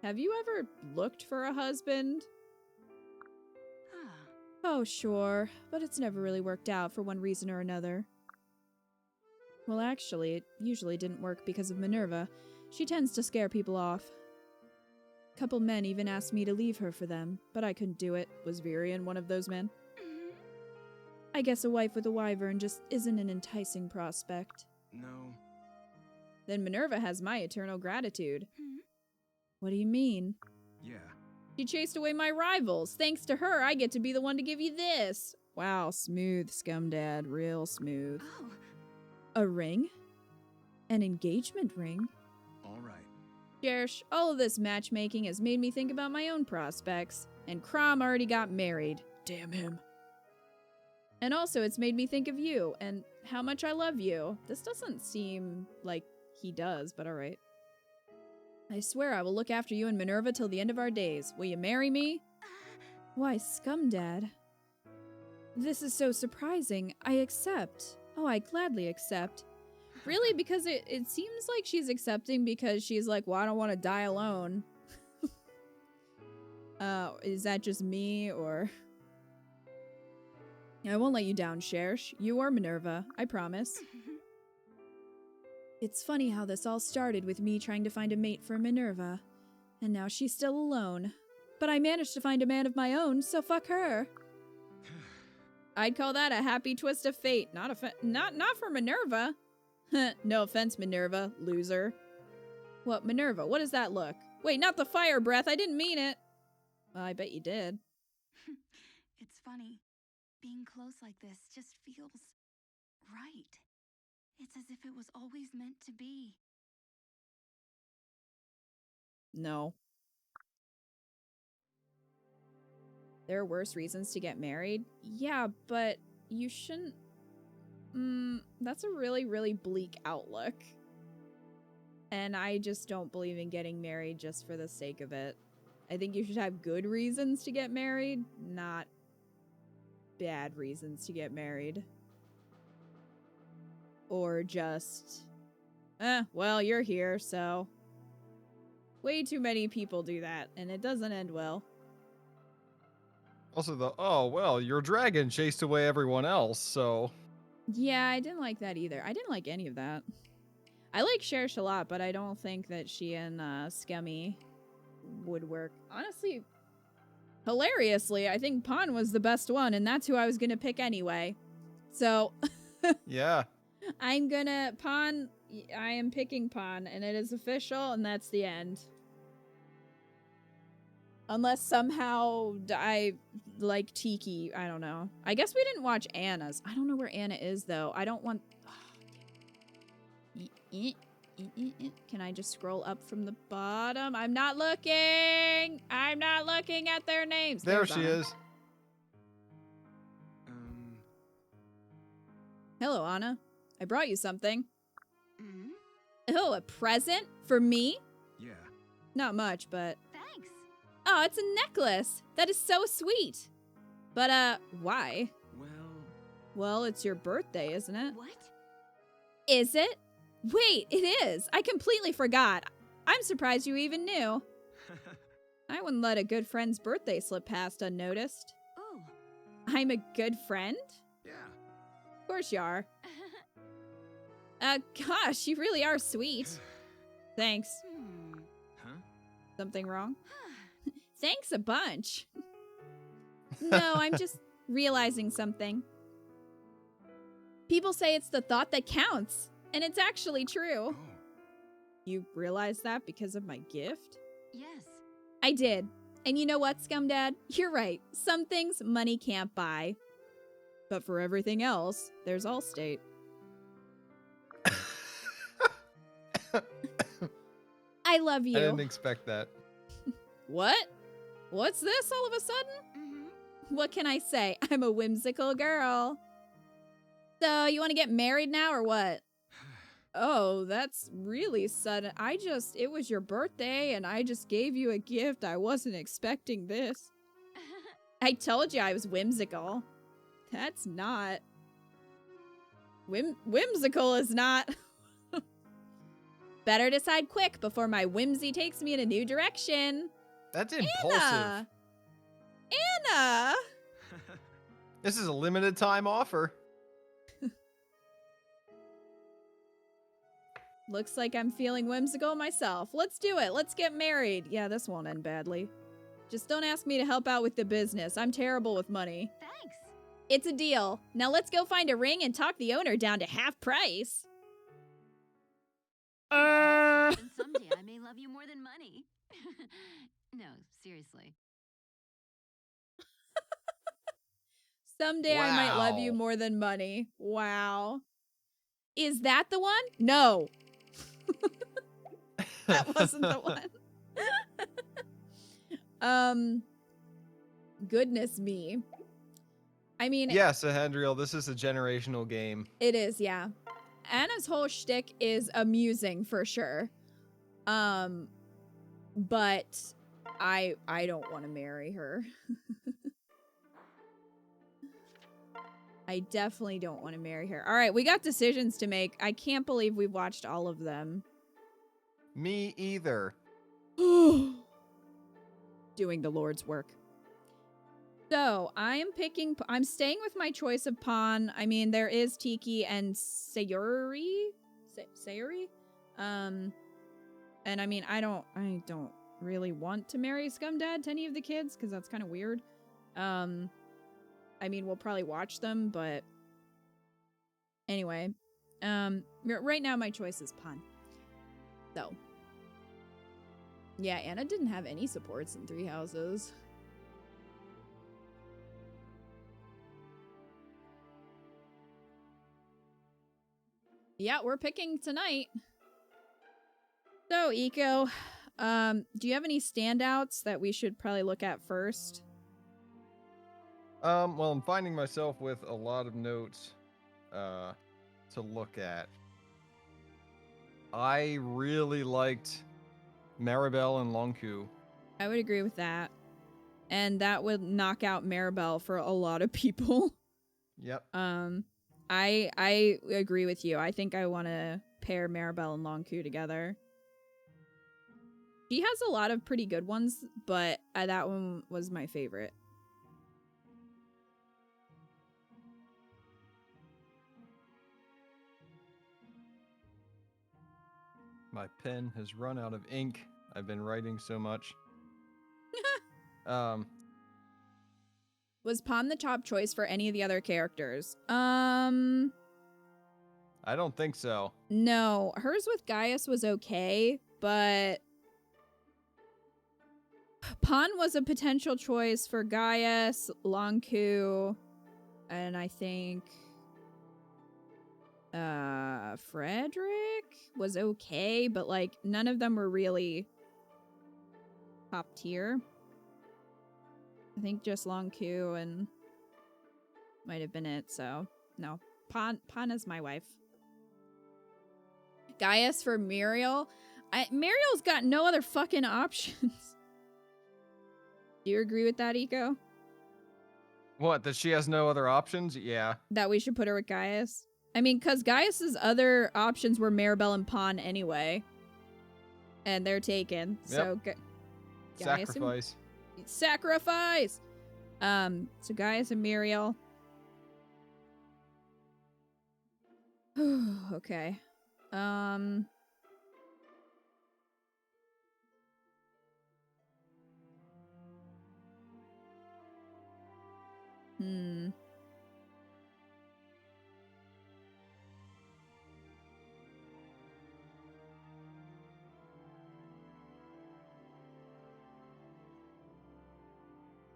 Have you ever looked for a husband? Oh, sure, but it's never really worked out for one reason or another. Well, actually, it usually didn't work because of Minerva. She tends to scare people off. A couple men even asked me to leave her for them, but I couldn't do it. Was Virion one of those men? I guess a wife with a wyvern just isn't an enticing prospect. No. Then Minerva has my eternal gratitude. Hmm? What do you mean? Yeah. She chased away my rivals. Thanks to her, I get to be the one to give you this. Wow, smooth, Scumdad. Real smooth. Oh, A ring? An engagement ring? All right. Cherish, all of this matchmaking has made me think about my own prospects, and Crom already got married. Damn him. And also, it's made me think of you, and how much I love you. This doesn't seem like he does, but alright. I swear I will look after you and Minerva till the end of our days. Will you marry me? Why, Scumdad. This is so surprising. I accept. Oh, I gladly accept. Really? Because it seems like she's accepting because she's like, well, I don't want to die alone. Is that just me, or... I won't let you down, Chersh. You are Minerva, I promise. It's funny how this all started with me trying to find a mate for Minerva. And now she's still alone. But I managed to find a man of my own, so fuck her. I'd call that a happy twist of fate, not for Minerva. No offense, Minerva, loser. What, Minerva, what does that look? Wait, not the fire breath, I didn't mean it. Well, I bet you did. It's funny. Being close like this just feels right. It's as if it was always meant to be. No. There are worse reasons to get married? Yeah, but you shouldn't... that's a really, really bleak outlook. And I just don't believe in getting married just for the sake of it. I think you should have good reasons to get married, not bad reasons to get married. Or just... well, you're here, so... Way too many people do that, and it doesn't end well. Also, oh, well, your dragon chased away everyone else, so... Yeah, I didn't like that either. I didn't like any of that. I like Chersh a lot, but I don't think that she and Scummy would work. Honestly, hilariously, I think Pon was the best one, and that's who I was gonna pick anyway. So... Yeah. I am picking Pon, and it is official, and that's the end. Unless somehow I like Tiki, I don't know. I guess we didn't watch Anna's. I don't know where Anna is, though. I don't want... Can I just scroll up from the bottom? I'm not looking! I'm not looking at their names. There There's she Anna. is. Hello, Anna. I brought you something. Mm-hmm. Oh, a present? For me? Yeah. Not much, but... Thanks. Oh, it's a necklace! That is so sweet! But, why? Well, it's your birthday, isn't it? What? Is it? Wait, it is! I completely forgot. I'm surprised you even knew. I wouldn't let a good friend's birthday slip past unnoticed. Ooh. I'm a good friend? Yeah. Of course you are. Gosh, you really are sweet. Thanks. Huh? Something wrong? Thanks a bunch. No, I'm just realizing something. People say it's the thought that counts, and it's actually true. Oh. You realize that because of my gift? Yes. I did. And you know what, Scumdad? You're right. Some things money can't buy. But for everything else, there's Allstate. I love you. I didn't expect that. What? What's this all of a sudden? Mm-hmm. What can I say? I'm a whimsical girl. So, you want to get married now or what? Oh, that's really sudden. It was your birthday and I just gave you a gift. I wasn't expecting this. I told you I was whimsical. That's not. Whimsical is not. Better decide quick before my whimsy takes me in a new direction. That's impulsive. Anna! This is a limited time offer. Looks like I'm feeling whimsical myself. Let's do it. Let's get married. Yeah, this won't end badly. Just don't ask me to help out with the business. I'm terrible with money. Thanks. It's a deal. Now let's go find a ring and talk the owner down to half price. And someday I may love you more than money. No, seriously. Someday I might love you Wow. more than money. Wow. Is that the one? No. That wasn't the one. Goodness me. I mean, Yes, Ahendriel, this is a generational game. it is, yeah. Anna's whole shtick is amusing for sure. But I don't want to marry her. I definitely don't want to marry her. All right, we got decisions to make. I can't believe we've watched all of them. Me either. Doing the Lord's work. So, I'm staying with my choice of pawn. I mean, there is Tiki and Sayuri? Sayuri? And I mean, I don't really want to marry Scumdad to any of the kids, because that's kind of weird. I mean, we'll probably watch them, but anyway. Right now my choice is pawn. So. Yeah, Anna didn't have any supports in Three Houses. Yeah, we're picking tonight. So, Eco, do you have any standouts that we should probably look at first? Well, I'm finding myself with a lot of notes to look at. I really liked Maribel and Longku. I would agree with that. And that would knock out Maribel for a lot of people. Yep. I agree with you. I think I want to pair Maribel and Longku together. She has a lot of pretty good ones, but that one was my favorite. My pen has run out of ink. I've been writing so much. Was Pawn the top choice for any of the other characters? I don't think so. No. Hers with Gaius was okay, but Pawn was a potential choice for Gaius, Longku, and I think Frederick was okay, but like none of them were really top tier. I think just Longku and might have been it, so no. Pawn is my wife. Gaius for Muriel. Muriel's got no other fucking options. Do you agree with that, Eco? What, that she has no other options? Yeah. That we should put her with Gaius? I mean, because Gaius's other options were Maribel and Pawn anyway. And they're taken. Yep. So, Gaius Sacrifice. Sacrifice! So Gaius and Muriel. Okay.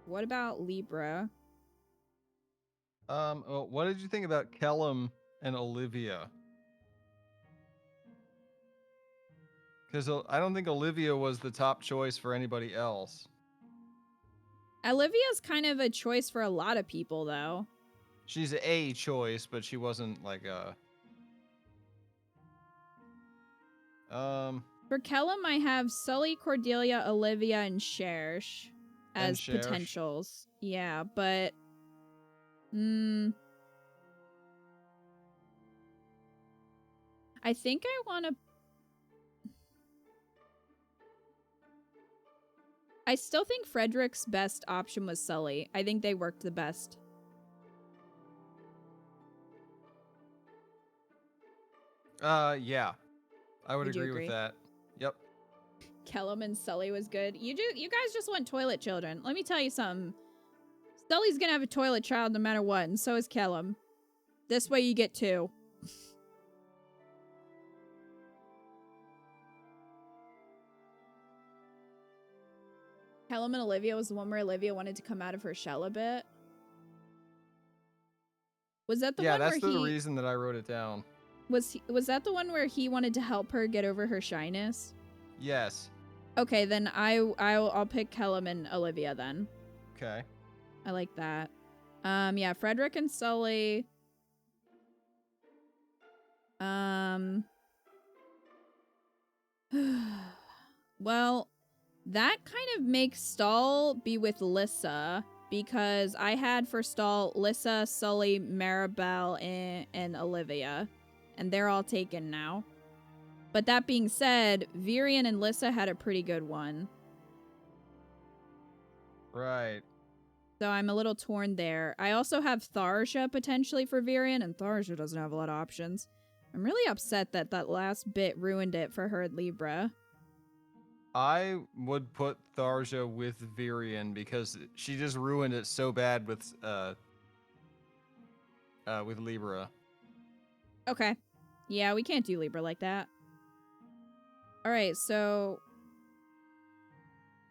What about Libra? Well, what did you think about Kellum and Olivia? Because I don't think Olivia was the top choice for anybody else. Olivia's kind of a choice for a lot of people, though. She's a choice, but she wasn't like a... For Kellum, I have Sully, Cordelia, Olivia, and Chersh as Chersh. potentials. Yeah, but... I think I want to... I still think Frederick's best option was Sully. I think they worked the best. Yeah. I would agree with that. Yep. Kellum and Sully was good. You guys just want toilet children. Let me tell you something. Sully's gonna have a toilet child no matter what, and so is Kellum. This way you get two. Kellum and Olivia was the one where Olivia wanted to come out of her shell a bit. Was that the one where Yeah, that's the reason that I wrote it down. Was that the one where he wanted to help her get over her shyness? Yes. Okay, then I'll pick Kellum and Olivia then. Okay. I like that. Yeah, Frederick and Sully. Well, that kind of makes Stahl be with Lissa, because I had for Stahl Lissa, Sully, Maribel, and Olivia, and they're all taken now. But that being said, Virian and Lissa had a pretty good one. Right. So I'm a little torn there. I also have Tharja potentially for Virian, and Tharja doesn't have a lot of options. I'm really upset that that last bit ruined it for her and Libra. I would put Tharja with Virian because she just ruined it so bad with Libra. Okay. Yeah, we can't do Libra like that. Alright, so...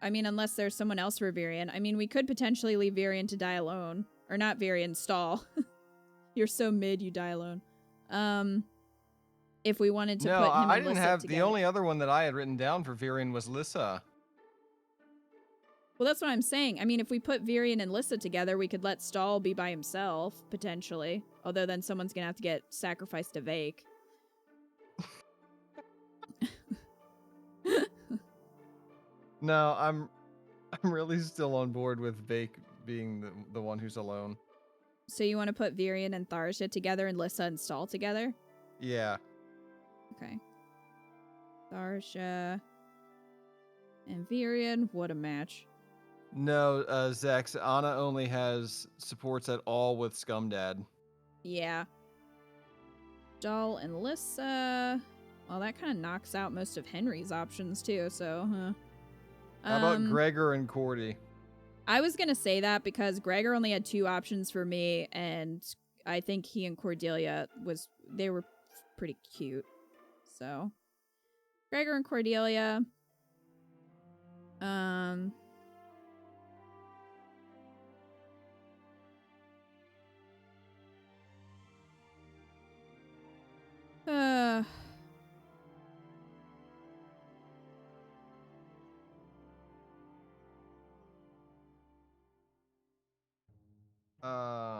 I mean, unless there's someone else for Virian. I mean, we could potentially leave Virian to die alone. Or not Virian, Stahl. You're so mid, you die alone. If we wanted to put him I and didn't Lissa have together. the only other one that I had written down for Virian was Lissa. Well, that's what I'm saying. I mean, if we put Virian and Lissa together, we could let Stahl be by himself, potentially. Although then someone's gonna have to get sacrificed to Vake. No, I'm really still on board with Vake being the one who's alone. So you want to put Virian and Tharja together and Lissa and Stahl together? Yeah. Okay. Tharja and Virian, what a match. No, Zex, Anna only has supports at all with Scumdad. Yeah. Stahl and Lissa. Well, that kind of knocks out most of Henry's options too, so, huh. How about Gregor and Cordy? I was gonna say that because Gregor only had 2 options for me, and I think he and Cordelia they were pretty cute. So, Gregor and Cordelia.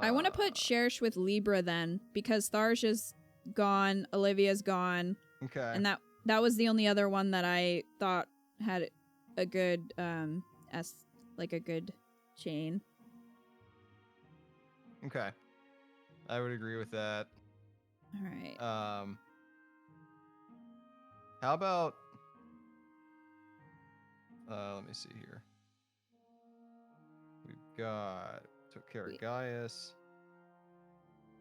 I want to put Chersh with Libra then, because Tharja's gone, Olivia's gone, Okay. and that was the only other one that I thought had a good like a good chain. Okay. I would agree with that. All right. How about let me see here. Took care of Gaius.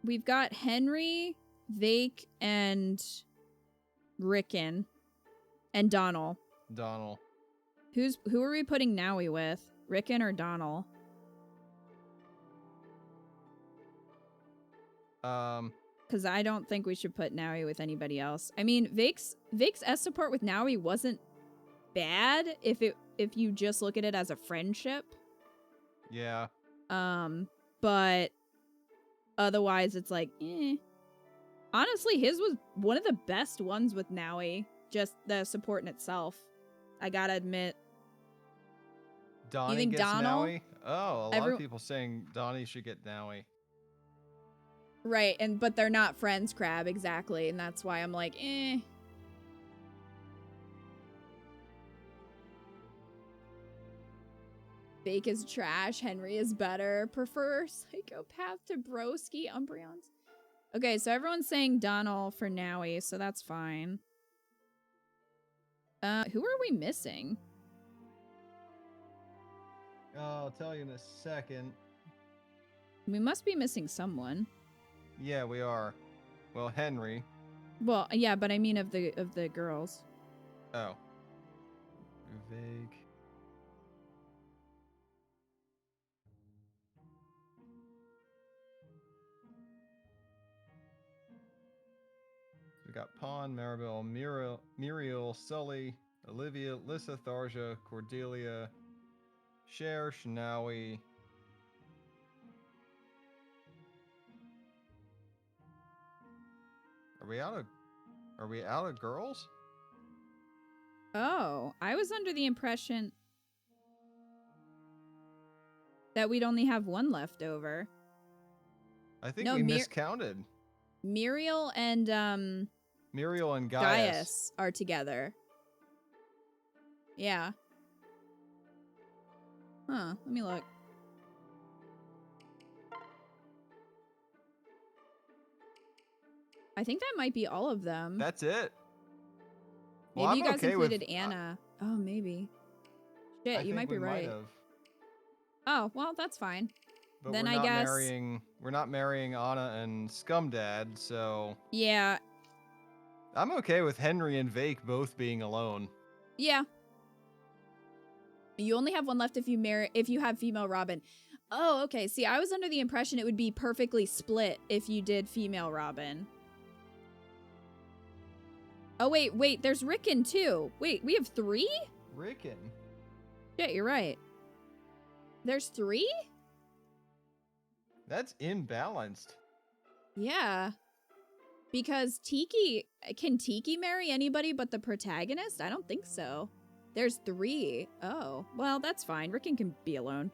We've got Henry, Vake, and Rickon, and Donal. Who are we putting Nowie with? Rickon or Donal? Because I don't think we should put Nowie with anybody else. I mean, Vake's S support with Nowie wasn't bad if you just look at it as a friendship. Yeah. But otherwise it's like, eh. Honestly, his was one of the best ones with Nowie. Just the support in itself. I gotta admit. Donnie you think gets Donal? Nowie? Oh, a lot of people saying Donnie should get Nowie. Right, but they're not friends, Crab, exactly, and that's why I'm like, eh. Fake is trash, Henry is better. Prefer Psychopath to Broski, Umbreons. Okay, so everyone's saying Donal for Nowie, so that's fine. Who are we missing? I'll tell you in a second. We must be missing someone. Yeah, we are. Well, Henry. Well, yeah, but I mean of the girls. Oh. Vague. We got Pawn, Maribel, Muriel, Sully, Olivia, Lissa, Tharja, Cordelia, Cher, Shinawi. Are we out of girls? Oh, I was under the impression that we'd only have one left over. I think No, we miscounted. Muriel and Muriel and Gaius. Gaius are together. Yeah. Huh, let me look. I think that might be all of them. That's it. Maybe Well, you I'm guys okay included with, Anna. Oh, maybe. Shit, I you think might be we right. have. Oh, well, that's fine. But Then we're I not guess we're not marrying Anna and Scumdad, so yeah, I'm okay with Henry and Vake both being alone. yeah. You only have one left if you have female Robin. Oh, okay. See, I was under the impression it would be perfectly split if you did female Robin. Oh, wait, there's Rickon too. Wait, we have 3? Rickon? Shit, you're right. There's 3? That's imbalanced. Yeah. Because can Tiki marry anybody but the protagonist? I don't think so. There's 3. Oh, well, that's fine. Rickon can be alone.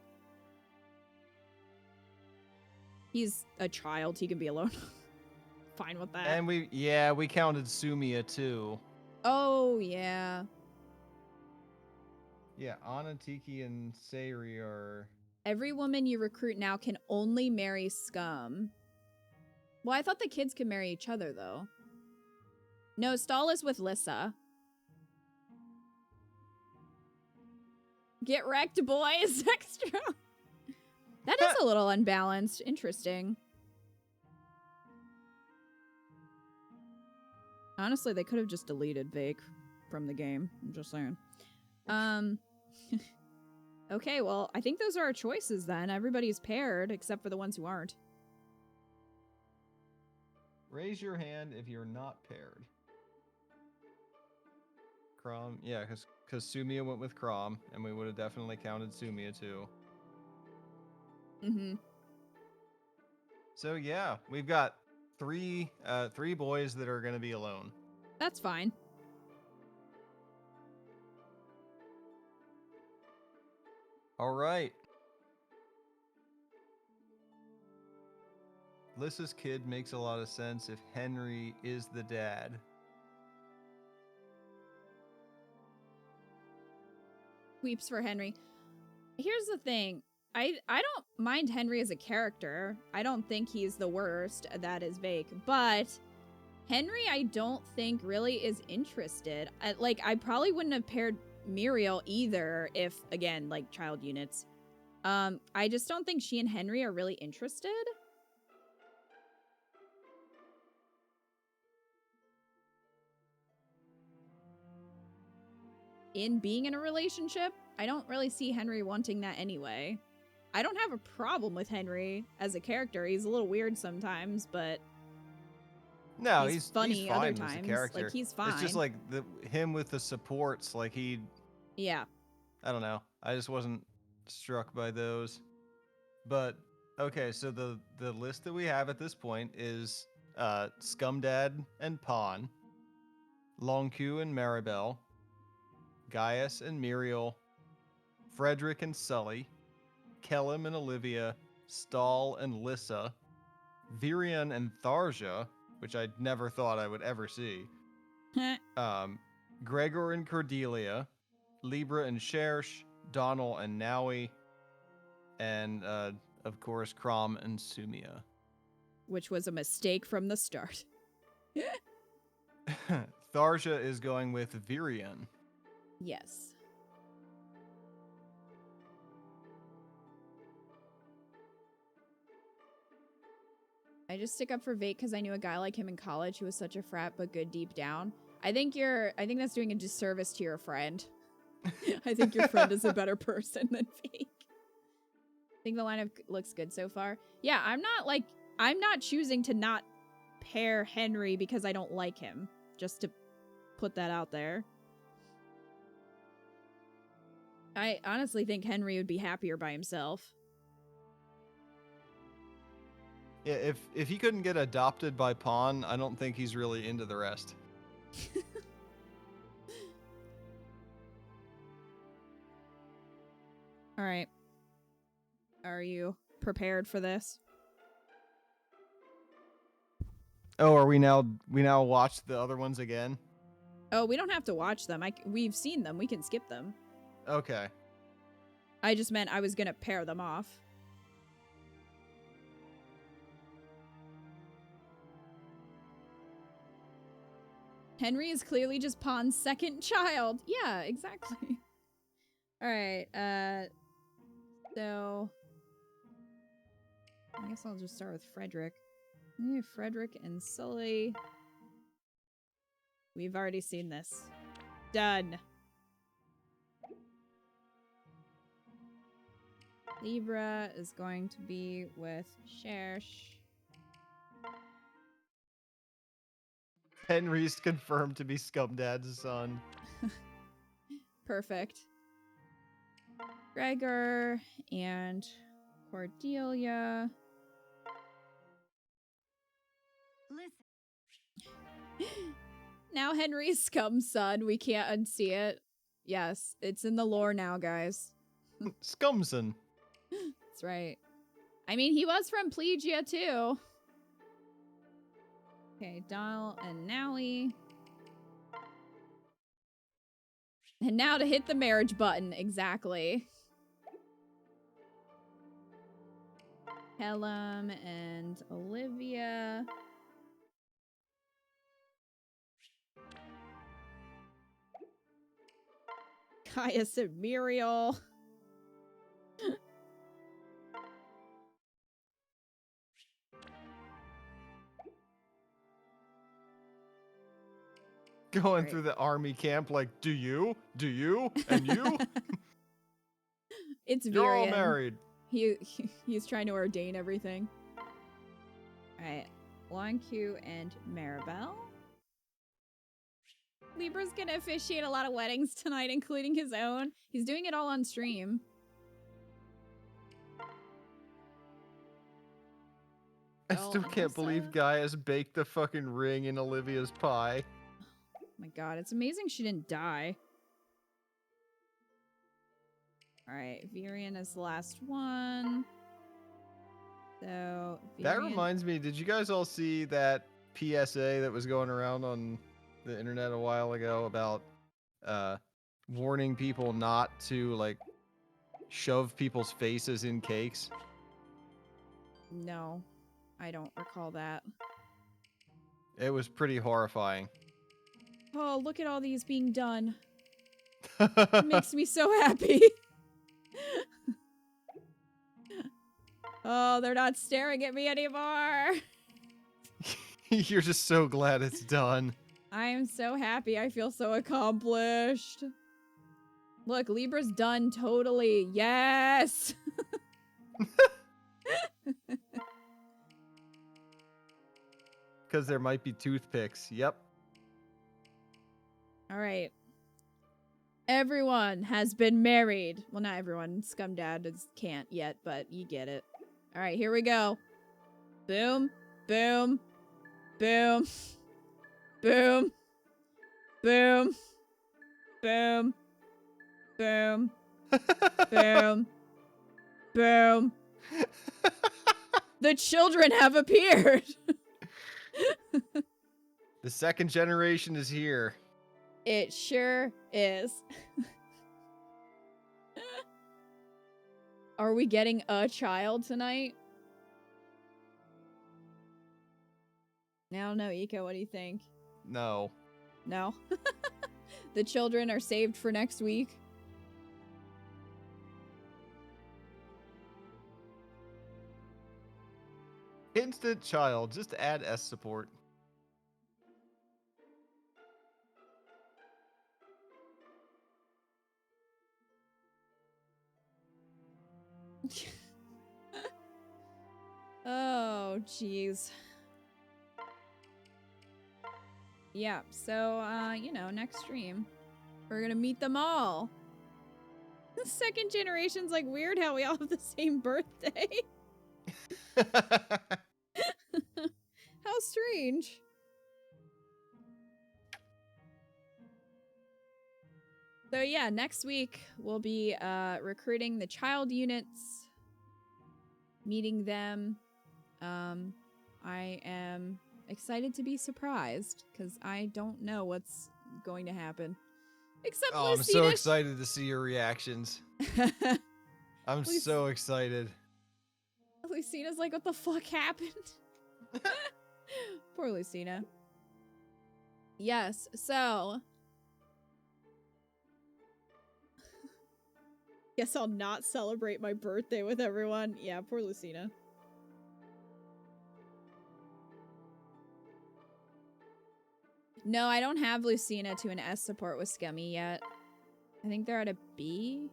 He's a child. He can be alone. Fine with that. And we counted Sumia too. Oh, yeah. Yeah, Anna, Tiki, and Sayri are... Every woman you recruit now can only marry Scum. Well, I thought the kids could marry each other, though. No, Stahl is with Lissa. Get wrecked, boys! Extra! That is a little unbalanced. Interesting. Honestly, they could have just deleted Vake from the game. I'm just saying. Okay, well, I think those are our choices then. Everybody's paired, except for the ones who aren't. Raise your hand if you're not paired. Crom, yeah, because Sumia went with Crom, and we would have definitely counted Sumia too. Mm-hmm. So yeah, we've got three boys that are going to be alone. That's fine. All right. Lissa's kid makes a lot of sense if Henry is the dad. Weeps for Henry. Here's the thing. I don't mind Henry as a character. I don't think he's the worst. That is Vake. But Henry, I don't think really is interested. I probably wouldn't have paired Muriel either if, again, like child units. I just don't think she and Henry are really interested. In being in a relationship, I don't really see Henry wanting that anyway. I don't have a problem with Henry as a character. He's a little weird sometimes, but No, he's funny fine other as a times. character. Like, he's fine. It's just like him with the supports. Like yeah. I don't know. I just wasn't struck by those. But okay, so the list that we have at this point is Scumdad and Pawn, Longku and Maribel, Gaius and Muriel, Frederick and Sully, Kellum and Olivia, Stahl and Lissa, Virion and Tharja, which I never thought I would ever see, Gregor and Cordelia, Libra and Shersh, Donal and Naui, and of course Crom and Sumia. Which was a mistake from the start. Tharja is going with Virion. Yes. I just stick up for Vake because I knew a guy like him in college who was such a frat but good deep down. I think that's doing a disservice to your friend. I think your friend is a better person than Vake. I think the lineup looks good so far. Yeah, I'm not choosing to not pair Henry because I don't like him. Just to put that out there. I honestly think Henry would be happier by himself. Yeah, if he couldn't get adopted by Pawn, I don't think he's really into the rest. All right. Are you prepared for this? Oh, are we now watch the other ones again? Oh, we don't have to watch them. We've seen them. We can skip them. Okay. I just meant I was gonna pair them off. Henry is clearly just Pawn's second child. Yeah, exactly. All right. So I guess I'll just start with Frederick. Frederick and Sully. We've already seen this. Done. Libra is going to be with Shersh. Henry's confirmed to be Scumdad's son. Perfect. Gregor and Cordelia. Listen. Now Henry's Scum's son. We can't unsee it. Yes, it's in the lore now, guys. Scumson. That's right. I mean, he was from Plegia, too. Okay, Donald and Nowie. And now to hit the marriage button. Exactly. Pelham and Olivia. Caius and Muriel. Going Right. through the army camp like, do you? Do you? And you? It's You're all Virion. married. He's trying to ordain everything. Alright. Loncu and Maribel. Libra's gonna officiate a lot of weddings tonight, including his own. He's doing it all on stream. I Oh, still can't believe Alyssa. Gaius baked the fucking ring in Olivia's pie. Oh my god, it's amazing she didn't die. Alright, Virion is the last one. So, That Virion- reminds me, did you guys all see that PSA that was going around on the internet a while ago about warning people not to like shove people's faces in cakes? No, I don't recall that. It was pretty horrifying. Oh, look at all these being done. It makes me so happy. Oh, they're not staring at me anymore. You're just so glad it's done. I am so happy. I feel so accomplished. Look, Libra's done totally. Yes. Because there might be toothpicks. Yep. All right. Everyone has been married. Well, not everyone. Can't yet, but you get it. All right, here we go. Boom, boom, boom, boom, boom, boom, boom, boom, boom. The children have appeared. The second generation is here. It sure is. Are we getting a child tonight? I don't know, Ika, what do you think? No. No? The children are saved for next week? Instant child. Just add S support. Oh, jeez. Yeah, so, next stream, we're gonna meet them all. The second generation's like weird how we all have the same birthday. How strange. So yeah, next week we'll be recruiting the child units, meeting them. I am excited to be surprised because I don't know what's going to happen. Except Oh, I'm so excited to see your reactions. I'm so excited. Lucina's like, what the fuck happened? Poor Lucina. Yes, so guess I'll not celebrate my birthday with everyone. Yeah, poor Lucina. No, I don't have Lucina to an S support with Scummy yet. I think they're at a B.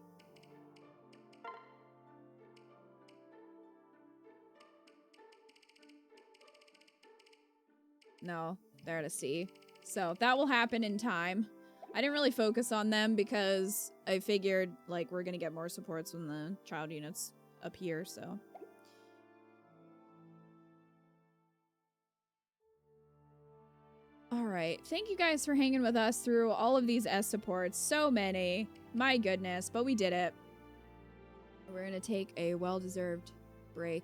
No, they're at a C. So that will happen in time. I didn't really focus on them because I figured like we're gonna get more supports when the child units appear, so. Alright, thank you guys for hanging with us through all of these S supports. So many. My goodness, but we did it. We're gonna take a well-deserved break.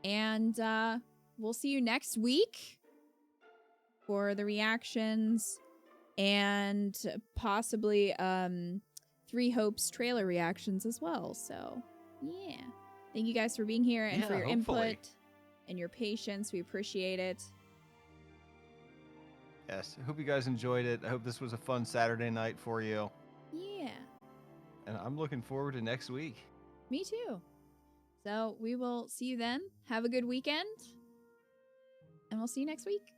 And we'll see you next week for the reactions and possibly Three Hopes trailer reactions as well. So, yeah. Thank you guys for being here and for your input and your patience. We appreciate it. Yes, I hope you guys enjoyed it. I hope this was a fun Saturday night for you. Yeah. And I'm looking forward to next week. Me too. So we will see you then. Have a good weekend. And we'll see you next week.